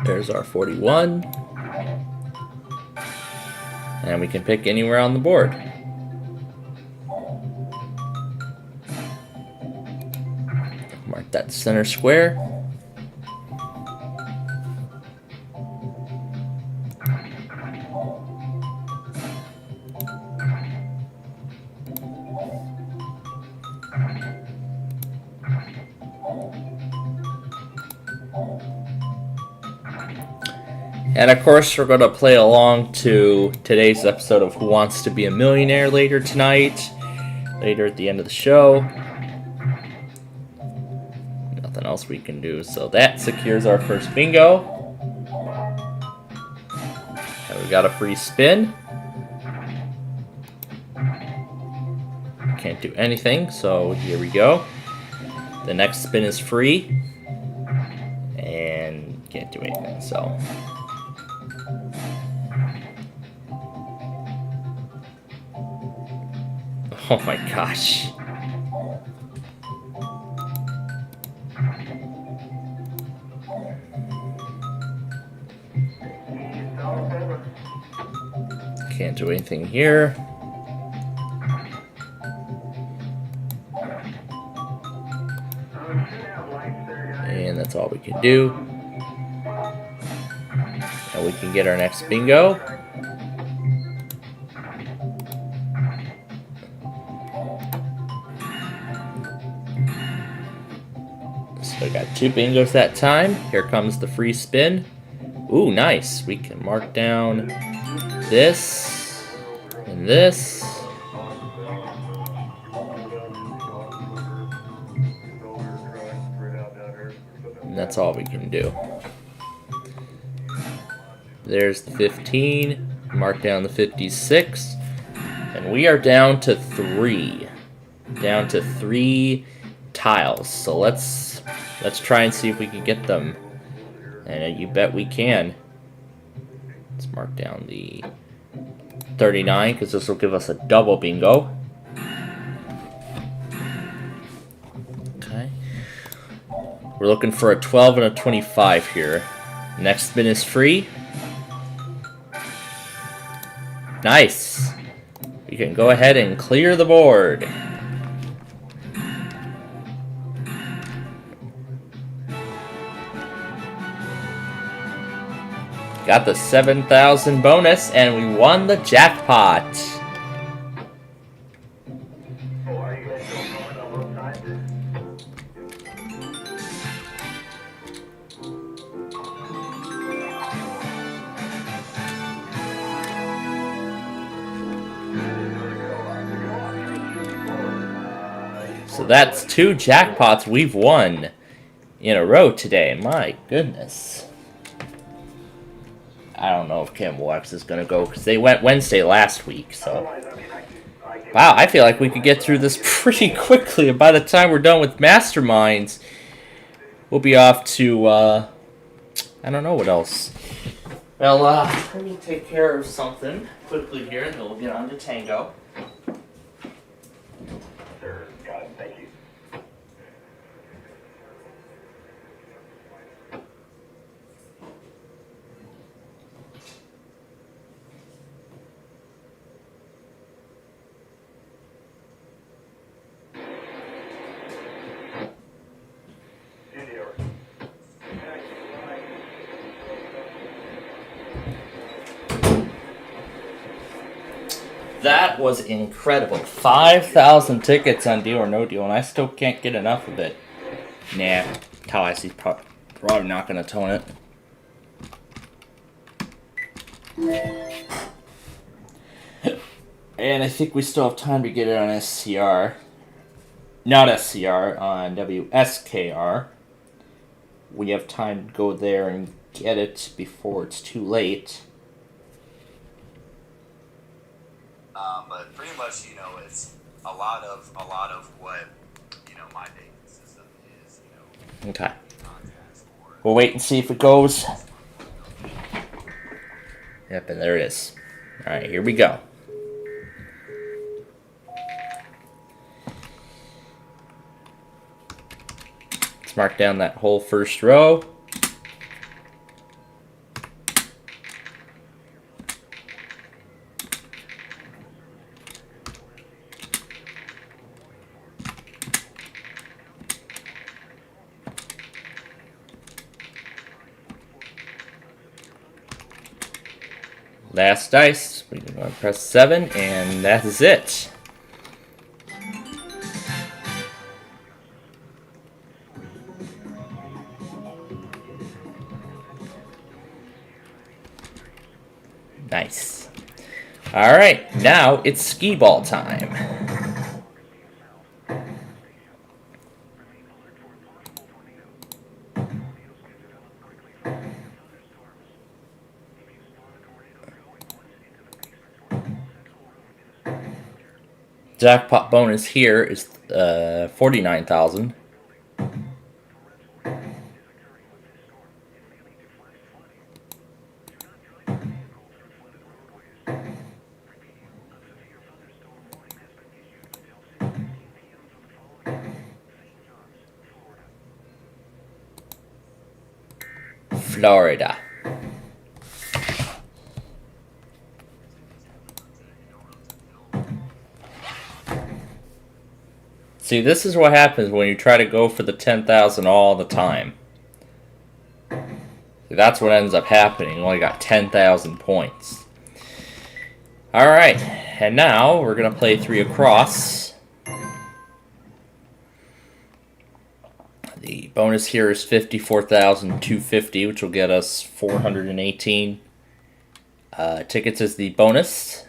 There's our 41. And we can pick anywhere on the board. Mark that center square. And of course, we're going to play along to today's episode of Who Wants to Be a Millionaire later tonight, later at the end of the show. Nothing else we can do, so that secures our first bingo. And we got a free spin. Can't do anything, so here we go. The next spin is free. And can't do anything, so... Oh my gosh. Can't do anything here. And that's all we can do. And we can get our next bingo. So I got 2 bingos that time. Here comes the free spin. Ooh, nice. We can mark down this and this. And that's all we can do. There's the 15. Mark down the 56. And we are down to 3. Down to 3 tiles. So let's try and see if we can get them. And you bet we can. Let's mark down the 39 because this will give us a double bingo. Okay. We're looking for a 12 and a 25 here. Next spin is free. Nice. We can go ahead and clear the board. Got the 7,000 bonus, and we won the jackpot. So that's 2 jackpots we've won in a row today. My goodness. I don't know if Campbell X is going to go because they went Wednesday last week. So, wow, I feel like we could get through this pretty quickly. And by the time we're done with Masterminds, we'll be off to, I don't know what else. Well, let me take care of something quickly here, and then we'll get on to Tango. Thank you. That was incredible. 5,000 tickets on Deal or No Deal, and I still can't get enough of it. Nah, TALIC's probably not going to tone it. And I think we still have time to get it on SCR. Not SCR, on WSKR. We have time to go there and get it before it's too late. But pretty much, you know, it's a lot of what, my banking system is, Okay. We'll wait and see if it goes. Yep, and there it is. All right, here we go. Let's mark down that whole first row. Last dice, we're going to press 7, and that is it. Nice. All right, now it's skee ball time. Jackpot bonus here is 49,000. Florida. See, this is what happens when you try to go for the 10,000 all the time. See, that's what ends up happening. You only got 10,000 points. Alright, and now we're going to play 3 across. The bonus here is 54,250, which will get us 418 tickets as the bonus.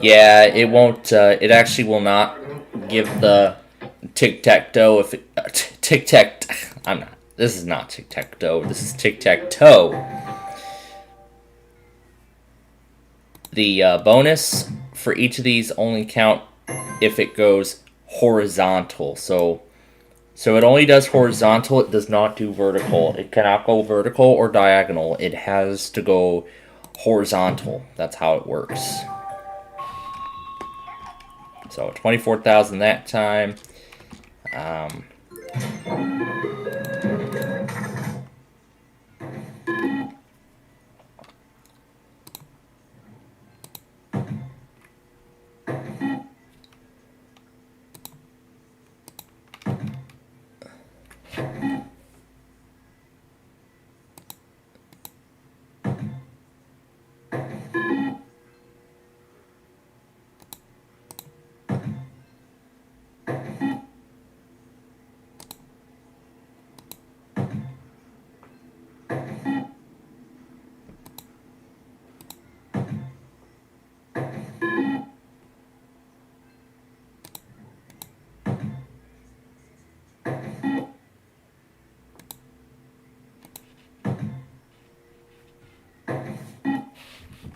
Yeah, it won't. It actually will not give the tic-tac-toe if it, tic-tac. I'm not. This is not tic-tac-toe. This is tic-tac-toe. The bonus for each of these only count if it goes horizontal. So it only does horizontal. It does not do vertical. It cannot go vertical or diagonal. It has to go horizontal. That's how it works. So 24,000 that time.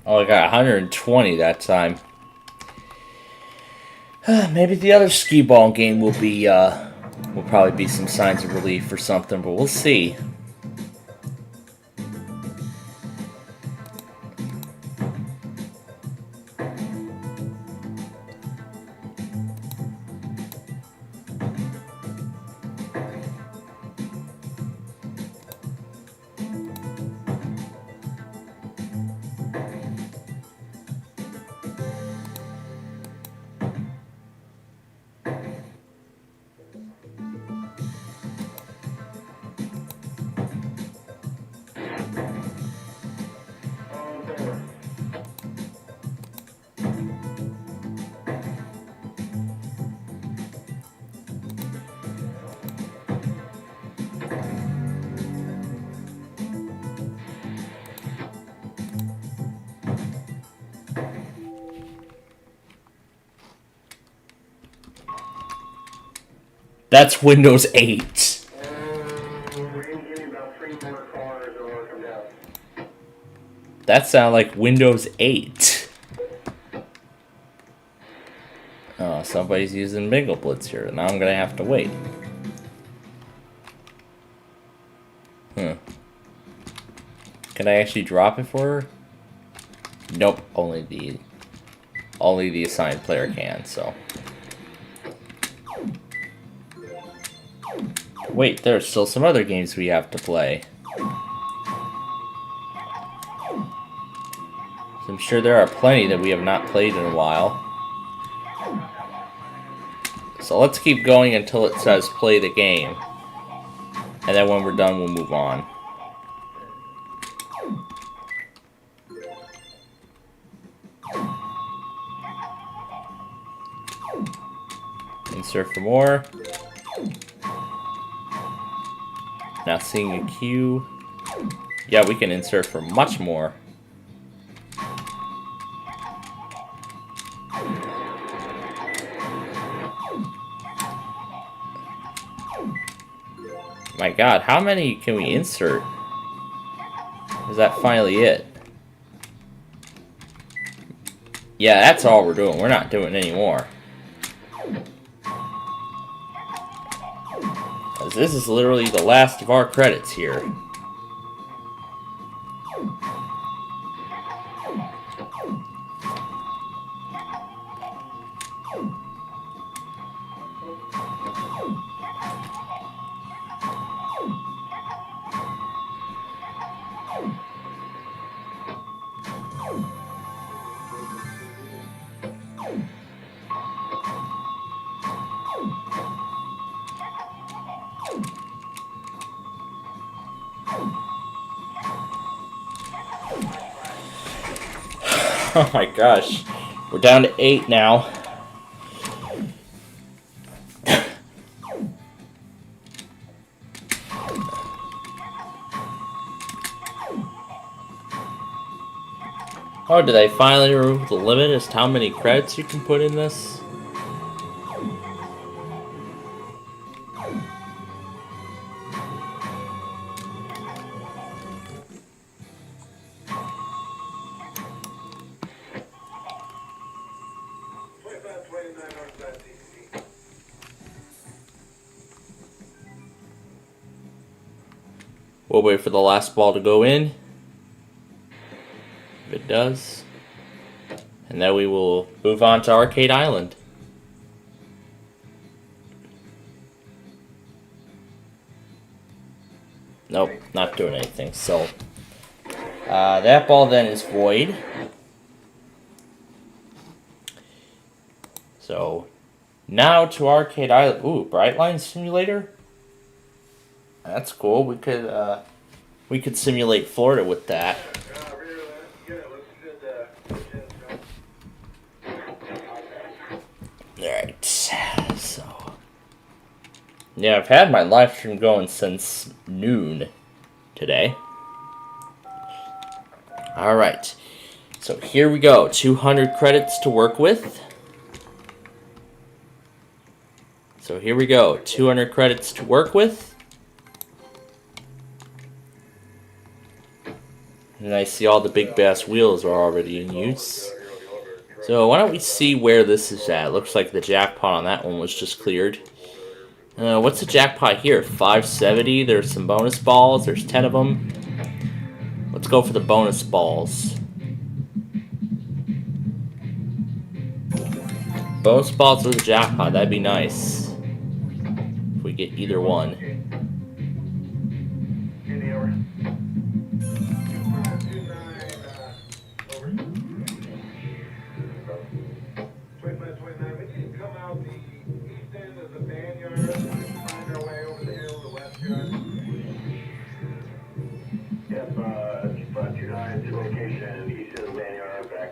Oh, I got 120 that time. Maybe the other skee ball game will be will probably be some signs of relief or something, but we'll see. That's Windows 8. That sounded like Windows 8. Oh, somebody's using Bingo Blitz here. Now I'm gonna have to wait. Can I actually drop it for her? Nope, only the assigned player can, so. Wait, there's still some other games we have to play. So I'm sure there are plenty that we have not played in a while. So let's keep going until it says play the game. And then when we're done, we'll move on. Insert for more. Not seeing a queue. Yeah, we can insert for much more. My God, how many can we insert? Is that finally it? Yeah, that's all we're doing. We're not doing any more. This is literally the last of our credits here. Oh my gosh, we're down to 8 now. Oh, did they finally remove the limit as to how many credits you can put in this? We'll wait for the last ball to go in. If it does. And then we will move on to Arcade Island. Nope, not doing anything. So, that ball then is void. So, now to Arcade Island. Ooh, Brightline Simulator? That's cool. We could simulate Florida with that. Alright, so yeah, I've had my live stream going since noon today. Alright, so here we go. 200 credits to work with. So here we go. 200 credits to work with. And I see all the big bass wheels are already in use. So why don't we see where this is at? Looks like the jackpot on that one was just cleared. What's the jackpot here? 570. There's some bonus balls. There's 10 of them. Let's go for the bonus balls. Bonus balls with a jackpot. That'd be nice. If we get either one.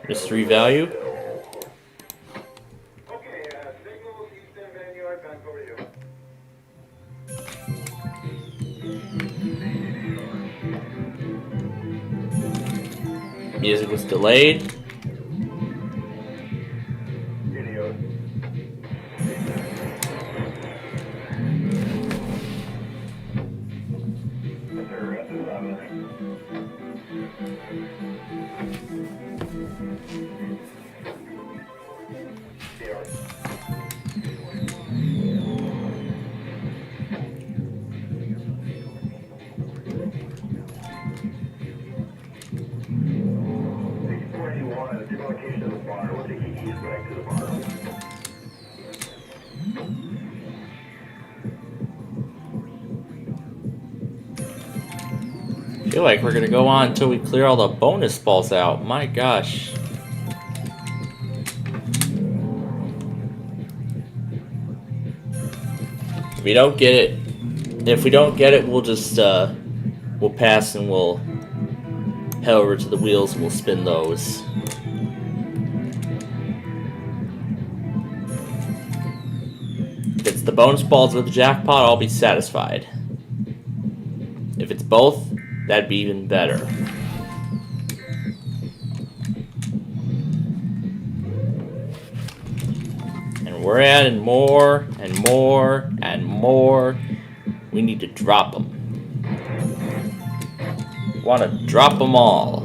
Mystery value. Music was delayed. I feel like we're gonna go on until we clear all the bonus balls out. My gosh. If we don't get it, we'll just we'll pass and we'll head over to the wheels and we'll spin those. If it's the bonus balls or the jackpot, I'll be satisfied. If it's both, that'd be even better. And we're adding more and more and more. We need to drop them. Want to drop them all.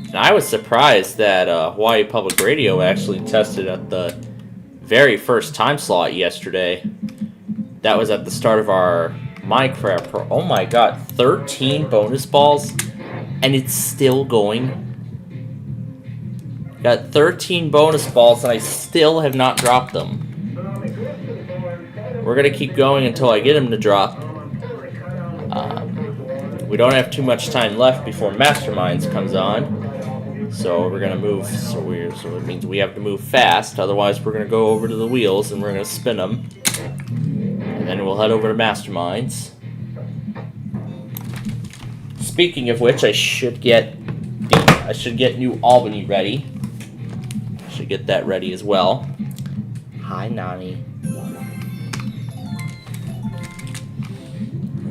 And I was surprised that Hawaii Public Radio actually tested at the very first time slot yesterday. That was at the start of our Minecraft Pro. Oh my god, 13 bonus balls, and it's still going. Got 13 bonus balls, and I still have not dropped them. We're gonna keep going until I get them to drop. We don't have too much time left before Masterminds comes on, so we're gonna move. So it means we have to move fast. Otherwise, we're gonna go over to the wheels and we're gonna spin them, and then we'll head over to Masterminds. Speaking of which, I should get New Albany ready. Should get that ready as well. Hi, Nani.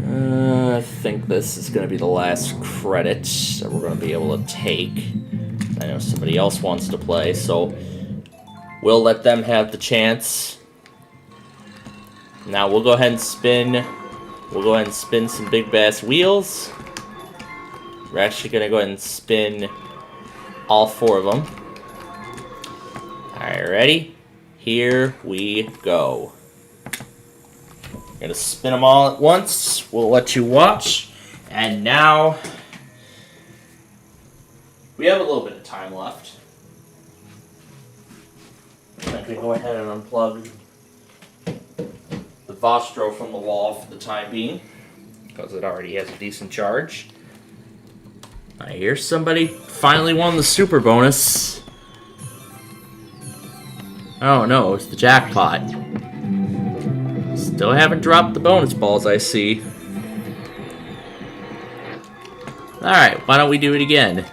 I think this is going to be the last credit that we're going to be able to take. I know somebody else wants to play, so we'll let them have the chance. Now we'll go ahead and spin. We'll go ahead and spin some big bass wheels. We're actually going to go ahead and spin all 4 of them. Alright, ready? Here we go. I'm going to spin them all at once. We'll let you watch. And now, we have a little bit of time left. I can go ahead and unplug the Vostro from the wall for the time being, because it already has a decent charge. I hear somebody finally won the super bonus. Oh no, it's the jackpot. Still haven't dropped the bonus balls, I see. Alright, why don't we do it again?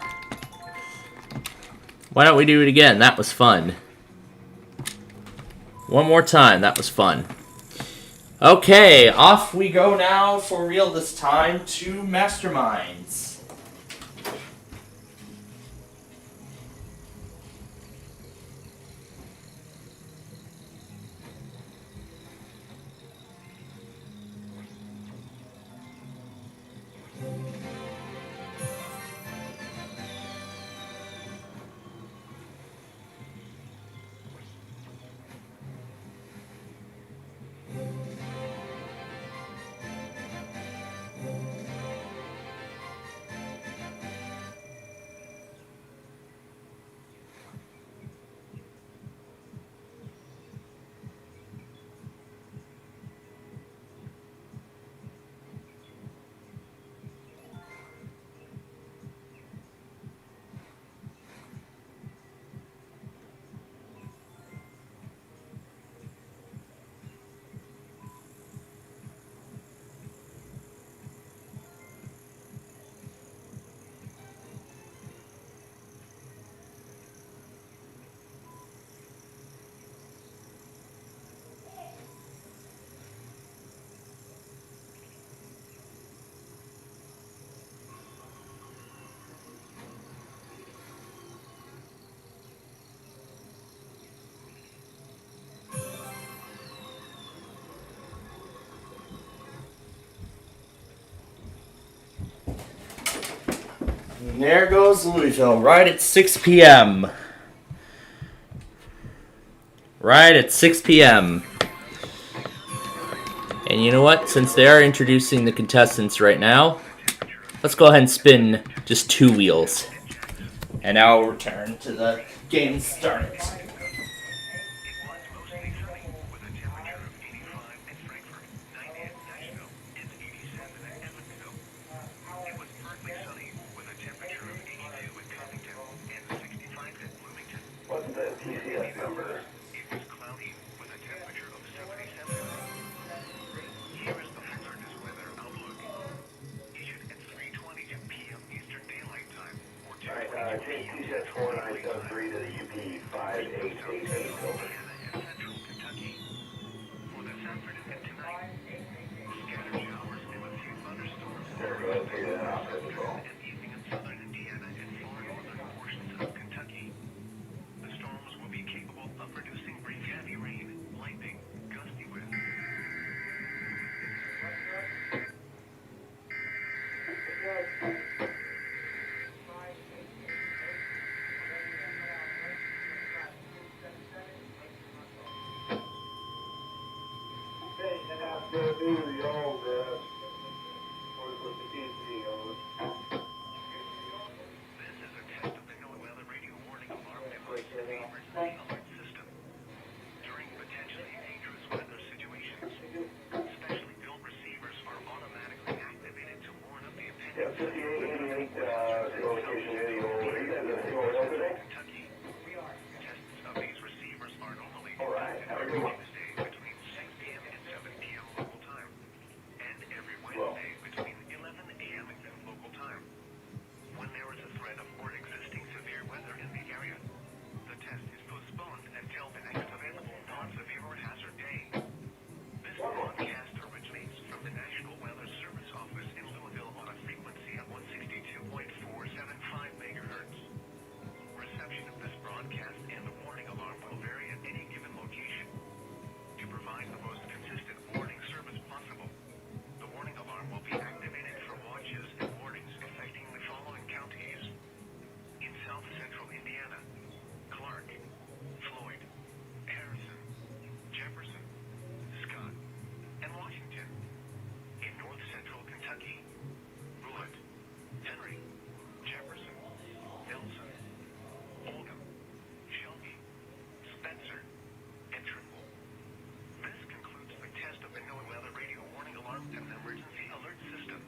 Why don't we do it again? That was fun. One more time, that was fun. Okay, off we go now for real this time to Masterminds. And there goes Louisville, right at 6 p.m. Right at 6 p.m. And you know what? Since they are introducing the contestants right now, let's go ahead and spin just 2 wheels. And now we'll return to the game started. What's the TCS number? It was cloudy with a temperature of 77. Here is the hazardous weather outlook. Issued at 3:22 p.m. Eastern Daylight Time or 2:22 p.m. TCS 4973 to the UP 5888 over. Central Kentucky. For this afternoon and tonight, scattered showers and a few thunderstorms There goes, figure that out, control. and evening in southern Indiana and far northern portions of Kentucky. The storms will be capable of producing brief heavy rain, lightning, gusty winds. This is a test of the NOAA radio warning alarm device and the emergency alert system. During potentially dangerous weather situations, specially built receivers are automatically activated to warn of the impending Yeah, 5888, zero location video. Are you guys in a single rail today? Kentucky. Tests of these receivers are normally All right, have a every good one. Tuesday between 6 p.m. and 7 p.m. local time, and every Wednesday between 11 a.m. and local time. When there is a threat of or existing severe weather in the area, the test is postponed until the next available non-severe or hazard day. This broadcast originates from the National Weather Service office in Louisville on a frequency of 162.475 megahertz. Reception of this broadcast and the warning alarm will vary at any given location. To provide the most consistent warning service possible, the warning alarm will be activated for watches and warnings affecting the following counties. In South Central Indiana, Clark, Floyd, Harrison, Jefferson, Scott, and Washington. In North Central Kentucky, Bullitt, Henry, Jefferson, Nelson, Oldham, Shelby, Spencer, and Trimble. This concludes the test of the NOAA weather radio warning alarm and emergency alert system.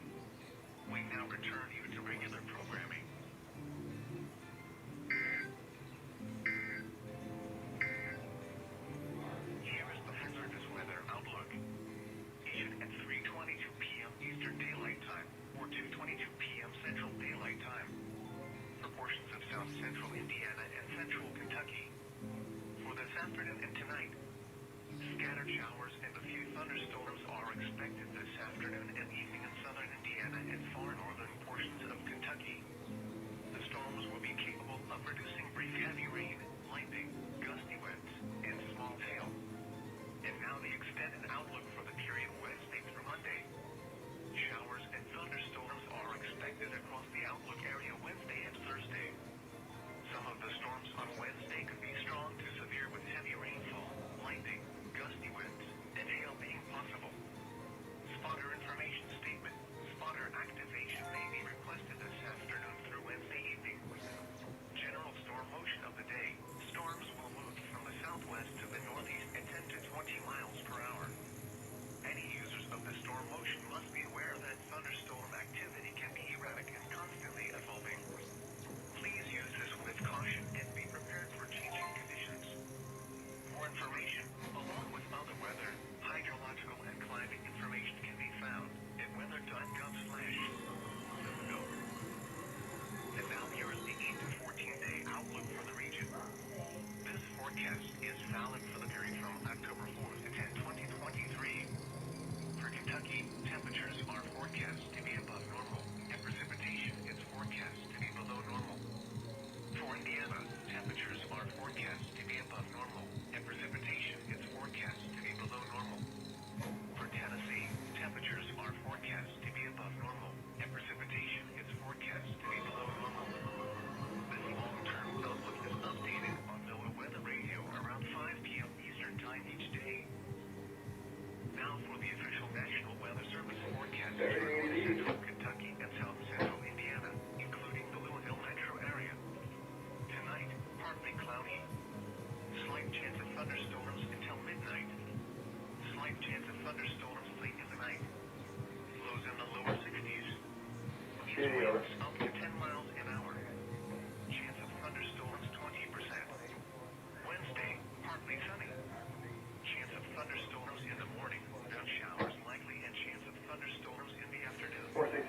We now return you to regular programming. Here is the hazardous weather outlook. Issued at 3:22 p.m. Eastern Daylight Time or 2:22 p.m. Central Daylight Time for portions of South Central Indiana and Central Kentucky. For this afternoon and tonight, scattered showers and a few thunderstorms are expected this afternoon and evening in southern Indiana and far northern portions of Kentucky. The storms will be capable of producing brief heavy rain, lightning, gusty winds, and small hail. And now the extended outlook for the period Wednesday through Monday. Showers and thunderstorms are expected across the outlook area Wednesday and Thursday. Some of the storms on Wednesday could be strong to severe with heavy rainfall, lightning, gusty winds, and hail being possible.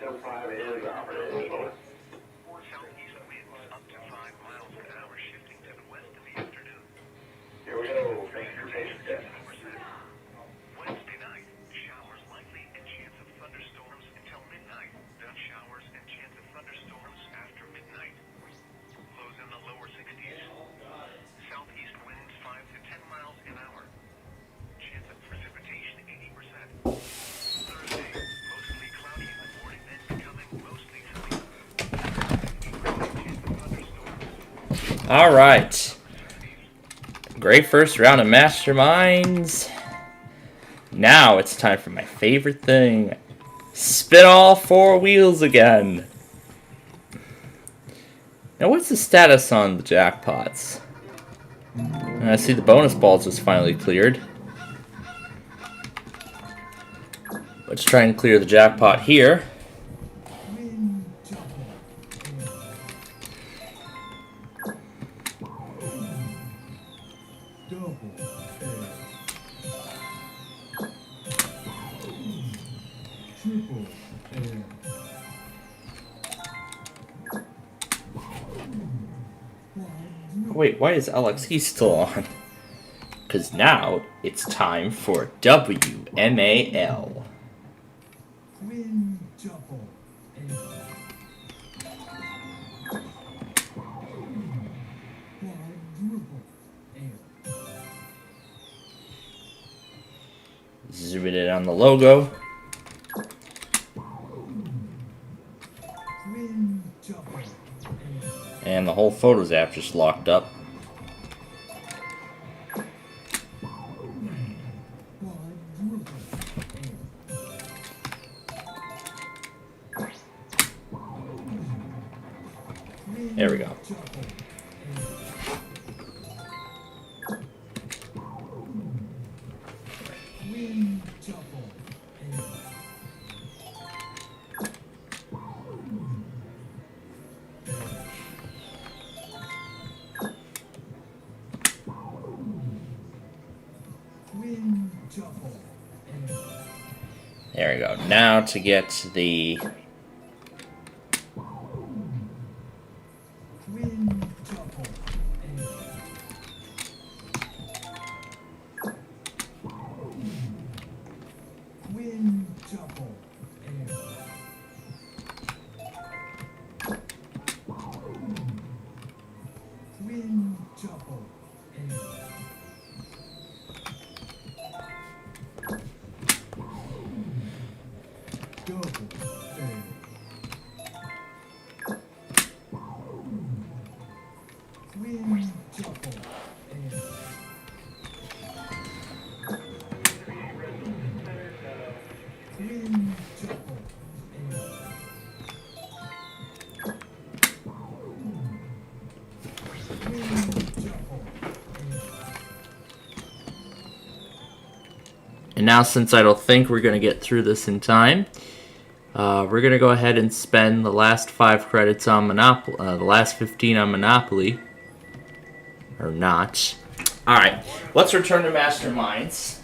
is operational. Southeast winds up to 5 miles an hour, shifting to the west in the afternoon. Here we go. Thanks for your patience, guys. Wednesday night, showers likely and chance of thunderstorms until midnight. Then showers and chance of thunderstorms after midnight. Lows in the lower 60s. Southeast winds 5 to 10 miles an hour. Chance of precipitation 80%. Thursday, mostly cloudy in the morning, then becoming mostly sunny. All right. Great first round of Masterminds. Now it's time for my favorite thing. Spin all 4 wheels again. Now what's the status on the jackpots? I see the bonus balls just finally cleared. Let's try and clear the jackpot here. Wait, why is LXE still on? Because now it's time for WMAL. Zoom in on the logo. And the whole Photos app just locked up. There we go. There we go. Now to get the And now, since I don't think we're going to get through this in time, we're going to go ahead and spend the last 5 credits on Monopoly, the last 15 on Monopoly. Or not. Alright, let's return to Masterminds.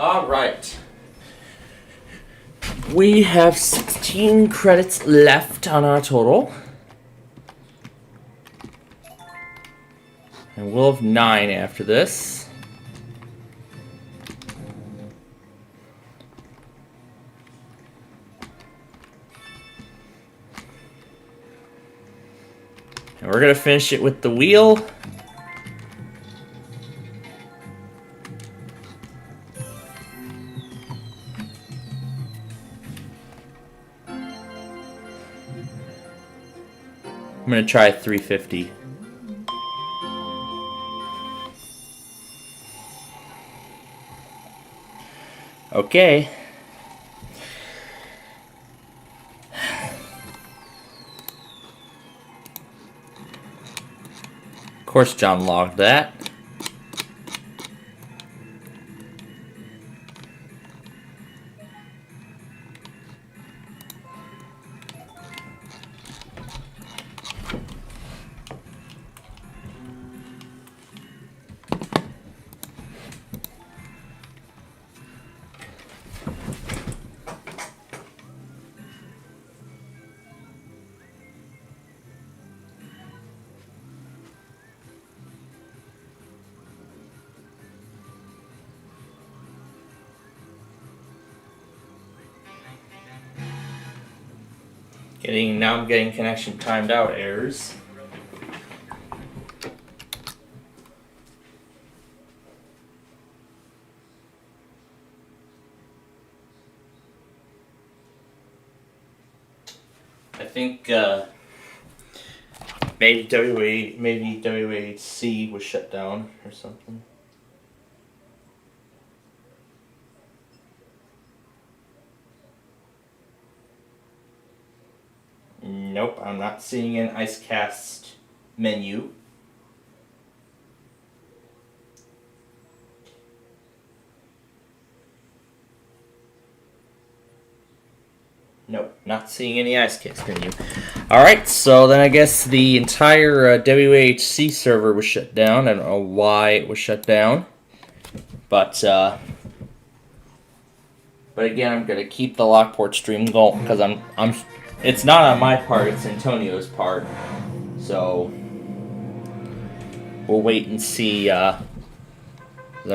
All right. We have 16 credits left on our total. And we'll have 9 after this. And we're going to finish it with the wheel. I'm going to try 350. Okay. Of course, John logged that. Now I'm getting connection timed out errors. I think maybe WAHC was shut down or something. Nope, I'm not seeing an IceCast menu. Nope, not seeing any IceCast menu. Alright, so then I guess the entire WAHC server was shut down. I don't know why it was shut down. But again, I'm gonna keep the Lockport stream going because it's not on my part, it's Antonio's part. So we'll wait and see. I'm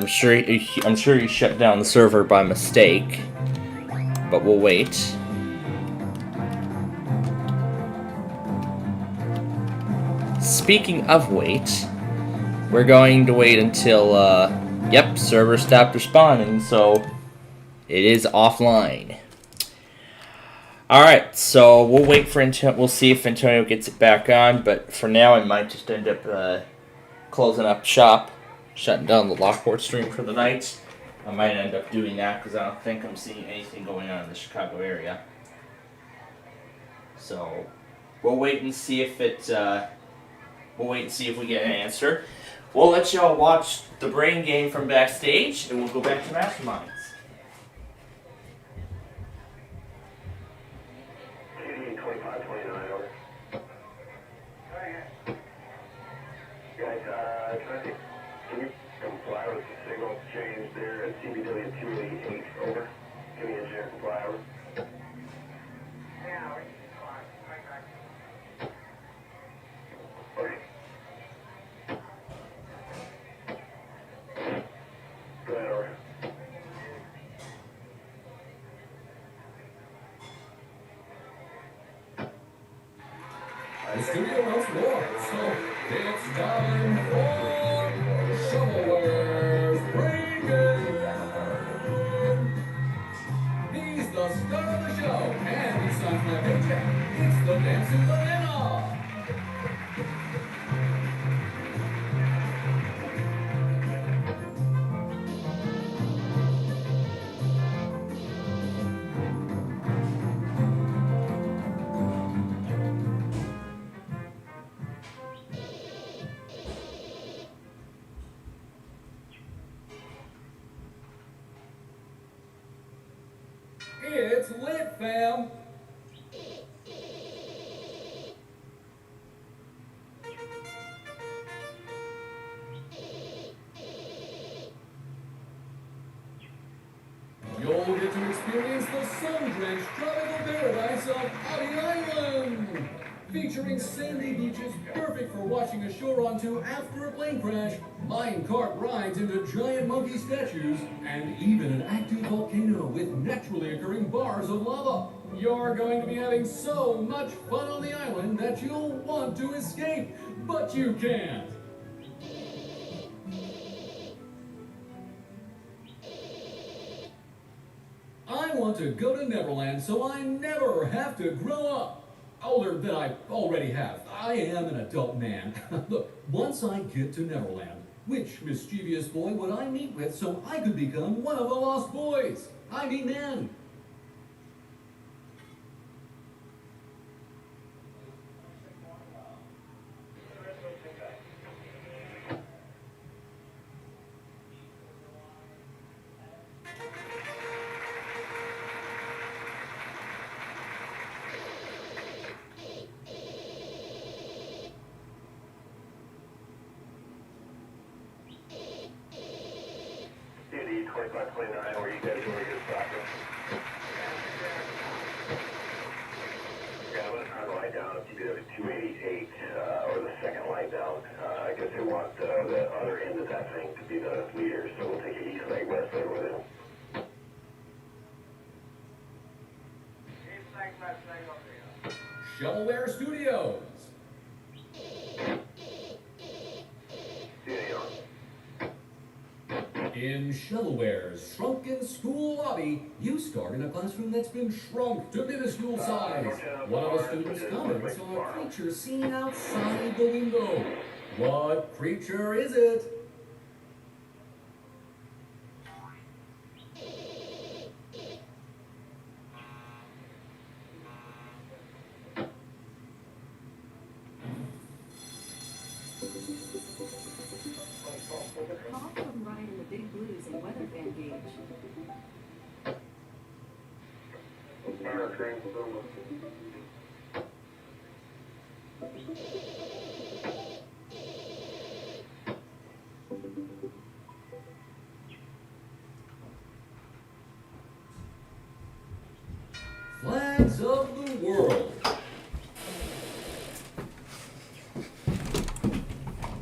sure he shut down the server by mistake, but we'll wait. Speaking of wait, we're going to wait until yep, server stopped responding, so it is offline. Alright, so we'll wait for we'll see if Antonio gets it back on, but for now I might just end up closing up shop, shutting down the Lockport stream for the night. I might end up doing that because I don't think I'm seeing anything going on in the Chicago area. So we'll wait and see if it. We'll wait and see if we get an answer. We'll let y'all watch the brain game from backstage, and we'll go back to Masterminds. Can you comply with the signal change there at CBW 288? Over. Give me a engineer comply over. Okay. Go ahead, over. The studio wants more, so it's time for Shovelware's Brain Game. He's the star of the show, and he signs my paycheck. It's the Dancing Banana. It's lit, fam. You'll get to experience the sun-drenched tropical paradise of Abbey Island, featuring sandy beaches perfect for watching a show run to after a plane crash, minecart rides into giant monkey statues, and even an active volcano with naturally occurring bars of lava. You're going to be having so much fun on the island that you'll want to escape, but you can't. I want to go to Neverland so I never have to grow up. Older than I already have. I am an adult man. Look, once I get to Neverland, which mischievous boy would I meet with so I could become one of the lost boys? I mean men. Indy 2529, where you guys were your soccer. Yeah, I'm going to turn the light down if you go to 288, or the second light down. I guess they want the other end of that thing to be the leader, so we'll take it east leg, west leg with it. Shovelware Studios. In Shovelware's shrunken school lobby, you start in a classroom that's been shrunk to minuscule size. One of the students comments on a creature seen outside the window. What creature is it? Call from Ryan in the Big Blues and Weather Fan Gauge. Flags of the world.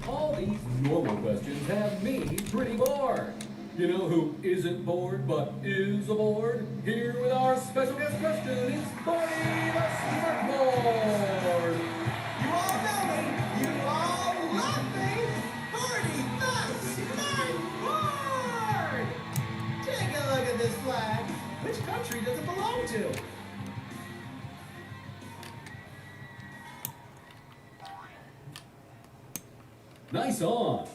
All these normal questions have me pretty bored. You know who isn't bored but is aboard? Here with our special guest question is Barney the Smartboard. You all know me. You all love me. Barney the Smartboard. Take a look at this flag. Which country does it belong to? Nice on.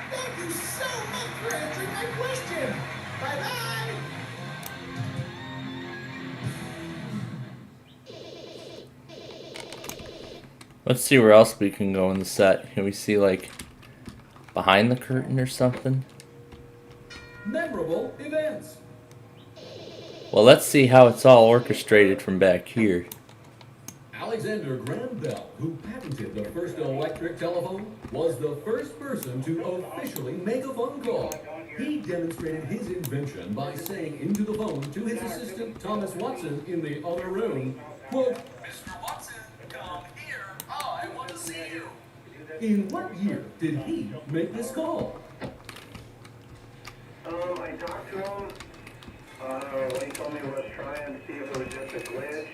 Thank you so much for answering my question. Bye-bye. Let's see where else we can go in the set. Can we see, like, behind the curtain or something? Memorable events. Well, let's see how it's all orchestrated from back here. Alexander Graham Bell, who patented the first electric telephone, was the first person to officially make a phone call. He demonstrated his invention by saying into the phone to his assistant Thomas Watson in the other room, quote, "Mr. Watson, come here. I want to see you." In what year did he make this call? I talked to him. He told me he was trying to see if it was just a glitch.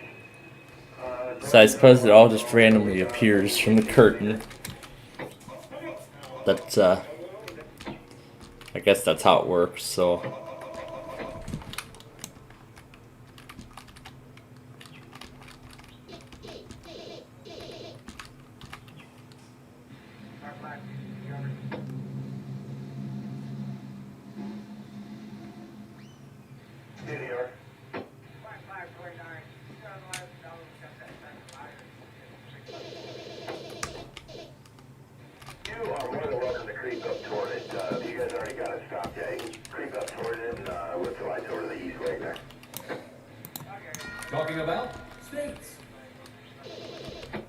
So I suppose it all just randomly appears from the curtain. That's, I guess that's how it works, so. You are more than welcome to creep up toward it. You guys already got it stopped. Yeah, you can creep up toward it and with the lights over to the east right there. Talking about states.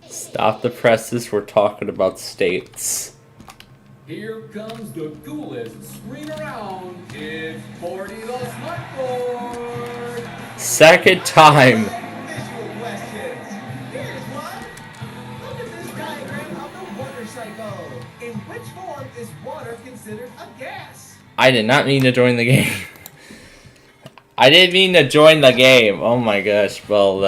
Stop the presses, we're talking about states. Here comes the coolest screen around. It's Forty the Smartboard. Second time. Visual questions. Here's one. Look at this diagram of the water cycle. In which form is water considered a gas? I did not mean to join the game. I didn't mean to join the game. Oh my gosh. Well,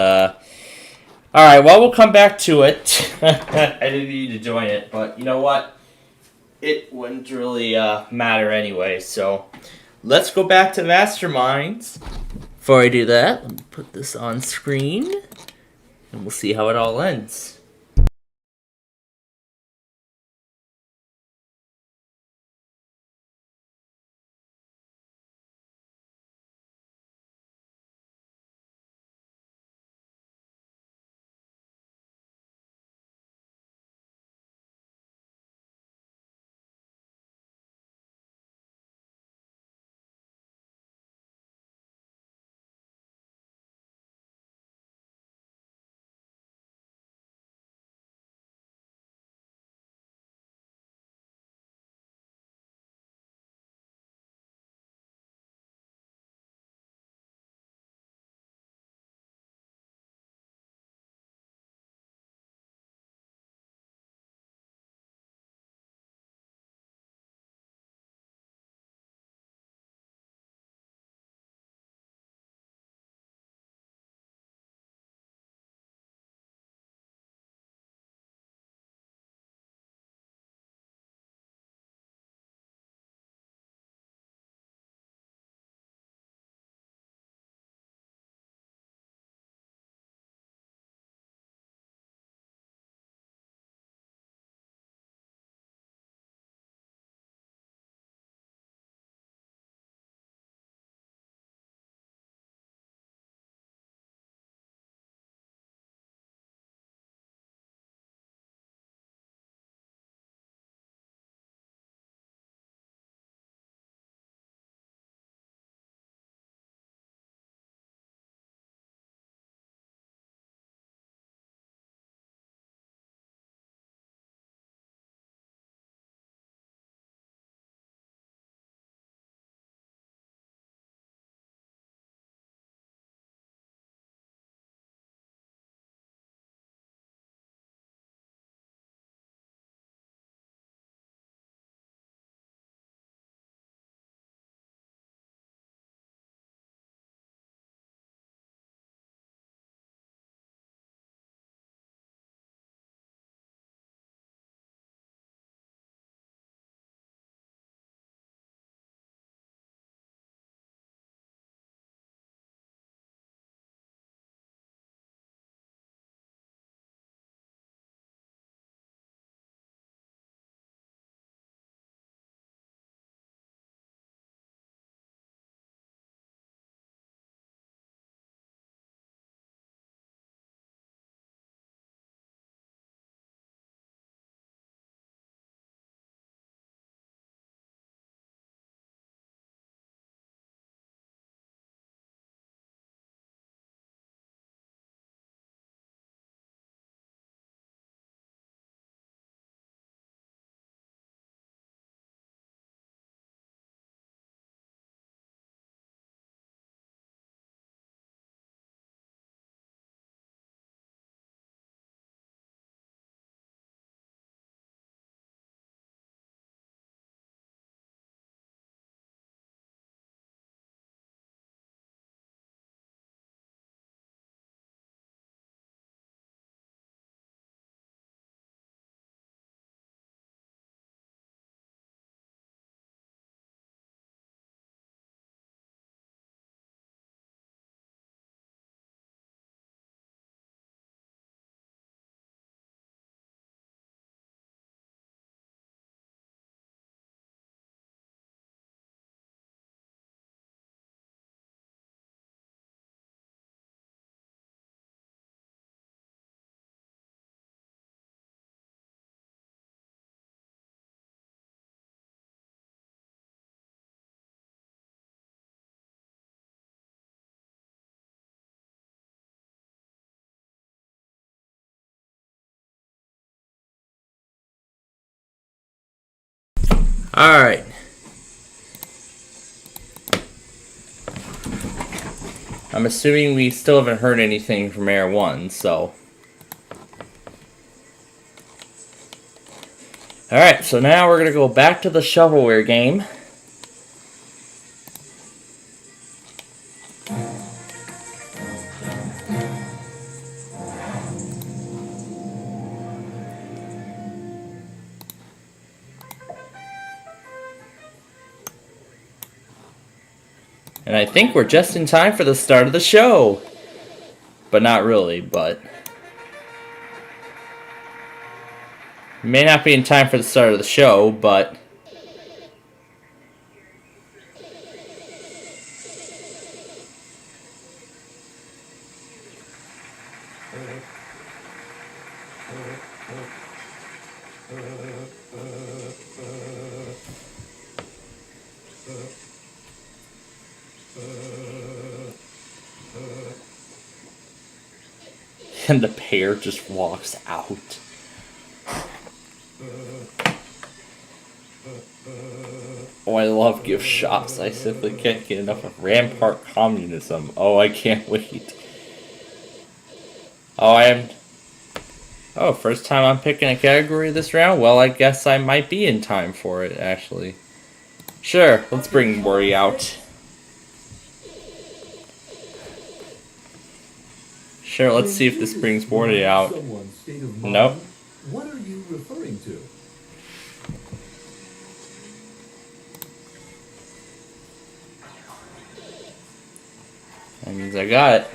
alright, well, we'll come back to it. I didn't mean to join it, but you know what? It wouldn't really matter anyway, so let's go back to Masterminds. Before I do that, let me put this on screen, and we'll see how it all ends. Alright. I'm assuming we still haven't heard anything from Air 1, so... Alright, so now we're going to go back to the shovelware game. And I think we're just in time for the start of the show. But not really, but... May not be in time for the start of the show, but... And the pair just walks out. Oh, I love gift shops. I simply can't get enough of Rampart Communism. Oh, I can't wait. Oh, first time I'm picking a category this round? Well, I guess I might be in time for it, actually. Sure, let's bring Worry out. Sure, let's see if this brings Morty out. Nope. What are you referring to? That means I got it.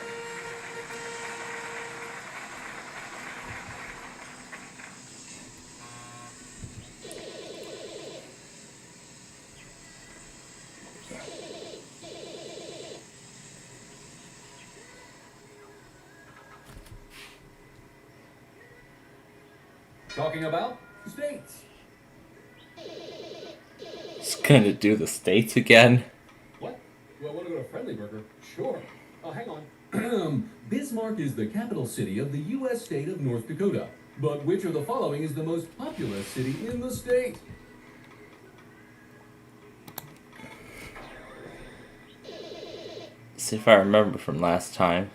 Talking about states. Just gonna do the states again. What? Well, want to go to Friendly Burger? Sure. Oh, hang on. Bismarck is the capital city of the U.S. state of North Dakota. But which of the following is the most populous city in the state? See if I remember from last time.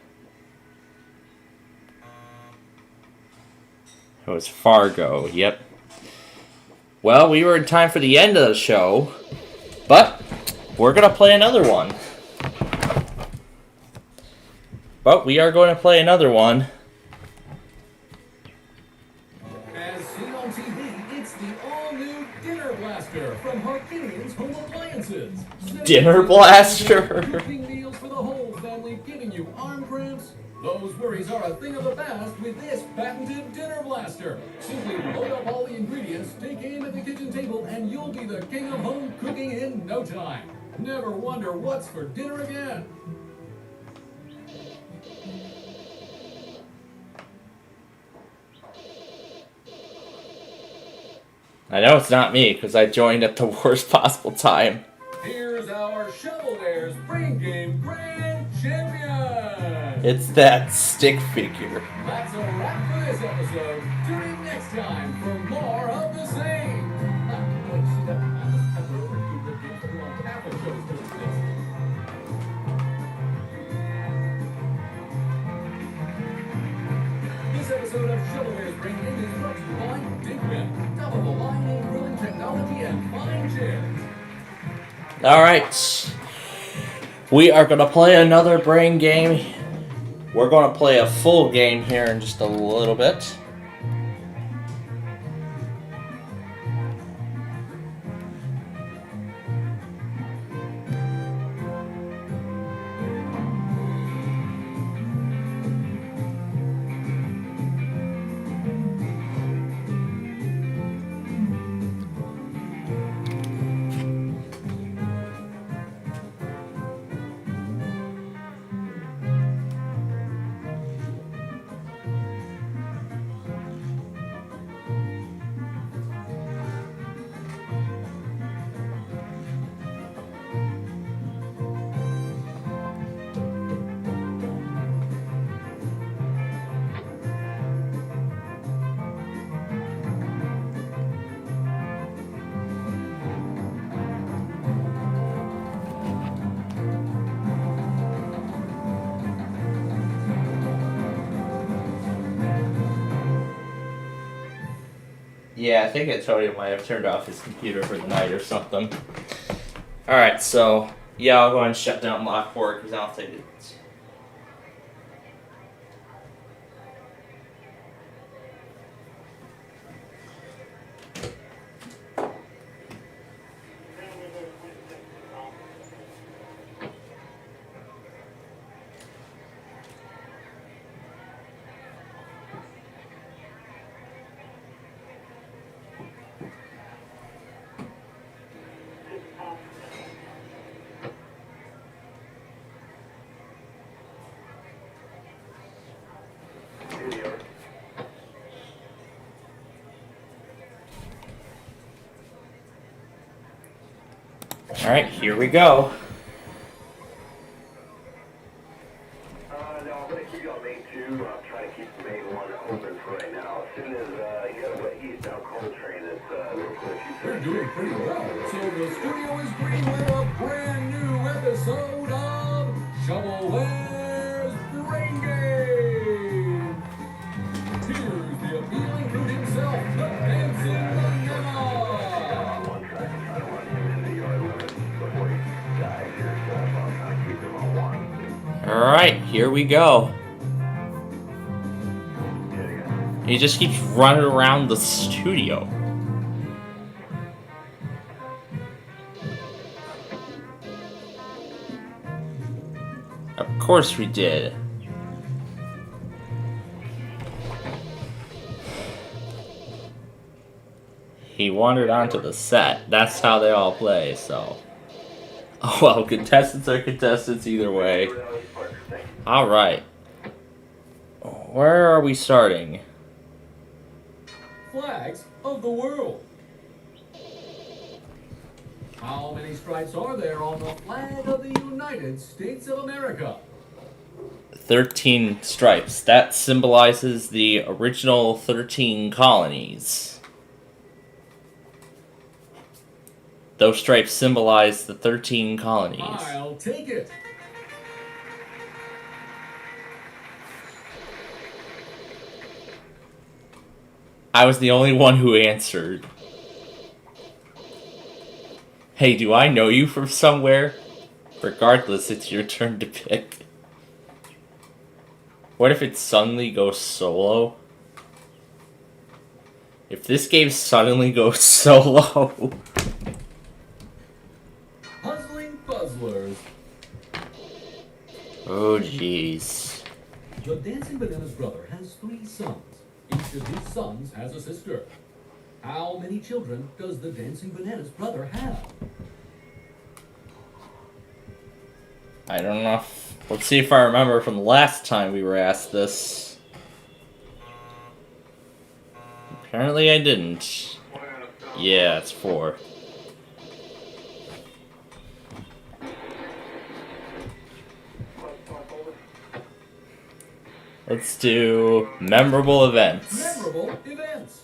It was Fargo, yep. Well, we were in time for the end of the show, but we're going to play another one. But we are going to play another one. As seen on TV, it's the all-new Dinner Blaster from Harkinian's Home Appliances. Dinner Blaster? Cooking meals for the whole family, giving you arm cramps. Those worries are a thing of the past with this patented Dinner Blaster. Simply load up all the ingredients, take aim at the kitchen table, and you'll be the king of home cooking in no time. Never wonder what's for dinner again. I know it's not me, because I joined at the worst possible time. Here's our Shovelware's Brain Game Grand Champion! It's that stick figure. That's a wrap for this episode. Tune in next time for more of the same. This episode of Shovelware's Brain Game is brought to you by Dinkman, top of the line in grilling technology and fine chairs. Alright. We are going to play another brain game. We're going to play a full game here in just a little bit. Yeah, I think Antonio might have turned off his computer for the night or something. Alright, so, yeah, I'll go ahead and shut down Lockport because I don't think it's... Alright, here we go. No, I'm going to keep you on main 2. I'm trying to keep main 1 open for right now. As soon as you got a eastbound coal train that's We're doing pretty well. So the studio is green with a brand new episode of Shovelware's Brain Game. Here's the appealing brute himself, the dancing banana. Alright, here we go. He just keeps running around the studio. Of course we did. He wandered onto the set. That's how they all play, so... Oh well, contestants are contestants either way. Alright. Where are we starting? Flags of the world. How many stripes are there on the flag of the United States of America? 13 stripes. That symbolizes the original 13 colonies. Those stripes symbolize the 13 colonies. I'll take it. I was the only one who answered. Hey, do I know you from somewhere? Regardless, it's your turn to pick. What if it suddenly goes solo? If this game suddenly goes solo... Puzzling Puzzlers. Oh, jeez. The Dancing Banana's brother has 3 sons. Each of his sons has a sister. How many children does the Dancing Banana's brother have? I don't know. Let's see if I remember from the last time we were asked this. Apparently I didn't. Yeah, it's 4. Let's do memorable events. Memorable events.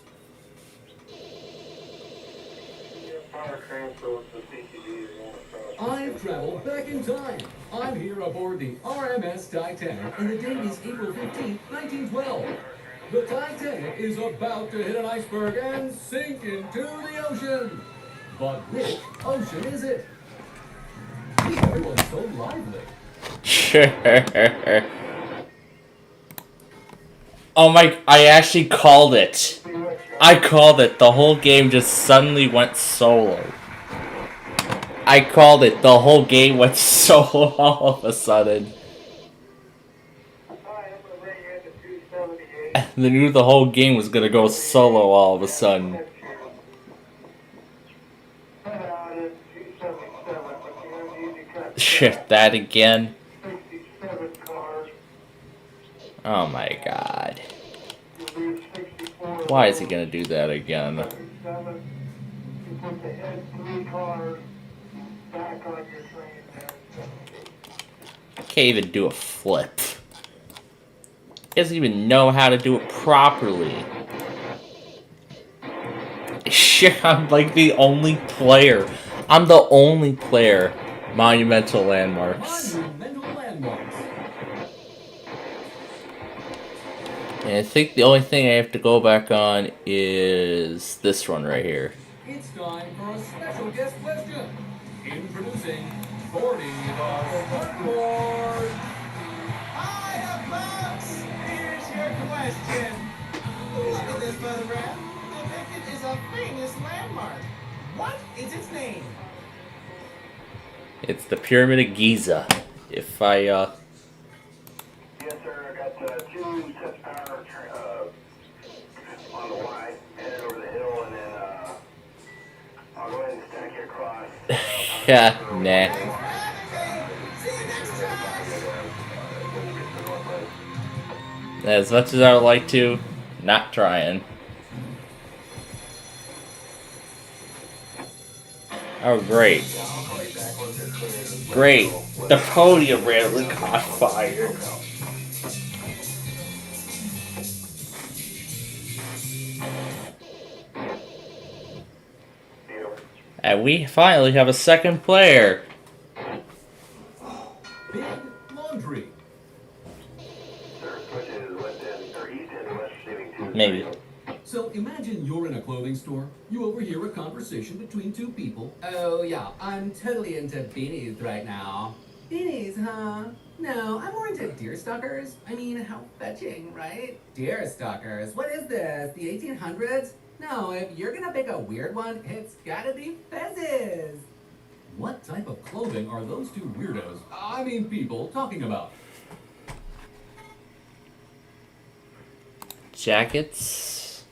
I've traveled back in time. I'm here aboard the RMS Titanic, and the date is April 15, 1912. The Titanic is about to hit an iceberg and sink into the ocean. But which ocean is it? Everyone's so lively. Sure. Oh my, I actually called it. I called it. The whole game just suddenly went solo. I called it. The whole game went solo all of a sudden. And they knew the whole game was gonna go solo all of a sudden. Shit, that again. Oh my god. Why is he gonna do that again? Can't even do a flip. He doesn't even know how to do it properly. Shit, I'm like the only player. I'm the only player. Monumental landmarks. Monumental landmarks. And I think the only thing I have to go back on is this one right here. It's time for a special guest question. Introducing Gordy the Surfboard. Hiya, folks! Here's your question. Look at this photograph. Depicted is a famous landmark. What is its name? It's the Pyramid of Giza. If I, Yes, sir. I got 2 sets power on the Y, headed over the hill, and then I'll go ahead and stack you across. yeah, nah. As much as I would like to, not trying. Oh, great. Great. The podium randomly caught fire. And we finally have a second player. Big laundry. Maybe. So imagine you're in a clothing store. You overhear a conversation between 2 people. Oh, yeah, I'm totally into beanies right now. Beanies, huh? No, I'm more into deerstalkers. I mean, how fetching, right? Deerstalkers? What is this? The 1800s? No, if you're gonna pick a weird one, it's gotta be fezzes. What type of clothing are those 2 weirdos, I mean people, talking about? Jackets,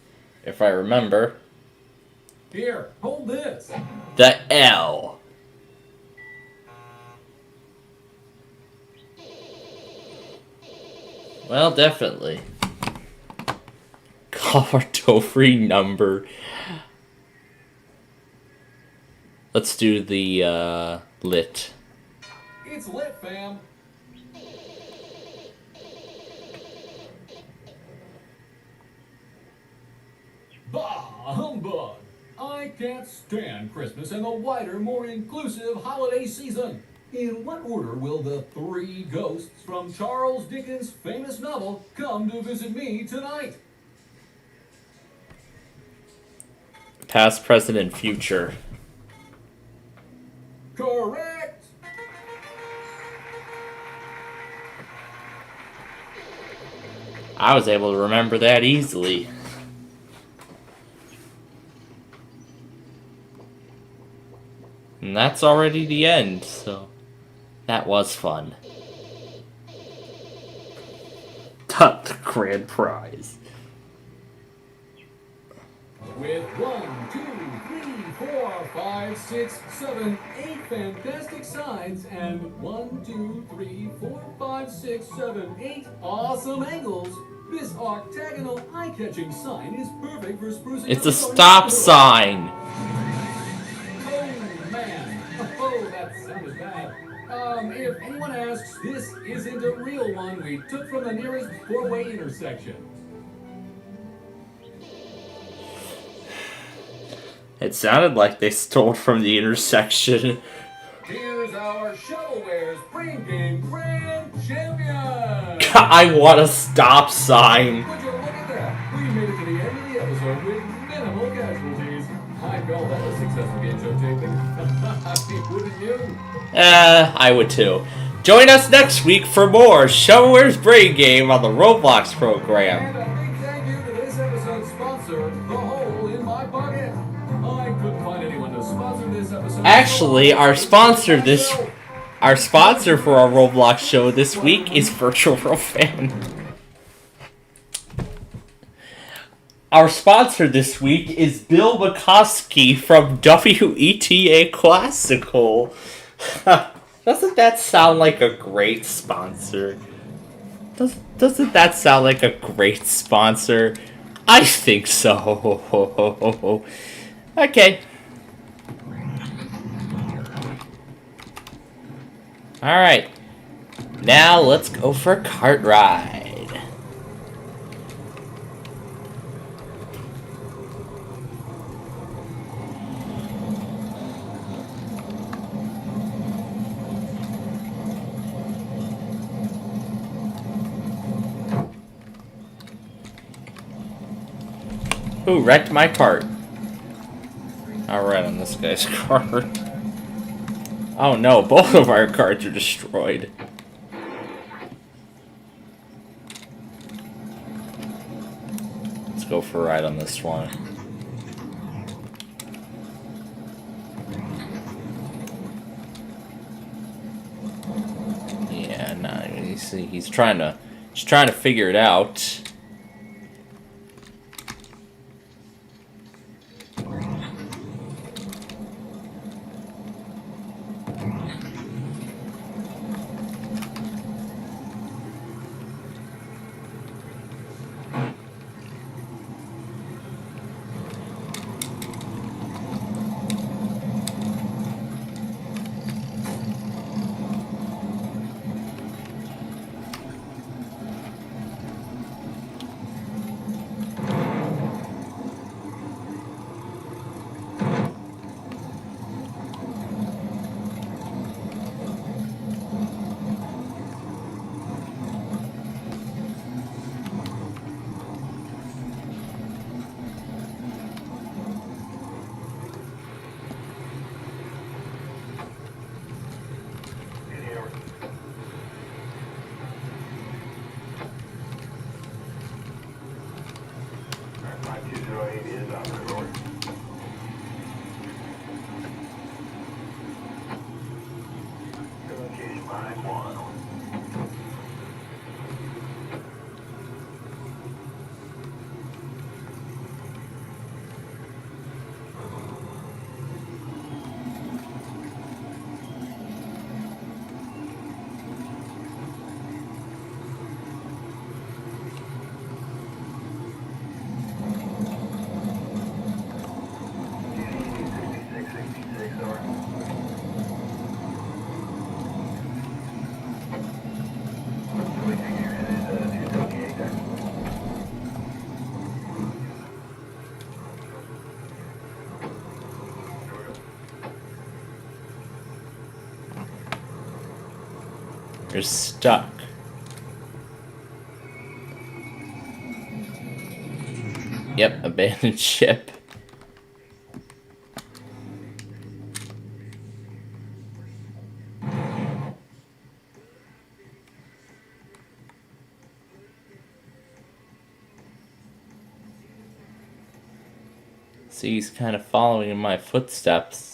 if I remember. Here, hold this. The L. Well, definitely. Color toll-free number. Let's do the lit. It's lit, fam. Bah, humbug! I can't stand Christmas and the wider, more inclusive holiday season. In what order will the 3 ghosts from Charles Dickens' famous novel come to visit me tonight? Past, present, and future. Correct! I was able to remember that easily. And that's already the end, so that was fun. Got the grand prize. With 1, 2, 3, 4, 5, 6, 7, 8 fantastic signs and 1, 2, 3, 4, 5, 6, 7, 8 awesome angles, this octagonal eye-catching sign is perfect for sprucing It's up a the stop sign. Oh man, oh that sounded bad. If anyone asks, this isn't a real one we took from the nearest 4-way intersection. It sounded like they stole from the intersection. Here's our shovelware's pregame grand champion! I want a stop sign. Would you look at that? We made it to the end of the episode with minimal casualties. I call that a successful game show taping. Wouldn't you? I would too. Join us next week for more Shovelware's Brain Game on the Roblox program. And a big thank you to this episode's sponsor, The Hole in My Pocket. I couldn't find anyone to sponsor this episode. Actually, our sponsor for our Roblox show this week is Virtual World Fan. Our sponsor this week is Bill McCoskey from WETA Classical. Doesn't that sound like a great sponsor? Doesn't that sound like a great sponsor? I think so. Okay. Alright. Now let's go for a cart ride. Who wrecked my cart? I'll ride on this guy's car. Oh no, both of our carts are destroyed. Let's go for a ride on this one. Yeah, nah, you see, he's trying to figure it out. You're stuck. Yep, abandoned ship. See, he's kind of following in my footsteps.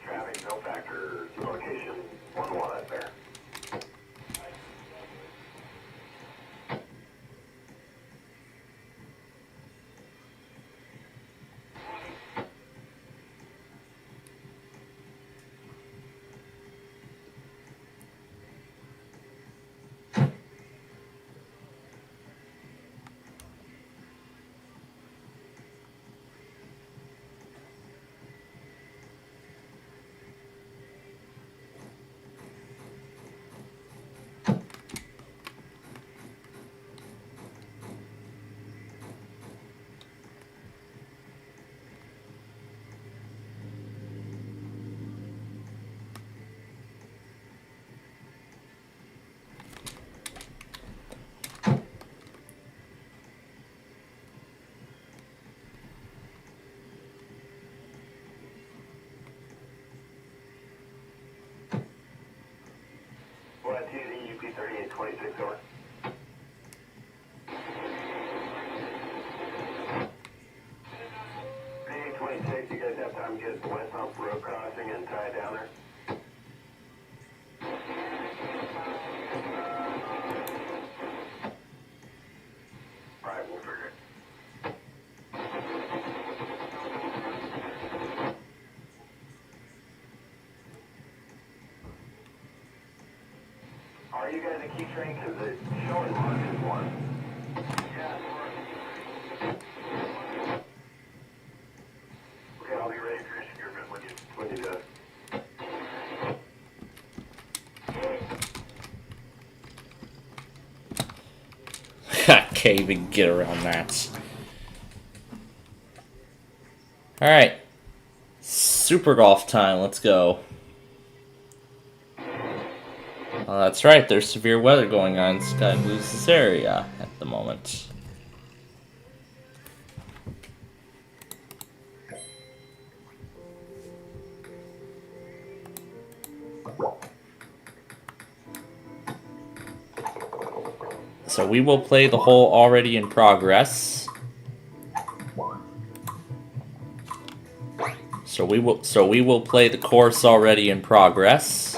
Traffic, no factor, location 1-1 there. 26 over. PA 26, you guys have time to get west off the road crossing and tie it down there? Alright, we'll figure it. Are you guys a key train? Because it's showing marked as one. Okay, I'll be ready for your securement when you do it. Can't even get around that. Alright. Super golf time, let's go. That's right, there's severe weather going on in Sky Blues this area at the moment. So we will play the hole already in progress. So we will play the course already in progress.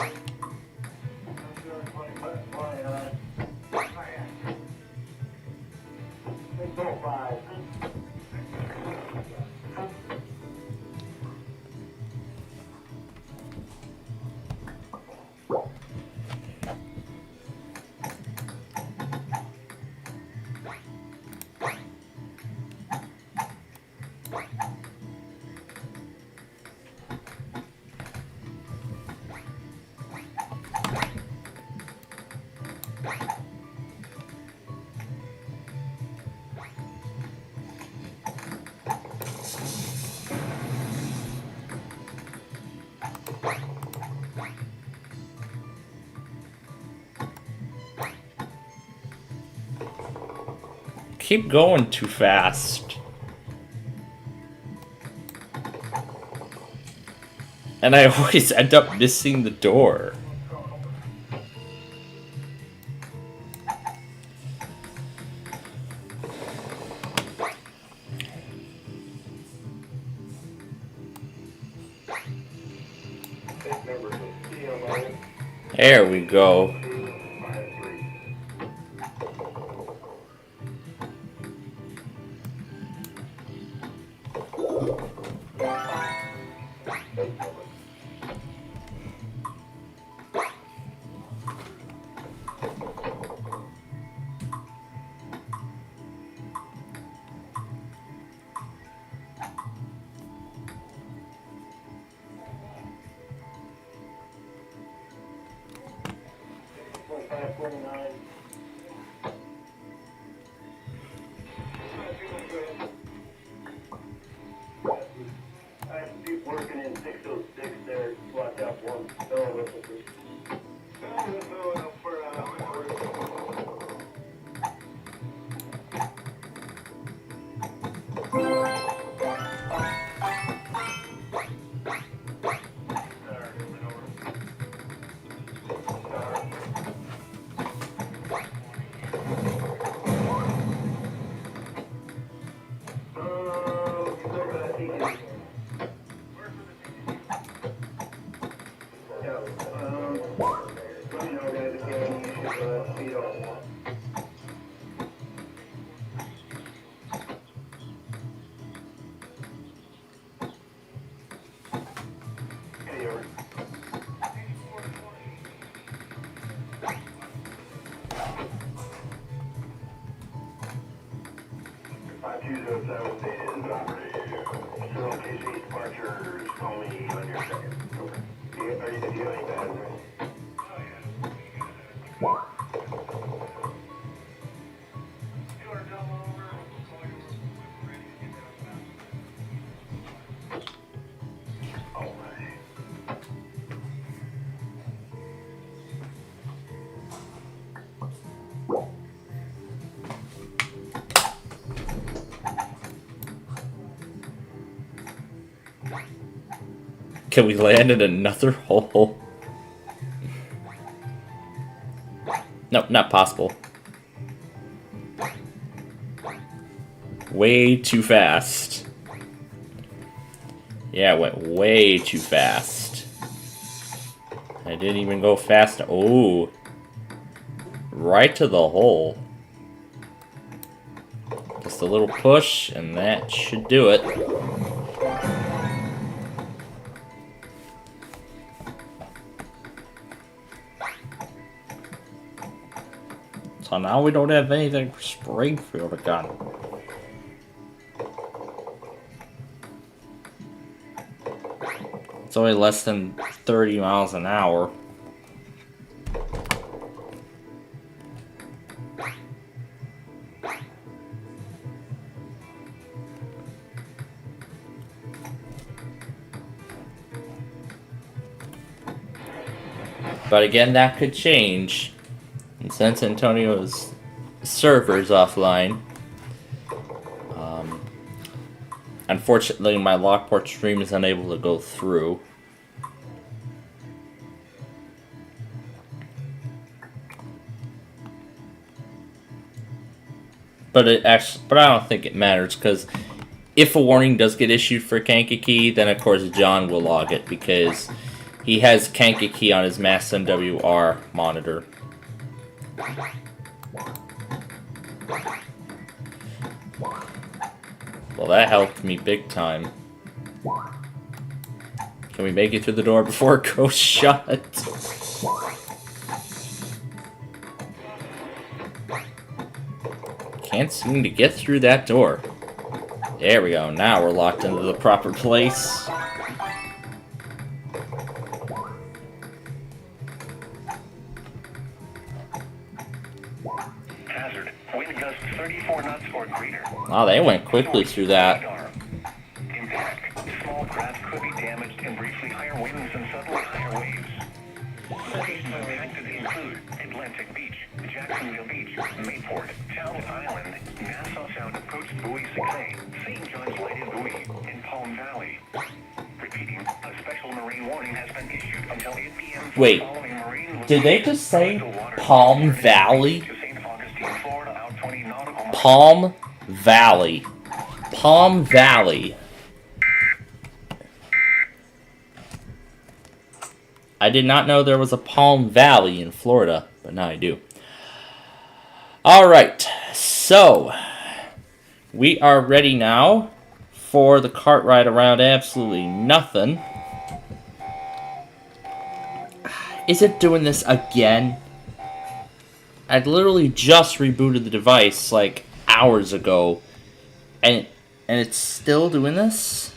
Keep going too fast. And I always end up missing the door. There we go. Working in 606 there, watch out for him. Can we land in another hole? No, not possible. Way too fast. Yeah, it went way too fast. I didn't even go fast. Oh. Right to the hole. Just a little push, and that should do it. So now we don't have anything for Springfield again. It's only less than 30 miles an hour. But again, that could change. And since Antonio's server is offline, unfortunately my Lockport stream is unable to go through. But I don't think it matters, because if a warning does get issued for Kankakee, then of course John will log it, because he has Kankakee on his Mass MWR monitor. Well, that helped me big time. Can we make it through the door before it goes shut? Can't seem to get through that door. There we go. Now we're locked into the proper place. Hazard. Wind gusts 34 knots or greater. Wow, they went quickly through that. Impact. Small craft could be damaged and briefly higher winds and suddenly higher waves. Locations impacted include Atlantic Beach, Jacksonville Beach, Mayport, Town Island, Nassau Sound Approach Buoy 6A, St. John's Lighted Buoy, and Palm Valley. Repeating, a special marine warning has been issued until 8 p.m. Wait, did they just say Palm Valley? Palm Valley. Palm Valley. I did not know there was a Palm Valley in Florida, but now I do. Alright, so we are ready now for the cart ride around absolutely nothing. Is it doing this again? I literally just rebooted the device like hours ago, and it's still doing this?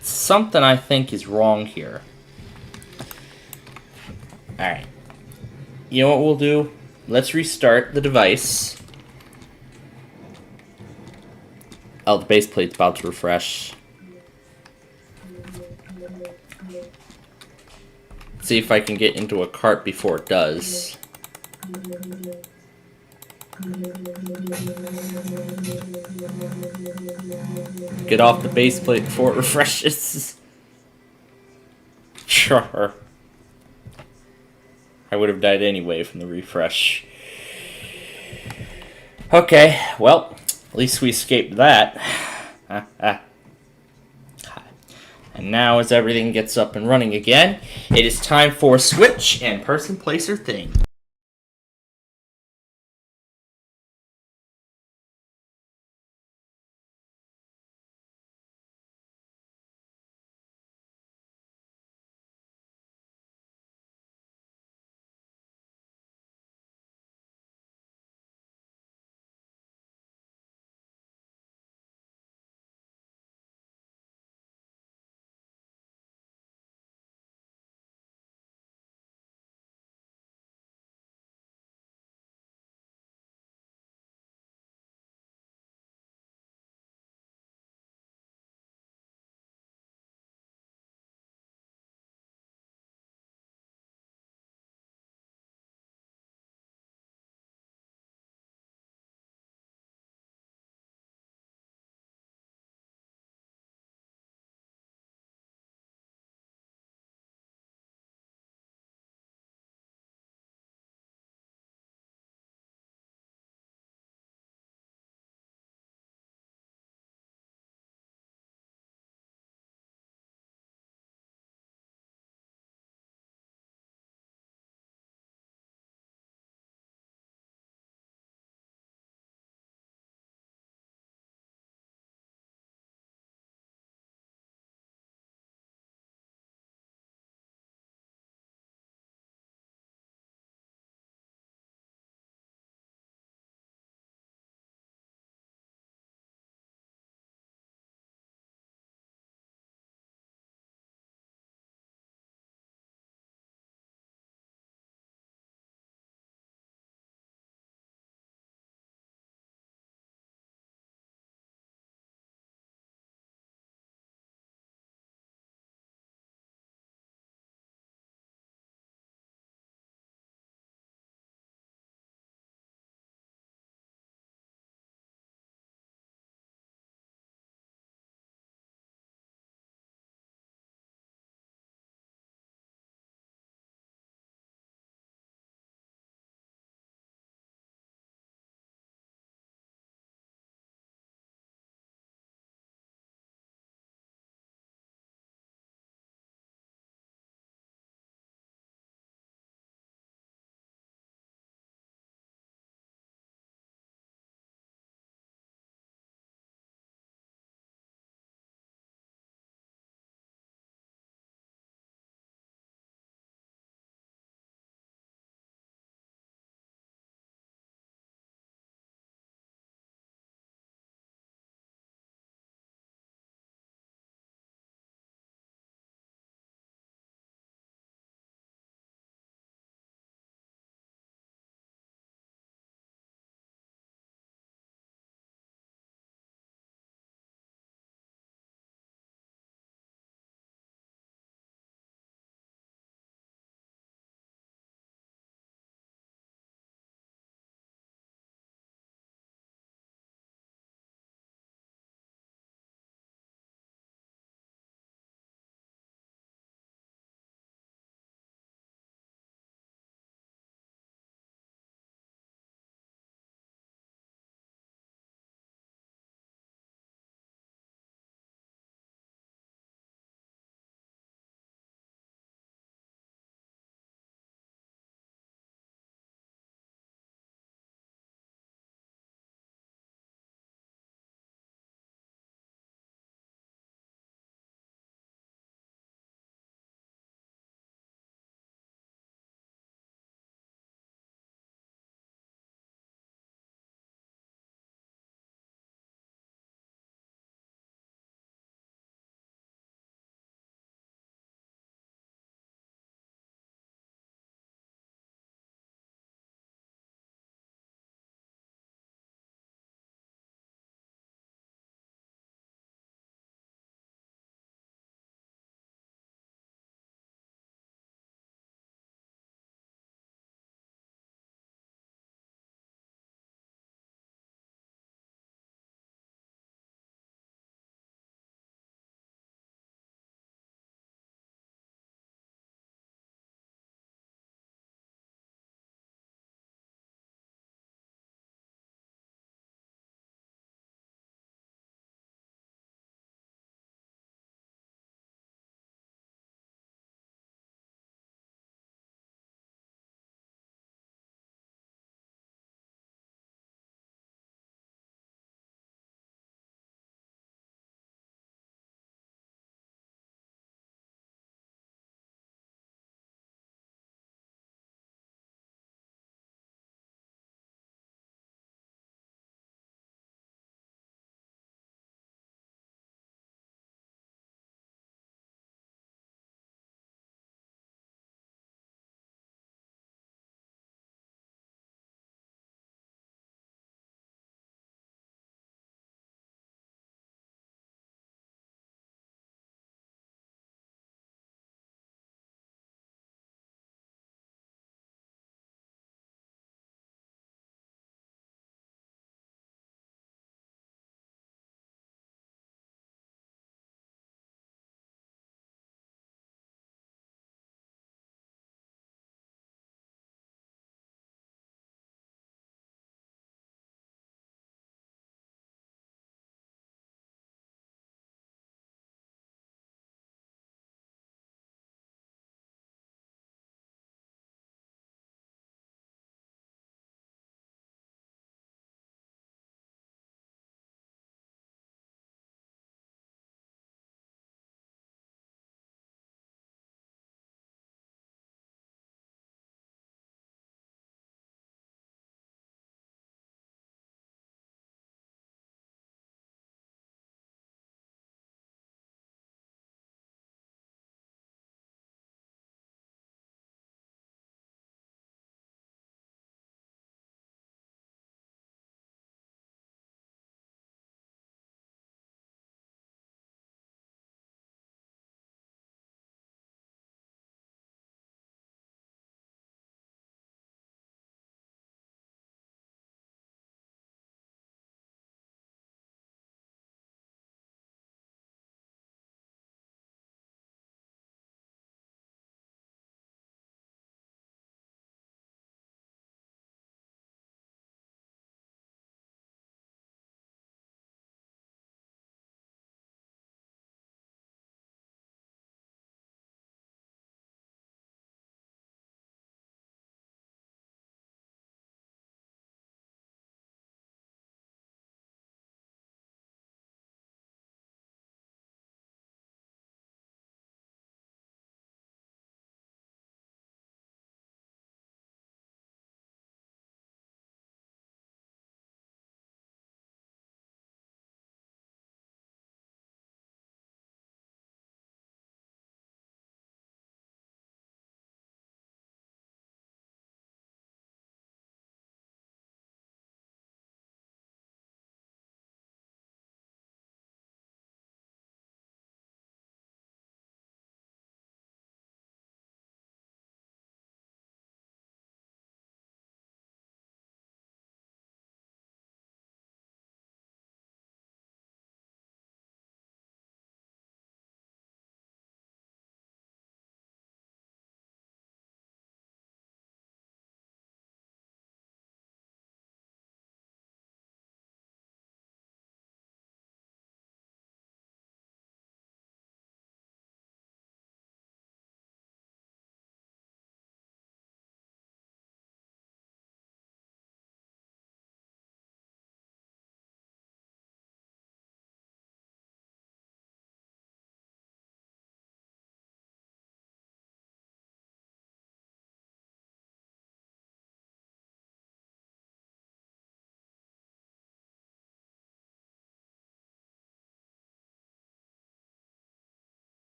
Something I think is wrong here. Alright. You know what we'll do? Let's restart the device. Oh, the base plate's about to refresh. See if I can get into a cart before it does. Get off the base plate before it refreshes. Sure. I would have died anyway from the refresh. Okay, well, at least we escaped that. And now as everything gets up and running again, it is time for switch and person, place, or thing.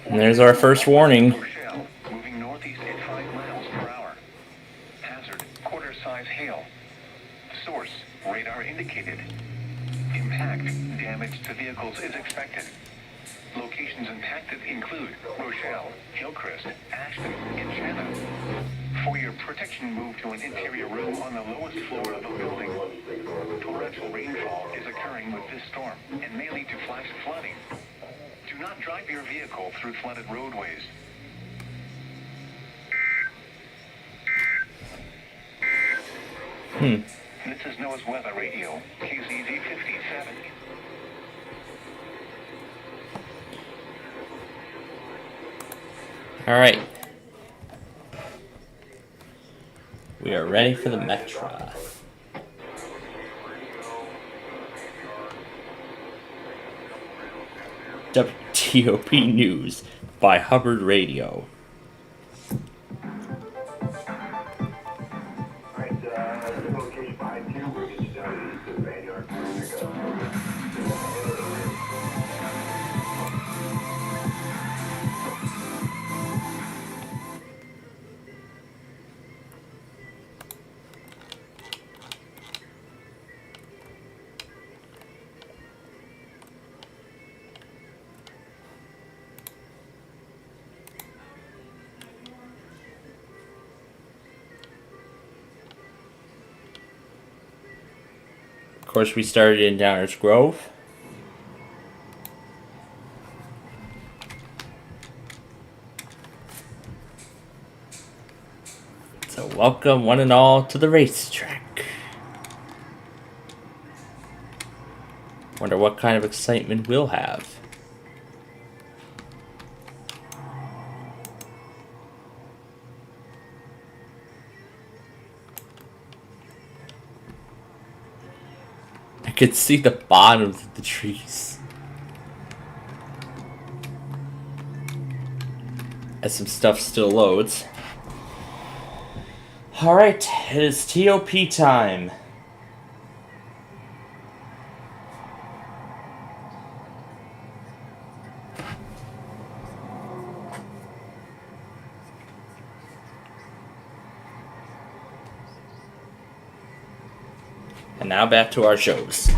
And there's our first warning. Moving northeast at 5 miles per hour. Hazard, quarter-size hail. Source, radar indicated. Impact, damage to vehicles is expected. Locations impacted include Rochelle, Hillcrest, Ashton, and Shannon. For your protection, move to an interior room on the lowest floor of the building. Torrential rainfall is occurring with this storm and may lead to flash flooding. Do not drive your vehicle through flooded roadways. This is NOAA's weather radio, KZZ 57. All right. We are ready for the Metra. WTOP News by Hubbard Radio. Of course, we started in Downers Grove. So welcome one and all to the racetrack. Wonder what kind of excitement we'll have. I could see the bottoms of the trees as some stuff still loads. Alright, it is TOP time. And now back to our shows.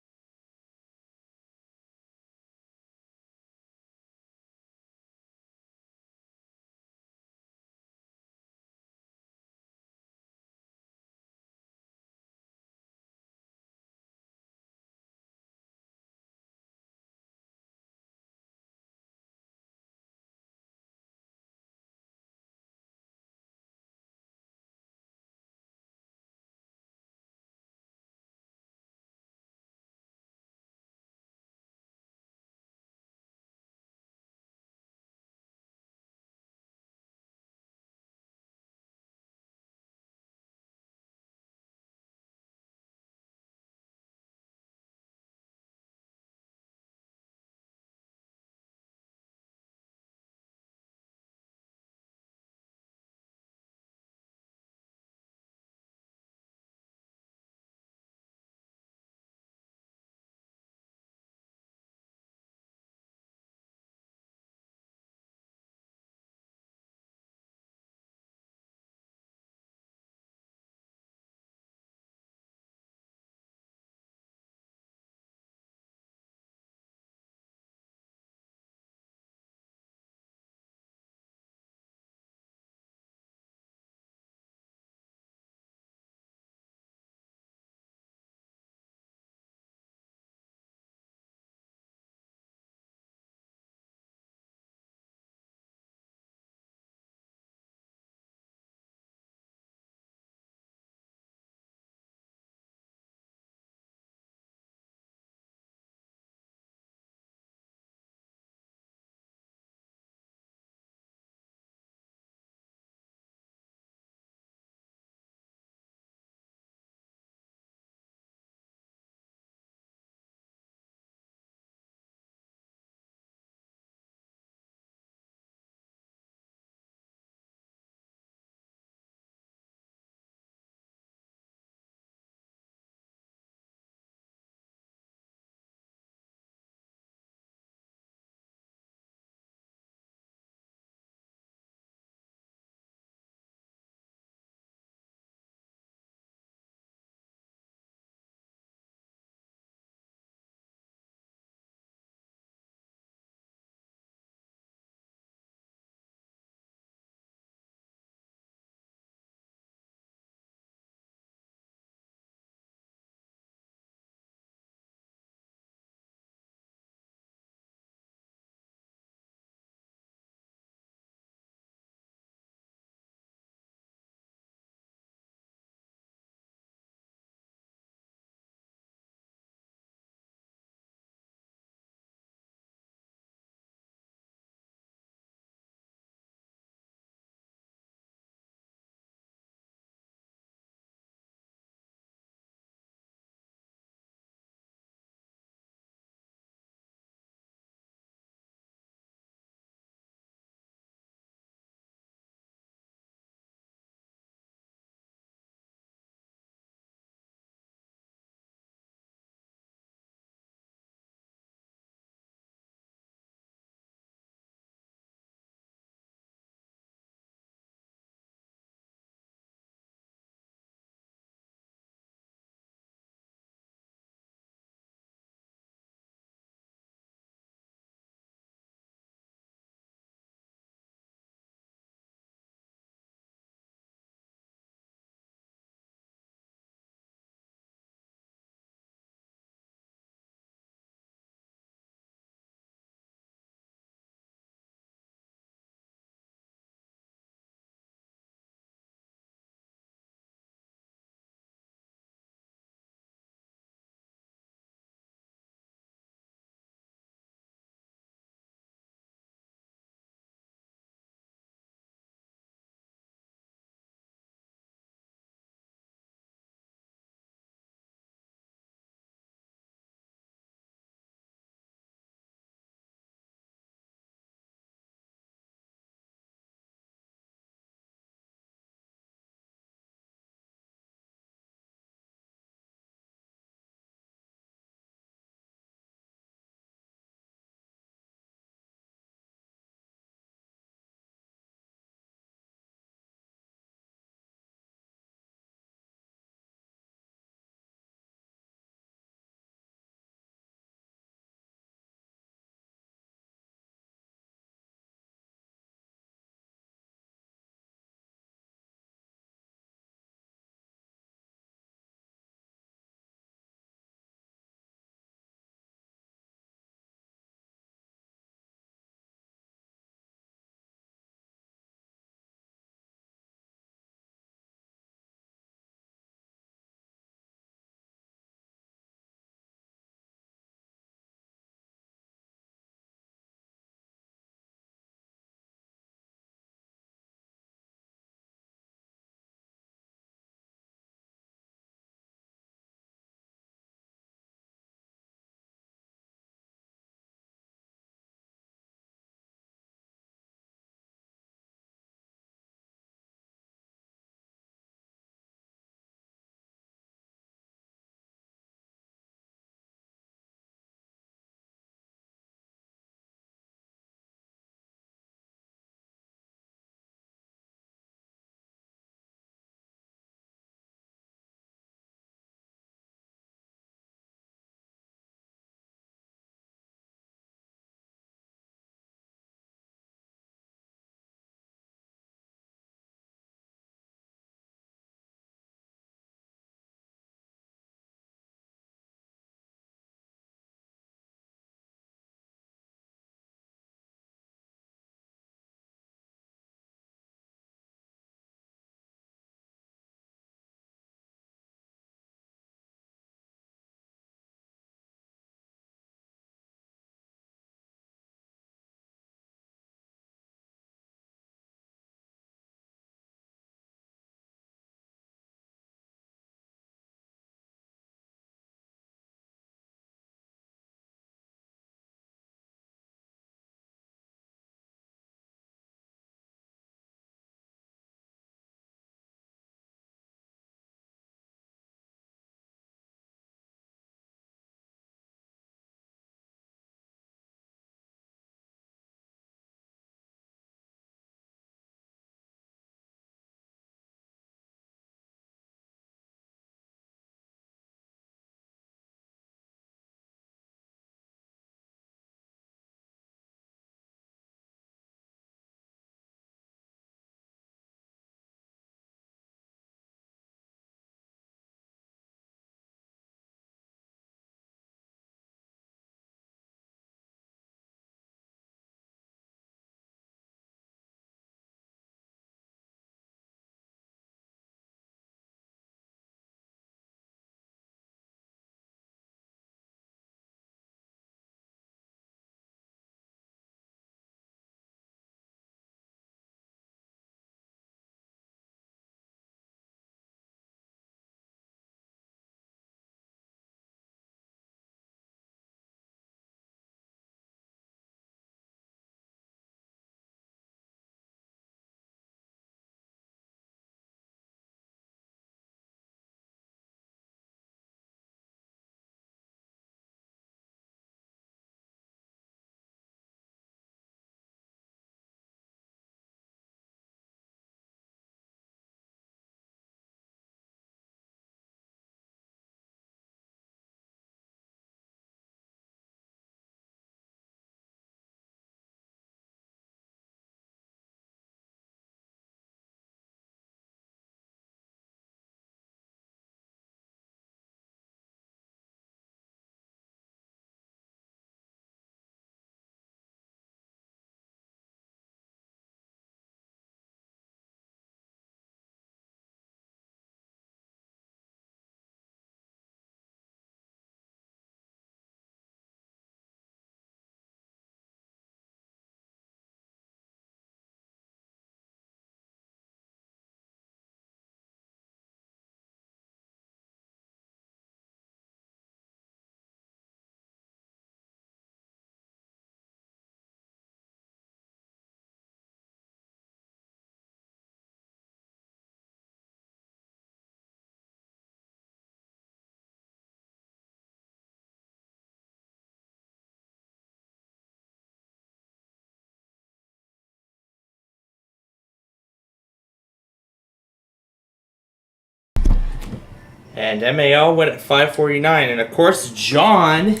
And MAL went at 549. And of course, John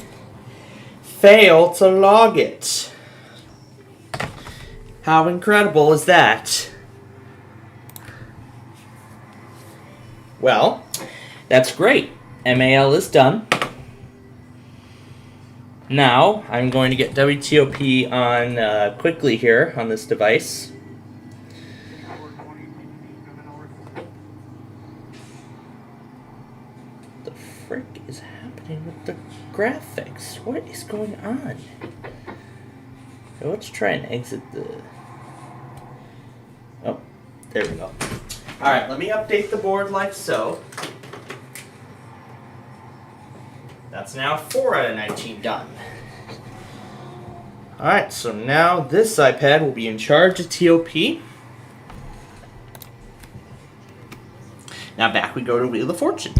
failed to log it. How incredible is that? Well, that's great. MAL is done. Now, I'm going to get WTOP on quickly here on this device. What the frick is happening with the graphics? What is going on? Let's try and exit the... Oh, there we go. Alright, let me update the board like so. That's now 4 out of 19 done. Alright, so now this iPad will be in charge of TOP. Now back we go to Wheel of Fortune.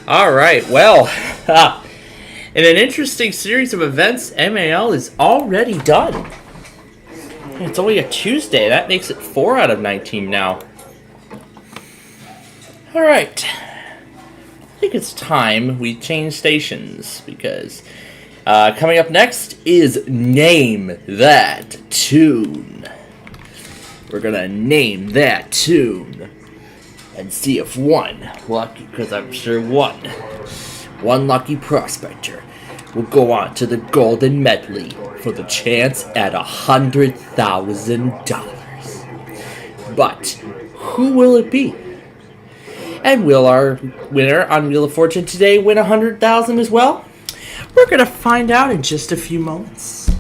All right, well, in an interesting series of events, MAL is already done. It's only a Tuesday. That makes it 4 out of 19 now. All right. I think it's time we change stations because coming up next is Name That Tune. We're going to name that tune and see if one lucky, because I'm sure one lucky prospector will go on to the Golden Medley for the chance at $100,000. But who will it be? And will our winner on Wheel of Fortune today win $100,000 as well? We're going to find out in just a few moments.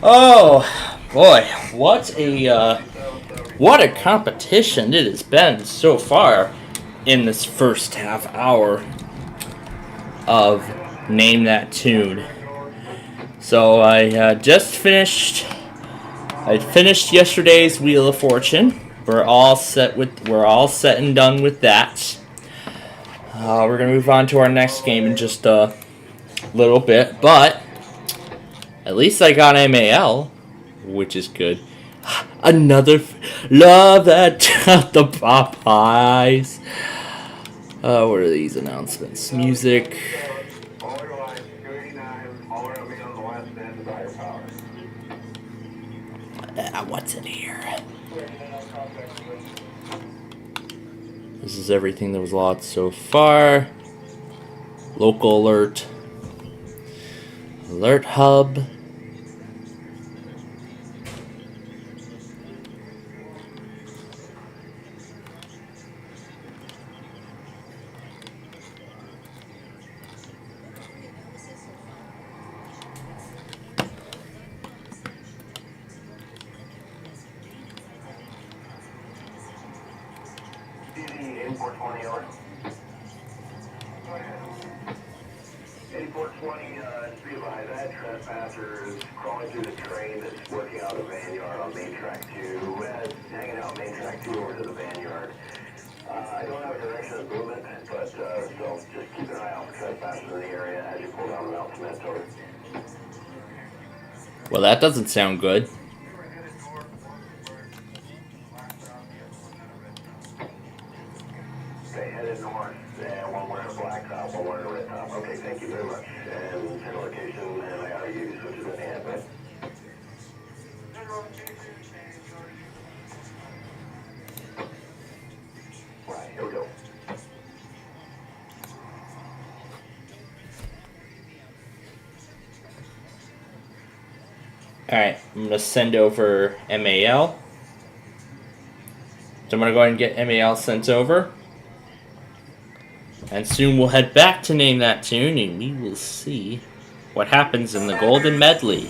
Oh boy, what a competition it has been so far in this first half hour of Name That Tune. So I just finished. I finished yesterday's Wheel of Fortune. We're all set and done with that. We're gonna move on to our next game in just a little bit, but at least I got MAL, which is good. Another love that the Popeyes. What are these announcements? Music. What's in here? This is everything that was logged so far. Local alert. Alert hub. Trespassers crawling through the train that's working out of the van yard on main track 2, hanging out main track 2 over to the van yard. I don't have a direction of movement, but so just keep an eye out for trespassers in the area as you pull down the Mount Cemento. Well, that doesn't sound good. Okay, headed north, and one wearing a black top, one wearing a red top. Okay, thank you very much. And send location, and I gotta use, which is an ad, right? Right, here we go. Alright, I'm going to send over MAL. So I'm going to go ahead and get MAL sent over. And soon we'll head back to Name That Tune and we will see what happens in the Golden Medley.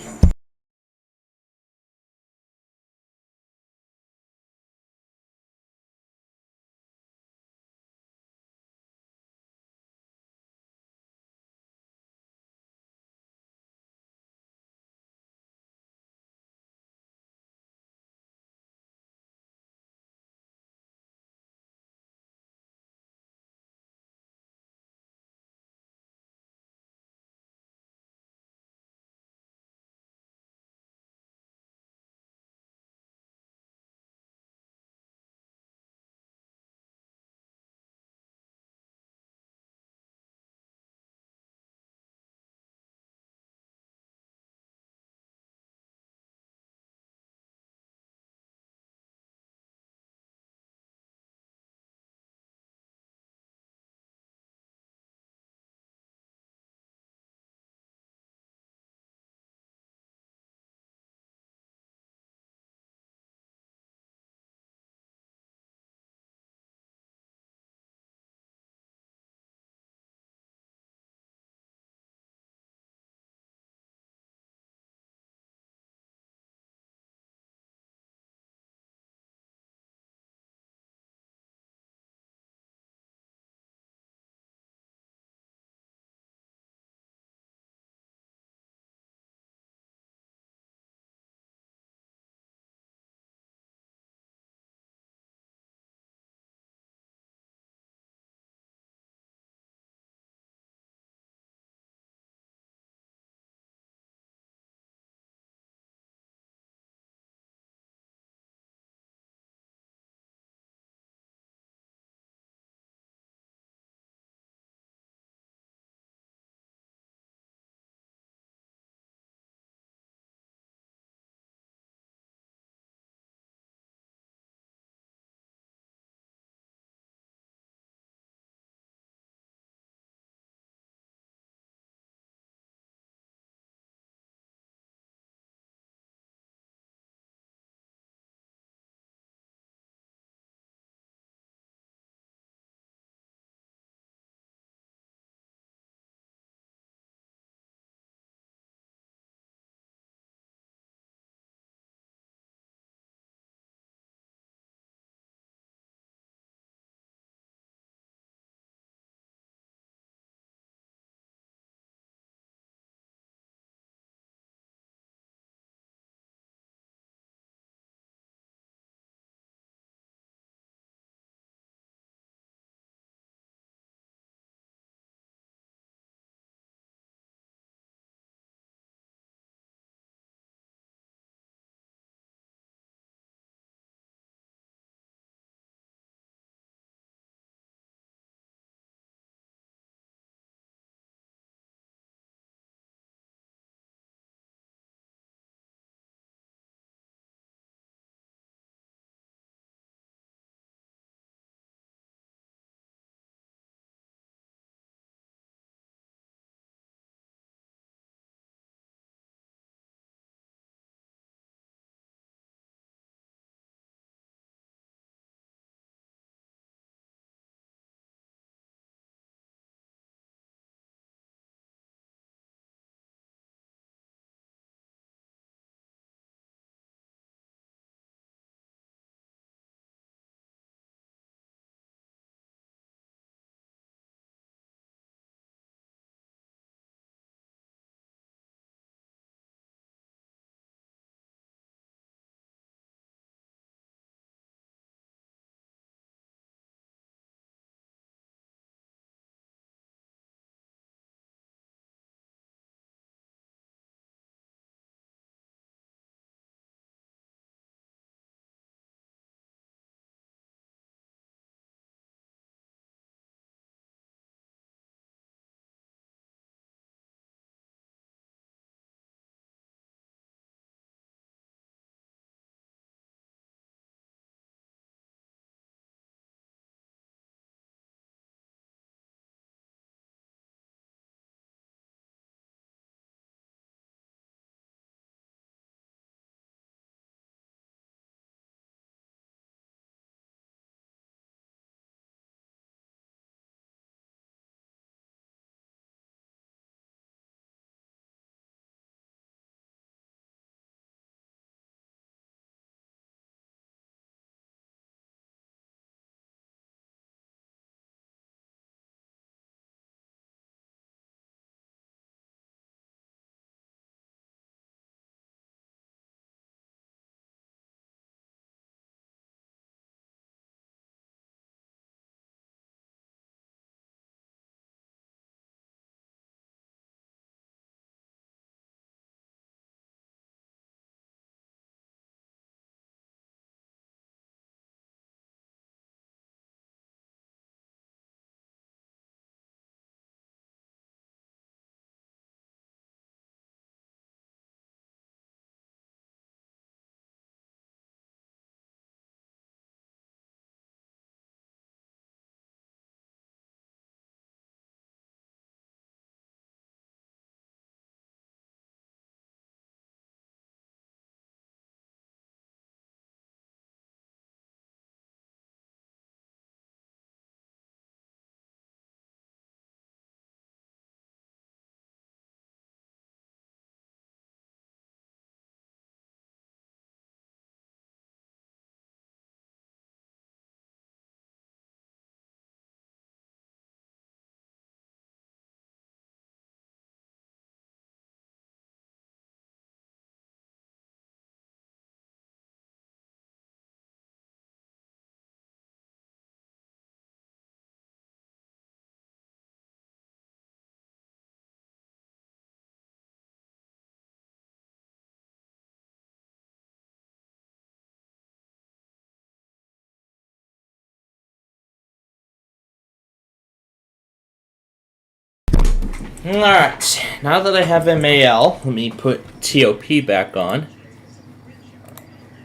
Alright, now that I have MAL, let me put TOP back on.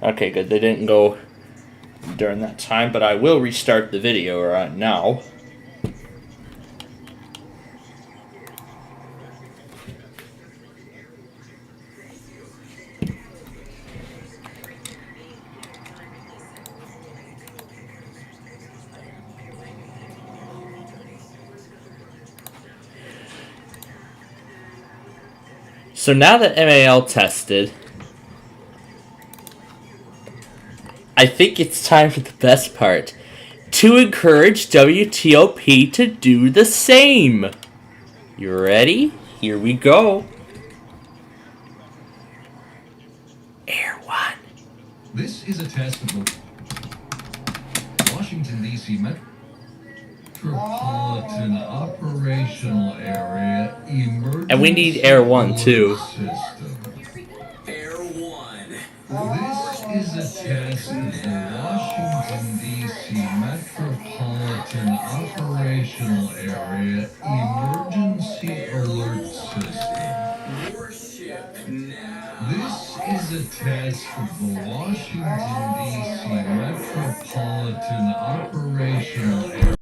Okay, good. They didn't go during that time, but I will restart the video right now. So now that MAL tested, I think it's time for the best part. To encourage WTOP to do the same. You ready? Here we go. Air 1. This is a test of the Washington, D.C. Metropolitan Operational Area Emergency And we need Air 1 too. System. Air 1. This is a test of the Washington, D.C. Metropolitan Operational Area Emergency Alert System. Warship now. This is a test of the Washington, D.C. Metropolitan Operational Area.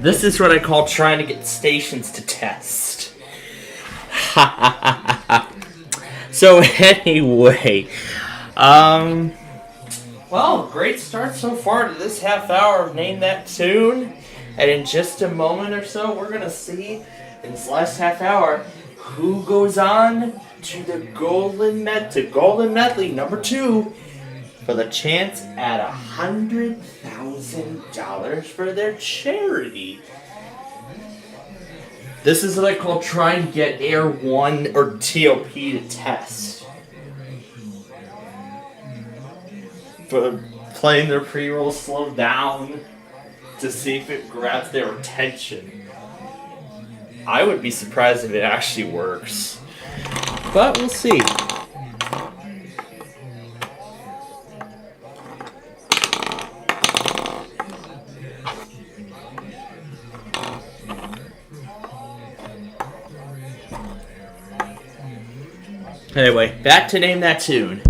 This is what I call trying to get stations to test. So anyway, well, great start so far to this half hour of Name That Tune. And in just a moment or so, we're going to see in this last half hour who goes on to the Golden Medley number 2 for the chance at $100,000 for their charity. This is what I call trying to get Air 1 or TOP to test. For playing their pre-roll slow down to see if it grabs their attention. I would be surprised if it actually works. But we'll see. Anyway, back to Name That Tune.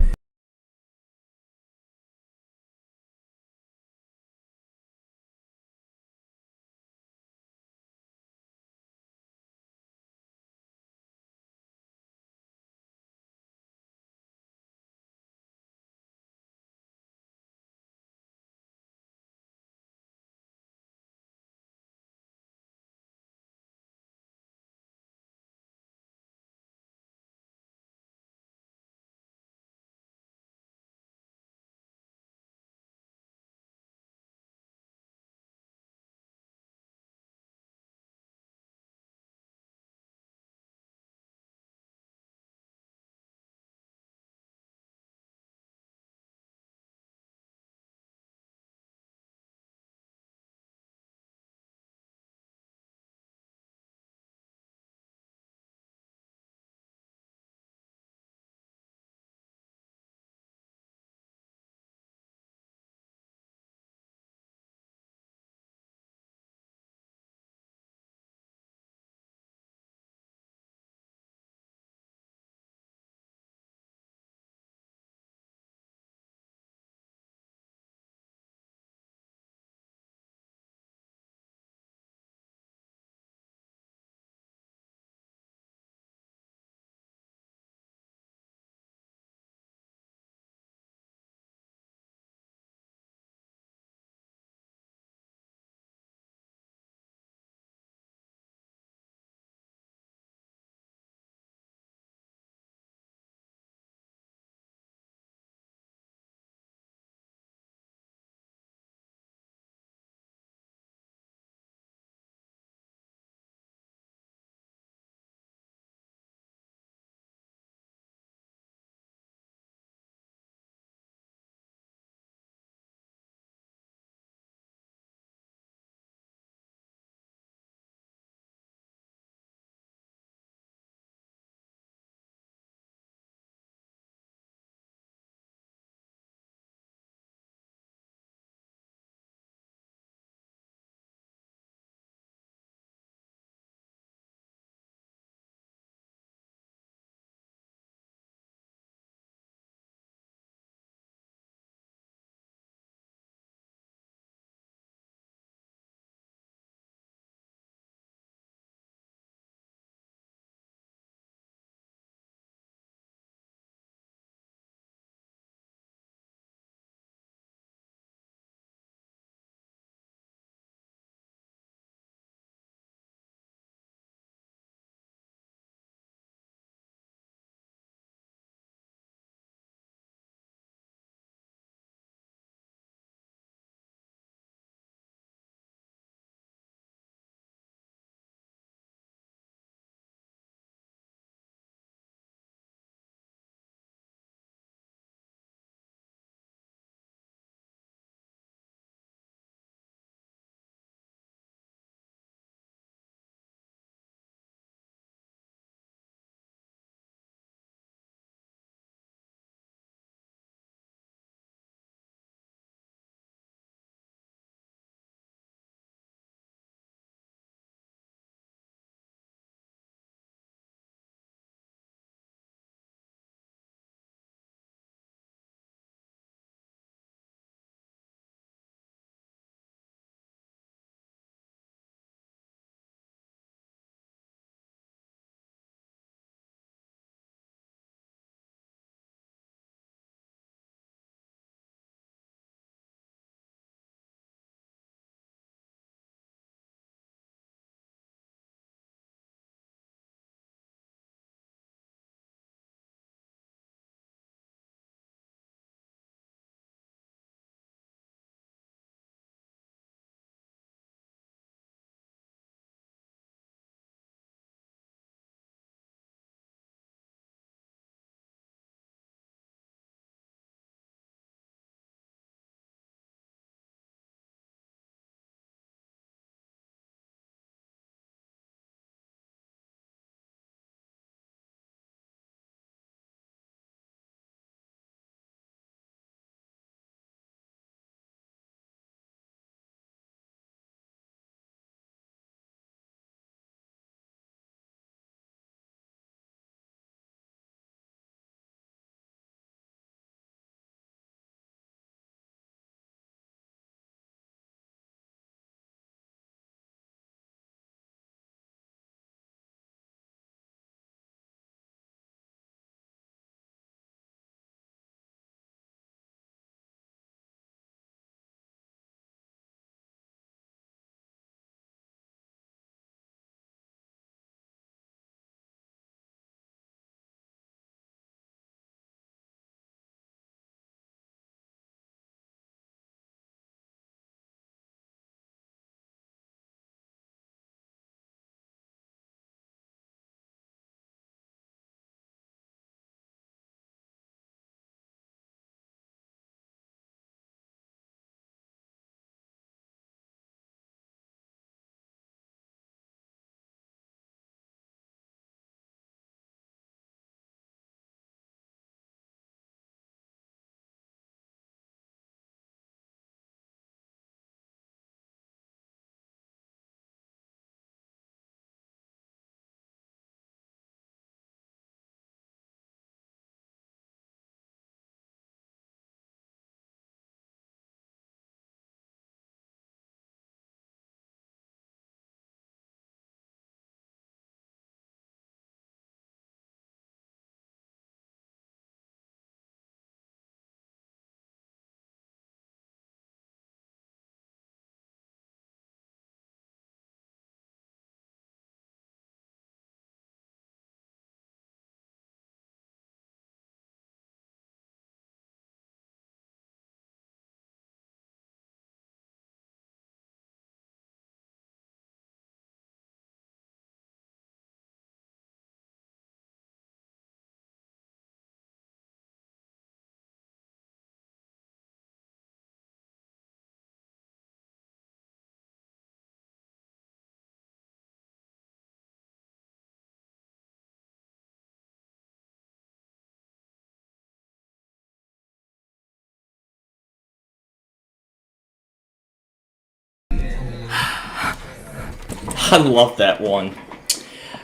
I love that one.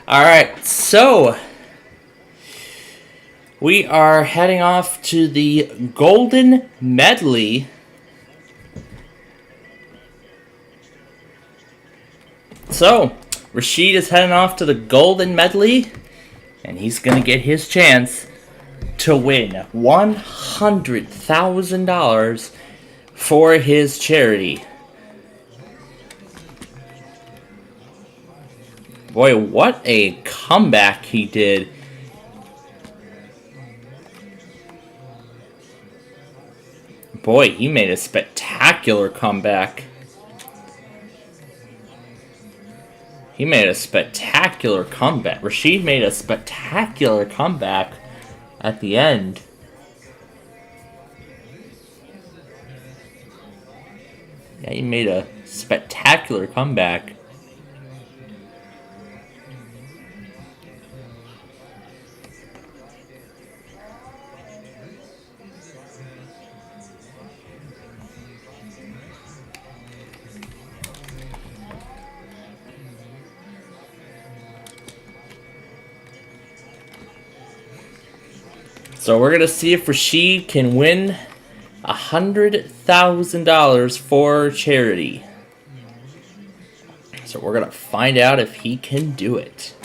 Alright, so we are heading off to the Golden Medley. So, Rashid is heading off to the Golden Medley, and he's going to get his chance to win $100,000 for his charity. Boy, what a comeback he did. Boy, he made a spectacular comeback. He made a spectacular comeback. Rashid made a spectacular comeback at the end. Yeah, he made a spectacular comeback. So we're going to see if Rashid can win $100,000 for charity. So we're going to find out if he can do it.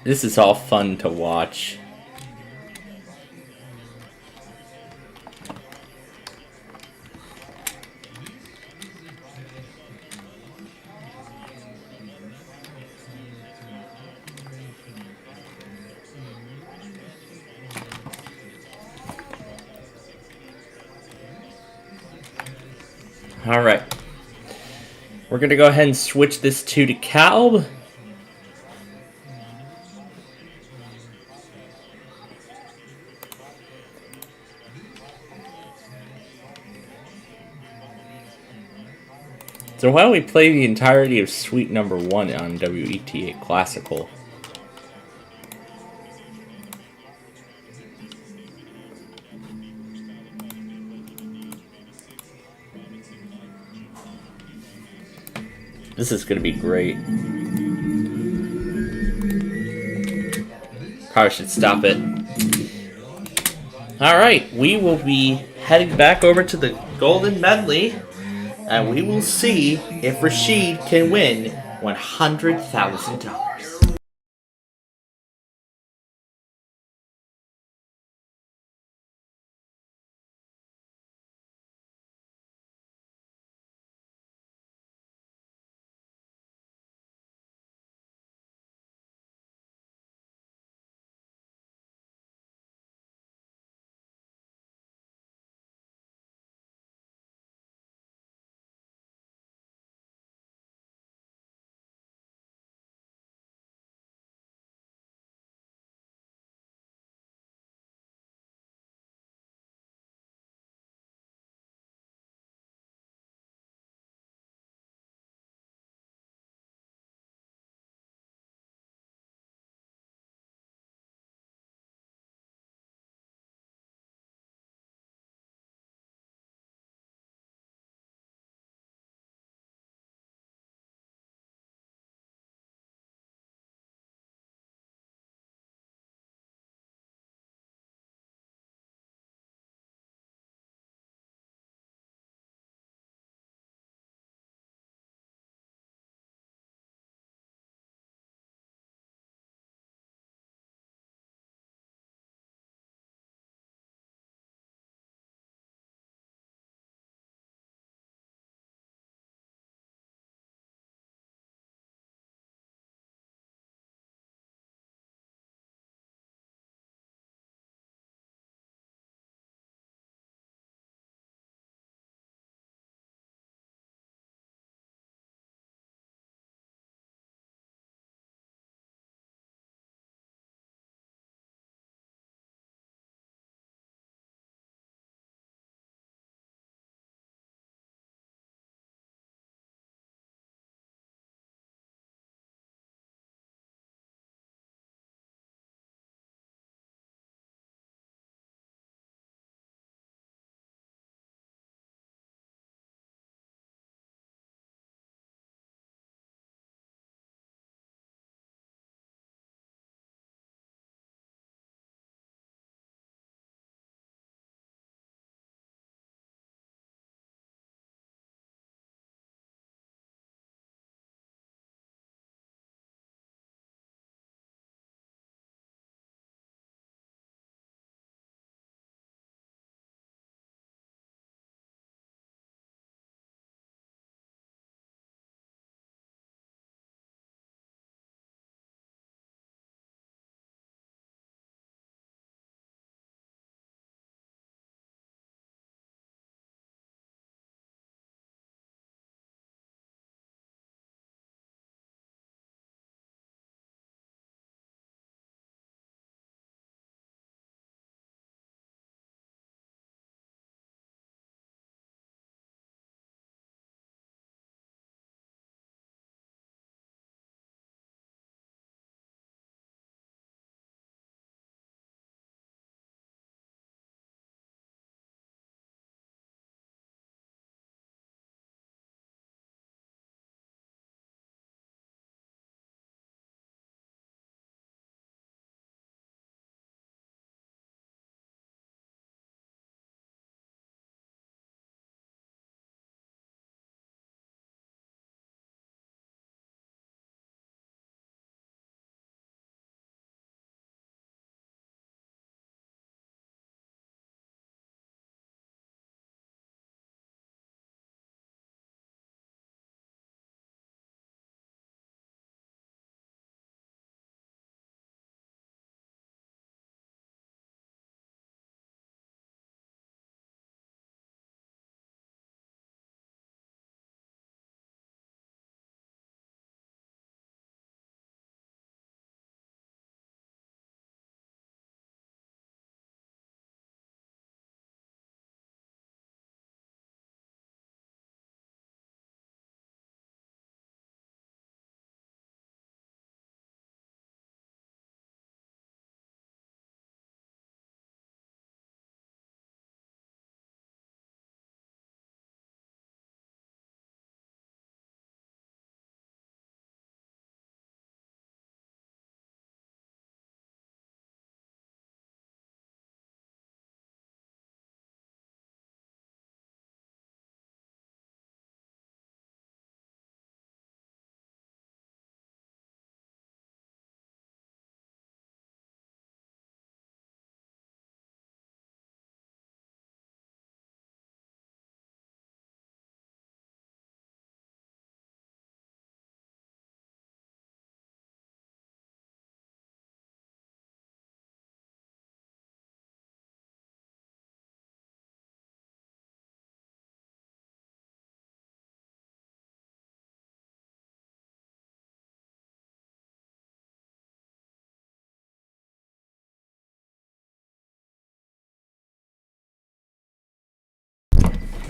This is all fun to watch. All right. We're going to go ahead and switch this to DeKalb. So why don't we play the entirety of Suite Number 1 on WETA Classical? This is going to be great. Probably should stop it. Alright, we will be heading back over to the Golden Medley, and we will see if Rashid can win $100,000.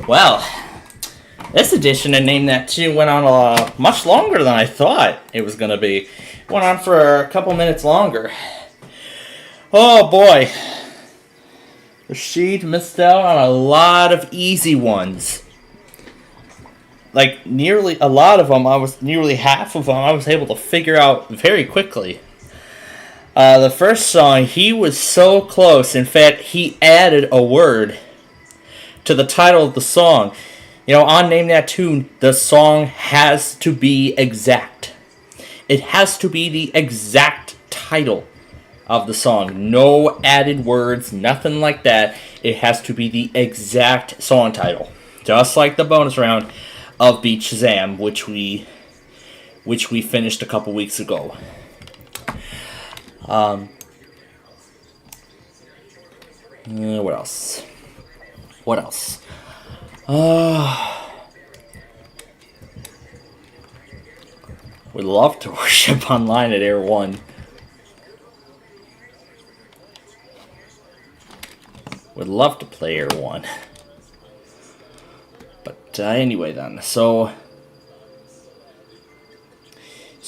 Well, this edition of Name That Tune went on much longer than I thought it was going to be. Went on for a couple minutes longer. Oh boy. Rashid missed out on a lot of easy ones. Like, nearly a lot of them, nearly half of them, I was able to figure out very quickly. The first song, he was so close. In fact, he added a word to the title of the song. You know, on Name That Tune, the song has to be exact. It has to be the exact title of the song. No added words, nothing like that. It has to be the exact song title. Just like the bonus round of Beat Shazam, which we finished a couple weeks ago. What else? What else? Would love to worship online at Air 1. Would love to play Air 1. But anyway then, so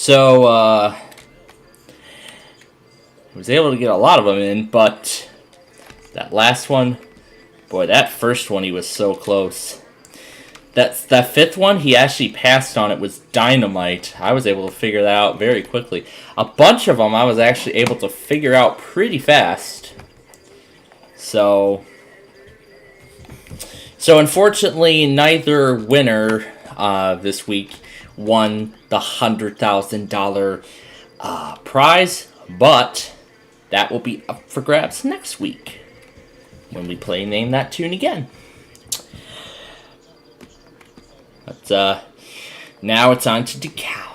I was able to get a lot of them in, but that last one, boy, that first one he was so close. That fifth one, he actually passed on. It was Dynamite. I was able to figure that out very quickly. A bunch of them I was actually able to figure out pretty fast. So unfortunately, neither winner this week won the $100,000 prize, but that will be up for grabs next week when we play Name That Tune again. But now it's on to DeKalb.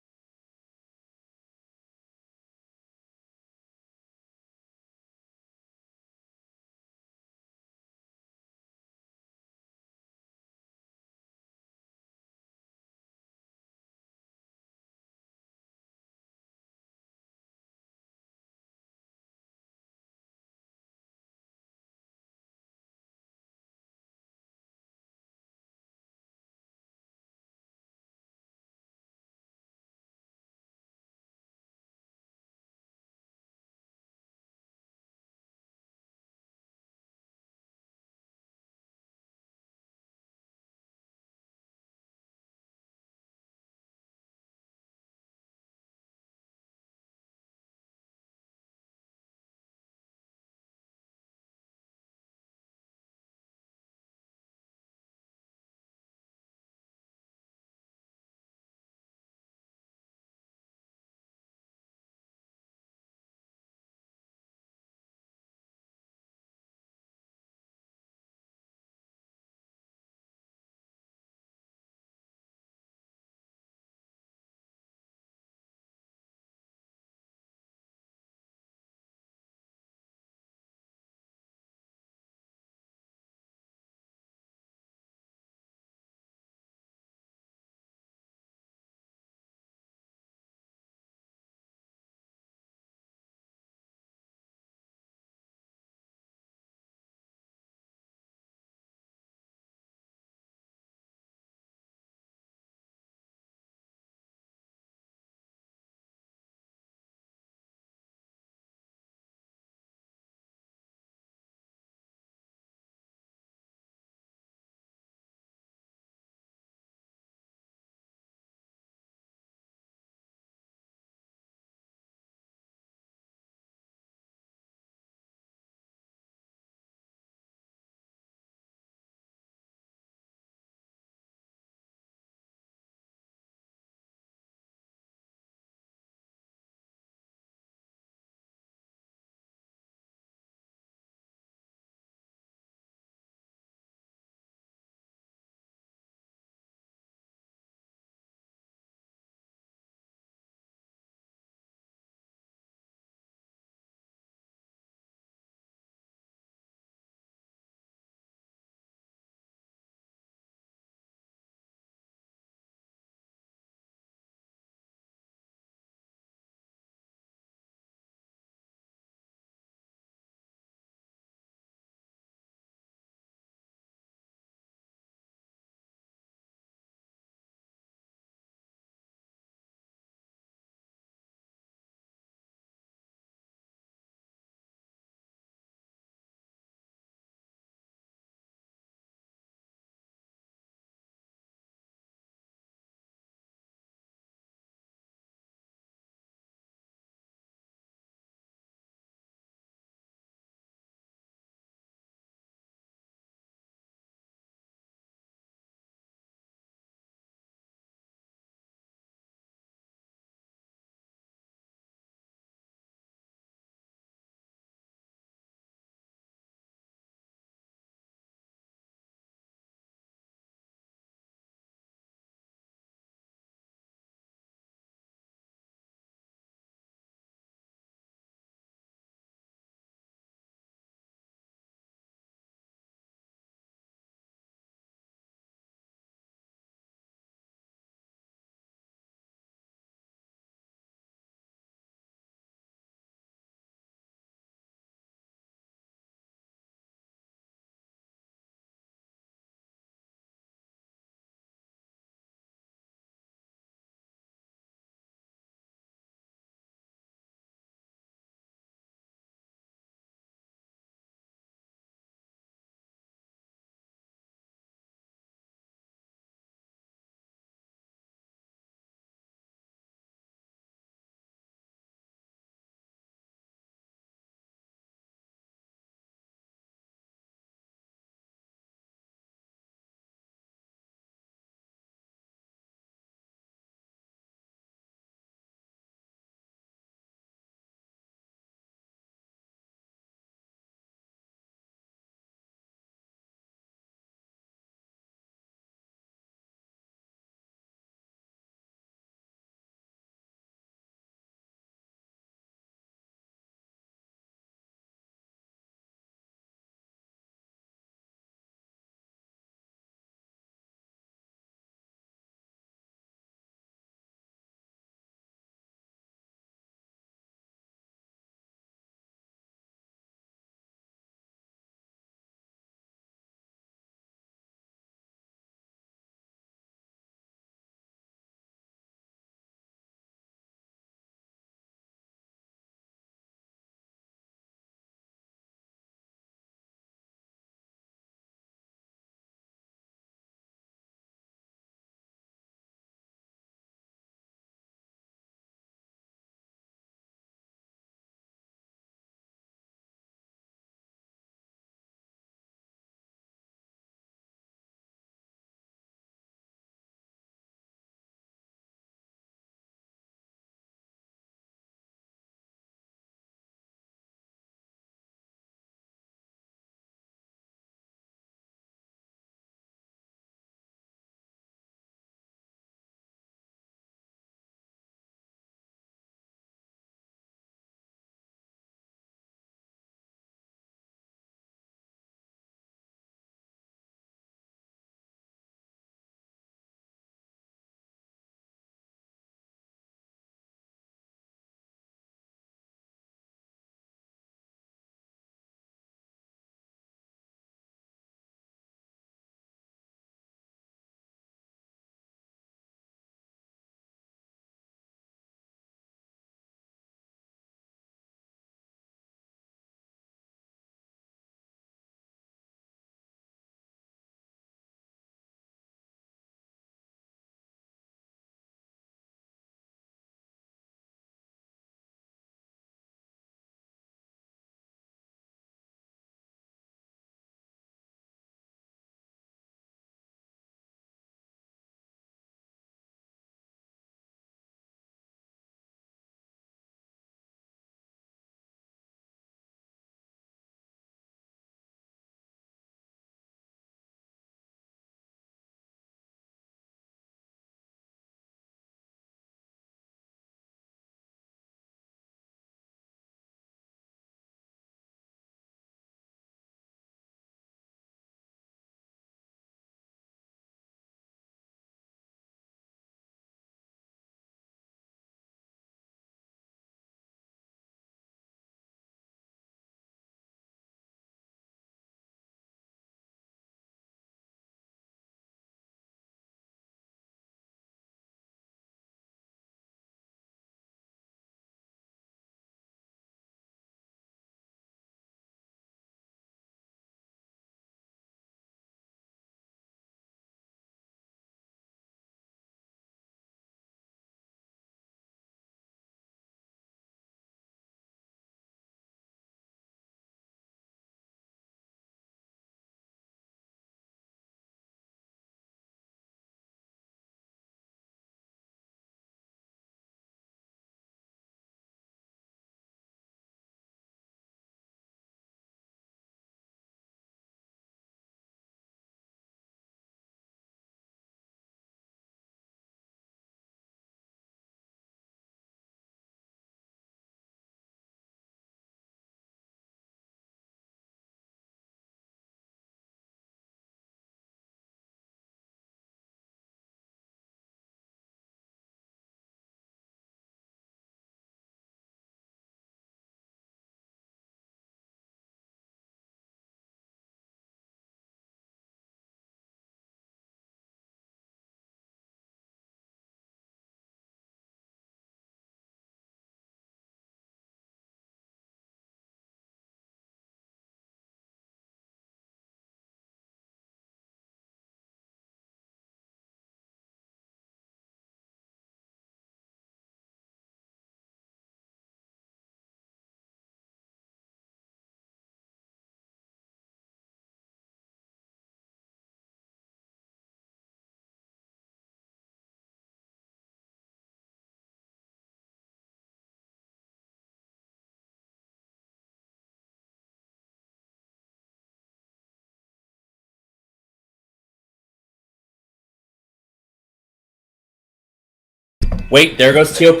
Wait, there goes TOP.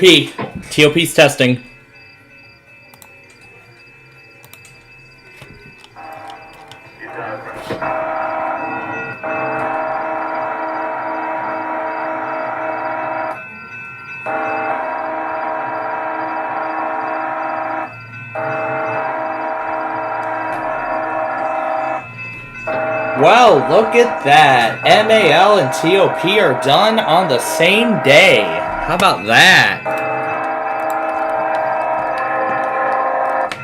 TOP's testing. Well, look at that. MAL and TOP are done on the same day. How about that?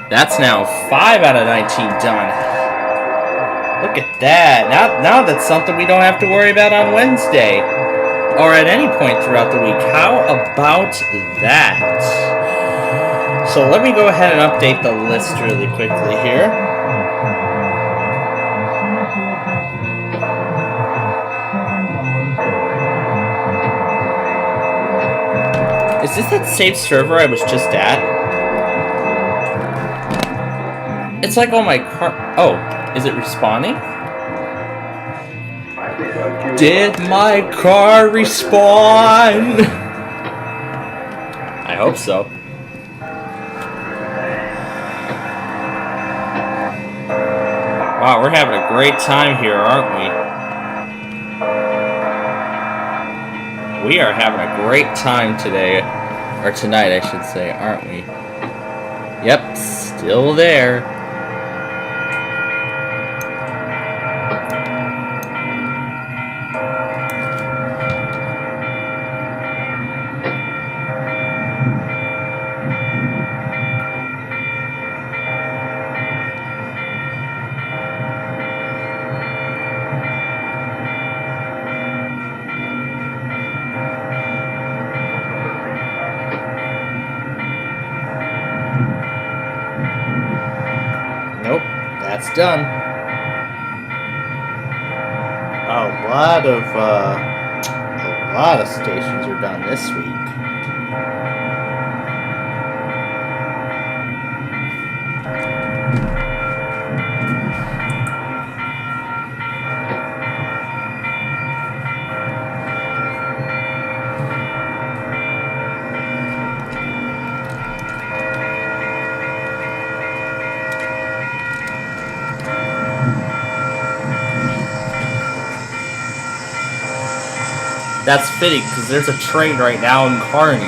That's now 5 out of 19 done. Look at that. Now that's something we don't have to worry about on Wednesday. Or at any point throughout the week. How about that? So let me go ahead and update the list really quickly here. Is this that same server I was just at? It's like on my car. Oh, is it respawning? Did my car respawn? I hope so. Wow, we're having a great time here, aren't we? We are having a great time today. Or tonight, I should say, aren't we? Yep, still there. That's done. A lot of stations are done this week. That's fitting, because there's a train right now in Kearney.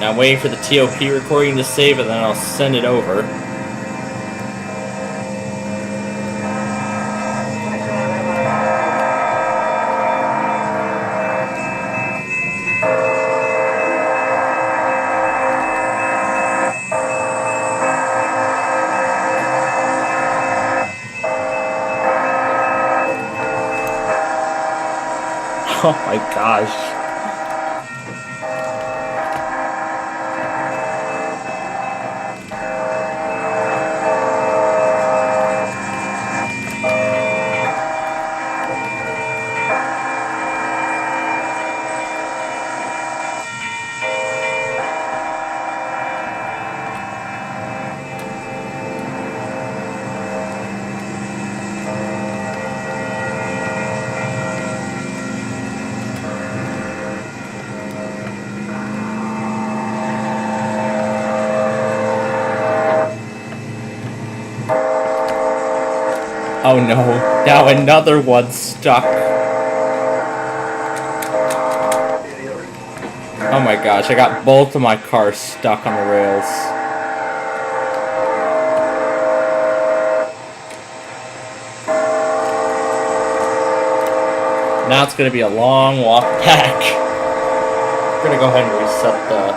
Now I'm waiting for the TOP recording to save it, then I'll send it over. Oh my gosh. Oh no, now another one's stuck. Oh my gosh, I got both of my cars stuck on the rails. Now it's gonna be a long walk back. We're gonna go ahead and reset the...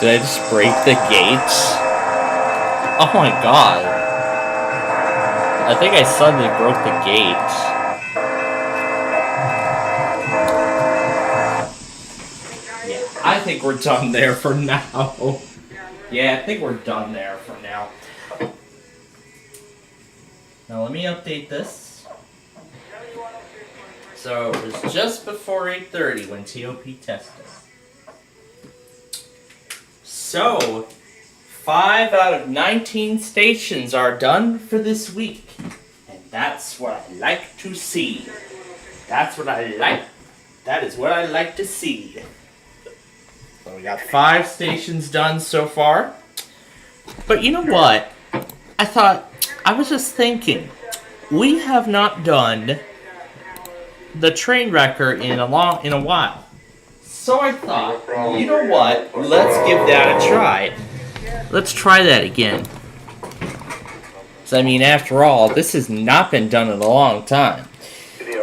Did I just break the gates? Oh my god. I think I suddenly broke the gates. Yeah, I think we're done there for now. Yeah, I think we're done there for now. Now let me update this. So it was just before 8:30 when TOP tested. So 5 out of 19 stations are done for this week. And that's what I like to see. That's what I like. That is what I like to see. So we got 5 stations done so far. But you know what? I was just thinking, we have not done the train wrecker in a while. So I thought, you know what? Let's give that a try. Let's try that again. So I mean, after all, this has not been done in a long time.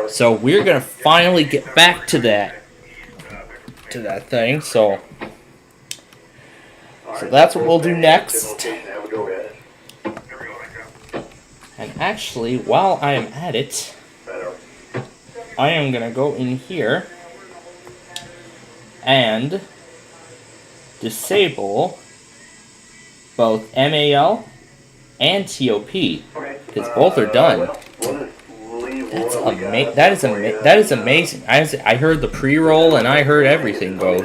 So we're gonna finally get back to that thing. So that's what we'll do next. And actually, while I am at it, I am gonna go in here and disable both MAL and TOP because both are done. That is amazing. I heard the pre-roll and I heard everything go.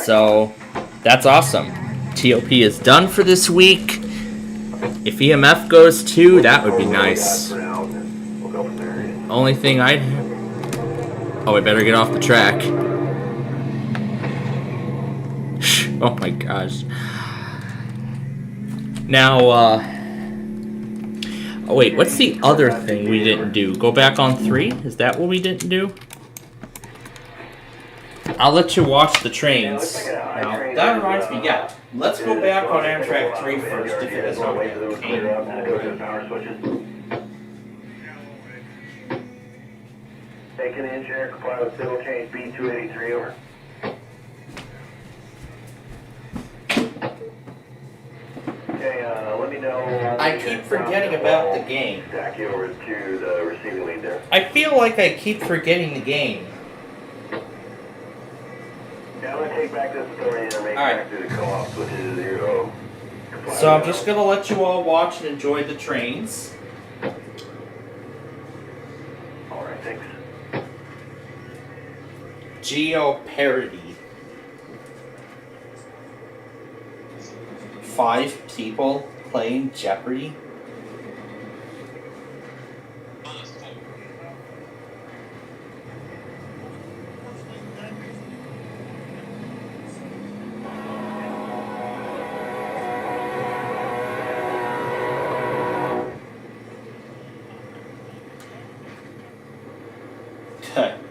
So that's awesome. TOP is done for this week. If EMF goes too, that would be nice. Only thing I better get off the track. Oh my gosh. Now, oh wait, what's the other thing we didn't do? Go back on 3? Is that what we didn't do? I'll let you watch the trains. Now, that reminds me, yeah. Let's go back on Amtrak 3 first if it has not been. Taking the engineer, comply with civil change B283, over. Okay, let me know. I keep forgetting about the game. Stack you over to the receiving lead there. I feel like I keep forgetting the game. Yeah, I'm going to take back this authority and make back to the co-op, which is 0. So I'm just going to let you all watch and enjoy the trains. Alright, thanks. Geo-parody. 5 people playing Jeopardy.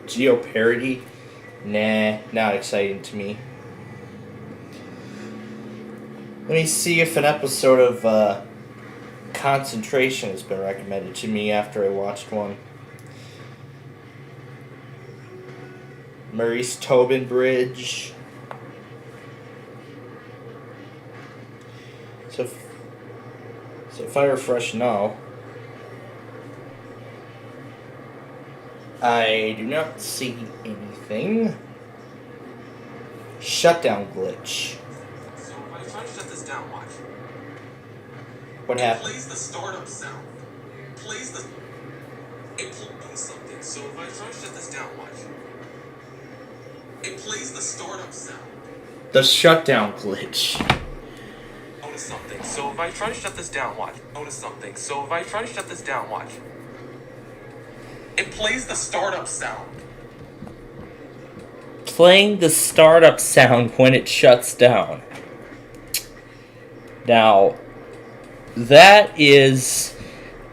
Geo-parody? Nah, not exciting to me. Let me see if an episode of Concentration has been recommended to me after I watched one. Maurice Tobin Bridge. So if I refresh now, I do not see anything. Shutdown glitch. So if I try to shut this down, watch. What happened? It plays the startup sound. It plays the... It plays something. So if I try to shut this down, watch. It plays the startup sound. The shutdown glitch. Notice something. So if I try to shut this down, watch. Notice something. So if I try to shut this down, watch. It plays the startup sound. Playing the startup sound when it shuts down. Now, that is...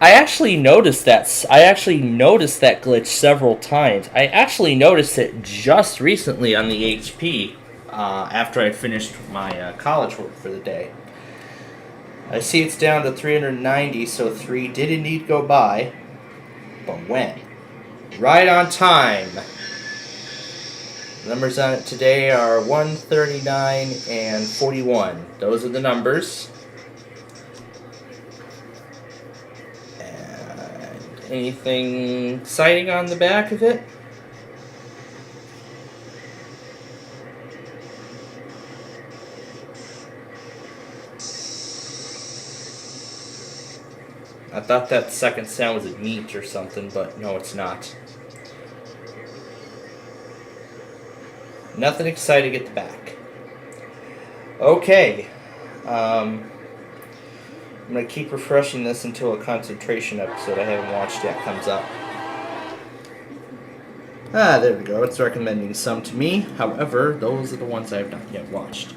I actually noticed that glitch several times. I actually noticed it just recently on the HP after I finished my college work for the day. I see it's down to 390, so 3 did indeed go by. But when? Right on time. The numbers on it today are 139 and 41. Those are the numbers. And anything exciting on the back of it? I thought that second sound was a neat or something, but no, it's not. Nothing exciting at the back. Okay. I'm going to keep refreshing this until a concentration episode I haven't watched yet comes up. Ah, there we go. It's recommending some to me. However, those are the ones I have not yet watched.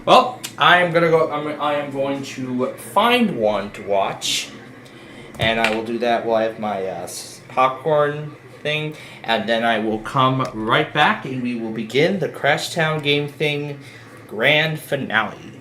Well, I am going to find one to watch, and I will do that while I have my popcorn thing, and then I will come right back and we will begin the Crashtown Game Thing grand finale.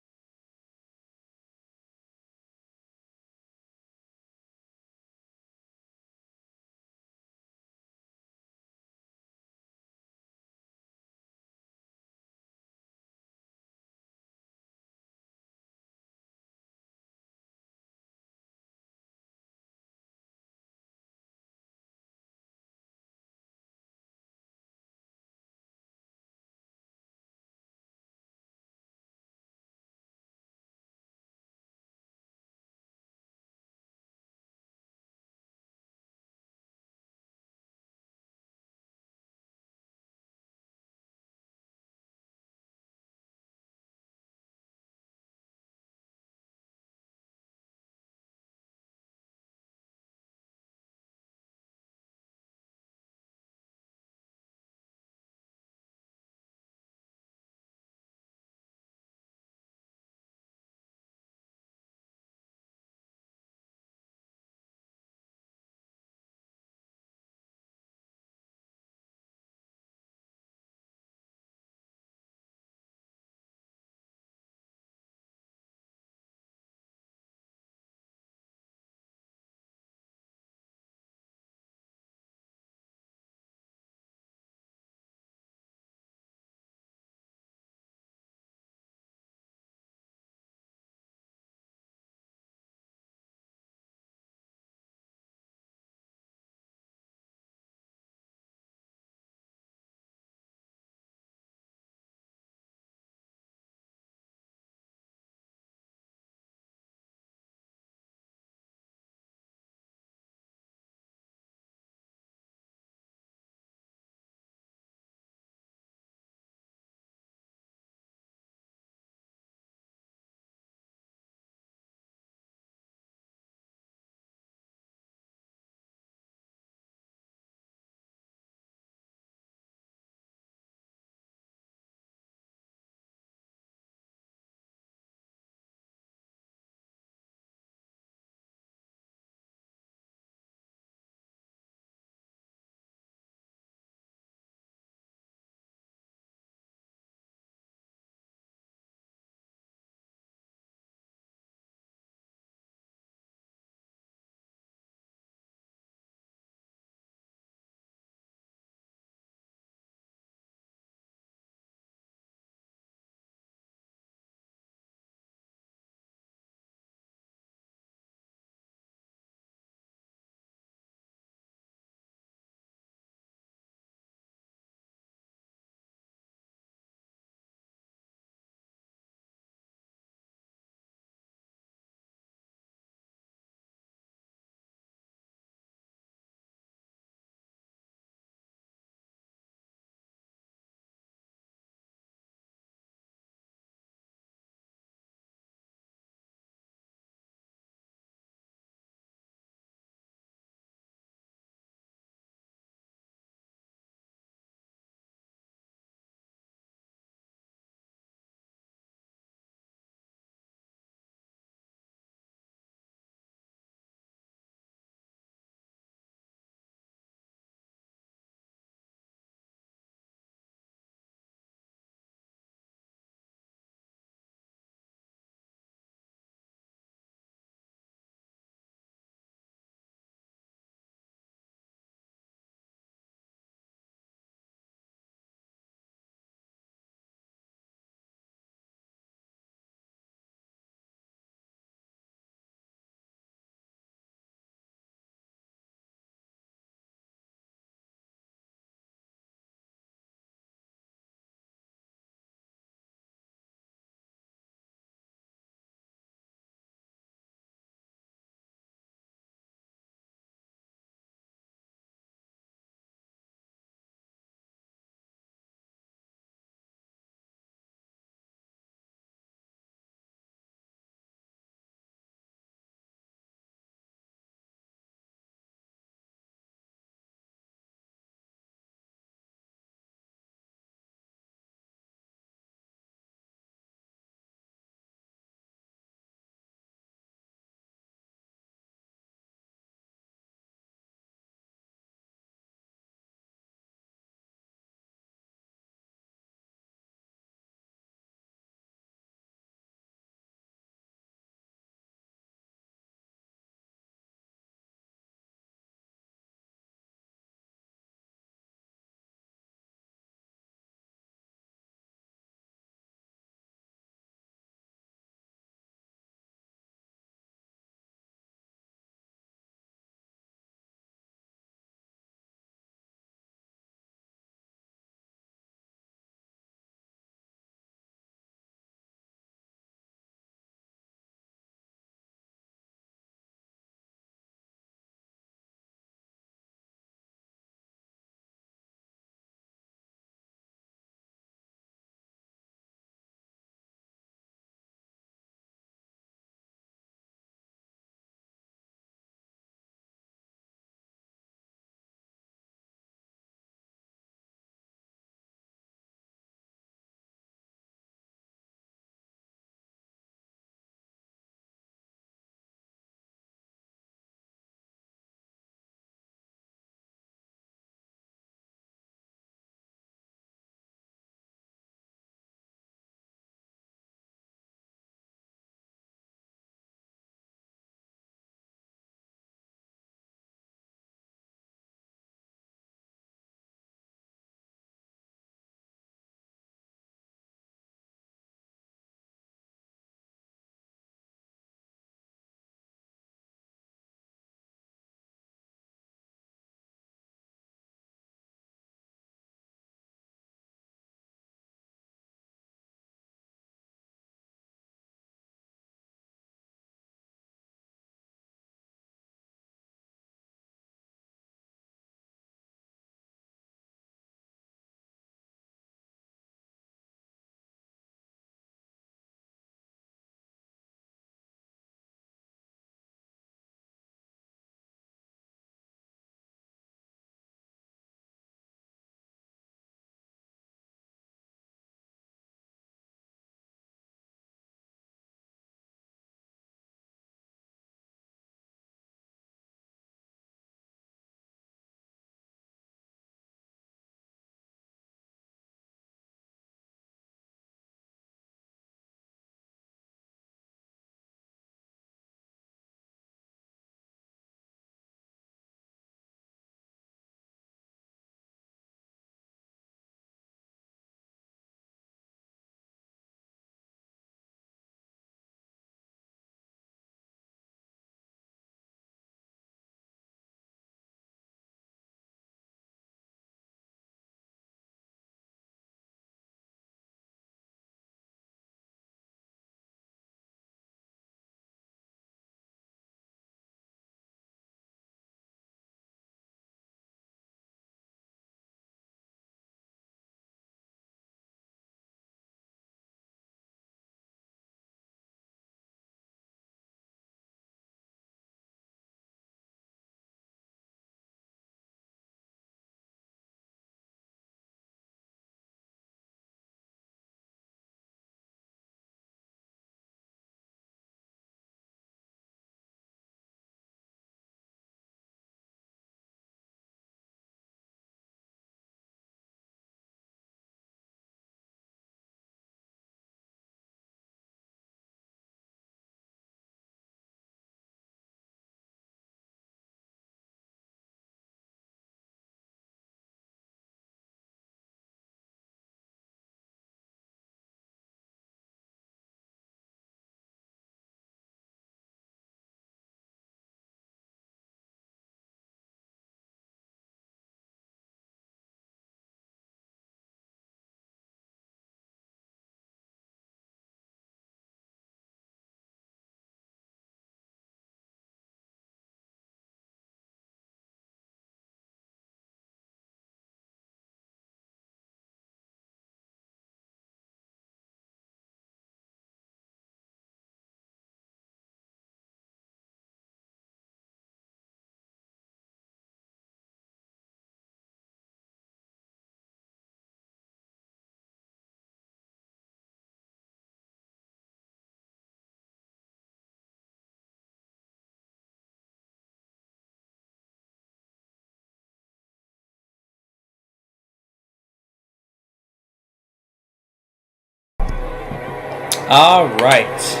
All right.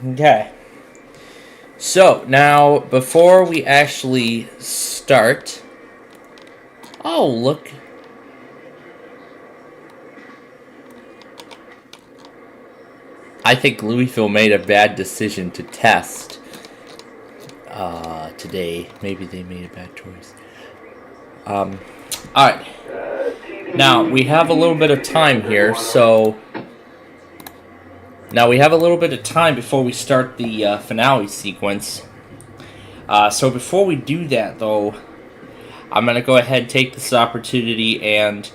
Okay. So, now, before we actually start... Oh, look. I think Louisville made a bad decision to test today. Maybe they made a bad choice. Alright. Now, we have a little bit of time here, so... Now, we have a little bit of time before we start the finale sequence. So before we do that, though, I'm going to go ahead and take this opportunity and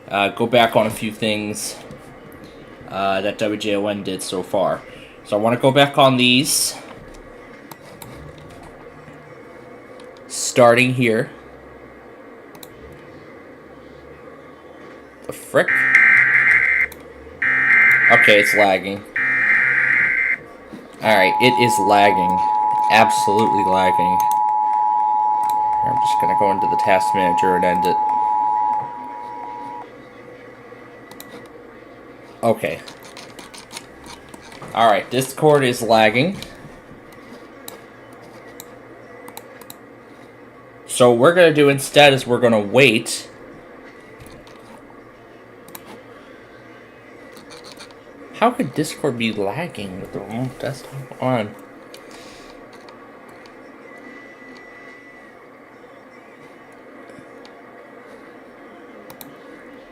go back on a few things that WJON did so far. So I want to go back on these. Starting here. The frick? Okay, it's lagging. Alright, it is lagging. Absolutely lagging. I'm just gonna go into the task manager and end it. Okay. Alright, Discord is lagging. So what we're gonna do instead is we're gonna wait. How could Discord be lagging with the remote desktop on?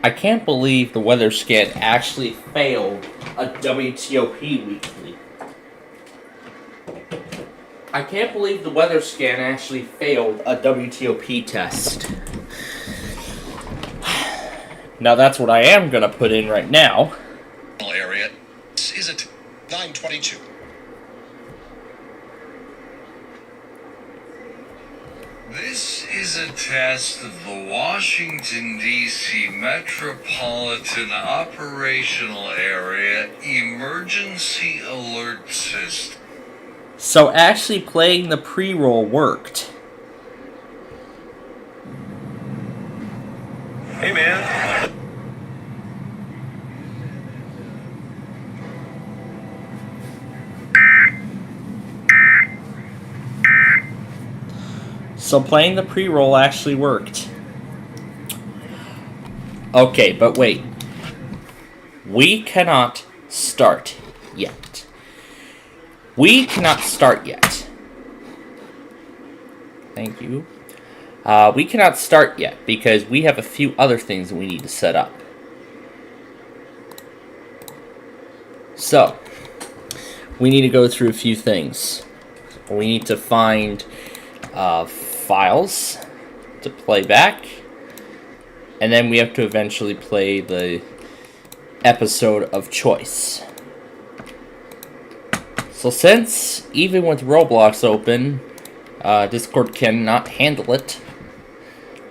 I can't believe the weather scan actually failed a WTOP weekly. I can't believe the weather scan actually failed a WTOP test. Now that's what I am gonna put in right now. Area is at 922. This is a test of the Washington, D.C. Metropolitan Operational Area Emergency Alert System. So actually playing the pre-roll worked. Hey, man. So playing the pre-roll actually worked. Okay, but wait. We cannot start yet. We cannot start yet. Thank you. We cannot start yet because we have a few other things that we need to set up. So, we need to go through a few things. We need to find files to play back, and then we have to eventually play the episode of choice. So since, even with Roblox open, Discord cannot handle it,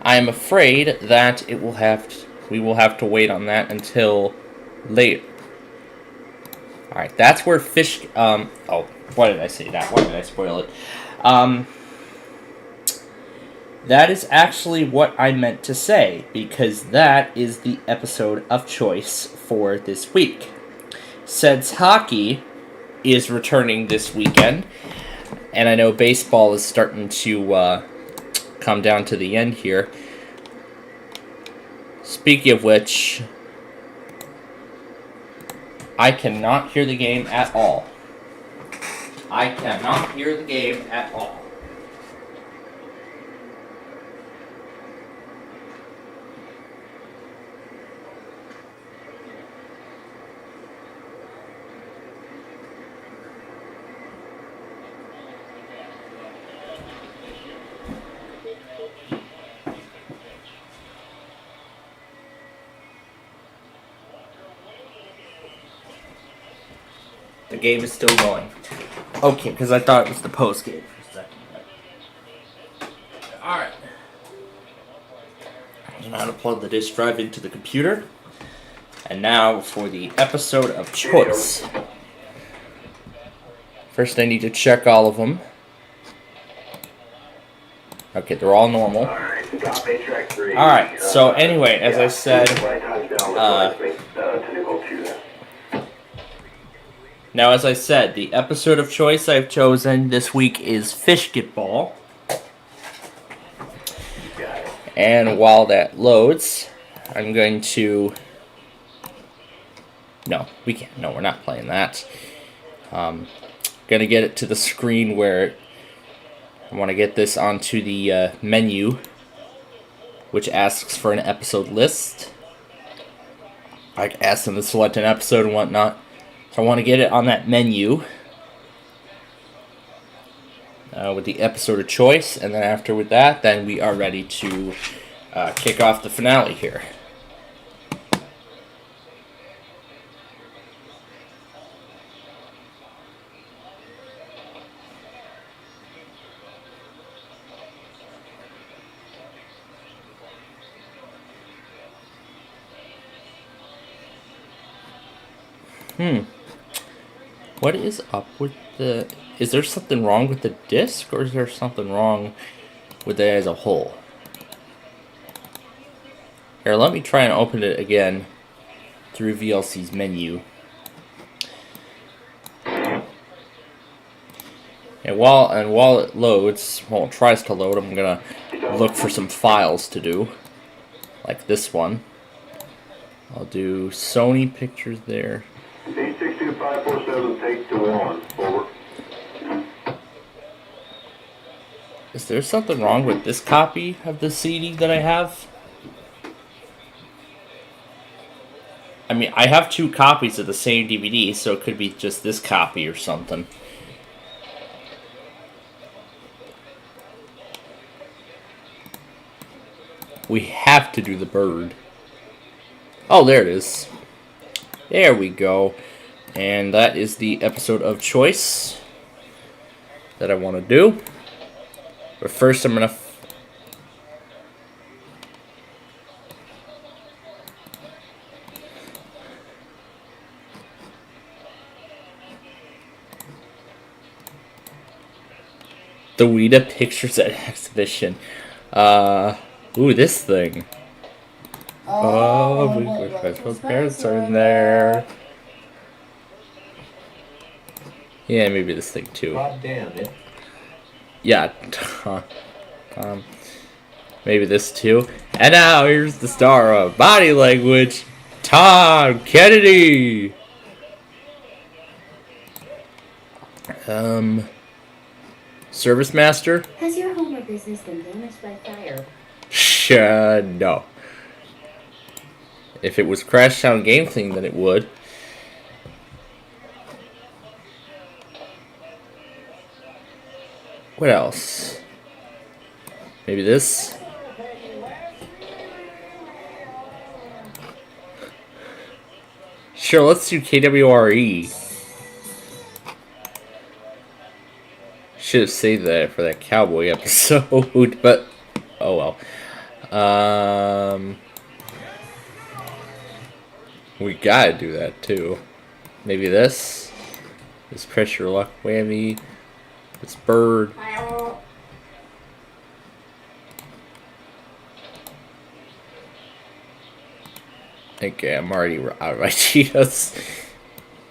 I am afraid that we will have to wait on that until later. Alright, that's where fish... oh, why did I say that? Why did I spoil it? That is actually what I meant to say, because that is the episode of choice for this week. Since hockey is returning this weekend, and I know baseball is starting to come down to the end here. Speaking of which, I cannot hear the game at all. I cannot hear the game at all. The game is still going. Okay, because I thought it was the post game for a second. Alright. I'm going to plug the disk drive into the computer. And now for the episode of choice. First I need to check all of them. Okay, they're all normal. Alright, Stop main-track 3. Alright, so anyway, as I said, now as I said, the episode of choice I've chosen this week is Fishketball. And while that loads, I'm going to... No, we can't. No, we're not playing that. Gonna get it to the screen where I want to get this onto the menu, which asks for an episode list. I asked them to select an episode and whatnot. So I want to get it on that menu with the episode of choice, and then after with that, then we are ready to kick off the finale here. What is up with the... Is there something wrong with the disc, or is there something wrong with it as a whole? Here, let me try and open it again through VLC's menu. And while it loads, while it tries to load, I'm gonna look for some files to do, like this one. I'll do Sony pictures there. 862547, take to 1. Over. Is there something wrong with this copy of the CD that I have? I mean, I have 2 copies of the same DVD, so it could be just this copy or something. We have to do the bird. Oh, there it is. There we go. And that is the episode of choice that I want to do. But first I'm going to... The WEDA Pictures at Exhibition. Ooh, this thing. Oh, my parents are in there. Yeah, maybe this thing too. God damn it. Yeah. Maybe this too. And now here's the star of Body Language, Tom Kennedy. Service Master? Has your home or business been damaged by fire? Sure, no. If it was Crashtown Game Thing, then it would. What else? Maybe this? Sure, let's do KWRE. Should have saved that for that cowboy episode, but oh well. We gotta do that too. Maybe this? This pressure luck whammy. This bird. I think I'm already out of ideas.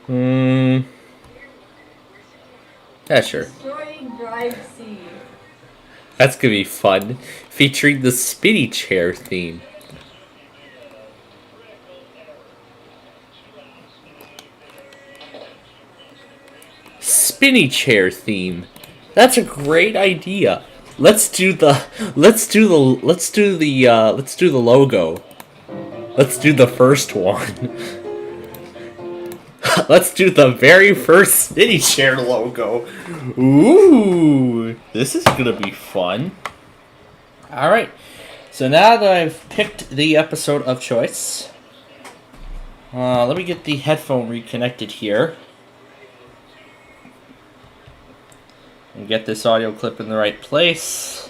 Yeah, sure. Destroying Drive C. That's gonna be fun. Featuring the spinny chair theme. Spinny chair theme. That's a great idea. Let's do the logo. Let's do the first one. Let's do the very first spinny chair logo. Ooh, this is gonna be fun. Alright, so now that I've picked the episode of choice, let me get the headphone reconnected here. And get this audio clip in the right place.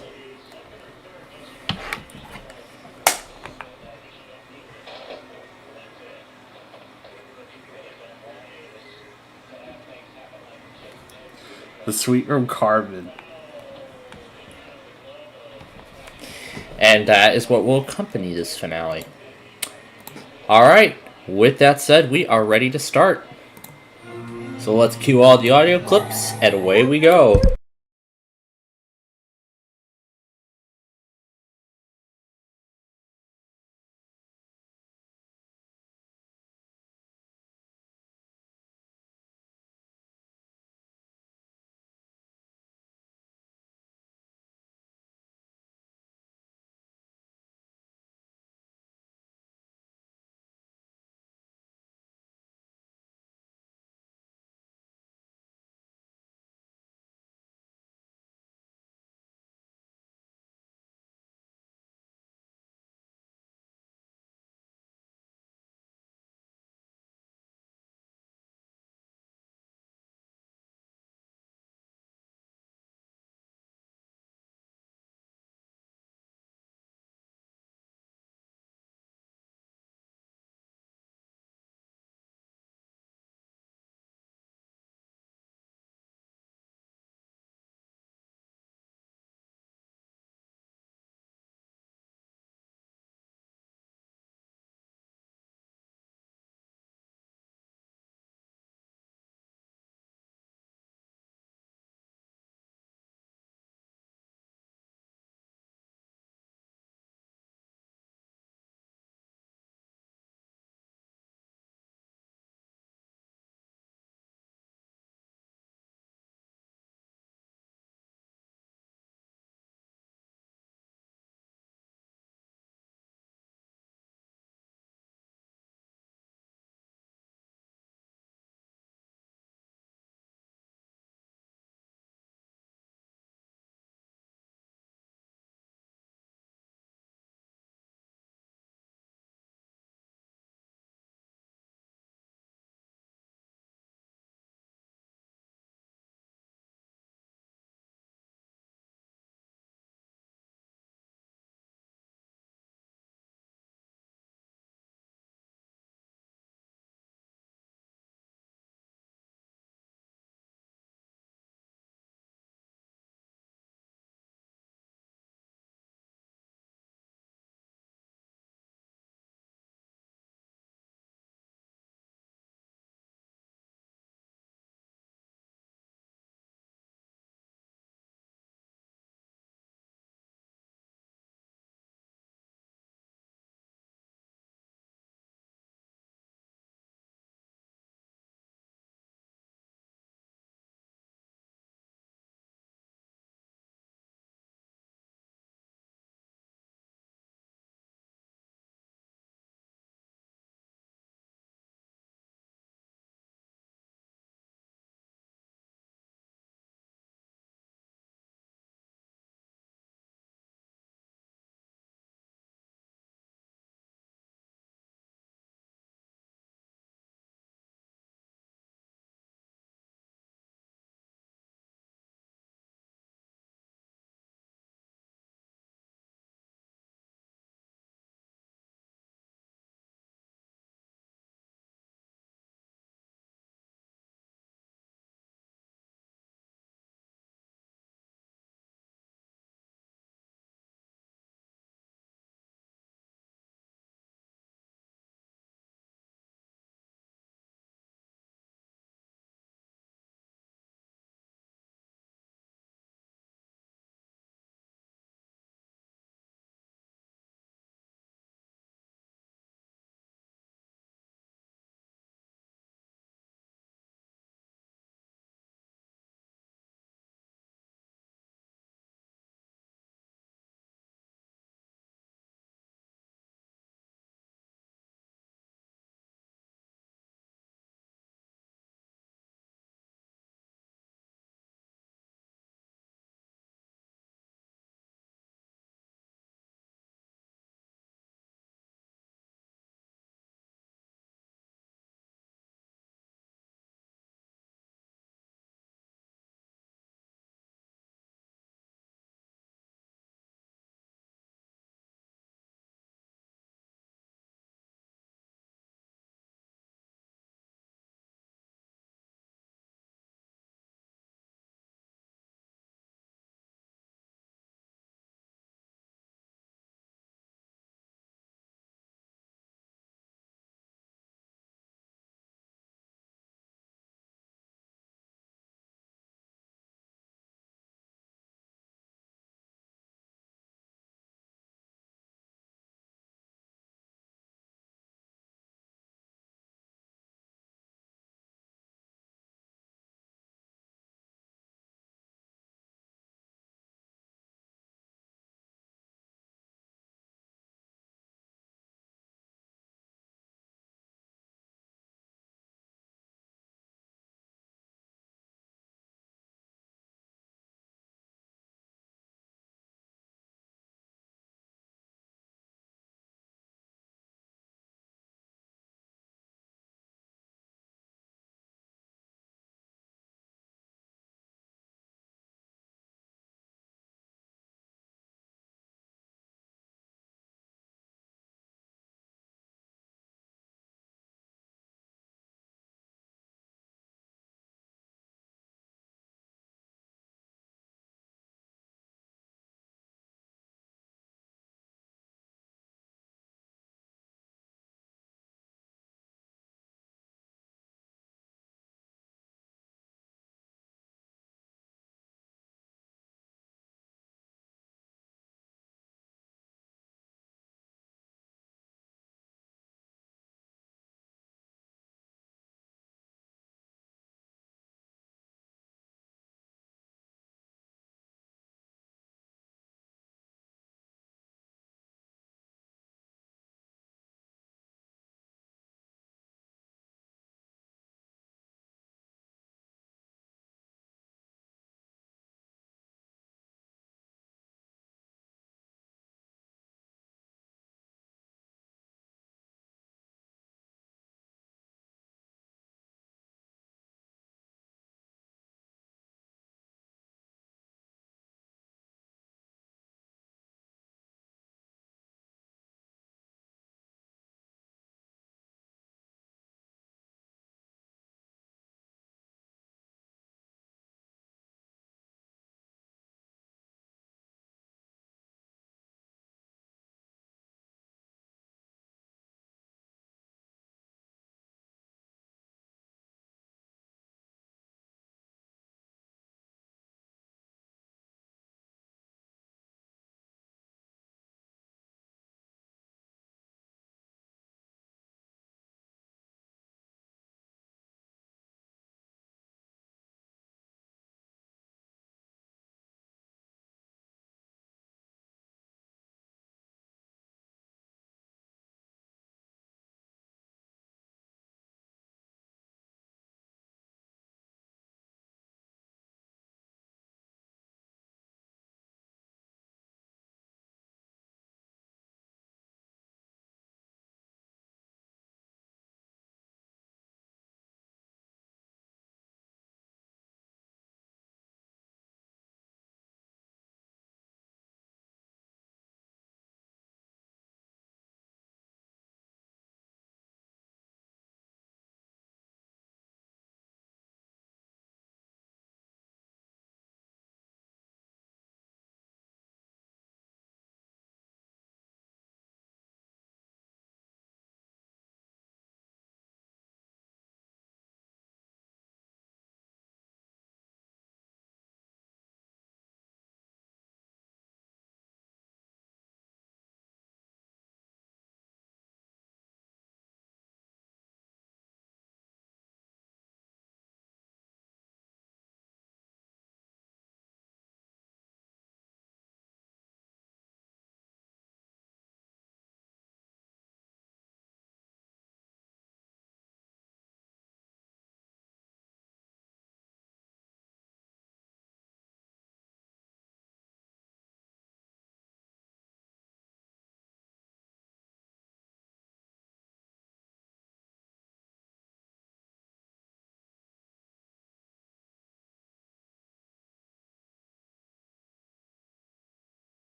The Sweet Room Carmen. And that is what will accompany this finale. Alright, with that said, we are ready to start. So let's cue all the audio clips, and away we go.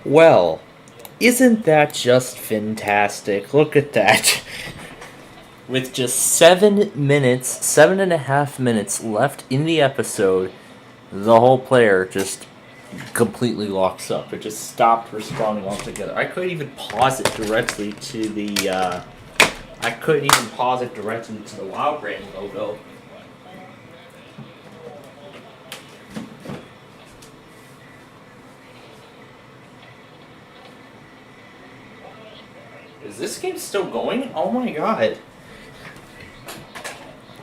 Well, isn't that just fantastic? Look at that. With just 7.5 minutes left in the episode, the whole player just completely locks up. It just stopped responding altogether. I couldn't even pause it directly to the Wild Brand logo. Is this game still going? Oh my god.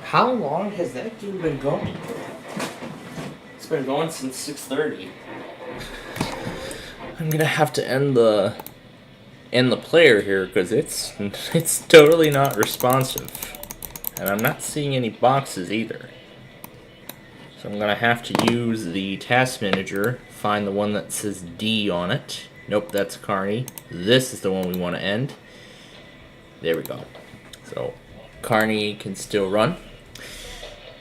How long has that game been going? It's been going since 6:30. I'm gonna have to end the player here because it's totally not responsive. And I'm not seeing any boxes either. So I'm gonna have to use the task manager, find the one that says D on it. Nope, that's Carney. This is the one we want to end. There we go. So Carney can still run.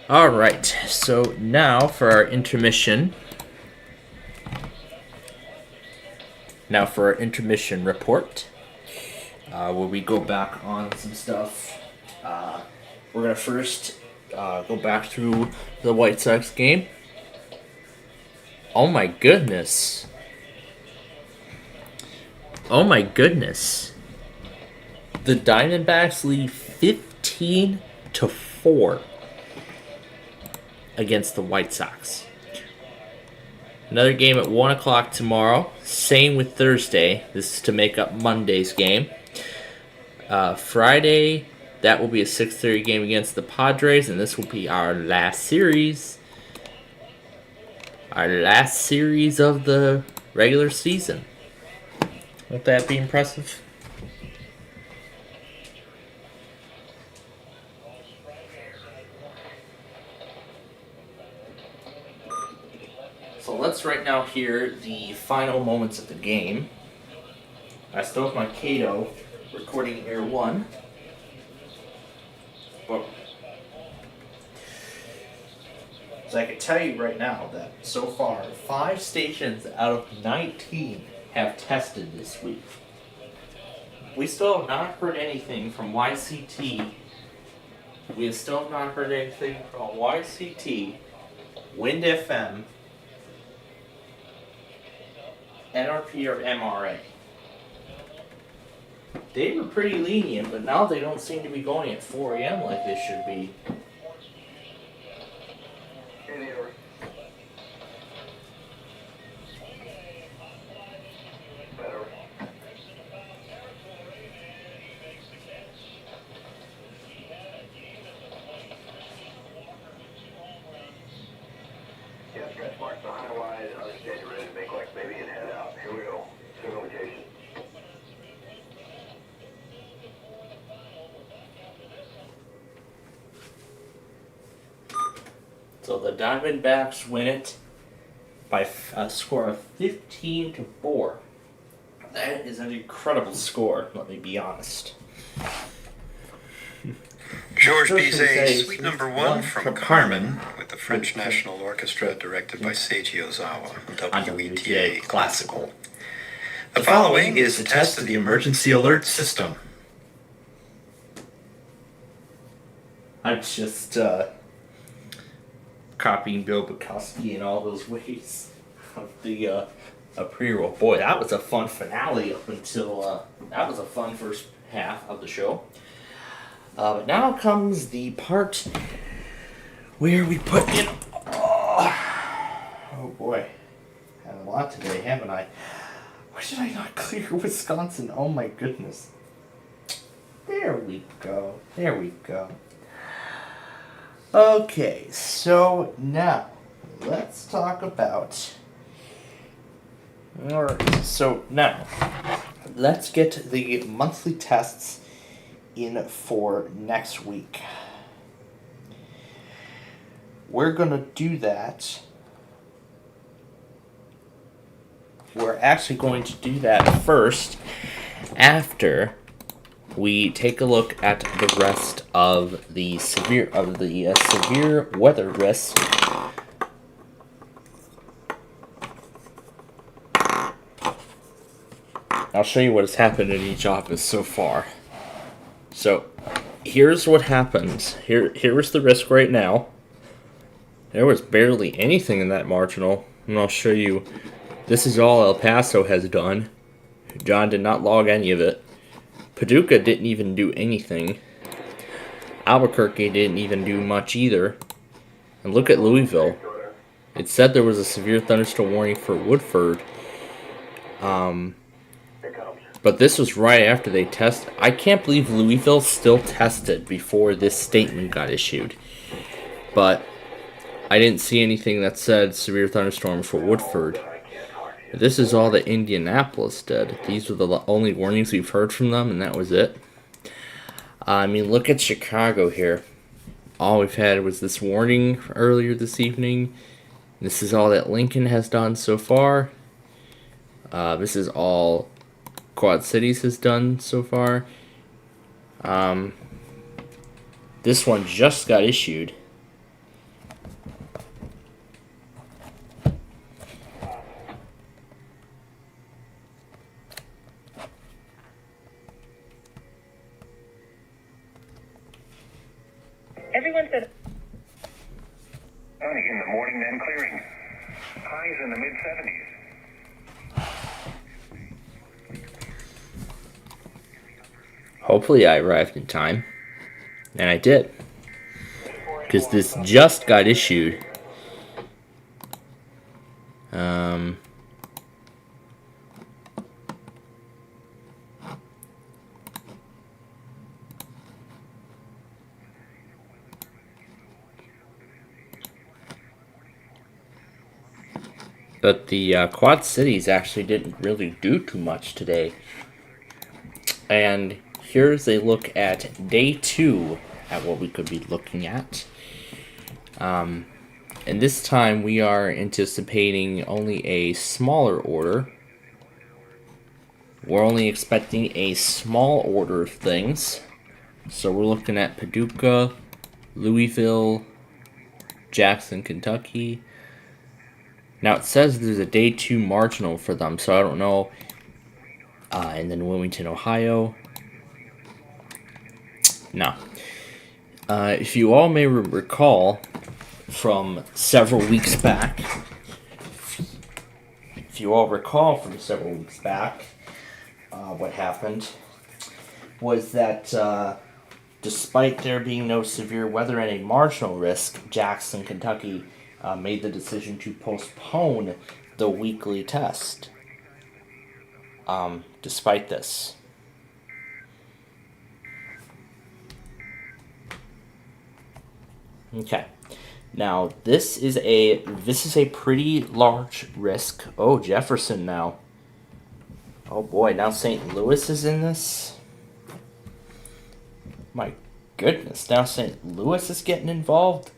Alright, so now for our intermission. Now for our intermission report. Where we go back on some stuff. We're going to first go back through the White Sox game. Oh my goodness. Oh my goodness. The Diamondbacks lead 15-4. Against the White Sox. Another game at 1 o'clock tomorrow. Same with Thursday. This is to make up Monday's game. Friday, that will be a 6:30 game against the Padres, and this will be our last series. Our last series of the regular season. Won't that be impressive? So let's right now hear the final moments of the game. I still have my Kato recording Air 1. But so I can tell you right now that so far 5 stations out of 19 have tested this week. We still have not heard anything from YCT. We have still not heard anything from YCT, Wind FM, NRP or MRA. They were pretty lenient, but now they don't seem to be going at 4 a.m. like they should be. Yeah, stretch marks the high wide, understand you're ready to make like maybe and head out. Here we go. Signal location. So the Diamondbacks win it by a score of 15-4. That is an incredible score, let me be honest. Georges Bizet, Suite Number 1 from Carmen, with the French National Orchestra, directed by Seiji Ozawa, WETA Classical. The following is a test of the emergency alert system. I'm just copying Bill Bukowski in all those ways of the pre-roll. Boy, that was a fun finale up until that was a fun first half of the show. But now comes the part where we put in. Oh boy, had a lot today, haven't I? Why did I not clear Wisconsin? Oh my goodness. There we go. There we go. Okay, so now let's talk about. Alright, so now let's get the monthly tests in for next week. We're gonna do that. We're actually going to do that first after we take a look at the rest of the severe weather risk. I'll show you what has happened in each office so far. So, here's what happens. Here's the risk right now. There was barely anything in that marginal, and I'll show you. This is all El Paso has done. John did not log any of it. Paducah didn't even do anything. Albuquerque didn't even do much either. And look at Louisville. It said there was a severe thunderstorm warning for Woodford. But this was right after they tested. I can't believe Louisville still tested before this statement got issued. But I didn't see anything that said severe thunderstorm for Woodford. This is all that Indianapolis did. These were the only warnings we've heard from them, and that was it. I mean, look at Chicago here. All we've had was this warning earlier this evening. This is all that Lincoln has done so far. This is all Quad Cities has done so far. This one just got issued. Everyone said Sunny in the morning, then clearing. Highs in the mid-70s. Hopefully I arrived in time. And I did. Because this just got issued. But the Quad Cities actually didn't really do too much today. And here's a look at day 2 at what we could be looking at. And this time we are anticipating only a smaller order. We're only expecting a small order of things. So we're looking at Paducah, Louisville, Jackson, Kentucky. Now it says there's a day 2 marginal for them, so I don't know. And then Wilmington, Ohio. Now, if you all may recall from several weeks back, what happened was that despite there being no severe weather and a marginal risk, Jackson, Kentucky made the decision to postpone the weekly test. Despite this. Okay. Now this is a pretty large risk. Oh, Jefferson now. Oh boy, now St. Louis is in this. My goodness, now St. Louis is getting involved.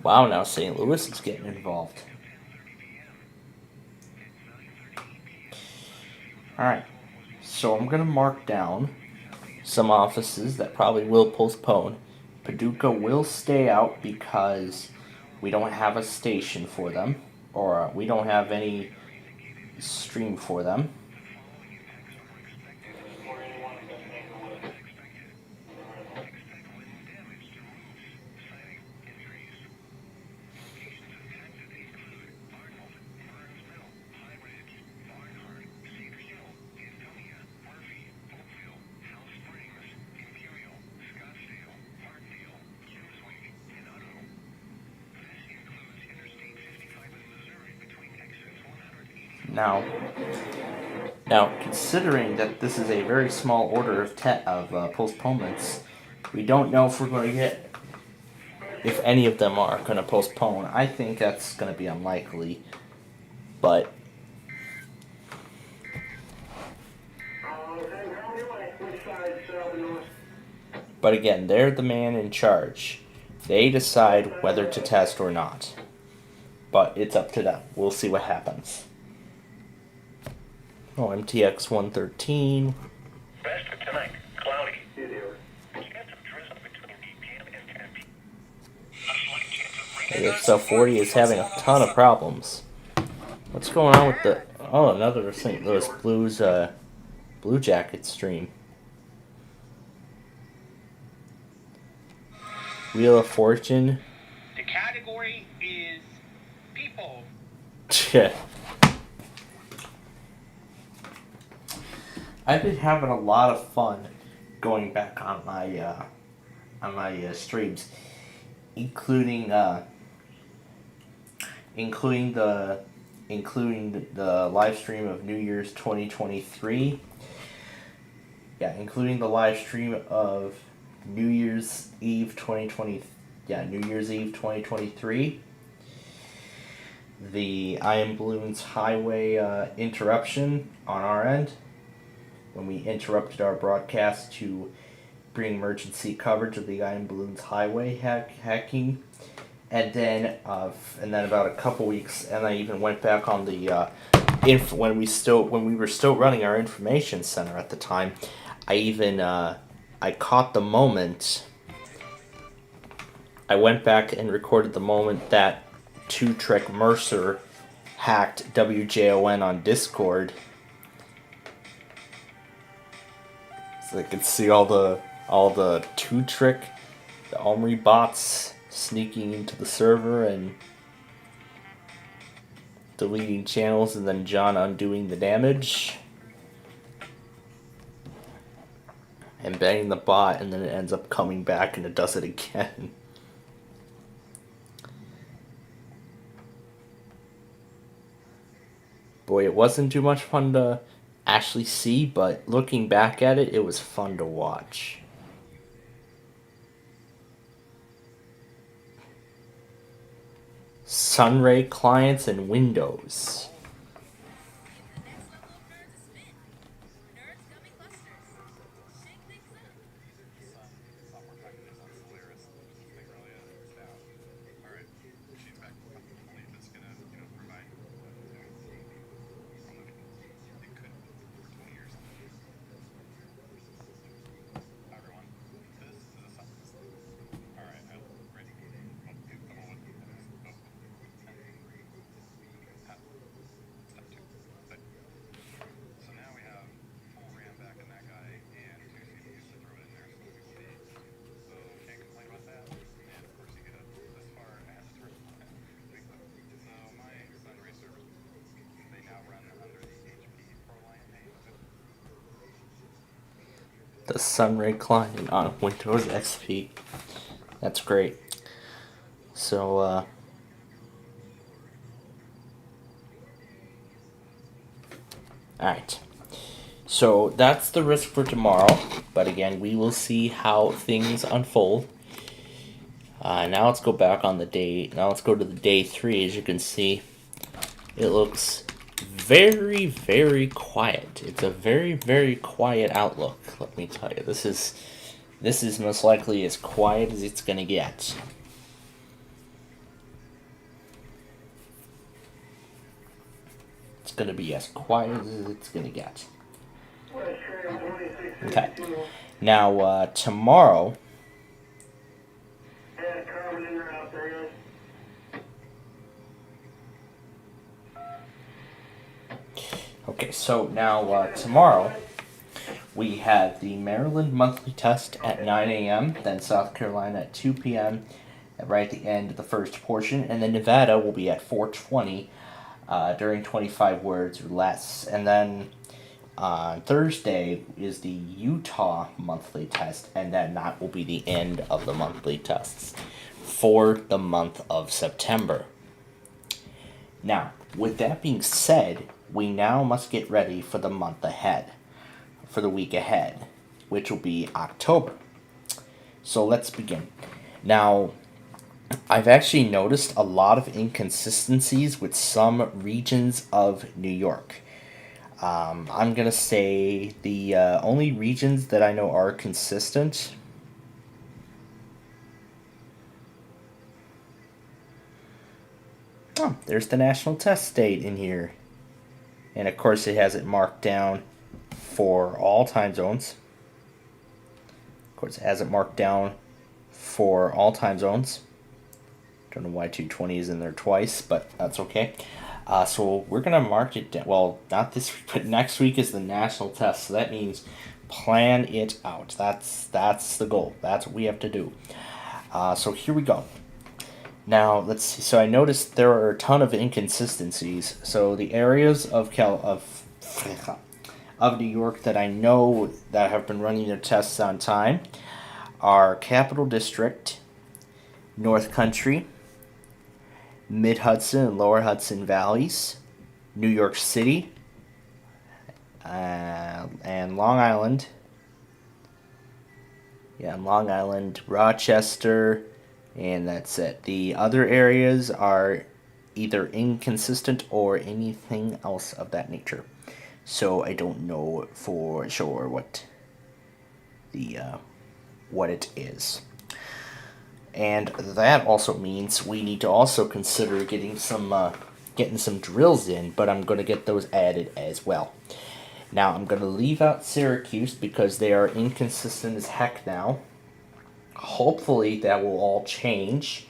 Wow, now St. Louis is getting involved. Alright, so I'm going to mark down some offices that probably will postpone. Paducah will stay out because we don't have a station for them, or we don't have any stream for them. Now, considering that this is a very small order of postponements, we don't know if we're going to get, if any of them are going to postpone. I think that's going to be unlikely, but again, they're the man in charge. They decide whether to test or not, but it's up to them. We'll see what happens. Oh, MTX 113. Best for tonight, cloudy. The XL 40 is having a ton of problems. What's going on with the... Oh, another St. Louis Blues Blue Jackets stream. Wheel of Fortune. The category is people. Yeah. I've been having a lot of fun going back on my streams, including the live stream of New Year's 2023. Yeah, including the live stream of New Year's Eve 2020. Yeah, New Year's Eve 2023. The I Am Balloons Highway interruption on our end, when we interrupted our broadcast to bring emergency coverage of the I Am Balloons Highway hacking, and then about a couple weeks, and I even went back on the when we were still running our information center at the time. I caught the moment. I went back and recorded the moment that Two Trick Mercer hacked WJON on Discord. So I could see all the Two Trick, the Omri bots sneaking into the server and deleting channels, and then John undoing the damage. And banging the bot, and then it ends up coming back and it does it again. Boy, it wasn't too much fun to actually see, but looking back at it, it was fun to watch. Sunray clients and Windows. The Sunray client on Windows XP. That's great. So, alright. So, that's the risk for tomorrow. But again, we will see how things unfold. Now let's go back on the day. Now let's go to the day 3. As you can see, it looks very, very quiet. It's a very, very quiet outlook. Let me tell you, this is most likely as quiet as it's gonna get. It's gonna be as quiet as it's gonna get. Okay. Now tomorrow. Okay, so now tomorrow we have the Maryland monthly test at 9 a.m., then South Carolina at 2 p.m., right at the end of the first portion, and then Nevada will be at 4:20 during 25 words or less. And then on Thursday is the Utah monthly test, and then that will be the end of the monthly tests for the month of September. Now, with that being said, we now must get ready for the month ahead, for the week ahead, which will be October. So let's begin. Now, I've actually noticed a lot of inconsistencies with some regions of New York. I'm going to say the only regions that I know are consistent . Oh, there's the national test date in here. And of course it has it marked down for all time zones. Of course it has it marked down for all time zones. Don't know why 220 is in there twice, but that's okay. So we're going to mark it down. Well, not this week, but next week is the national test. So that means plan it out. That's the goal. That's what we have to do. So here we go. Now, let's see. So I noticed there are a ton of inconsistencies. So the areas of New York that I know that have been running their tests on time are Capital District, North Country, Mid-Hudson and Lower Hudson Valleys, New York City, and Long Island. Yeah, Long Island, Rochester, and that's it. The other areas are either inconsistent or anything else of that nature. So I don't know for sure what it is. And that also means we need to also consider getting some drills in, but I'm going to get those added as well. Now I'm going to leave out Syracuse because they are inconsistent as heck now. Hopefully that will all change.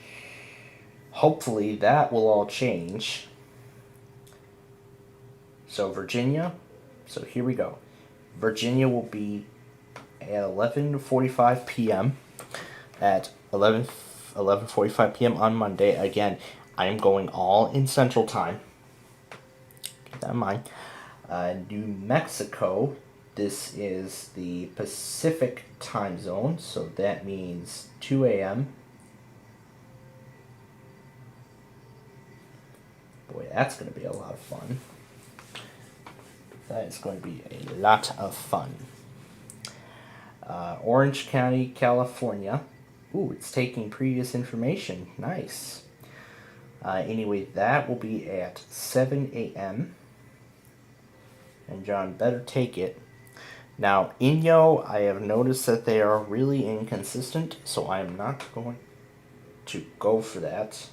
So Virginia, so here we go. Virginia will be at 11:45 p.m. at 11:45 p.m. on Monday. Again, I am going all in Central Time. Keep that in mind. New Mexico, this is the Pacific time zone, so that means 2 a.m. Boy, that's going to be a lot of fun. That is going to be a lot of fun. Orange County, California. Ooh, it's taking previous information. Nice. Anyway, that will be at 7 a.m. And John, better take it. Now, Inyo, I have noticed that they are really inconsistent, so I am not going to go for that.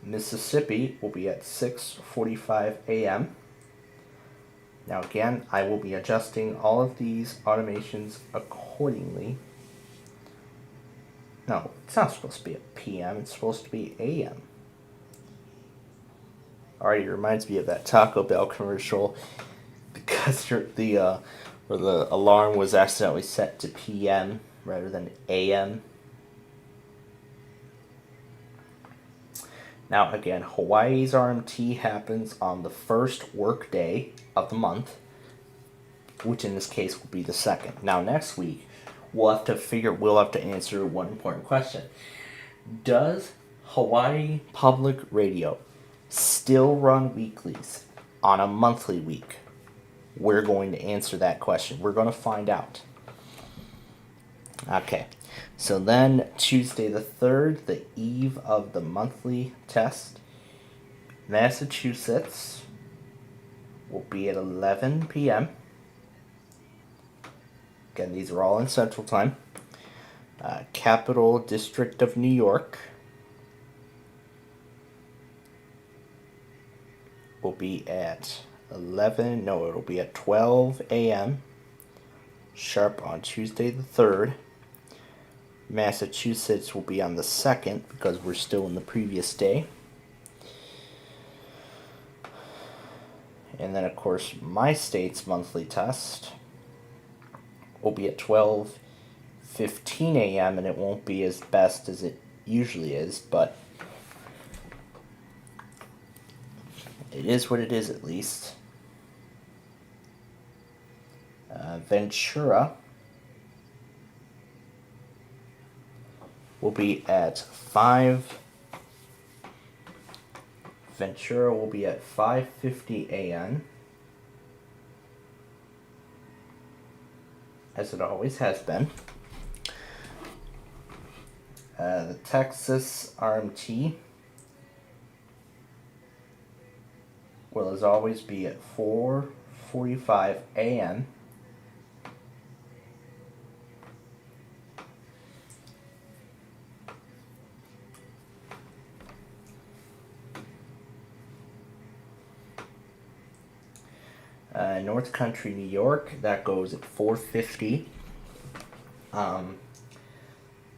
Mississippi will be at 6:45 a.m. Now again, I will be adjusting all of these automations accordingly. No, it's not supposed to be at p.m., it's supposed to be a.m. Alright, it reminds me of that Taco Bell commercial because the alarm was accidentally set to p.m. rather than a.m. Now again, Hawaii's RMT happens on the first work day of the month, which in this case will be the second. Now next week, we'll have to answer one important question. Does Hawaii Public Radio still run weeklies on a monthly week? We're going to answer that question. We're going to find out. Okay. So then, Tuesday the 3rd, the eve of the monthly test, Massachusetts will be at 11 p.m. Again, these are all in Central Time. Capital District of New York will be at 12 a.m. sharp on Tuesday the 3rd. Massachusetts will be on the 2nd because we're still in the previous day. And then, of course, my state's monthly test will be at 12:15 a.m. and it won't be as best as it usually is, but it is what it is at least. Ventura will be at 5:50 a.m. as it always has been. The Texas RMT will as always be at 4:45 a.m. North Country, New York, that goes at 4:50.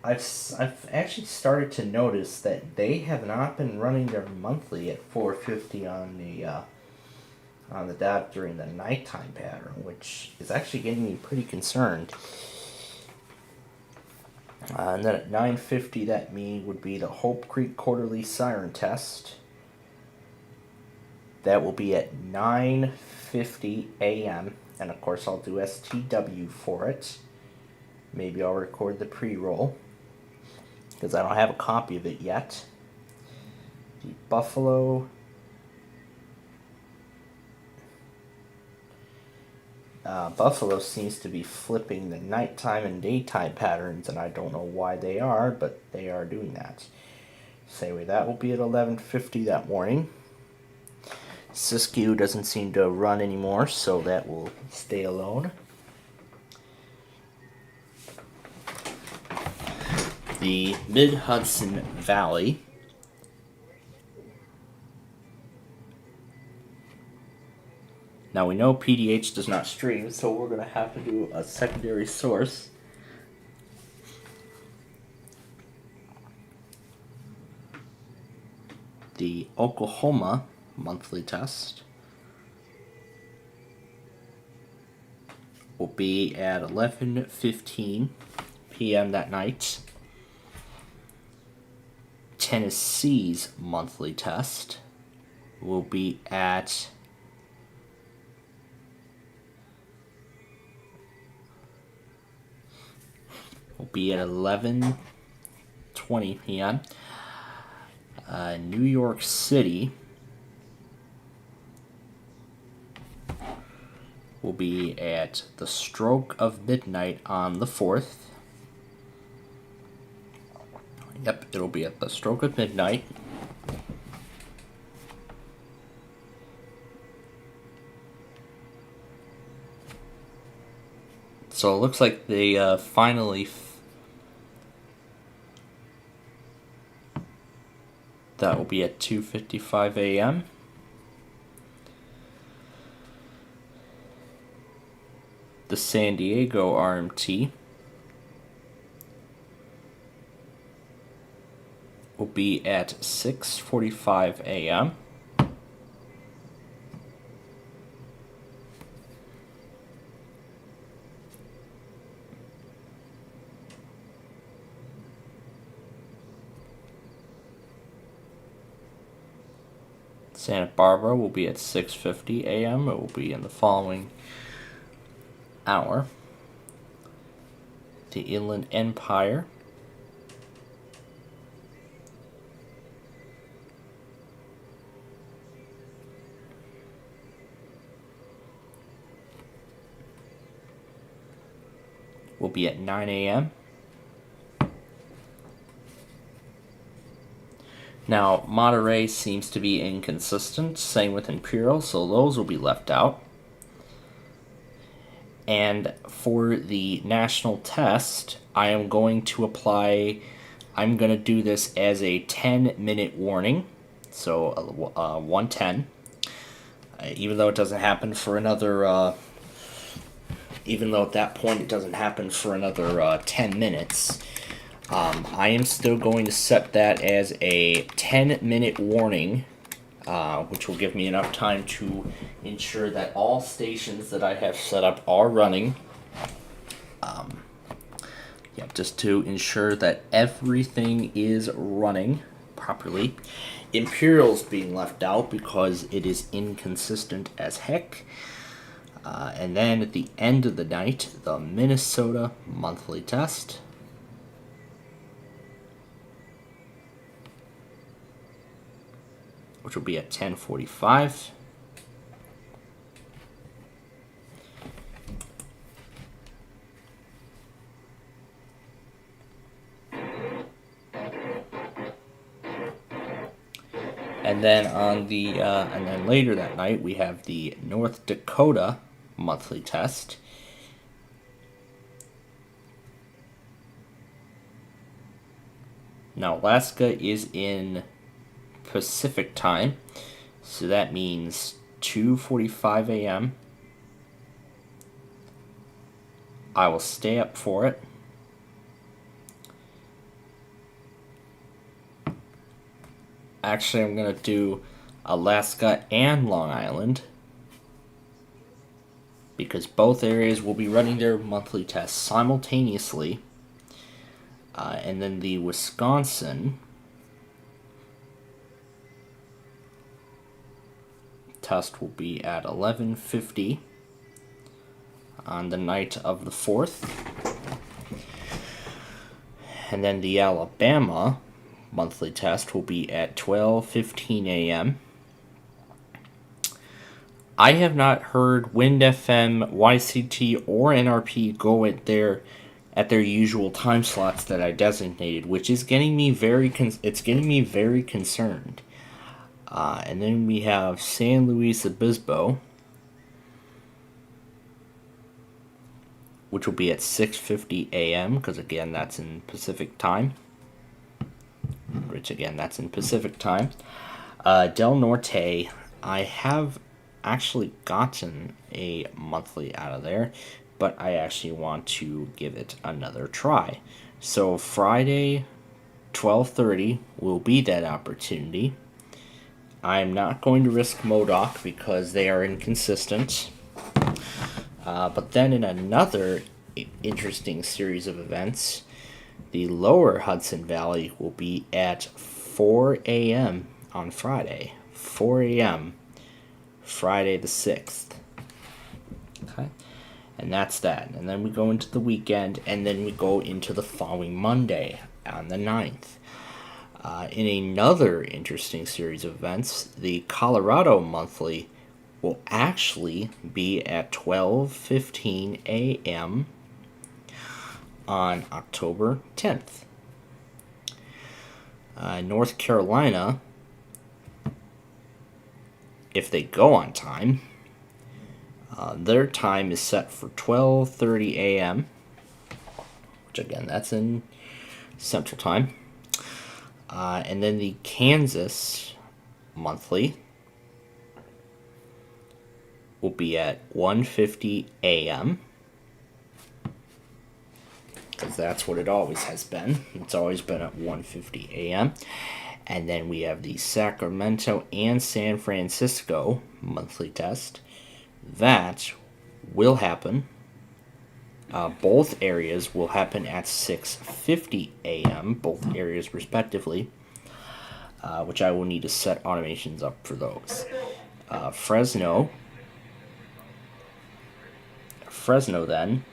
I've actually started to notice that they have not been running their monthly at 4:50 on the dot during the nighttime pattern, which is actually getting me pretty concerned. And then at 9:50, that would be the Hope Creek Quarterly Siren Test. That will be at 9:50 a.m. And of course, I'll do STW for it. Maybe I'll record the pre-roll, because I don't have a copy of it yet. The Buffalo. Buffalo seems to be flipping the nighttime and daytime patterns, and I don't know why they are, but they are doing that. So anyway, that will be at 11:50 that morning. Siskiyou doesn't seem to run anymore, so that will stay alone. The Mid-Hudson Valley. Now we know PDH does not stream, so we're going to have to do a secondary source. The Oklahoma monthly test will be at 11:15 p.m. that night. Tennessee's monthly test will be at will be at 11:20 p.m. New York City will be at the stroke of midnight on the 4th. Yep, it'll be at the stroke of midnight. So it looks like they finally... That will be at 2:55 a.m. The San Diego RMT will be at 6:45 a.m. Santa Barbara will be at 6:50 a.m. It will be in the following hour. The Inland Empire will be at 9 a.m. Now, Monterey seems to be inconsistent, same with Imperial, so those will be left out. And for the national test, I am going to apply, I'm going to do this as a 10-minute warning, so 110. Even though it doesn't happen for another, even though at that point it doesn't happen for another 10 minutes, I am still going to set that as a 10-minute warning, which will give me enough time to ensure that all stations that I have set up are running. Just to ensure that everything is running properly. Imperial's being left out because it is inconsistent as heck. And then at the end of the night, the Minnesota monthly test. Which will be at 10:45. And then on the and then later that night we have the North Dakota monthly test. Now Alaska is in Pacific time, so that means 2:45 a.m. I will stay up for it. Actually, I'm going to do Alaska and Long Island, because both areas will be running their monthly tests simultaneously. And then the Wisconsin test will be at 11:50 on the night of the 4th. And then the Alabama monthly test will be at 12:15 a.m. I have not heard Wind FM, YCT, or NRP go at their usual time slots that I designated, which is getting me very concerned. And then we have San Luis Obispo, which will be at 6:50 a.m. because again that's in Pacific time. Del Norte, I have actually gotten a monthly out of there, but I actually want to give it another try. So Friday 12:30 will be that opportunity. I'm not going to risk Modoc because they are inconsistent. But then in another interesting series of events, the lower Hudson Valley will be at 4 a.m. on Friday. 4 a.m. Friday the 6th. Okay. And that's that. And then we go into the weekend, and then we go into the following Monday on the 9th. In another interesting series of events, the Colorado monthly will actually be at 12:15 a.m. on October 10th. North Carolina, if they go on time, their time is set for 12:30 a.m., which again, that's in Central Time. And then the Kansas monthly will be at 1:50 a.m. because that's what it always has been. It's always been at 1:50 a.m. And then we have the Sacramento and San Francisco monthly test. That will happen. Both areas will happen at 6:50 a.m., both areas respectively, which I will need to set automations up for those. Fresno then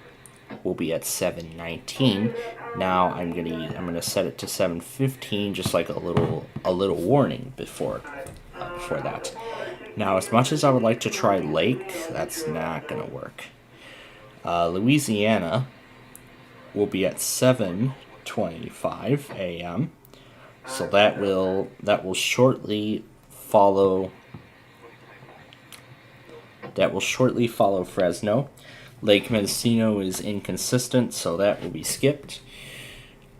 will be at 7:19. Now I'm gonna set it to 7:15, just like a little warning before that. Now, as much as I would like to try Lake, that's not gonna work. Louisiana will be at 7:25 a.m. So that will shortly follow. Fresno. Lake Mendocino is inconsistent, so that will be skipped.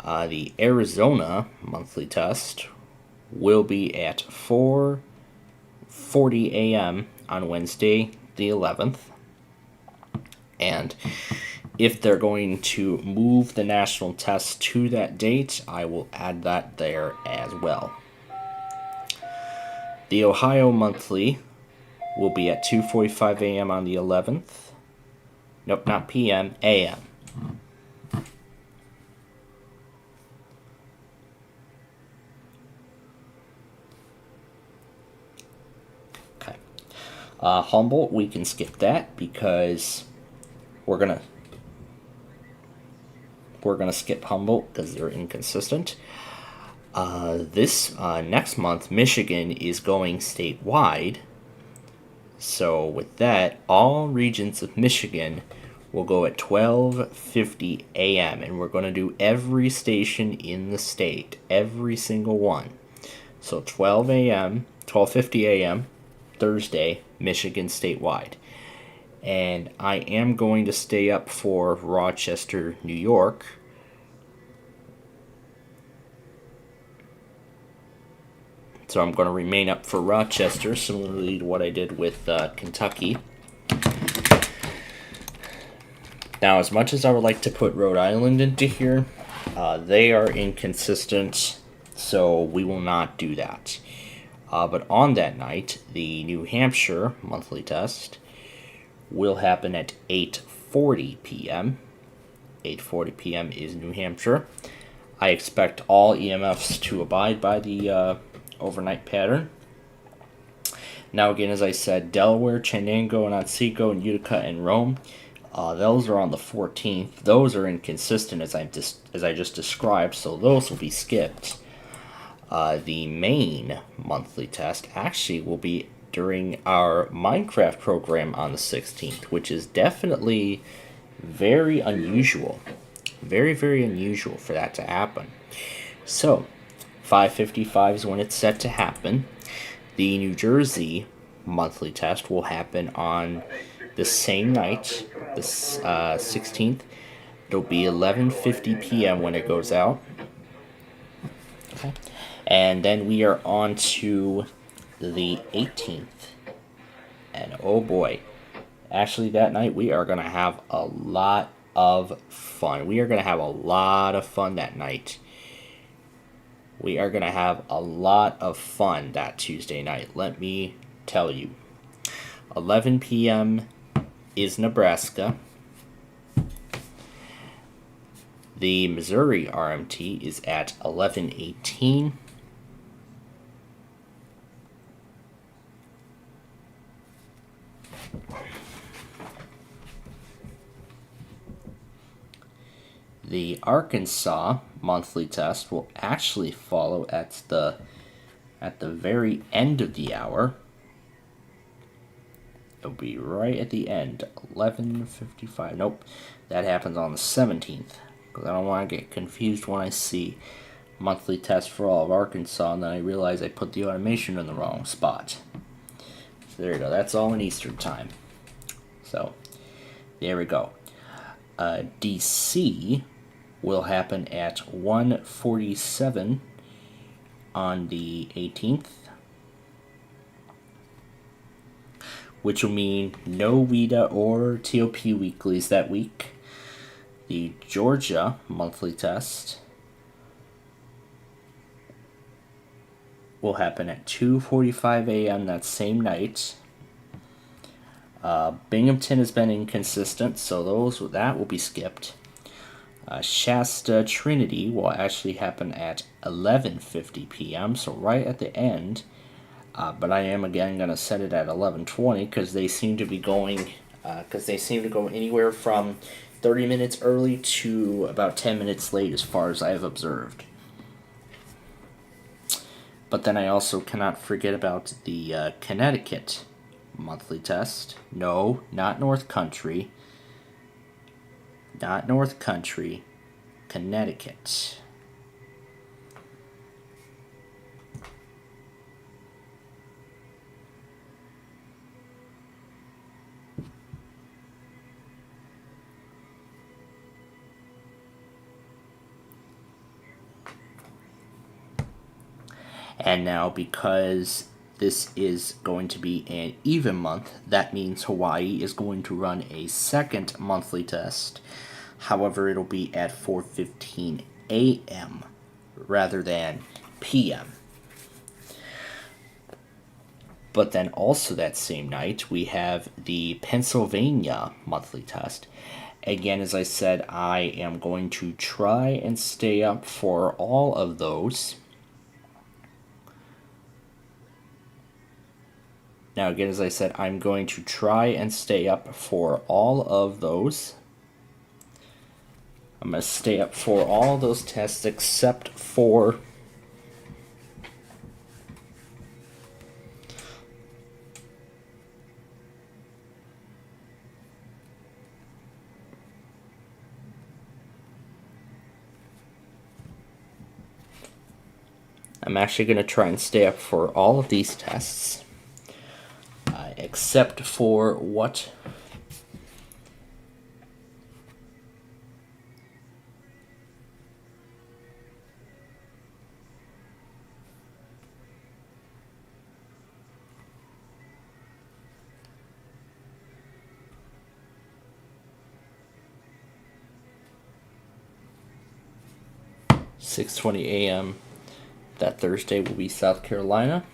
The Arizona monthly test will be at 4:40 a.m. on Wednesday the 11th. And if they're going to move the national test to that date, I will add that there as well. The Ohio monthly will be at 2:45 a.m. on the 11th. Nope, not p.m., a.m. Okay. Humboldt, we can skip that because we're gonna skip Humboldt because they're inconsistent. This next month, Michigan is going statewide. So with that, all regions of Michigan will go at 12:50 a.m. and we're going to do every station in the state, every single one. So 12:50 a.m. Thursday, Michigan statewide. And I am going to stay up for Rochester, New York. So I'm going to remain up for Rochester, similarly to what I did with Kentucky. Now, as much as I would like to put Rhode Island into here, they are inconsistent, so we will not do that. But on that night, the New Hampshire monthly test will happen at 8:40 p.m. 8:40 p.m. is New Hampshire. I expect all EMFs to abide by the overnight pattern. Now again, as I said, Delaware, Chenango, and Otsego, and Utica, and Rome, those are on the 14th. Those are inconsistent as I just described, so those will be skipped. The main monthly test actually will be during our Minecraft program on the 16th, which is definitely very unusual. Very, very unusual for that to happen. So, 5:55 is when it's set to happen. The New Jersey monthly test will happen on the same night, the 16th. It'll be 11:50 p.m. when it goes out. Okay. And then we are on to the 18th. And oh boy, actually that night we are going to have a lot of fun. We are going to have a lot of fun that night. We are going to have a lot of fun that Tuesday night, let me tell you. 11 p.m. is Nebraska. The Missouri RMT is at 11:18. The Arkansas monthly test will actually follow at the very end of the hour. It'll be right at the end, 11:55. Nope, that happens on the 17th. Because I don't want to get confused when I see monthly test for all of Arkansas, and then I realize I put the automation in the wrong spot. So there you go. That's all in Eastern time. So there we go. DC will happen at 1:47 on the 18th, which will mean no WIDA or TOP weeklies that week. The Georgia monthly test will happen at 2:45 a.m. that same night. Binghamton has been inconsistent, so that will be skipped. Shasta Trinity will actually happen at 11:50 p.m., so right at the end. But I am again going to set it at 11:20 because they seem to be going, to go anywhere from 30 minutes early to about 10 minutes late as far as I have observed. But then I also cannot forget about the Connecticut monthly test. No, not North Country. Not North Country. Connecticut. And now, because this is going to be an even month, that means Hawaii is going to run a second monthly test. However, it'll be at 4:15 a.m. rather than p.m. But then also that same night, we have the Pennsylvania monthly test. Again, as I said, I am going to try and stay up for all of those. Now, again, as I said, I'm going to try and stay up for all of those. I'm going to stay up for all those tests except for I'm actually going to try and stay up for all of these tests. Except for what 6:20 a.m. that Thursday will be South Carolina.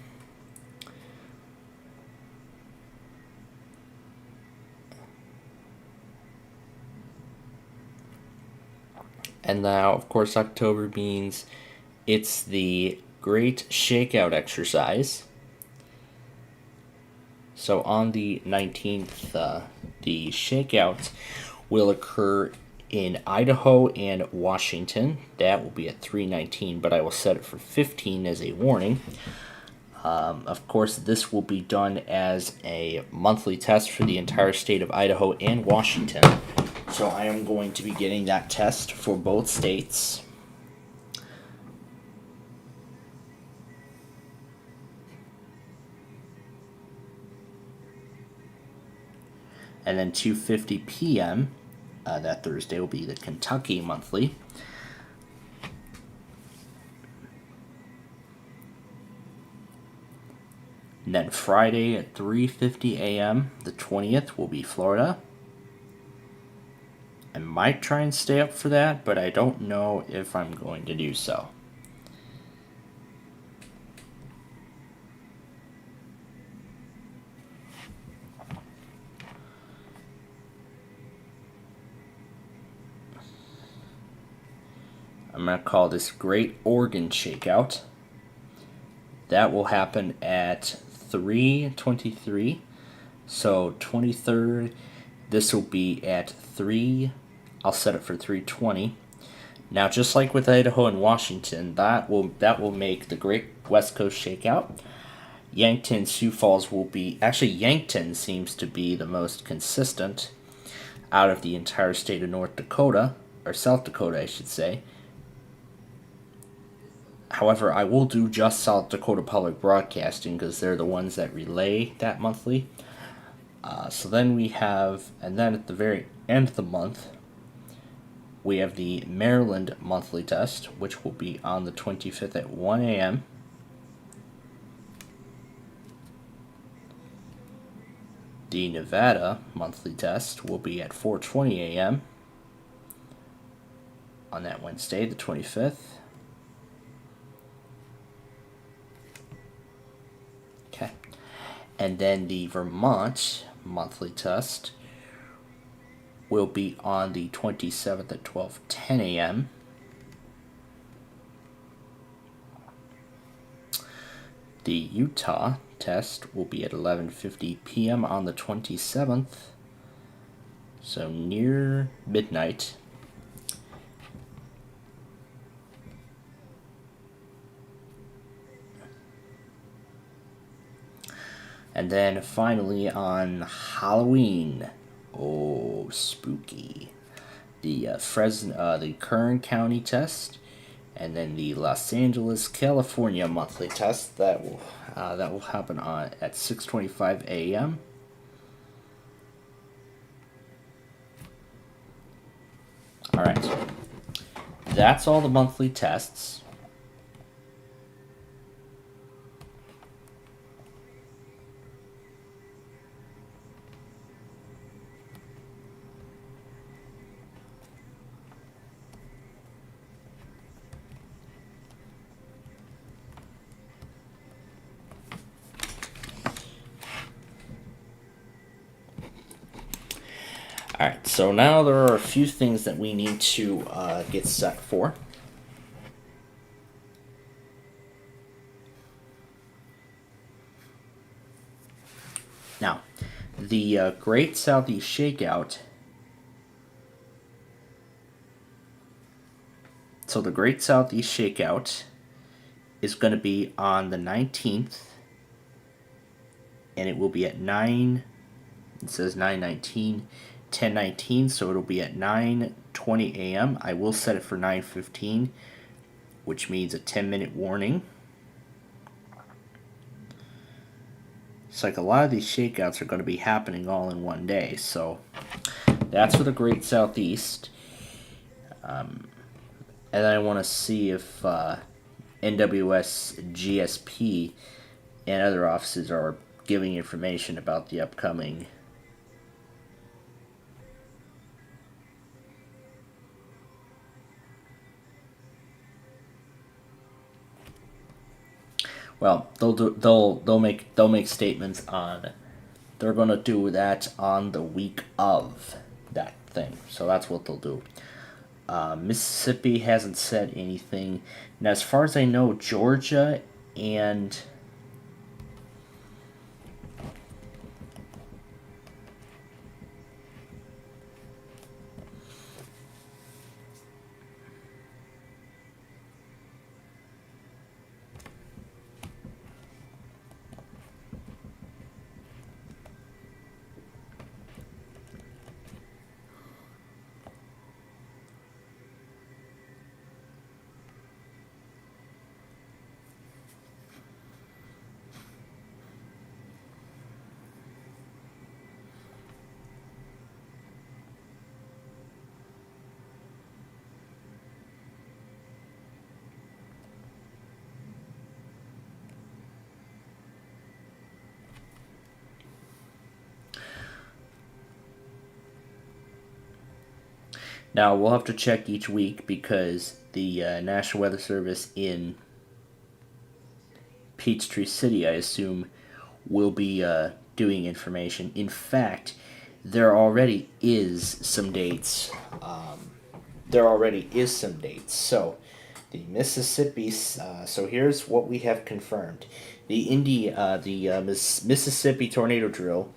And now, of course, October means it's the Great Shakeout exercise. So on the 19th, the shakeout will occur in Idaho and Washington. That will be at 3:19, but I will set it for 15 as a warning. Of course, this will be done as a monthly test for the entire state of Idaho and Washington. So I am going to be getting that test for both states. And then 2:50 p.m. That Thursday will be the Kentucky monthly. And then Friday at 3:50 a.m. the 20th will be Florida. I might try and stay up for that, but I don't know if I'm going to do so. I'm going to call this Great Oregon Shakeout. That will happen at 3:23. So 23rd, this will be at 3. I'll set it for 3:20. Now, just like with Idaho and Washington, that will make the Great West Coast Shakeout. Yankton, Sioux Falls will be... Actually, Yankton seems to be the most consistent out of the entire state of North Dakota, or South Dakota, I should say. However, I will do just South Dakota Public Broadcasting because they're the ones that relay that monthly. So then we have, and then at the very end of the month, we have the Maryland monthly test, which will be on the 25th at 1 a.m. The Nevada monthly test will be at 4:20 a.m. on that Wednesday, the 25th. Okay. And then the Vermont monthly test will be on the 27th at 12:10 a.m. The Utah test will be at 11:50 p.m. on the 27th, so near midnight. And then finally on Halloween, oh spooky, the the Kern County test, and then the Los Angeles, California monthly test that will happen at 6:25 a.m. All right, that's all the monthly tests. Alright, so now there are a few things that we need to get set for. Now, the Great Southeast Shakeout. So the Great Southeast Shakeout is going to be on the 19th, and it will be at 9, it says 9:19. 10:19, so it'll be at 9:20 a.m. I will set it for 9:15, which means a 10-minute warning. It's like a lot of these shakeouts are going to be happening all in one day, so that's for the Great Southeast. And I want to see if NWS, GSP, and other offices are giving information about the upcoming Well, they'll make statements on. They're gonna do that on the week of that thing. So that's what they'll do. Mississippi hasn't said anything. Now, as far as I know, Georgia and now we'll have to check each week because the National Weather Service in Peachtree City, I assume, will be doing information. In fact, there already is some dates. So, the Mississippi. So here's what we have confirmed: the Mississippi tornado drill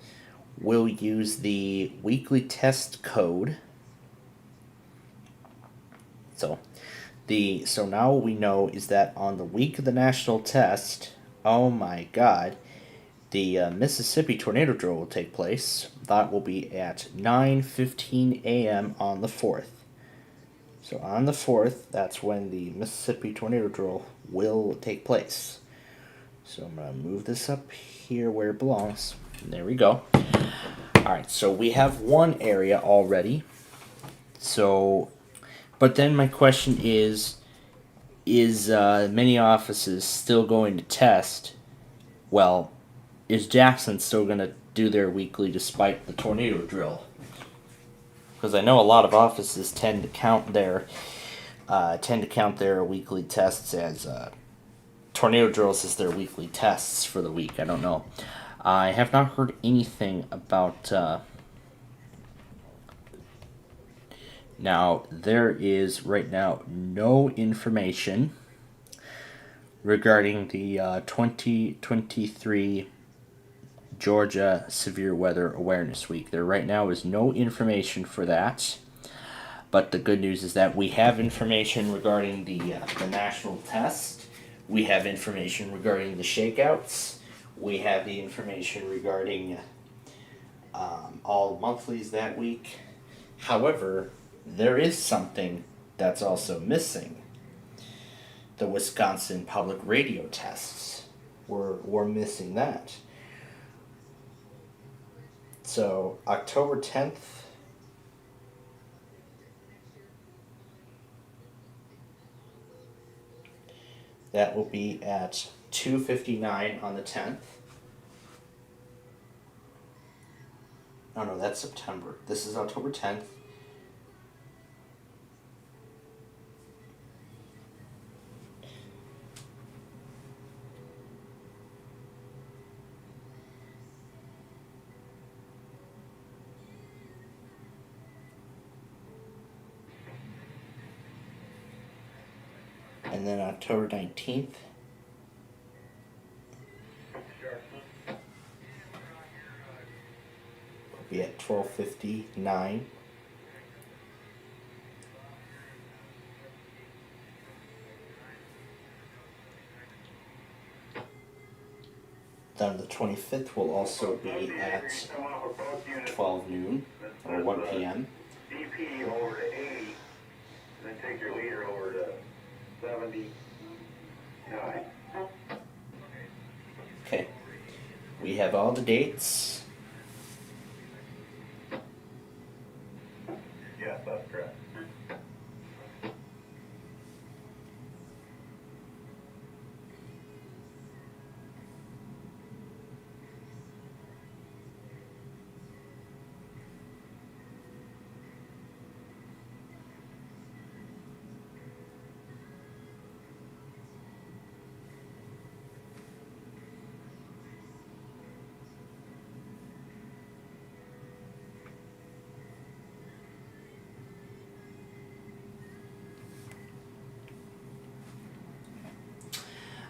will use the weekly test code. So now what we know is that on the week of the national test, oh my God, the Mississippi tornado drill will take place. That will be at 9:15 a.m. on the 4th. So on the 4th, that's when the Mississippi tornado drill will take place. So I'm going to move this up here where it belongs. There we go. Alright, so we have one area already. So, but then my question is many offices still going to test? Well, is Jackson still going to do their weekly despite the tornado drill? Because I know a lot of offices tend to count their weekly tests as tornado drills as their weekly tests for the week. I don't know. I have not heard anything about. Now there is right now no information regarding the 2023 Georgia Severe Weather Awareness Week. There right now is no information for that. But the good news is that we have information regarding the national test. We have information regarding the shakeouts. We have the information regarding all monthlies that week. However, there is something that's also missing. The Wisconsin public radio tests. We're missing that. So, October 10th, that will be at 2:59 on the 10th. Oh no, that's September. This is October 10th. And then October 19th. Will be at 12:59. Then the 25th will also be at 12 noon or 1 p.m. DP over to 80, and then take your leader over to 79. Okay. We have all the dates. Yes, that's correct.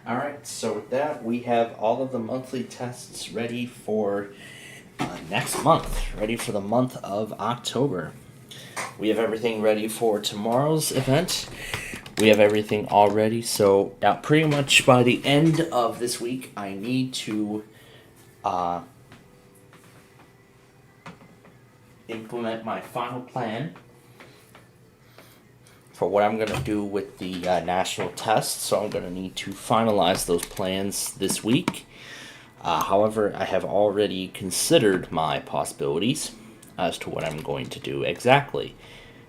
Alright, so with that, we have all of the monthly tests ready for next month, ready for the month of October. We have everything ready for tomorrow's event. We have everything all ready, so now pretty much by the end of this week, I need to implement my final plan for what I'm going to do with the national test, so I'm going to need to finalize those plans this week. However, I have already considered my possibilities as to what I'm going to do exactly.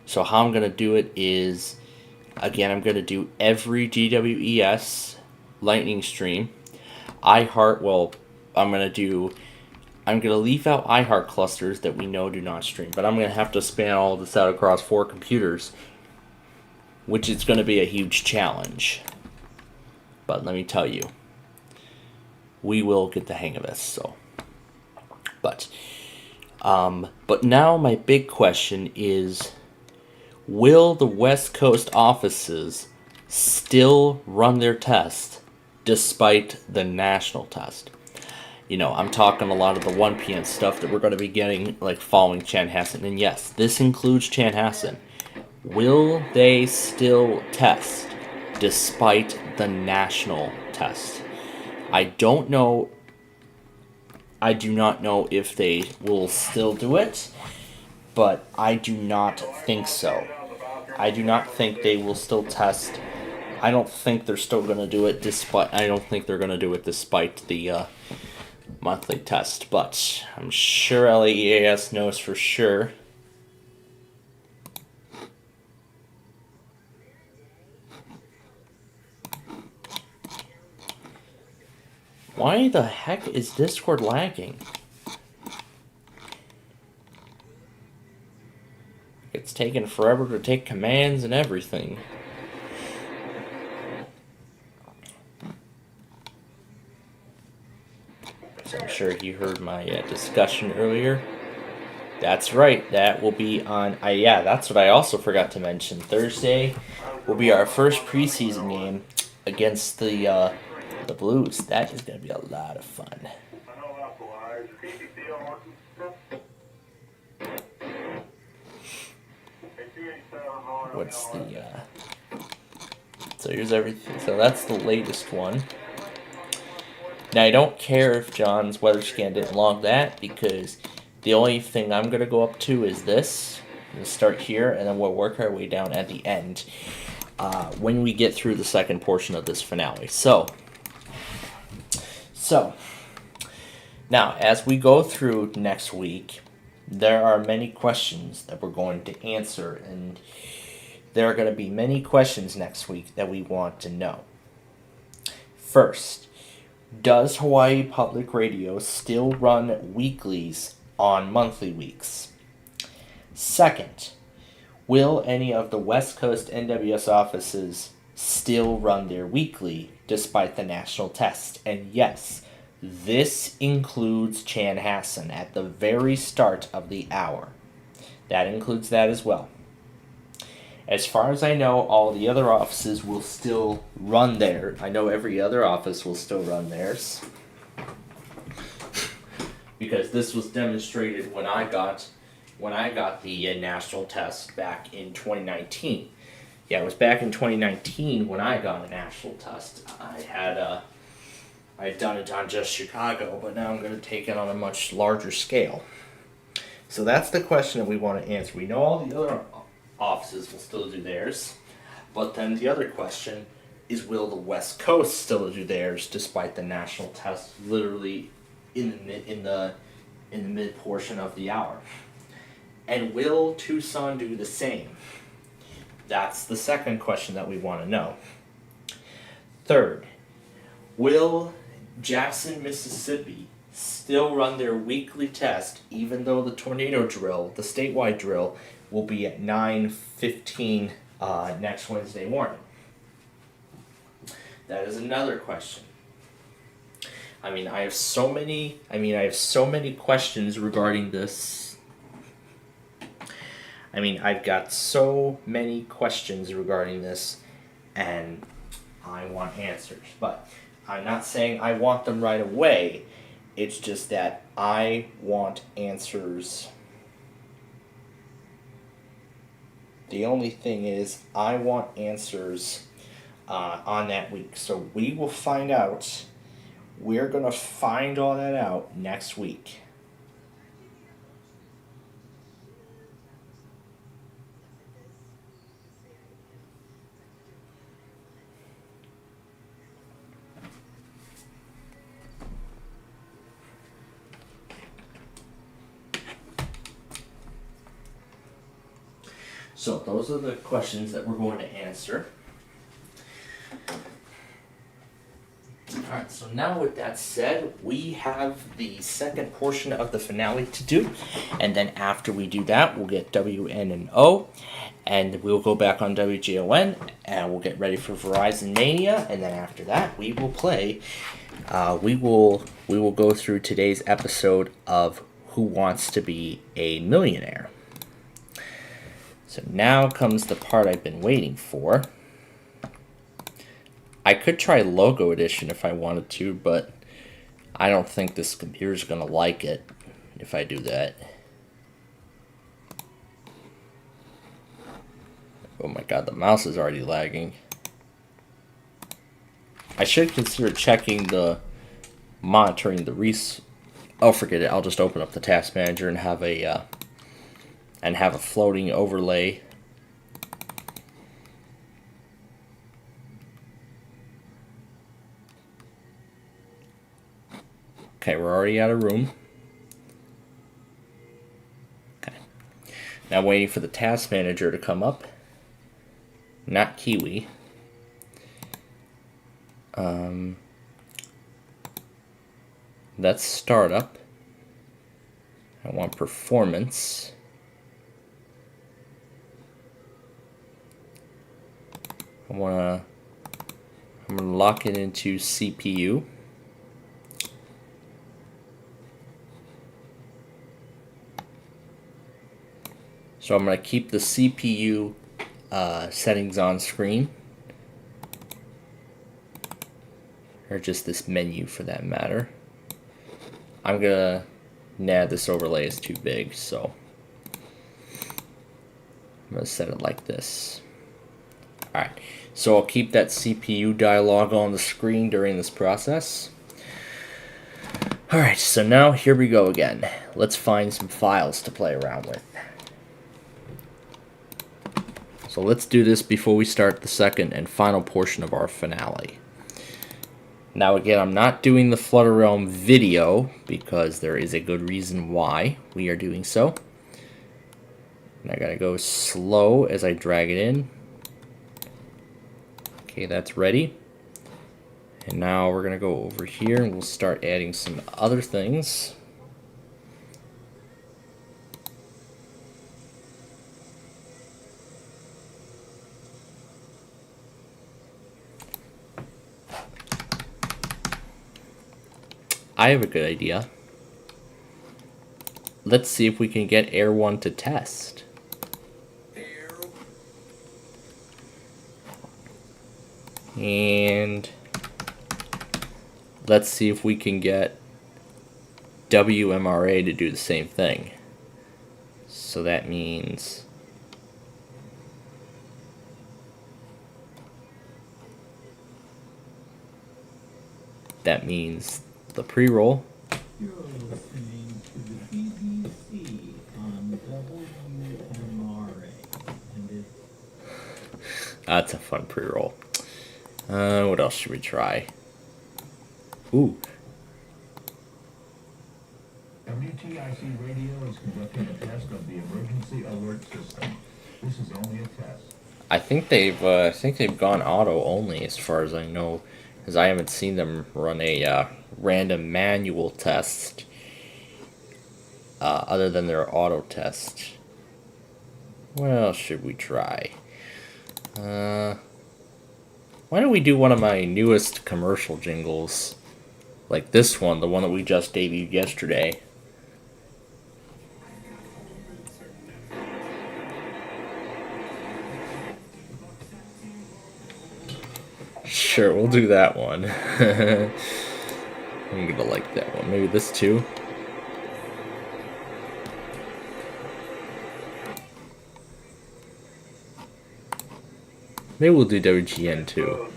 So how I'm going to do it is, again, I'm going to do every GWES lightning stream. I'm going to leave out iHeart clusters that we know do not stream, but I'm going to have to span all of this out across 4 computers, which is going to be a huge challenge. But let me tell you, we will get the hang of this. So, but now my big question is, will the West Coast offices still run their test despite the national test? You know, I'm talking a lot of the 1 p.m. stuff that we're going to be getting, like following Chanhassen. And yes, this includes Chanhassen. Will they still test despite the national test? I don't know. I do not know if they will still do it, but I do not think so. I do not think they will still test. I don't think they're still going to do it despite. I don't think they're going to do it despite the monthly test, but I'm sure LEAS knows for sure. Why the heck is Discord lagging? It's taking forever to take commands and everything. So I'm sure you heard my discussion earlier. That's right, that will be on... yeah, that's what I also forgot to mention. Thursday will be our first preseason game against the Blues. That is going to be a lot of fun. What's the... So here's everything. So that's the latest one. Now, I don't care if John's weather scan didn't log that, because the only thing I'm going to go up to is this. We'll start here, and then we'll work our way down at the end when we get through the second portion of this finale. So, now, as we go through next week, there are many questions that we're going to answer, and there are going to be many questions next week that we want to know. First, does Hawaii Public Radio still run weeklies on monthly weeks? Second, will any of the West Coast NWS offices still run their weekly despite the national test? And yes, this includes Chanhassen at the very start of the hour. That includes that as well. As far as I know, all the other offices will still run theirs. I know every other office will still run theirs, because this was demonstrated when I got the national test back in 2019. Yeah, it was back in 2019 when I got a national test. I had done it on just Chicago, but now I'm going to take it on a much larger scale. So that's the question that we want to answer. We know all the other offices will still do theirs, but then the other question is, will the West Coast still do theirs despite the national test literally in the mid portion of the hour? And will Tucson do the same? That's the second question that we want to know. Third, will Jackson, Mississippi still run their weekly test even though the tornado drill, the statewide drill, will be at 9:15 next Wednesday morning? That is another question. I have so many questions regarding this. I've got so many questions regarding this, and I want answers. But I'm not saying I want them right away. It's just that I want answers. The only thing is, I want answers on that week. So we will find out. We're going to find all that out next week. So those are the questions that we're going to answer. Alright, so now with that said, we have the second portion of the finale to do. And then after we do that, we'll get WN and O. And we'll go back on WGON. And we'll get ready for Verizon Mania. And then after that, we will play. We will go through today's episode of Who Wants to Be a Millionaire. So now comes the part I've been waiting for. I could try Logo Edition if I wanted to, but I don't think this computer's going to like it if I do that. Oh my god, the mouse is already lagging. I should consider checking the monitoring the oh, forget it. I'll just open up the Task Manager and have a floating overlay. Okay, we're already out of room. Okay. Now waiting for the Task Manager to come up. Not Kiwi. That's startup. I want performance. I'm gonna lock it into CPU. So I'm gonna keep the CPU settings on screen, or just this menu for that matter. I'm gonna, nah, this overlay is too big, so I'm gonna set it like this. Alright, so I'll keep that CPU dialog on the screen during this process. Alright, so now here we go again. Let's find some files to play around with. So let's do this before we start the second and final portion of our finale. Now again, I'm not doing the Flutter Realm video because there is a good reason why we are doing so. And I gotta go slow as I drag it in. Okay, that's ready. And now we're gonna go over here and we'll start adding some other things. I have a good idea. Let's see if we can get Air 1 to test. And let's see if we can get WMRA to do the same thing. So that means the pre-roll. You're listening to the BBC on WMRA. And That's a fun pre-roll. What else should we try? Ooh. WTIC Radio is conducting a test of the emergency alert system. This is only a test. I think they've gone auto only as far as I know, because I haven't seen them run a random manual test other than their auto test. What else should we try? Why don't we do one of my newest commercial jingles, like this one, the one that we just debuted yesterday. Sure, we'll do that one. I'm gonna like that one. Maybe this too. Maybe we'll do WGN too.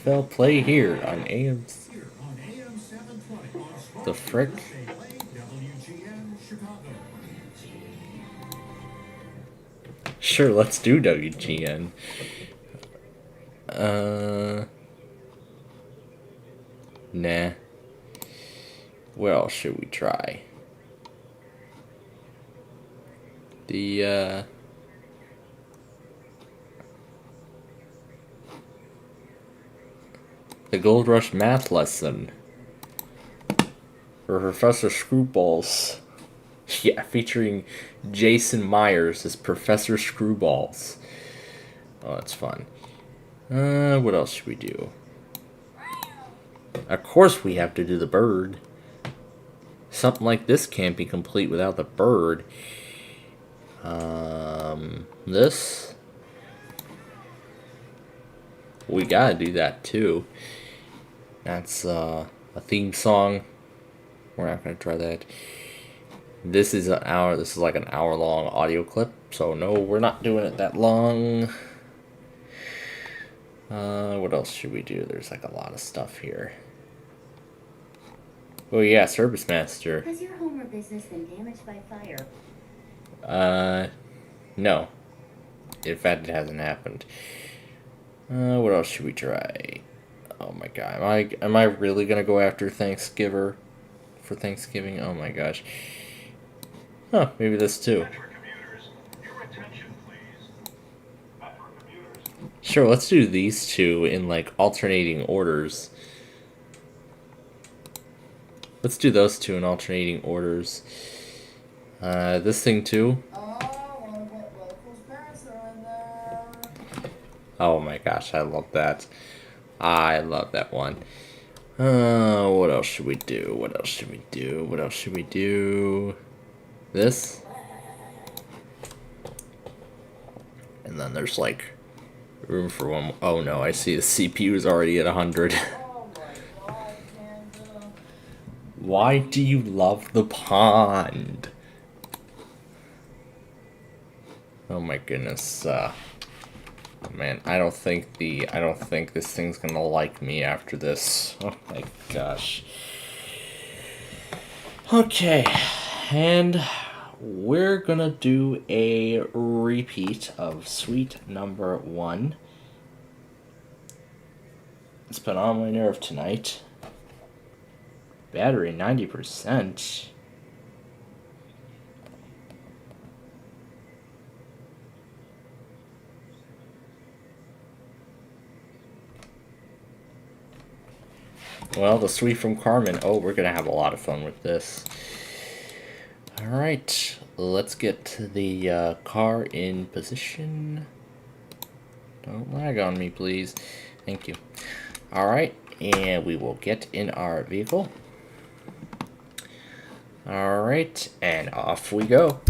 FL play here on AM. The frick? Sure, let's do WGN. Nah. What else should we try? The Gold Rush math lesson for Professor Screwballs. Yeah, featuring Jason Myers as Professor Screwballs. Oh, that's fun. What else should we do? Of course we have to do the bird. Something like this can't be complete without the bird. This? We gotta do that too. That's a theme song. We're not gonna try that. This is an hour. This is like an hour-long audio clip. So no, we're not doing it that long. What else should we do? There's like a lot of stuff here. Oh yeah, Service Master. Has your home or business been damaged by fire? No. In fact, it hasn't happened. What else should we try? Oh my god, am I really gonna go after Thanksgiving for Thanksgiving? Oh my gosh. Huh, maybe this too. Sure, let's do these two in like alternating orders. Let's do those two in alternating orders. This thing too. Oh my gosh, I love that. I love that one. What else should we do? What else should we do? What else should we do? This? And then there's like room for one. Oh no, I see the CPU is already at 100. Why do you love the pond? Oh my goodness. Man, I don't think this thing's gonna like me after this. Oh my gosh. Okay, and we're gonna do a repeat of suite number 1. It's been on my nerve tonight. Battery 90%. Well, the suite from Carmen. Oh, we're gonna have a lot of fun with this. Alright, let's get the car in position. Don't lag on me, please. Thank you. Alright, and we will get in our vehicle. Alright, and off we go.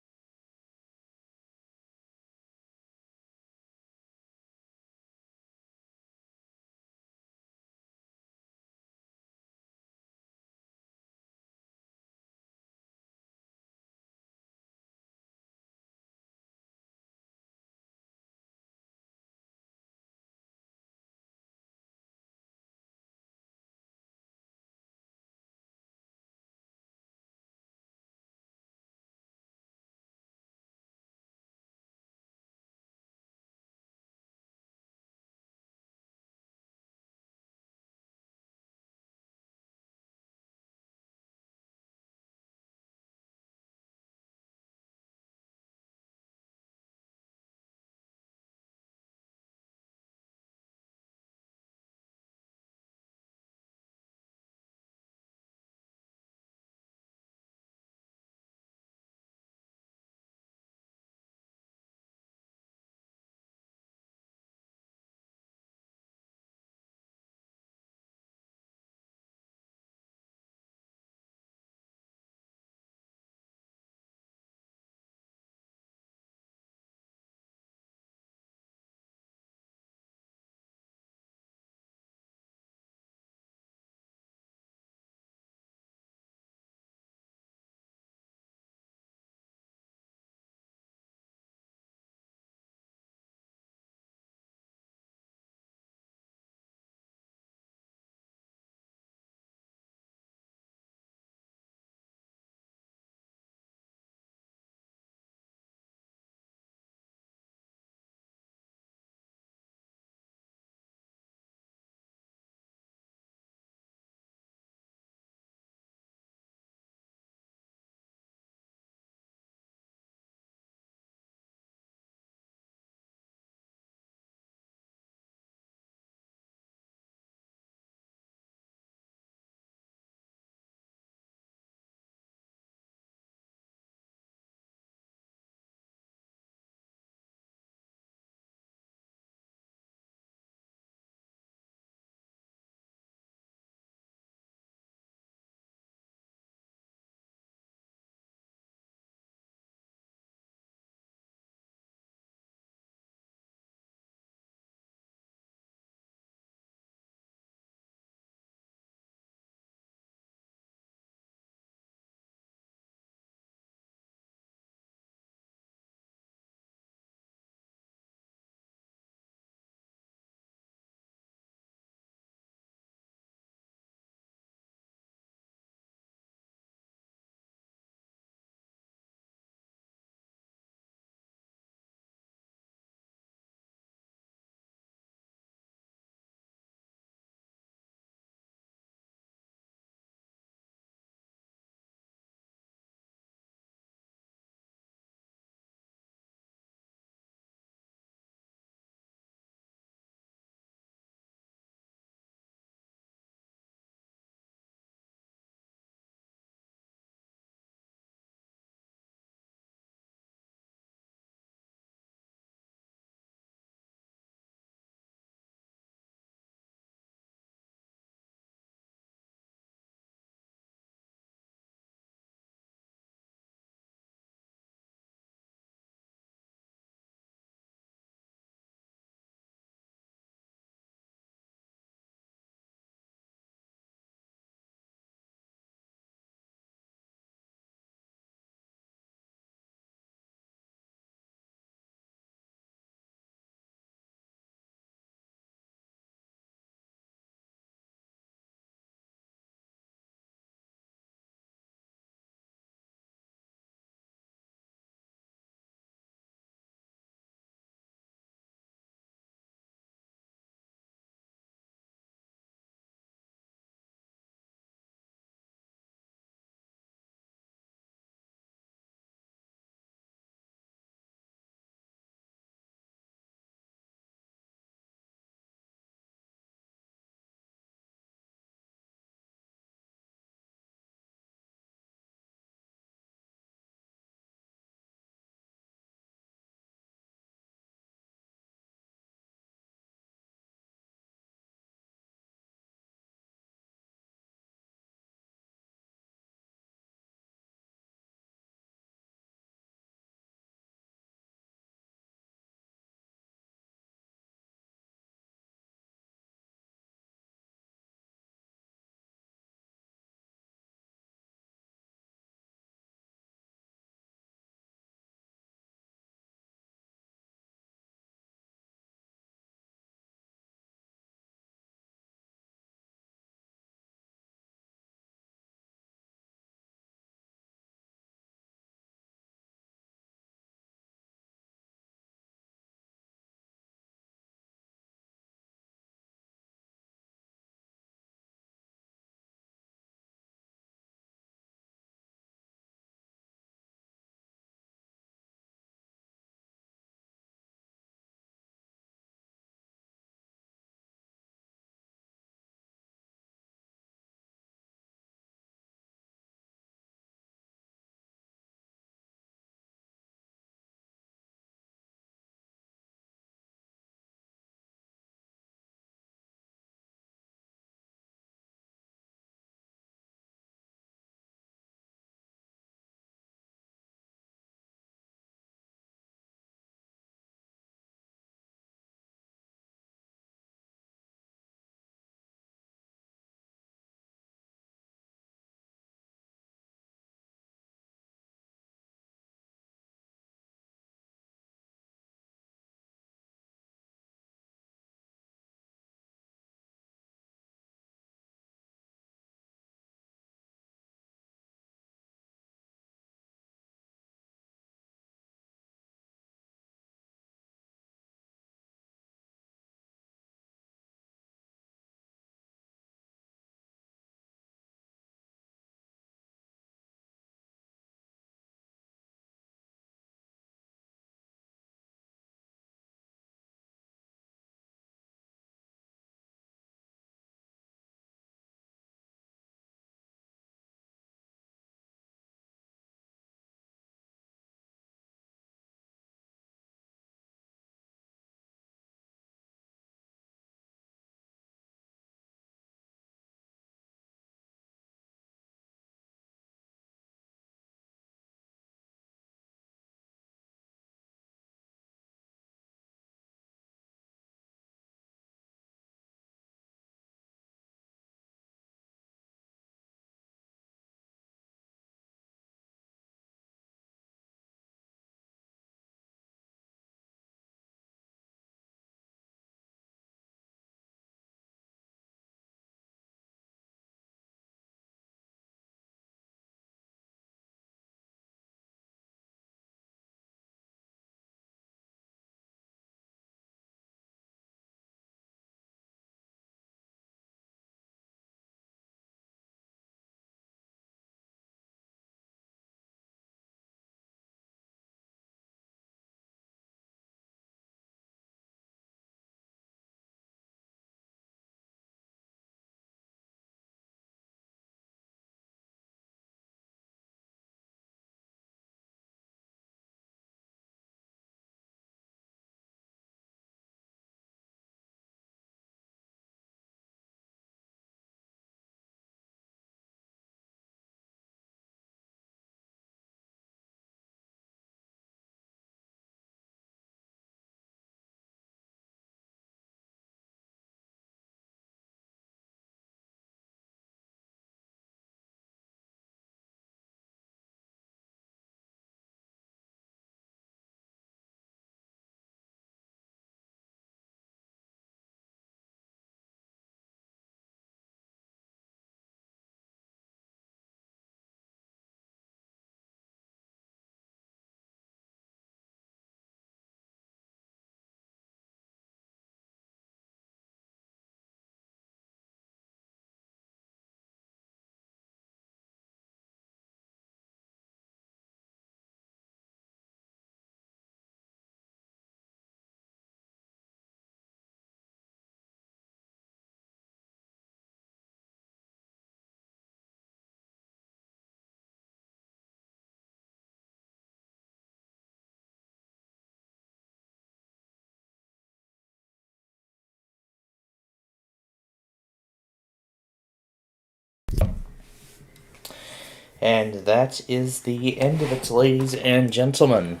And that is the end of it, ladies and gentlemen.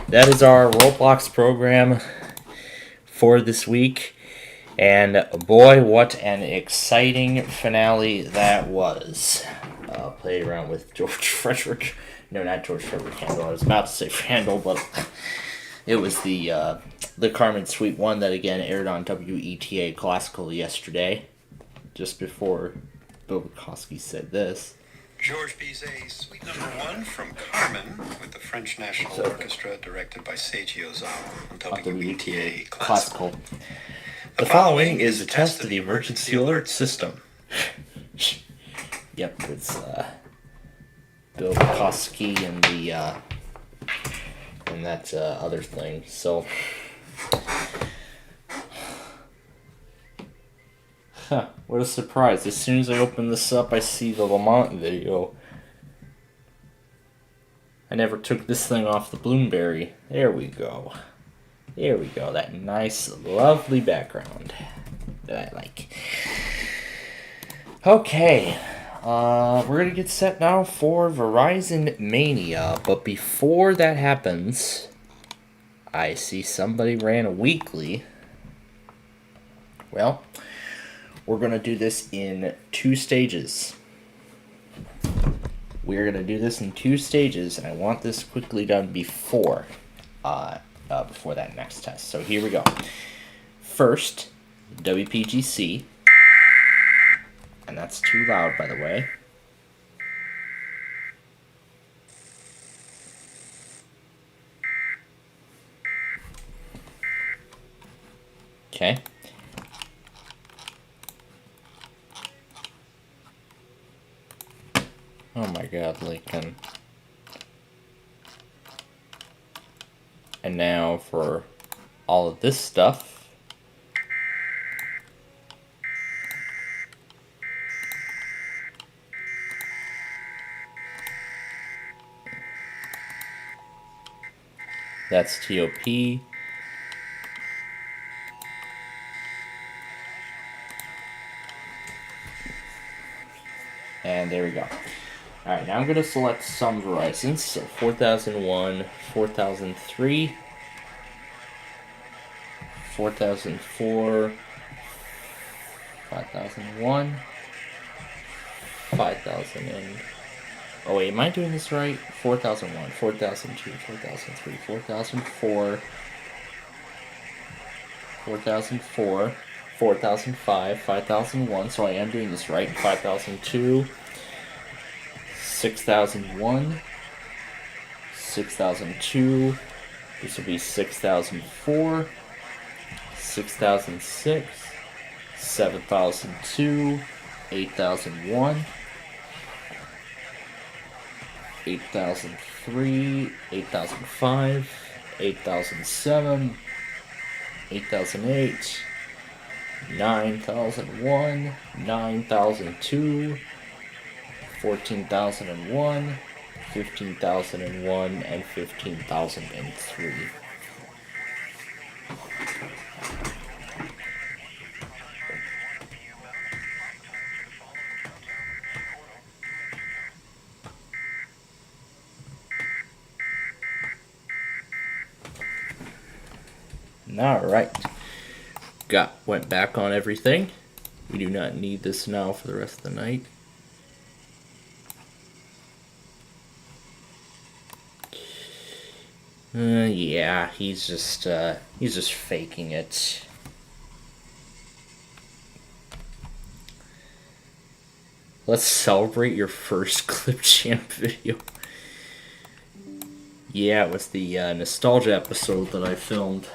That is our Roblox program for this week. And boy, what an exciting finale that was. Played around with George Frederick. No, not George Frederick Handel. I was about to say Handel, but it was the Carmen Suite 1 that again aired on WETA Classical yesterday, just before Bill Bukowski said this. Georges Bizet's Suite Number 1 from Carmen with the French National Orchestra, directed by Seiji Ozawa on WETA Classical. The following is a test of the emergency alert system. Yep, it's Bill Bukowski and the and that other thing. So, what a surprise! As soon as I open this up, I see the Lamont video. I never took this thing off the Bloomberry. There we go. There we go. That nice, lovely background that I like. Okay. We're going to get set now for Verizon Mania, but before that happens, I see somebody ran a weekly. Well, we're going to do this in 2 stages. We're going to do this in 2 stages, and I want this quickly done before that next test. So here we go. First, WPGC. And that's too loud, by the way. Okay. Oh my god, Lincoln. And now for all of this stuff. That's TOP. And there we go. Alright, now I'm going to select some Verizons. So 4001, 4003, 4004, 5001, 5000 and... Oh wait, am I doing this right? 4001, 4002, 4003, 4004, 4004, 4005, 5001, so I am doing this right. 5002, 6001, 6002, this will be 6004, 6006, 7002, 8001, 8003, 8005, 8007, 8008, 9001, 9002, 14,001, 15,001, and 15,003. Alright. Went back on everything. We do not need this now for the rest of the night. Yeah, he's just faking it. Let's celebrate your first Clip Champ video. Yeah, it was the nostalgia episode that I filmed.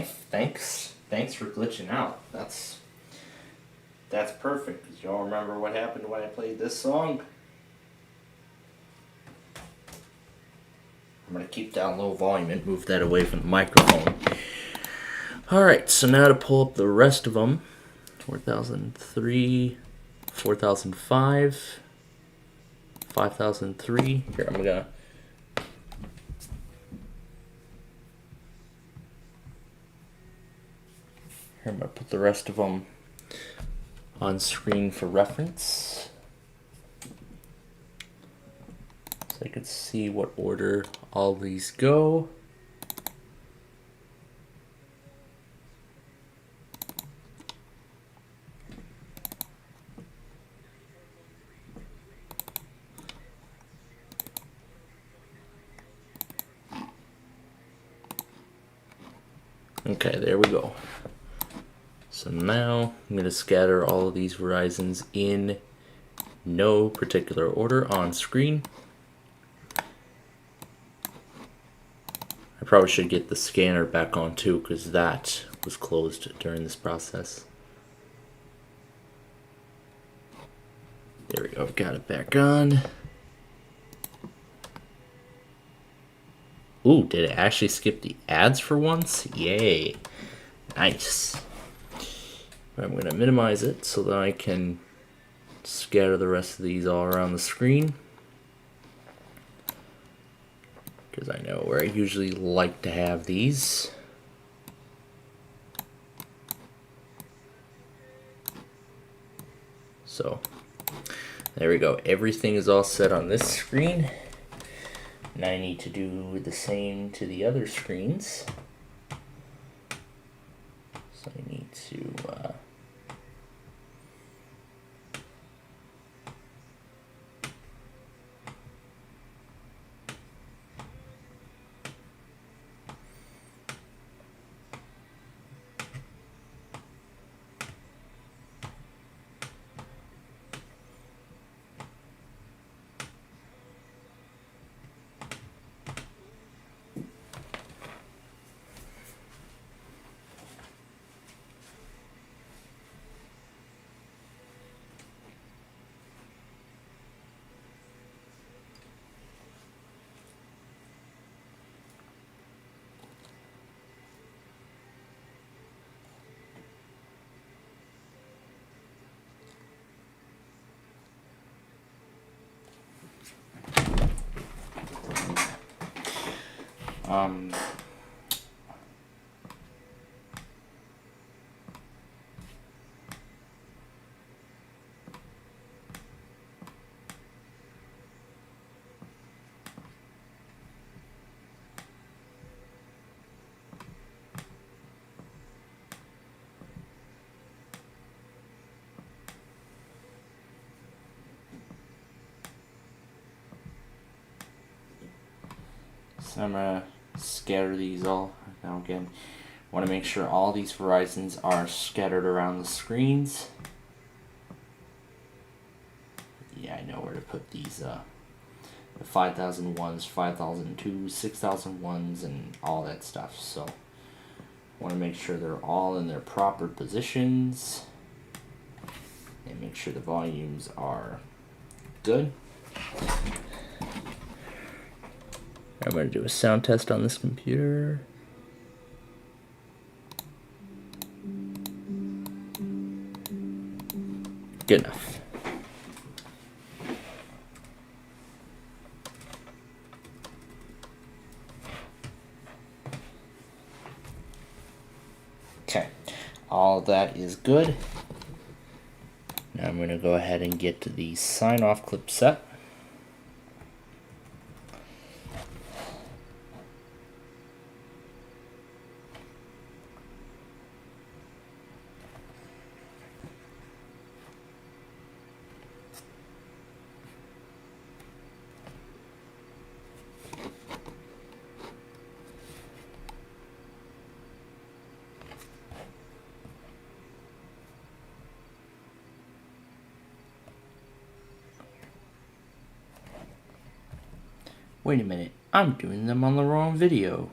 Thanks for glitching out. That's perfect, because y'all remember what happened when I played this song. I'm going to keep down low volume and move that away from the microphone. Alright, so now to pull up the rest of them. 4003, 4005, 5003. Here, I'm going to put the rest of them on screen for reference, so I could see what order all these go. Okay, there we go. So now I'm going to scatter all of these horizons in no particular order on screen. I probably should get the scanner back on too, because that was closed during this process. There we go, got it back on. Ooh, did it actually skip the ads for once? Yay. Nice. I'm going to minimize it so that I can scatter the rest of these all around the screen, because I know where I usually like to have these. So there we go. Everything is all set on this screen. Now I need to do the same to the other screens. So I need to I'm going to scatter these all. Now again, I want to make sure all these horizons are scattered around the screens. Yeah, I know where to put these the 5001s, 5002s, 6001s, and all that stuff. So I want to make sure they're all in their proper positions and make sure the volumes are good. I'm going to do a sound test on this computer. Good enough. Okay, all of that is good. Now I'm going to go ahead and get to the sign-off clip set. Wait a minute, I'm doing them on the wrong video.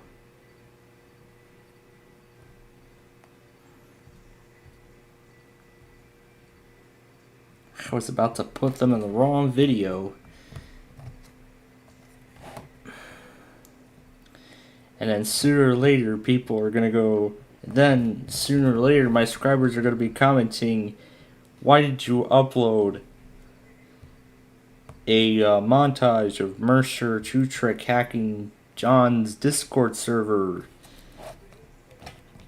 I was about to put them in the wrong video. And then sooner or later, people are going to go... Then, sooner or later, my subscribers are going to be commenting, why did you upload a montage of Mercer Two-Trick hacking John's Discord server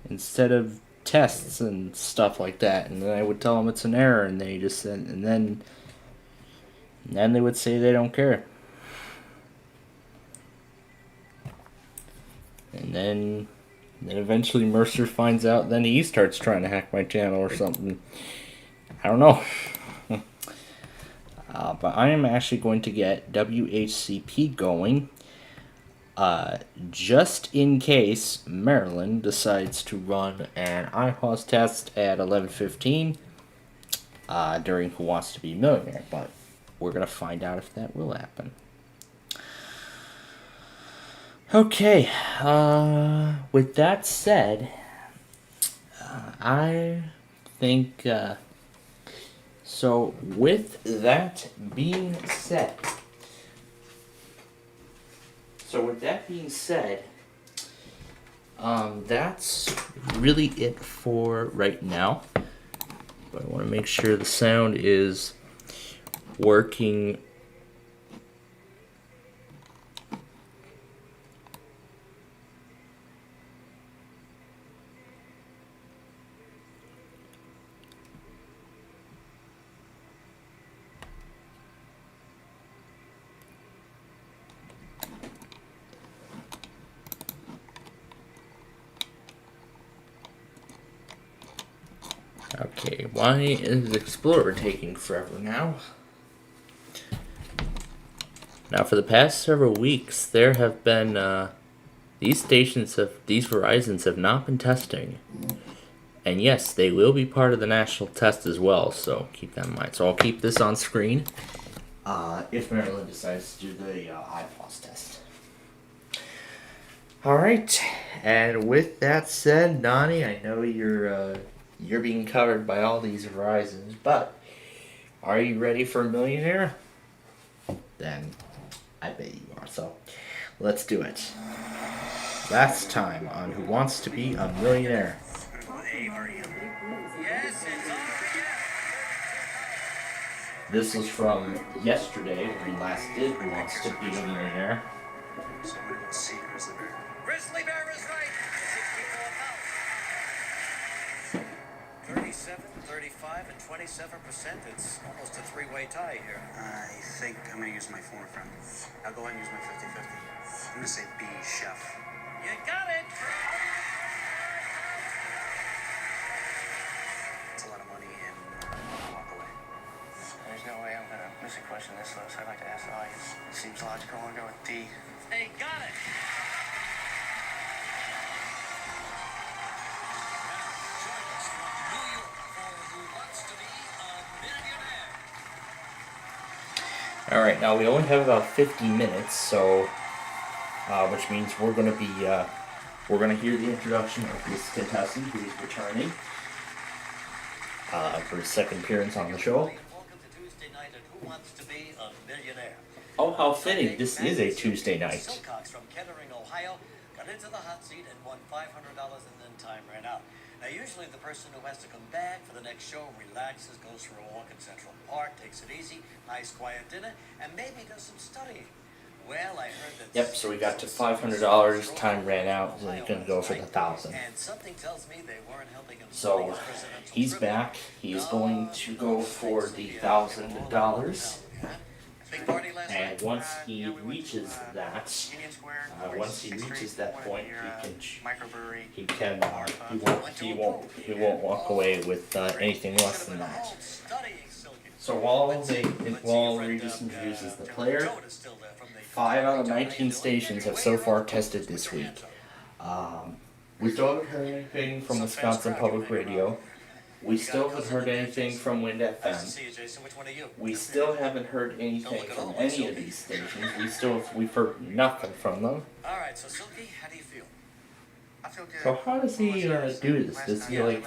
instead of tests and stuff like that? And then I would tell them it's an error, and they just said, and then they would say they don't care. And then eventually Mercer finds out, then he starts trying to hack my channel or something. I don't know. But I am actually going to get WHCP going, just in case Maryland decides to run an IPAWS test at 11:15 during Who Wants to Be a Millionaire. But we're going to find out if that will happen. Okay, with that said, I think, so with that being said, that's really it for right now. But I want to make sure the sound is working. Okay, why is Explorer taking forever now? Now, for the past several weeks, there have been, these Verizons have not been testing. And yes, they will be part of the national test as well, so keep that in mind. So I'll keep this on screen, if Maryland decides to do the IPAWS test. Alright, and with that said, Donnie, I know you're being covered by all these Verizons, but are you ready for a millionaire? Then I bet you are, so let's do it. Last time on Who Wants to Be a Millionaire. This was from yesterday when we last did Who Wants to Be a Millionaire. Grizzly Bear is right. 37, 35, and 27%. It's almost a three-way tie here. I think I'm going to use my former friend. I'll go ahead and use my 50-50. I'm going to say B, chef. You got it! It's a lot of money and I'll walk away. There's no way I'm going to miss a question this list. I'd like to ask the audience. It seems logical. I'll go with D. Hey, got it! Alright, now we only have about 50 minutes, so, which means we're going to be, we're going to hear the introduction of this contestant who is returning, for his second appearance on the show. Welcome to Tuesday night at Who Wants to Be a Millionaire. Oh, how fitting, this is a Tuesday night. Silcox from Kettering, Ohio, got into the hot seat and won $500 and then time ran out. Now, usually the person who has to come back for the next show relaxes, goes for a walk in Central Park, takes it easy, nice quiet dinner, and maybe does some studying. Well, I heard that... Yep, so we got to $500, time ran out, so he's going to go for the $1,000. And something tells me they weren't helping him. So, he's back, he's going to go for the $1,000. And once he reaches that, point, he won't walk away with anything less than that. So while Regis introduces the player, 5 out of 19 stations have so far tested this week. We still haven't heard anything from Wisconsin Public Radio. We still haven't heard anything from Wind FM. We still haven't heard anything from any of these stations. We've heard nothing from them. All right, so Silky, how do you feel? So how does he do this? Does he like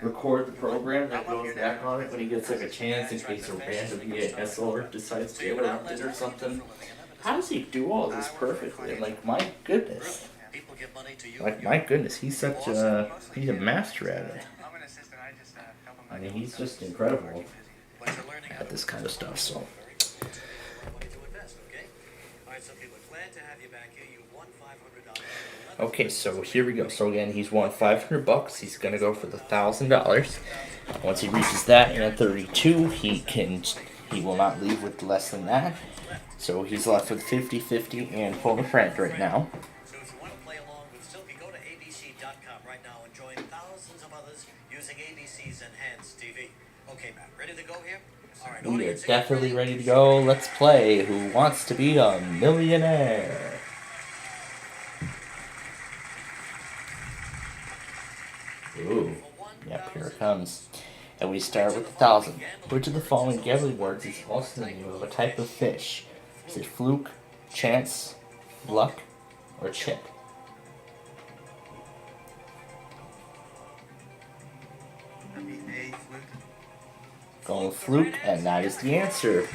record the program that goes back on it when he gets like a chance in case a random EAS alert decides to interrupt it or something? How does he do all this perfectly? And like, my goodness. Like, my goodness, he's a master at it. I mean, he's just incredible at this kind of stuff, so. Okay, so here we go. So again, he's won $500. He's gonna go for the $1,000. Once he reaches that in a 32, he will not leave with less than that. So he's left with 50-50 and phone a friend right now. So if you want to play along with Silky, go to abc.com right now and join thousands of others using ABC's Enhanced TV. Okay, Matt, ready to go here? All right, We are definitely ready to go. Let's play Who Wants to Be a Millionaire? Ooh, yep, here it comes. And we start with 1,000. Which of the following gambling words is also the name of a type of fish? Is it fluke, chance, luck, or chip? Going with fluke, and that is the answer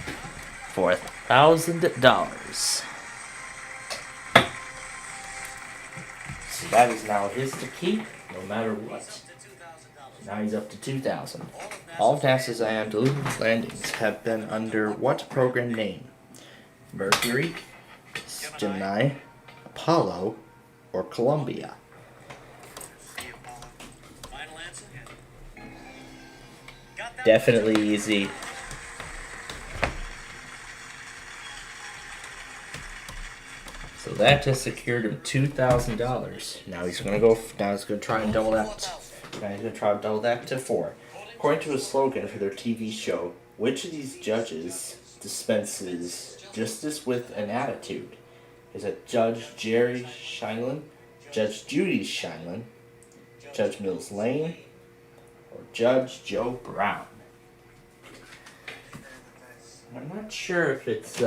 for $1,000. So that is now his to keep, no matter what. So now he's up to 2,000. All of NASA's Andalusia landings have been under what program name? Mercury, Gemini, Apollo, or Columbia? Definitely easy. So that just secured him $2,000. Now he's gonna go. Now he's gonna try and double that. Now he's gonna try and double that to 4. According to a slogan for their TV show, which of these judges dispenses justice with an attitude? Is it Judge Jerry Shineland, Judge Judy Shineland, Judge Mills Lane, or Judge Joe Brown? I'm not sure if it's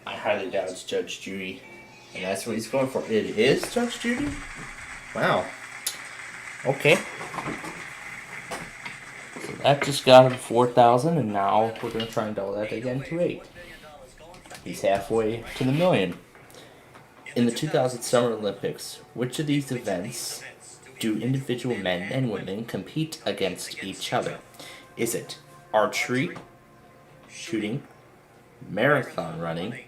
I highly doubt it's Judge Judy, and that's what he's going for. It is Judge Judy? Wow. Okay. So that just got him 4,000, and now we're going to try and double that again to 8. He's halfway to the million. In the 2000 Summer Olympics, which of these events do individual men and women compete against each other? Is it archery, shooting, marathon running,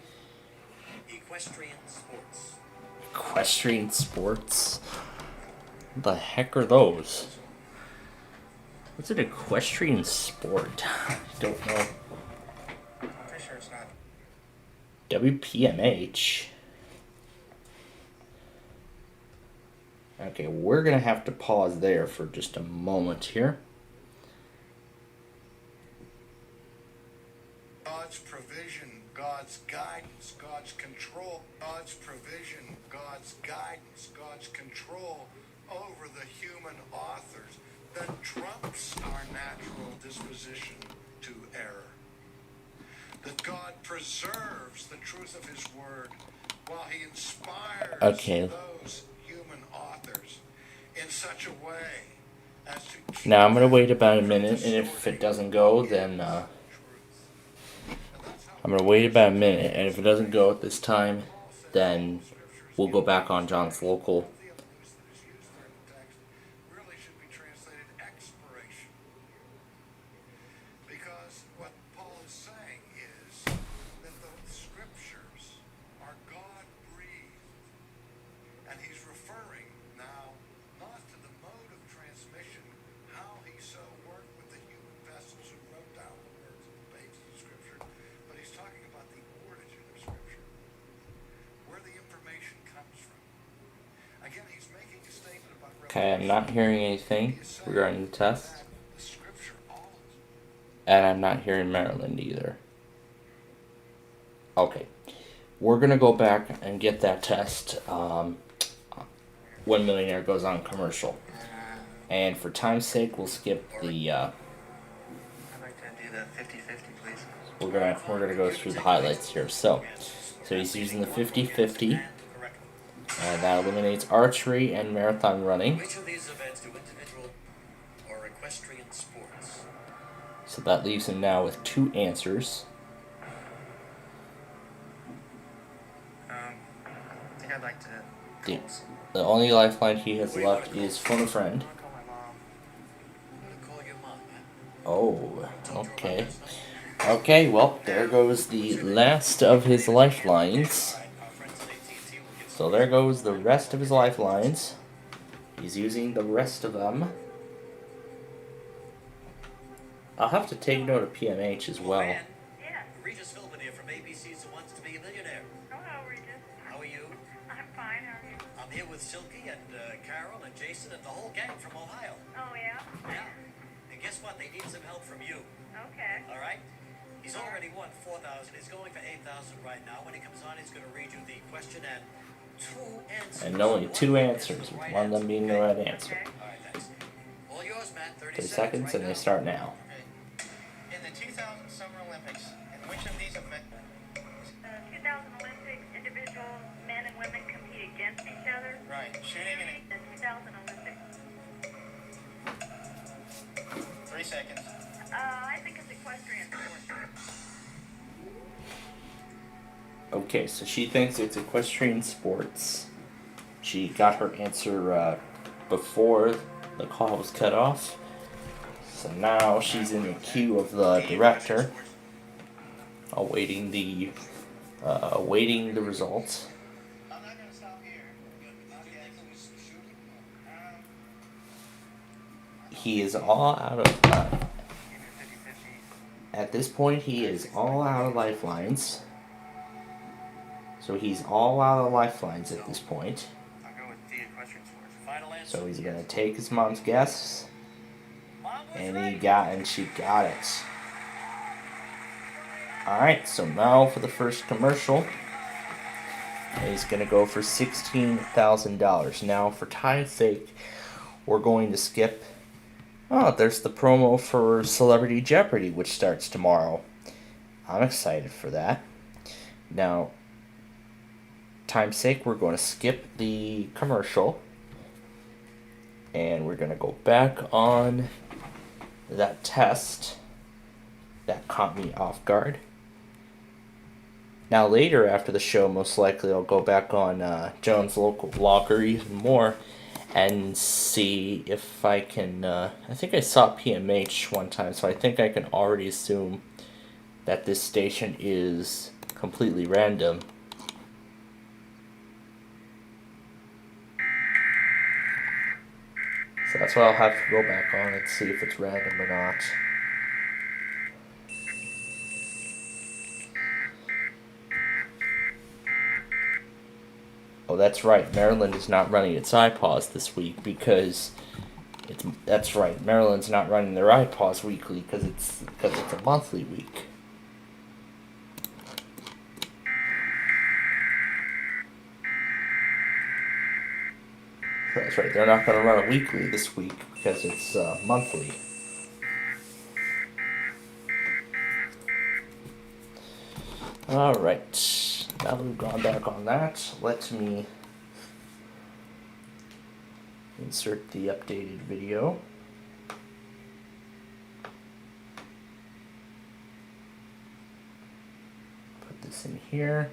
equestrian sports? What the heck are those? What's an equestrian sport? I don't know. WPMH. Okay, we're going to have to pause there for just a moment here. God's provision, God's guidance, God's control, God's provision, God's guidance, God's control over the human authors that trumps our natural disposition to error. That God preserves the truth of His Word while He inspires those human authors in such a way as to... Now I'm going to wait about a minute, and if it doesn't go, then I'm going to wait about a minute, and if it doesn't go at this time, then we'll go back on John's local. Because what Paul is saying is that the scriptures are God-breathed, and he's referring now not to the mode of transmission, how he so worked with the human vessels who wrote down the words of the pages of scripture, but he's talking about the origin of scripture, where the information comes from. Again, he's making a statement about Okay, I'm not hearing anything regarding the test. And I'm not hearing Maryland either. Okay. We're going to go back and get that test when Millionaire goes on commercial. And for time's sake, we'll skip the... I'd like to do the 50-50, please. we're gonna go through the highlights here. So he's using the 50-50, and that eliminates archery and marathon running. Which of these events do individual or equestrian sports? So that leaves him now with 2 answers. I think I'd like to. The only lifeline he has left is phone a friend. Oh, okay. Okay, well, there goes the last of his lifelines. So there goes the rest of his lifelines. He's using the rest of them. I'll have to take note of PMH as well. Regis Philbin here from ABC's Who Wants to Be a Millionaire. Hello, Regis. How are you? I'm fine. How are you? I'm here with Silky and Carol and Jason and the whole gang from Ohio. Oh, yeah? Yeah. And guess what? They need some help from you. Okay. All right? He's already won $4,000. He's going for $8,000 right now. When he comes on, he's going to read you the question and 2 answers. And only 2 answers, with one of them being the right answer. All right, thanks. All yours, Matt. 30 seconds, and they start now. In the 2000 Summer Olympics, in which of these events? 2000 Olympics, individuals, men and women compete against each other. Right. Shooting in The 2000 Olympics. 3 seconds. I think it's equestrian sport. Okay, so she thinks it's equestrian sports. She got her answer before the call was cut off. So now she's in the queue of the director, awaiting the results. He is all out of at this point he is all out of lifelines. So he's all out of lifelines at this point. I'll go with the equestrian sports. Final answer. So he's gonna take his mom's guess. And she got it. Alright, so now for the first commercial. And he's gonna go for $16,000. Now for time's sake, we're going to skip. Oh, there's the promo for Celebrity Jeopardy, which starts tomorrow. I'm excited for that. Now, time's sake, we're going to skip the commercial. And we're going to go back on that test that caught me off guard. Now later after the show, most likely I'll go back on Jones Local Vlogger even more and see if I can, I think I saw PMH one time, so I think I can already assume that this station is completely random. So that's why I'll have to go back on and see if it's random or not. Oh, that's right. Maryland is not running its iPause this week because that's right. Maryland's not running their iPause weekly because it's a monthly week. So that's right. They're not going to run a weekly this week because it's monthly. All right. Now that we've gone back on that, let me insert the updated video. Put this in here.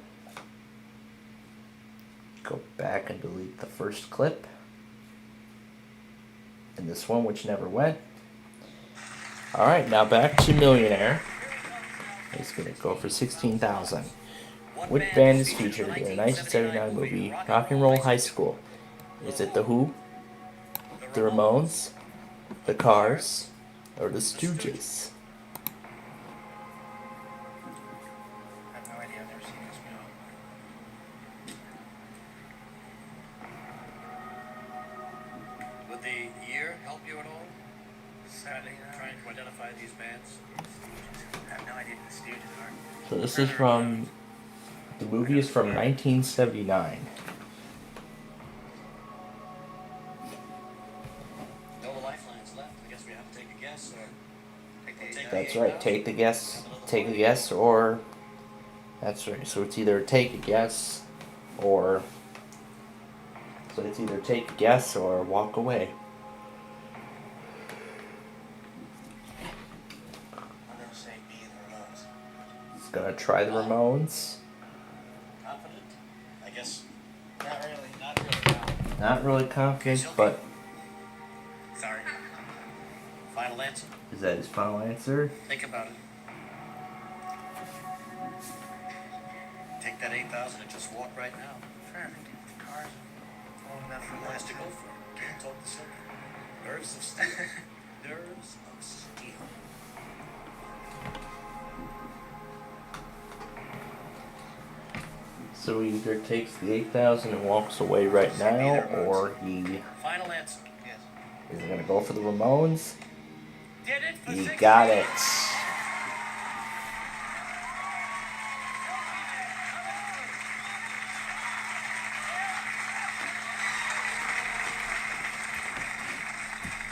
Go back and delete the first clip. And this one, which never went. Alright, now back to Millionaire. He's going to go for $16,000. What band is featured in the 1979 movie Rock and Roll High School? Is it The Who, The Ramones, The Cars, or The Stooges? I have no idea. I've never seen this movie. Would the year help you at all? Sadly, trying to identify these bands? I have no idea who the Stooges are. So this is from, the movie is from 1979. No lifelines left. I guess we have to take a guess or take That's right. Take a guess, or that's right. So it's either take a guess, or walk away. I'm gonna say B, the Ramones. He's gonna try the Ramones. Confident? I guess not really. Not really confident, but Sorry. Final answer. is that his final answer? Think about it. Take that 8,000 and just walk right now. Sure, I think the cars are old enough for Who that. has to go for it? Can't talk to Cerri. Nerves of steel. Nerves of steel. So he either takes the 8,000 and walks away right now, or he Final answer. Yes. is gonna go for the Ramones. Did it for He 60. got it.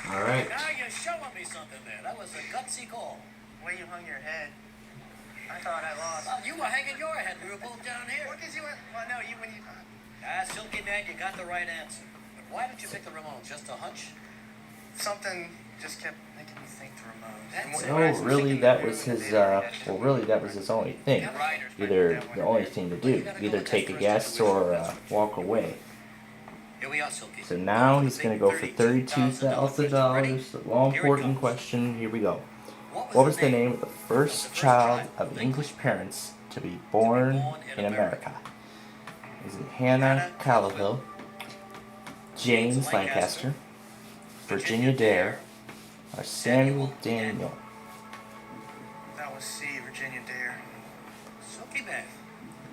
All right. Now you're showing me something there. That was a gutsy call. The way you hung your head, I thought I lost. Well, you were hanging your head. We were both down here. What, 'cause you went, well, no, when you... Silky man, you got the right answer. But why did you pick the Ramones? Just a hunch? Something just kept making me think the Ramones. That's And when I Oh, was really? thinking That the was his. Ramones, That was his only thing. Either the only thing to do. Either take a guess or walk away. Here we are, Silky. So now he's gonna go for $32,000. The all important question. Here we go. What was the name of the first child of English parents to be born in America? Is it Hannah Callowhill, James Lancaster, Virginia Dare, or Samuel Daniel? That was C, Virginia Dare. Silky man.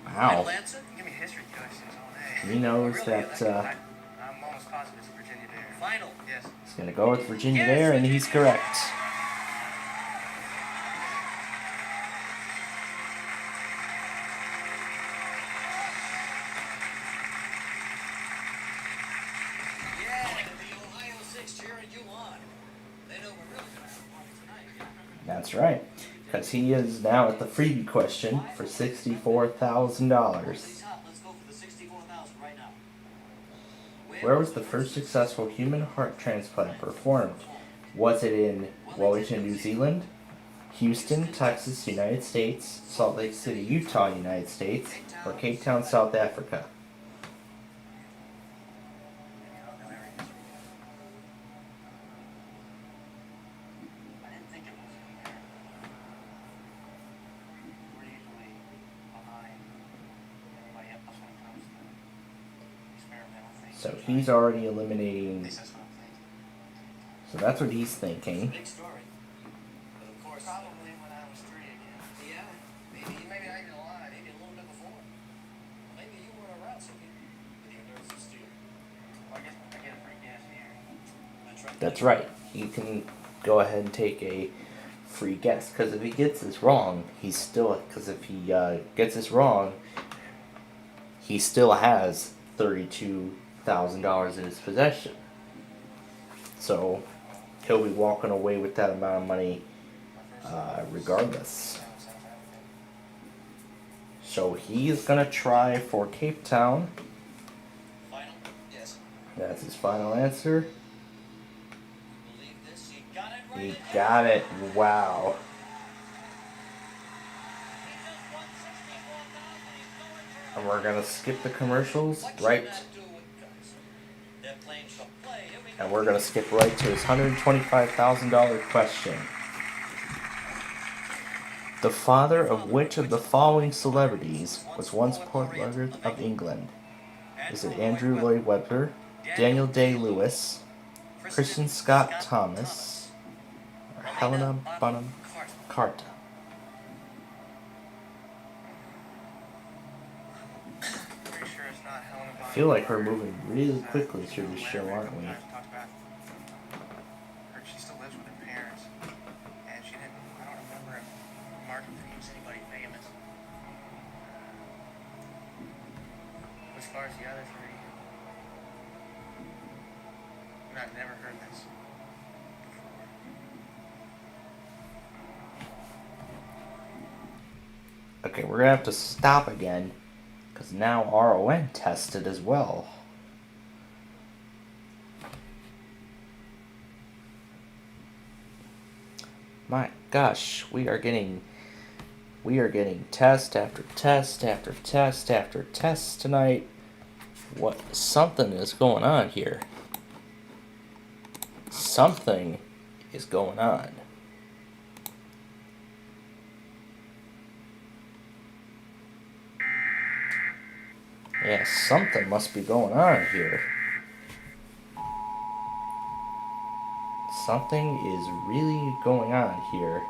Wow. Final answer? Give me history questions all day. He knows that I'm almost positive it's Virginia Dare. Final. Yes. he's gonna go with Virginia Dare, and he's correct. That's right, because he is now at the freebie question for $64,000. Where was the first successful human heart transplant performed? Was it in Wellington, New Zealand, Houston, Texas, United States, Salt Lake City, Utah, United States, or Cape Town, South Africa? So he's already eliminating. So that's what he's thinking. Big story. But of course, probably when I was 3 again. Yeah, maybe I even lied. Maybe a little bit before. Maybe you weren't around, Silky. With your nerves of steel. Well, I guess I get a free gas here. That's right. You can go ahead and take a free guess, because if he gets this wrong, he's still. Because if he gets this wrong, he still has $32,000 in his possession. So he'll be walking away with that amount of money regardless. So he's gonna try for Cape Town. Final? Yes. That's his final answer. Believe this? He got it right. He got it. Wow. And we're gonna skip the commercials right. And we're gonna skip right to his $125,000 question. The father of which of the following celebrities was once Port Margaret of England? Is it Andrew Lloyd Webber, Daniel Day-Lewis, Christian Scott Thomas, or Helena Bonham Carter? Pretty sure it's not Helena Bonham. I feel like we're moving really quickly through this show, aren't we? She still lives with her parents, and she didn't. I don't remember if Martin was anybody famous. As far as the other three, I've never heard this before. Okay, we're gonna have to stop again because now RON tested as well. My gosh, we are getting test after test after test after test tonight. Something is going on here. Something is going on. Yeah, something must be going on here. Something is really going on here.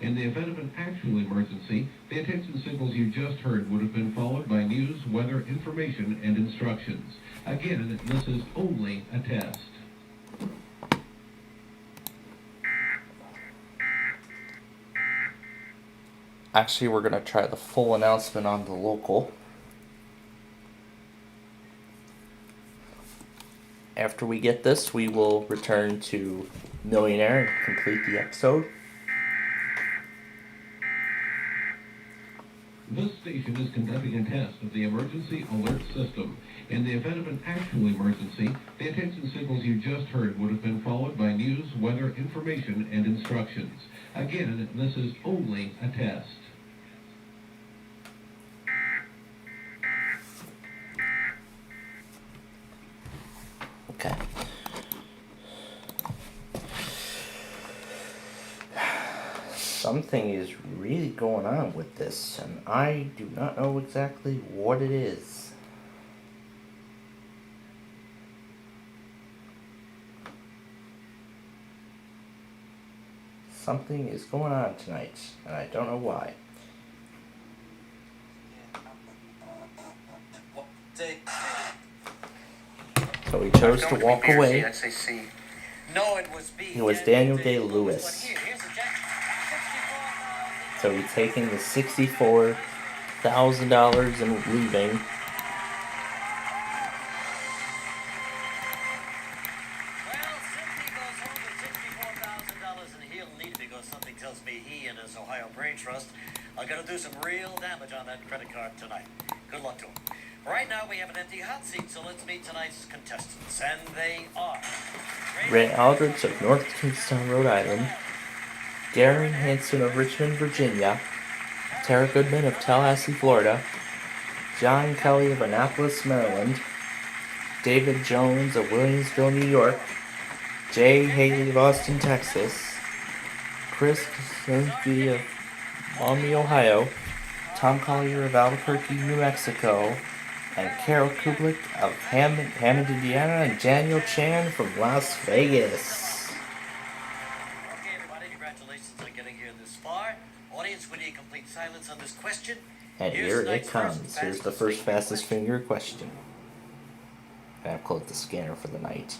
In the event of an actual emergency, the attention signals you just heard would have been followed by news, weather, information, and instructions. Again, this is only a test. Actually, we're going to try the full announcement on the local. After we get this, we will return to Millionaire and complete the episode. This station is conducting a test of the emergency alert system. In the event of an actual emergency, the attention signals you just heard would have been followed by news, weather, information, and instructions. Again, this is only a test. Okay. Something is really going on with this, and I do not know exactly what it is. Something is going on tonight, and I don't know why. So he chose to walk away. No, it was B. It was Daniel Day-Lewis. So he's taking the $64,000 and leaving. Trust, I'm going to do some real damage on that credit card tonight. Good luck to him. Right now we have an empty hot seat, so let's meet tonight's contestants. And they are... Ray Aldridge of North Kingstown, Rhode Island. Darren Hanson of Richmond, Virginia. Tara Goodman of Tallahassee, Florida. John Kelly of Annapolis, Maryland. David Jones of Williamsville, New York. Jay Haley of Austin, Texas. Chris Kaczynski of Maumee, Ohio, Tom Collier of Albuquerque, New Mexico, and Carol Kublik of Hammond, Indiana, and Daniel Chan from Las Vegas. Okay, everybody, congratulations on getting here this far. Audience, we need complete silence on this question. And here it comes. Here's the first fastest finger question. I've closed the scanner for the night.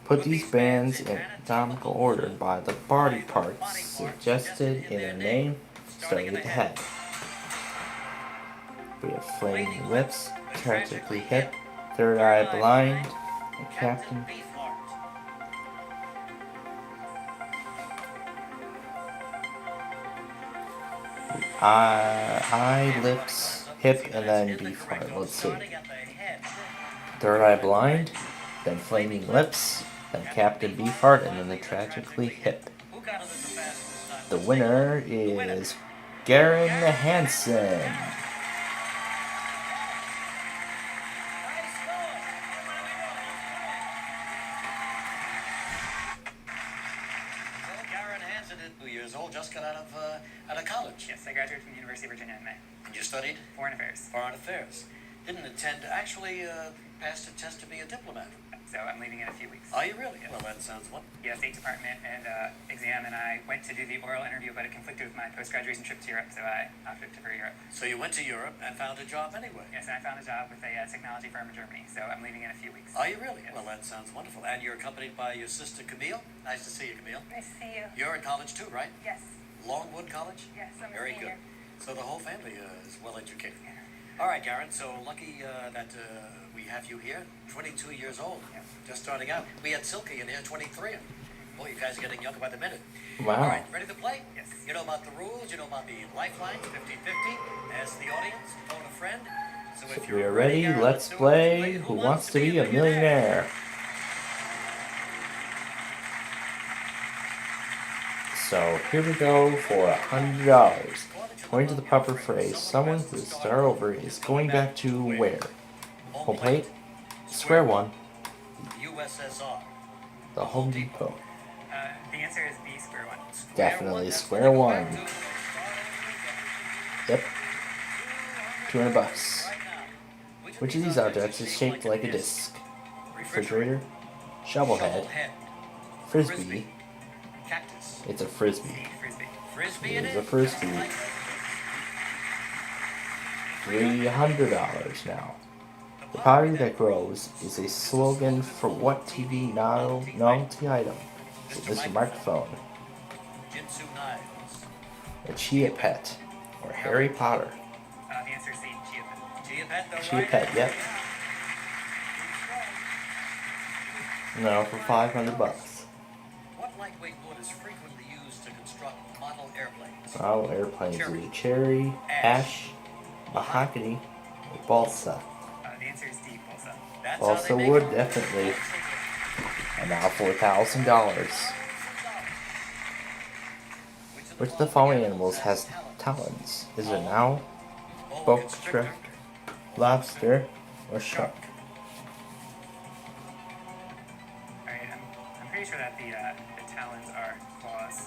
Put these bands in anatomical order by the body parts suggested in their name, starting with the head. We have Flaming Lips, Tragically Hip, Third Eye Blind, and Captain. Eye, lips, hip, and then Beefheart. Let's see. Third Eye Blind, then Flaming Lips, then Captain Beefheart, and then the Tragically Hip. The winner is Garen Hansen. Years old, just got out of college. Yes, I graduated from the University of Virginia in May. And you studied? Foreign Affairs. Foreign Affairs. Didn't intend to actually pass the test to be a diplomat. So I'm leaving in a few weeks. Are you really? Well, that sounds wonderful. Yeah, State Department and exam, and I went to do the oral interview, but it conflicted with my post-graduation trip to Europe, so I opted for Europe. So you went to Europe and found a job anyway? Yes, and I found a job with a technology firm in Germany, so I'm leaving in a few weeks. Are you really? Yes. Well, that sounds wonderful. And you're accompanied by your sister, Camille. Nice to see you, Camille. Nice to see you. You're in college too, right? Yes. Longwood College? Yes, I'm a Very senior. good. So the whole family is well educated. All right, Garen, so lucky that we have you here. 22 years old, just starting out. We had Silky in here, 23. Boy, you guys are getting younger by the minute. Wow. All right, ready to play? Yes. You know about the rules. You know about the lifelines, 50-50. Ask the audience, phone a friend. So if We are ready. Let's play Who Wants to Be a Millionaire? So here we go for $100. According to the proper phrase, someone who is start over is going back to where? Home plate, square one, USSR. the Home Depot. The answer is B, square one. Definitely square one. Yep. $200. Which of these objects is shaped like a disc? Refrigerator, shovel head, frisbee. It's a frisbee. It is a frisbee. $300 now. The pottery that grows is a slogan for what TV novelty item? Is it Mr. Microphone, a Chia Pet, or Harry Potter? The answer is C, Chia Pet. Chia Pet, Chia Pet, yep. No, for $500. What lightweight wood is frequently used to construct model airplanes? Model airplanes are cherry, ash, mahogany, or balsa. The answer is D, balsa. Balsa wood, definitely. And now $4,000. Which of the following animals has talons? Is it an owl, boa constrictor, lobster, or shark? Alright, I'm pretty sure that the talons are claws,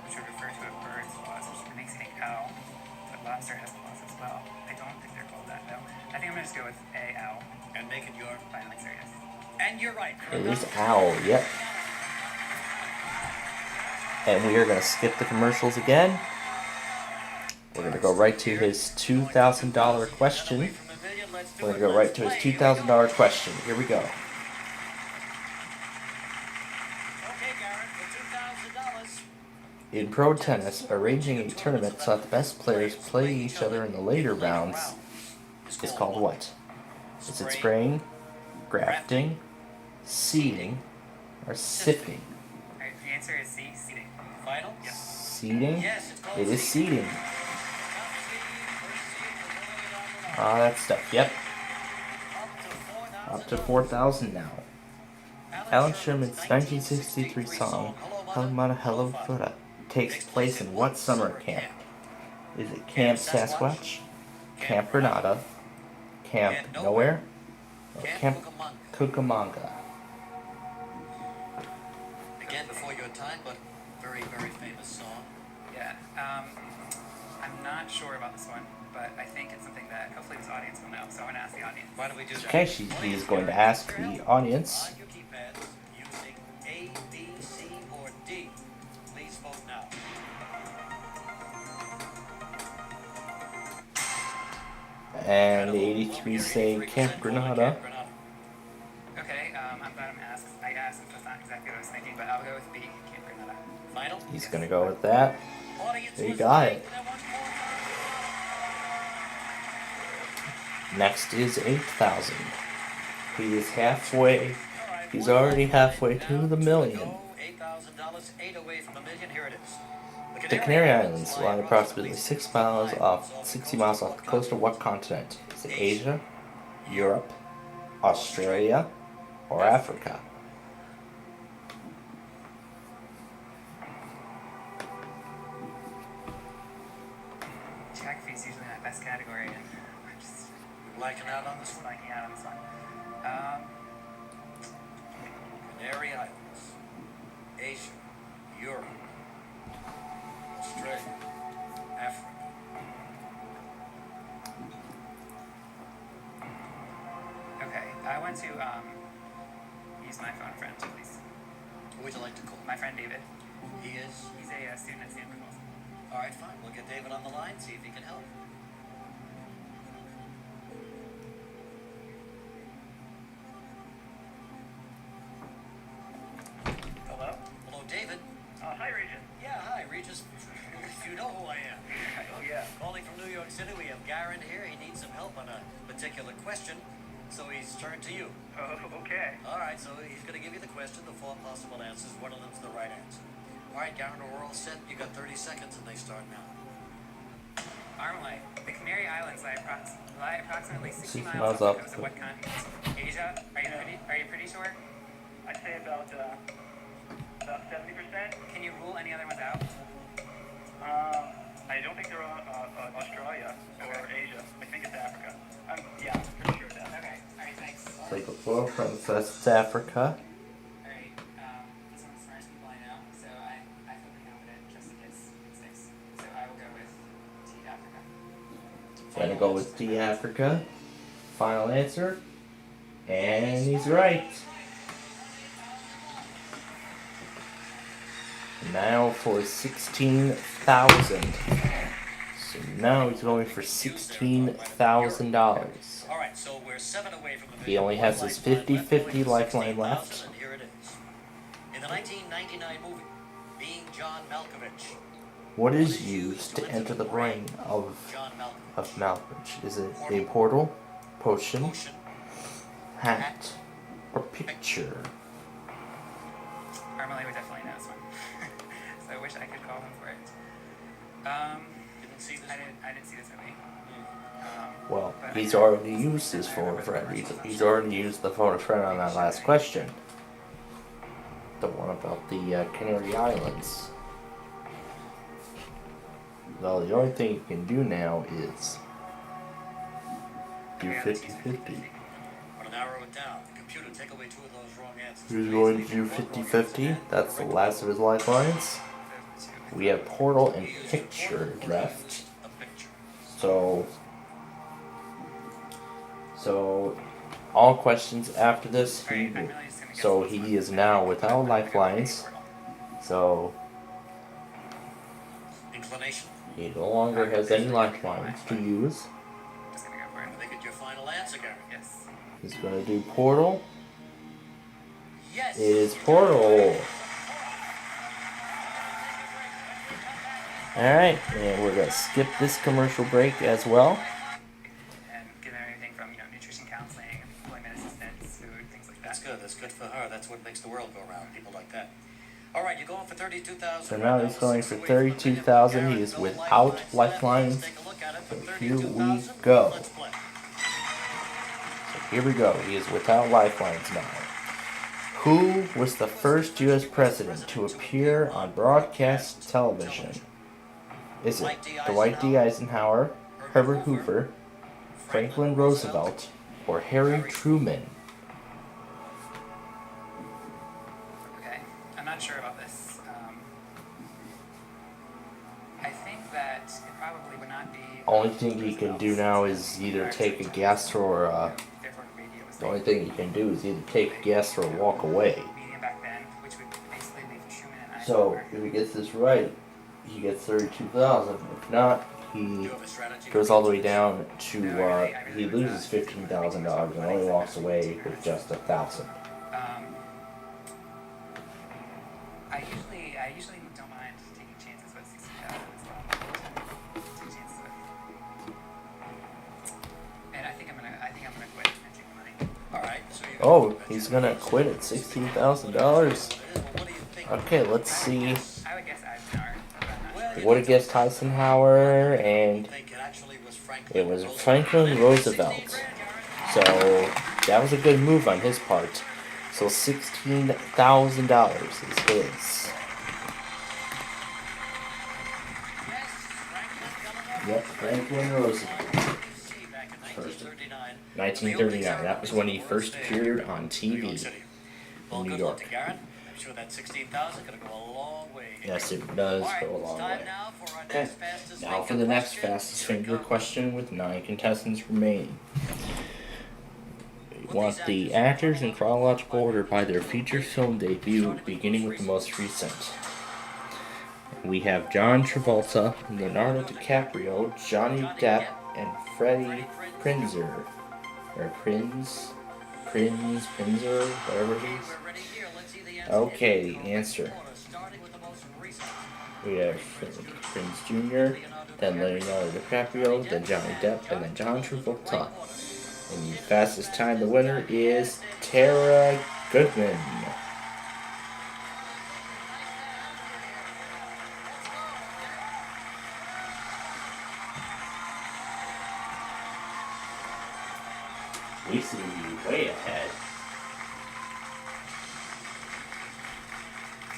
which would refer to a bird's claws, which makes it an owl, but lobster has claws as well. I don't think they're called that, though. I think I'm going to just go with A, owl. And make it your final answer, yes. And you're right. It is owl, yep. And we are going to skip the commercials again. We're going to go right to his $2,000 question. We're going to go right to his $2,000 question. Here we go. In pro tennis, arranging a tournament so that the best players play each other in the later rounds is called what? Is it spraying, grafting, seeding, or sifting? Alright, the answer is C, seeding. Final? Yes. Seeding? It is seeding. Ah, that stuff, yep. Up to 4,000 now. Alan Sherman's 1963 song, Hello Hello Florida, takes place in what summer camp? Is it Camp Sasquatch, Camp Granada, Camp Nowhere, or Camp Cucamonga? Again, before your time, but very, very famous song. Yeah, I'm not sure about this one, but I think it's something that hopefully this audience will know, so I'm going to ask the audience. Why don't we do that? Okay, he is going to ask the audience. Using A, B, C, or D. Please vote now. And the 83 say Camp Granada. Okay, I'm glad I asked since that's not exactly what I was thinking, but I'll go with B, Camp Granada. Final? He's going to go with that. There you got it. Next is 8,000. He is halfway. He's already halfway to the million. $8,000, 8 away from a million. Here it is. The Canary Islands lie approximately 60 miles off the coast of what continent? Is it Asia, Europe, Australia, or Africa? Geography is usually my best category, and I'm just Liking out on this one? liking out on this one. Canary Islands, Asia, Europe, Australia, Africa. Okay, I want to use my phone friend, please. Who would you like to call? My friend David. He is? He's a student at Stanford also. All right, fine. We'll get David on the line, see if he can help. Hello? Hello, David. Hi, Regis. Yeah, hi, Regis. You know who I am. Oh, yeah. Calling from New York City, we have Garen here. He needs some help on a particular question. so he's turned to you. Oh, okay. All right, so he's going to give you the question, the 4 possible answers. One of them's the right answer. All right, Garen, we're all set. You got 30 seconds, and they start now. Armalite. The Canary Islands lie approximately 60 60 miles miles off the coast of what continent? Asia? Are you pretty sure? I'd say about 70%. Can you rule any other ones out? I don't think they're Australia or Asia. I think it's Africa. Yeah, I'm pretty sure it's Africa. Okay. All right, thanks. Take a floor from It's Africa. All right. This one's smartest people I know, so I feel pretty confident just in case it sticks. So I will go with T Africa. Gonna go with D Africa. Final answer. And he's right. Now for 16,000. So now he's going for $16,000. All right, so we're 7 away from the He only has his 50-50 lifeline left. and here it is. In the 1999 movie, Being John Malkovich, What is used to enter the brain of Malkovich? Is it a portal, potion, hat, or picture? Armalite would definitely know this one. So I wish I could call him for it. I didn't see this movie. Well, he's already used his phone a friend. He's already used the phone a friend on that last question. The one about the Canary Islands. Well, the only thing you can do now is do 50-50. want to narrow it down. The computer, take away 2 of those wrong answers. He's going to do 50-50. That's the last of his lifelines. We have portal and picture left. So all questions after this, he is now without lifelines. So Inclination. he no longer has any lifelines to use. Make it your final answer, Garen. Yes. He's gonna do portal. Yes. It is portal. Alright, and we're gonna skip this commercial break as well. And give them everything from nutrition counseling, employment assistance, food, things like that. That's good. That's good for her. That's what makes the world go round. People like that. All right, you're going for 32,000. So now he's going for 32,000. He is without lifelines. So here we go. So here we go. He is without lifelines now. Who was the first U.S. president to appear on broadcast television? Is it Dwight D. Eisenhower, Herbert Hoover, Franklin Roosevelt, or Harry Truman? Okay, I'm not sure about this. I think that it probably would not be. Only thing he can do now is either take a guess or the only thing he can do is either take a guess or walk away. So if he gets this right, he gets 32,000. If not, he goes all the way down to he loses $15,000 and only walks away with just 1,000. I usually don't mind taking chances with 60,000 as well. Take chances with. And I think I'm gonna quit and take the money. All right. Oh, he's gonna quit at $16,000. Okay, let's see. I would guess Eisenhower. Would have guessed Eisenhower, and it was Franklin Roosevelt. So that was a good move on his part. So $16,000 is his. Yep, Franklin Roosevelt. 1939. That was when he first appeared on TV in New York. I'm sure that 16,000 gonna go a long way. Yes, it does go a long way. Okay, now for the next fastest finger question with 9 contestants remaining. We want the actors in chronological order by their feature film debut, beginning with the most recent. We have John Travolta, Leonardo DiCaprio, Johnny Depp, and Freddie Prinzer. Or Prinzer, whatever it is. Okay, the answer. We have Prinze Jr., then Leonardo DiCaprio, then Johnny Depp, and then John Travolta. And the fastest time, the winner is Tara Goodman. We seem to be way ahead.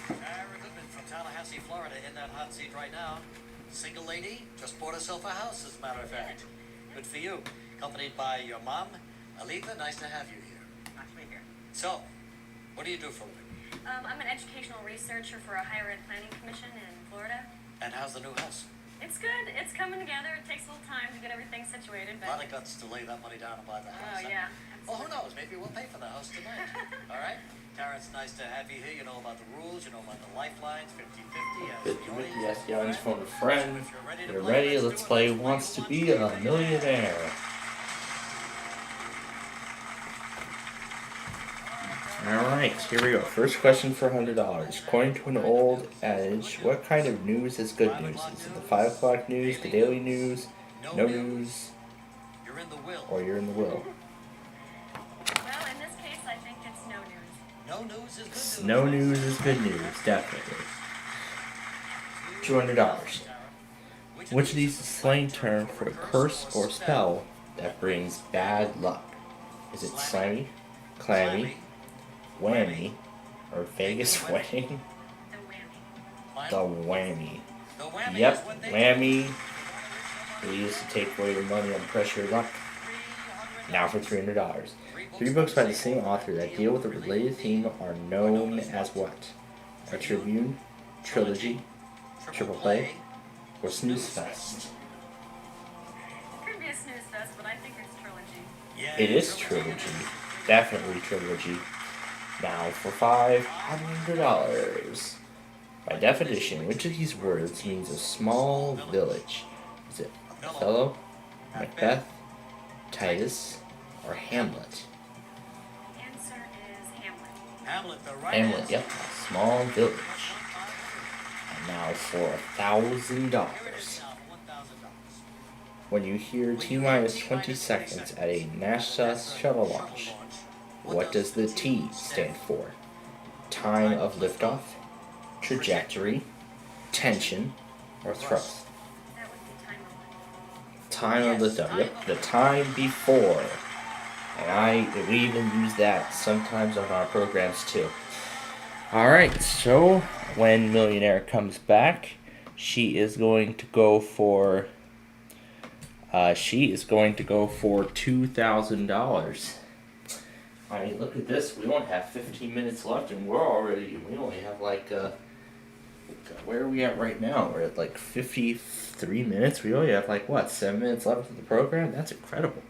Tara Goodman from Tallahassee, Florida, in that hot seat right now. Single lady, just bought herself a house, as a matter of fact. Good for you. Accompanied by your mom, Alita. Nice to have you here. Nice to be here. So, what do you do for a living? I'm an educational researcher for a higher ed planning commission in Florida. And how's the new house? It's good. It's coming together. It takes a little time to get everything situated, A lot but... of guts to lay that money down and buy the house. Oh, yeah. Well, who knows? Maybe we'll pay for the house tonight. All right? Tara, it's nice to have you here. You know about the rules. You know about the lifelines, 50-50. Yes, Young's phone a friend. You're ready. Let's play Wants to Be a Millionaire. Alright, here we go. First question for $100. According to an old adage, what kind of news is good news? Is it the 5 o'clock news, the daily news, no news, or you're in the will? Well, in this case, I think it's no news. No news is good news. No news is good news, definitely. $200. Which of these is a slang term for a curse or spell that brings bad luck? Is it slimy, clammy, whammy, or Vegas wedding? The whammy. Yep, whammy. We used to take away your money and pressure your luck. Now for $300. 3 books by the same author that deal with a related theme are known as what? A tribune, trilogy, triple play, or snooze fest? Could be a snooze fest, but I think it's trilogy. It is trilogy. Definitely trilogy. Now for $500. By definition, which of these words means a small village? Is it Othello, Macbeth, Titus, or Hamlet? Answer is Hamlet. Hamlet, the right Hamlet, answer. yep, a small village. And now for $1,000. When you hear T-minus 20 seconds at a NASA shuttle launch, what does the T stand for? Time of liftoff, trajectory, tension, or thrust? That would be time of life. Time of liftoff, yep, the time before. And we even use that sometimes on our programs too. Alright, so when Millionaire comes back, she is going to go for $2,000. I mean, look at this. We only have 15 minutes left, and we only have like, where are we at right now? We're at like 53 minutes. We only have like, what, 7 minutes left of the program? That's incredible.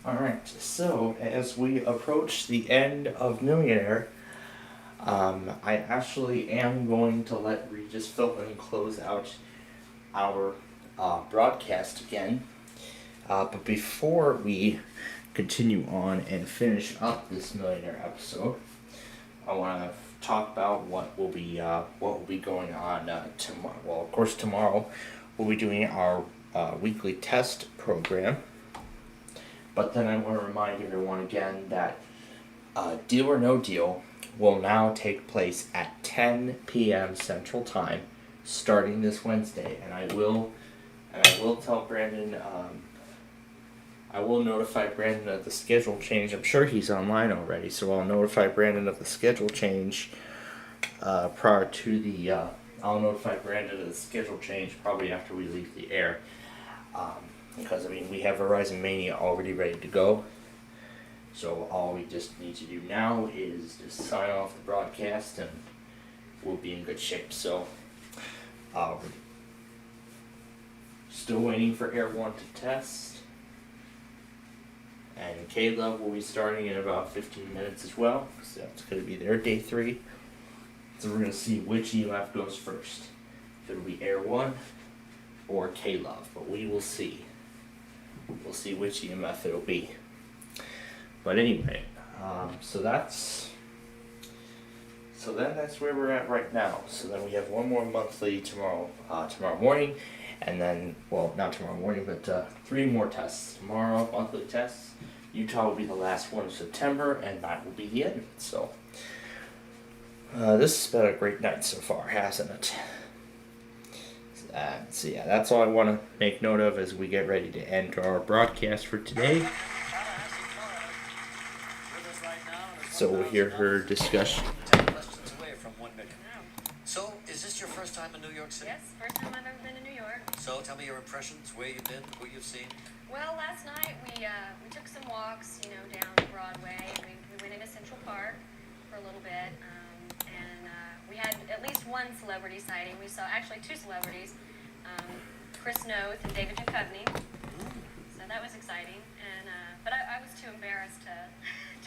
Alright, so as we approach the end of Millionaire, I actually am going to let Regis Philbin close out our broadcast again. But before we continue on and finish up this millionaire episode, I want to talk about what will be going on tomorrow. Well, of course, tomorrow we'll be doing our weekly test program. But then I want to remind everyone again that Deal or No Deal will now take place at 10 p.m. Central Time, starting this Wednesday. And I will tell Brandon. I will notify Brandon of the schedule change. I'm sure he's online already, so I'll notify Brandon of the schedule change prior to the. I'll notify Brandon of the schedule change probably after we leave the air, because I mean we have Verizon Mania already ready to go. So all we just need to do now is just sign off the broadcast, and we'll be in good shape. So, still waiting for Air 1 to test. And K-Love will be starting in about 15 minutes as well. So that's going to be their day 3. So we're going to see which EMF goes first. If it'll be Air 1 or K-Love. But we will see. We'll see which EMF it'll be. But anyway, so that's where we're at right now. So then we have one more monthly tomorrow morning, and then, well, not tomorrow morning, but 3 more tests. Tomorrow, monthly tests. Utah will be the last one of September, and that will be the end. So this has been a great night so far, hasn't it? So yeah, that's all I want to make note of as we get ready to end our broadcast for today. So we'll hear her discussion. 10 questions away from 1 million. So, is this your first time in New York City? Yes, first time I've ever been to New York. So, tell me your impressions, where you've been, who you've seen. Well, last night we took some walks, down Broadway. We went into Central Park for a little bit, and we had at least one celebrity sighting. We saw actually 2 celebrities, Chris Noth and David Duchovny. So that was exciting, and but I was too embarrassed to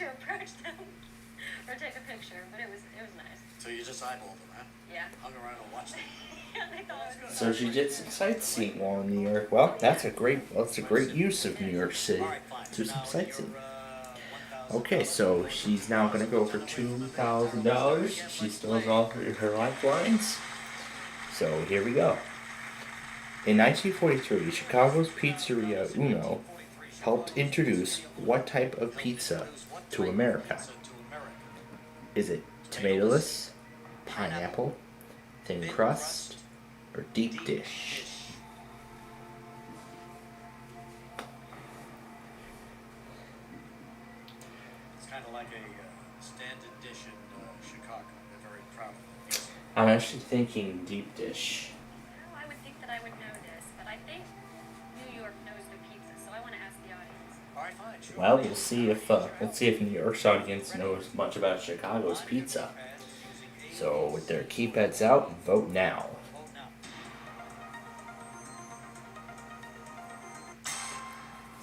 approach them or take a picture, but it was nice. So you just eyeballed them, huh? Yeah. Hung around and watched them. Yeah, they thought it was So she did some sightseeing while in New York. Well, that's a great use of New York City. Do some sightseeing. Okay, so she's now going to go for $2,000. She still has all her lifelines. So here we go. In 1943, Chicago's Pizzeria Uno helped introduce what type of pizza to America? Is it tomatoless, pineapple, thin crust, or deep dish? It's kind of like a standard dish in Chicago. They're very proud of it. I'm actually thinking deep dish. Well, I would think that I would know this, but I think New York knows their pizza, so I want to ask the audience. All right, fine. Sure. Well, we'll see if New York's audience knows much about Chicago's pizza. So with their keypads out, vote now.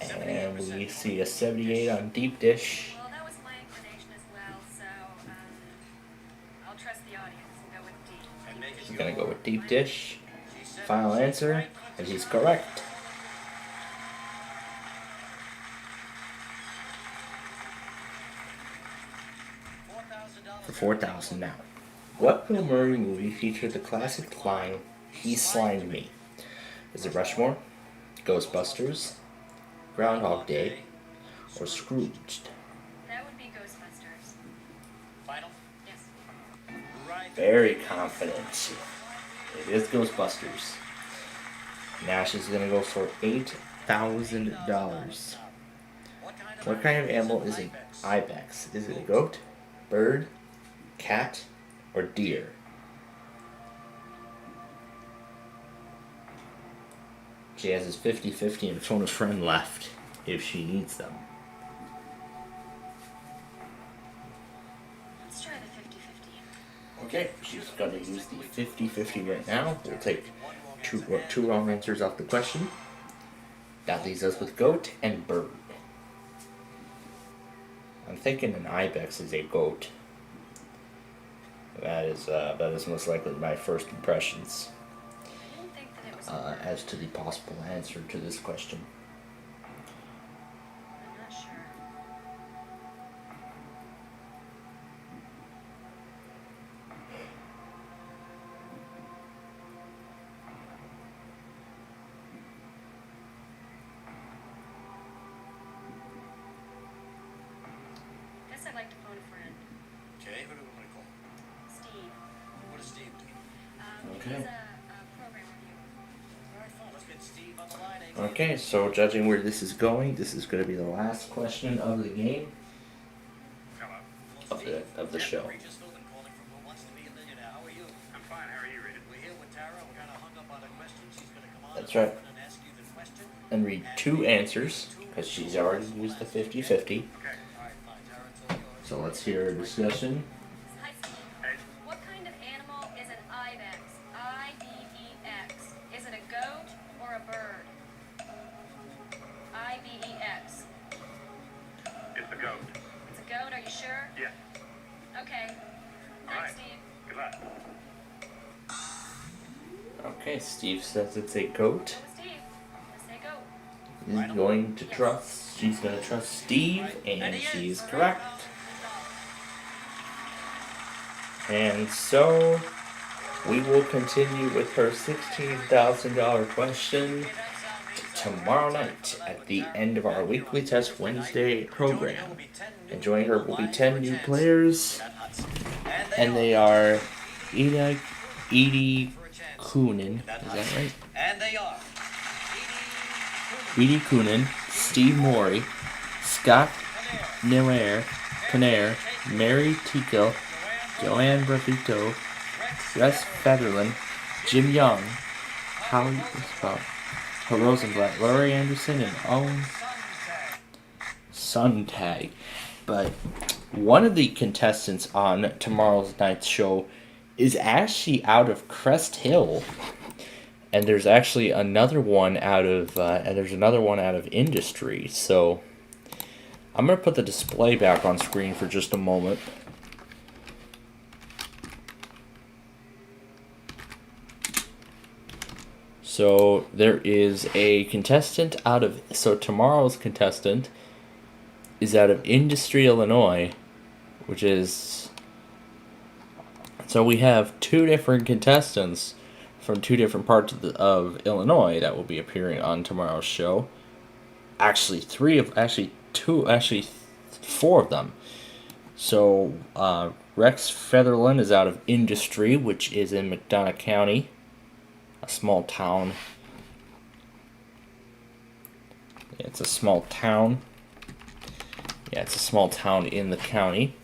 And we see a 78 on deep dish. Well, that was my inclination as well, so I'll trust the audience and go with D. He's gonna go with deep dish. Final answer, and he's correct. For $4,000 now. What Bill Murray movie featured the classic line, "He slimed me"? Is it Rushmore, Ghostbusters, Groundhog Day, or Scrooged? That would be Ghostbusters. Final? Yes. Very confident. It is Ghostbusters. Nash is going to go for $8,000. What kind of animal is an ibex? Is it a goat, bird, cat, or deer? She has his 50-50 and phone a friend left if she needs them. Let's try the 50-50. Okay, she's going to use the 50-50 right now. We'll take two wrong answers off the question. That leaves us with goat and bird. I'm thinking an ibex is a goat. That is most likely my first impressions I didn't think that it was as to the possible answer to this question. I'm not sure. Guess I'd like to phone a friend. Okay, who do we want to call? Steve. What does Steve do? Okay. He's a program reviewer. All right, fine. Let's get Steve on the line. Okay, so judging where this is going, this is going to be the last question of the game. Of the show. Regis Philbin calling from Who Wants to Be a Millionaire. How are you? I'm fine. How are you, Rita? We're here with Tara. We're kind of hung up on a question. She's going to come on That's right. and ask you the question. And read 2 answers, because she's already used the 50-50. Okay. All right, fine. Tara, it's all yours. So let's hear a discussion. Hi, Steve. What kind of animal is an ibex? I-B-E-X. Is it a goat or a bird? I-B-E-X. It's a goat. It's a goat, are you sure? Yeah. Okay. All right. Thanks, Steve. Good luck. Okay, Steve says it's a goat. Steve, I say goat. She's going to trust. She's going to trust Steve, and she's correct. And so we will continue with her $16,000 question tomorrow night at the end of our weekly Test Wednesday program. And joining her will be 10 new players, and they are Edie Coonan, is that right? And they are Edie Coonan, Steve Morey, Scott Panair, Mary Tico, Joanne Brevito, Russ Federlin, Jim Young, Howie Rosenblatt, Laurie Anderson, and Owen Suntag. But one of the contestants on tomorrow's night's show is actually out of Crest Hill, and there's actually another one out of Industry. So I'm gonna put the display back on screen for just a moment. So there is a contestant tomorrow's contestant is out of Industry, Illinois, which is, so we have 2 different contestants from 2 different parts of Illinois that will be appearing on tomorrow's show. Actually, 4 of them. So Rex Featherland is out of Industry, which is in McDonough County, a small town. It's a small town. Yeah, it's a small town in the county.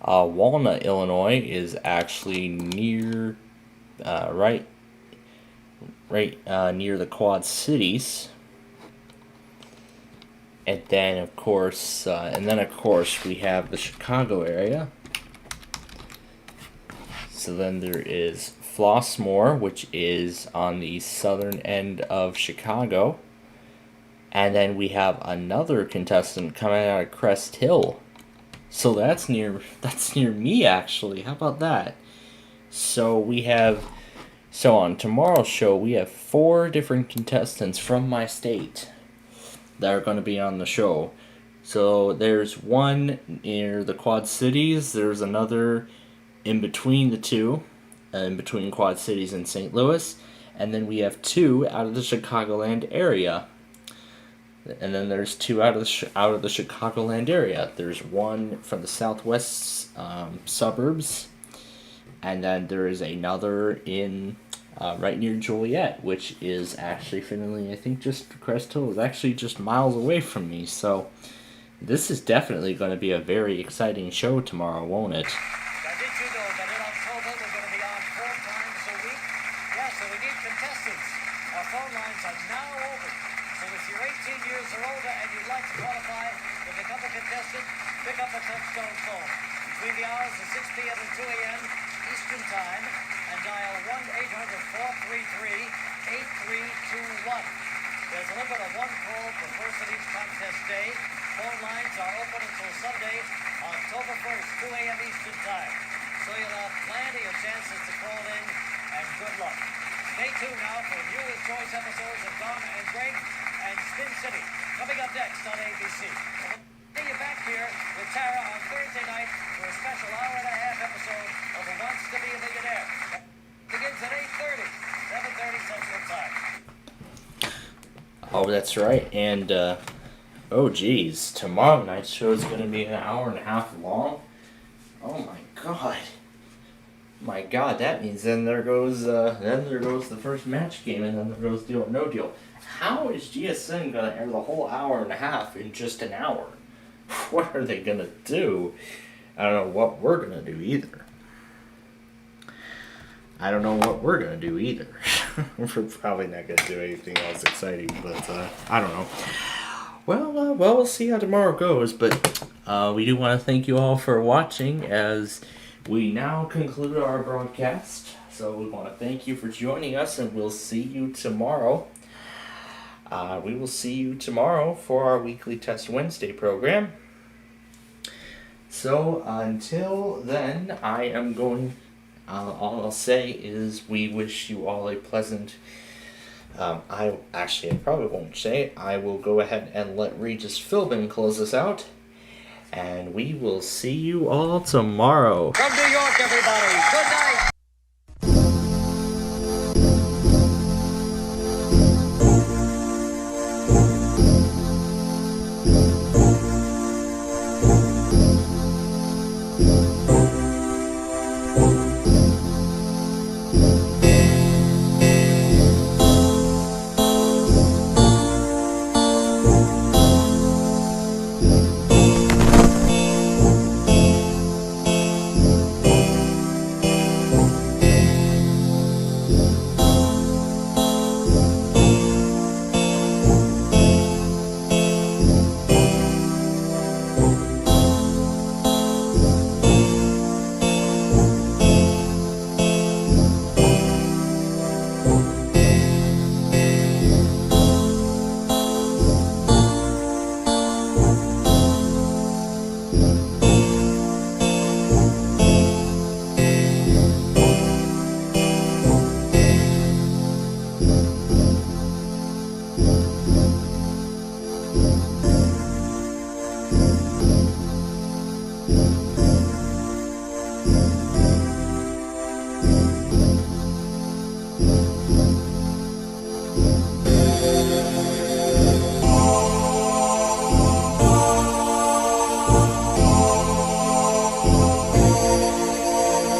Walnut, Illinois is actually near, right near the Quad Cities. And then of course, we have the Chicago area. So then there is Flossmoor, which is on the southern end of Chicago. And then we have another contestant coming out of Crest Hill. So that's near me, actually. How about that? So on tomorrow's show, we have 4 different contestants from my state that are going to be on the show. So there's one near the Quad Cities, there's another in between the 2, in between Quad Cities and St. Louis, and then we have 2 out of the Chicagoland area. And then there's 2 out of the Chicagoland area. There's one from the southwest suburbs, and then there is another in right near Joliet, which is actually, I think Crest Hill is actually just miles away from me. So this is definitely going to be a very exciting show tomorrow, won't it? Did you know that in October we're going to be on 4 times a week? Yeah, so we need contestants. Our phone lines are now open. So if you're 18 years or older and you'd like to qualify to become a contestant, pick up a touchstone phone between the hours of 6 p.m. and 2 a.m. Eastern Time and dial 1-800-433-8321. There's a limit of 1 call per person each contest day. Phone lines are open until Sunday, October 1st, 2 a.m. Eastern Time. So you'll have plenty of chances to call in, and good luck. Stay tuned now for Viewers' Choice episodes of Donna and Greg and Spin City, coming up next on ABC. See you back here with Tara on Thursday night for a special hour-and-a-half episode of Who Wants to Be a Millionaire. Begins at 8:30, 7:30 Central Time. Oh, that's right. And, oh geez, tomorrow night's show is going to be an hour and a half long. Oh my god. My god, that means then there goes the first match game, and then there goes Deal or No Deal. How is GSN going to air the whole hour and a half in just an hour? What are they going to do? I don't know what we're going to do either. I don't know what we're going to do either. We're probably not going to do anything else exciting, but I don't know. Well, we'll see how tomorrow goes, but we do want to thank you all for watching as we now conclude our broadcast. So we want to thank you for joining us, and we'll see you tomorrow. We will see you tomorrow for our weekly Test Wednesday program. So until then, I am going... all I'll say is we wish you all a pleasant... I probably won't say it. I will go ahead and let Regis Philbin close us out. And we will see you all tomorrow. From New York, everybody, good night.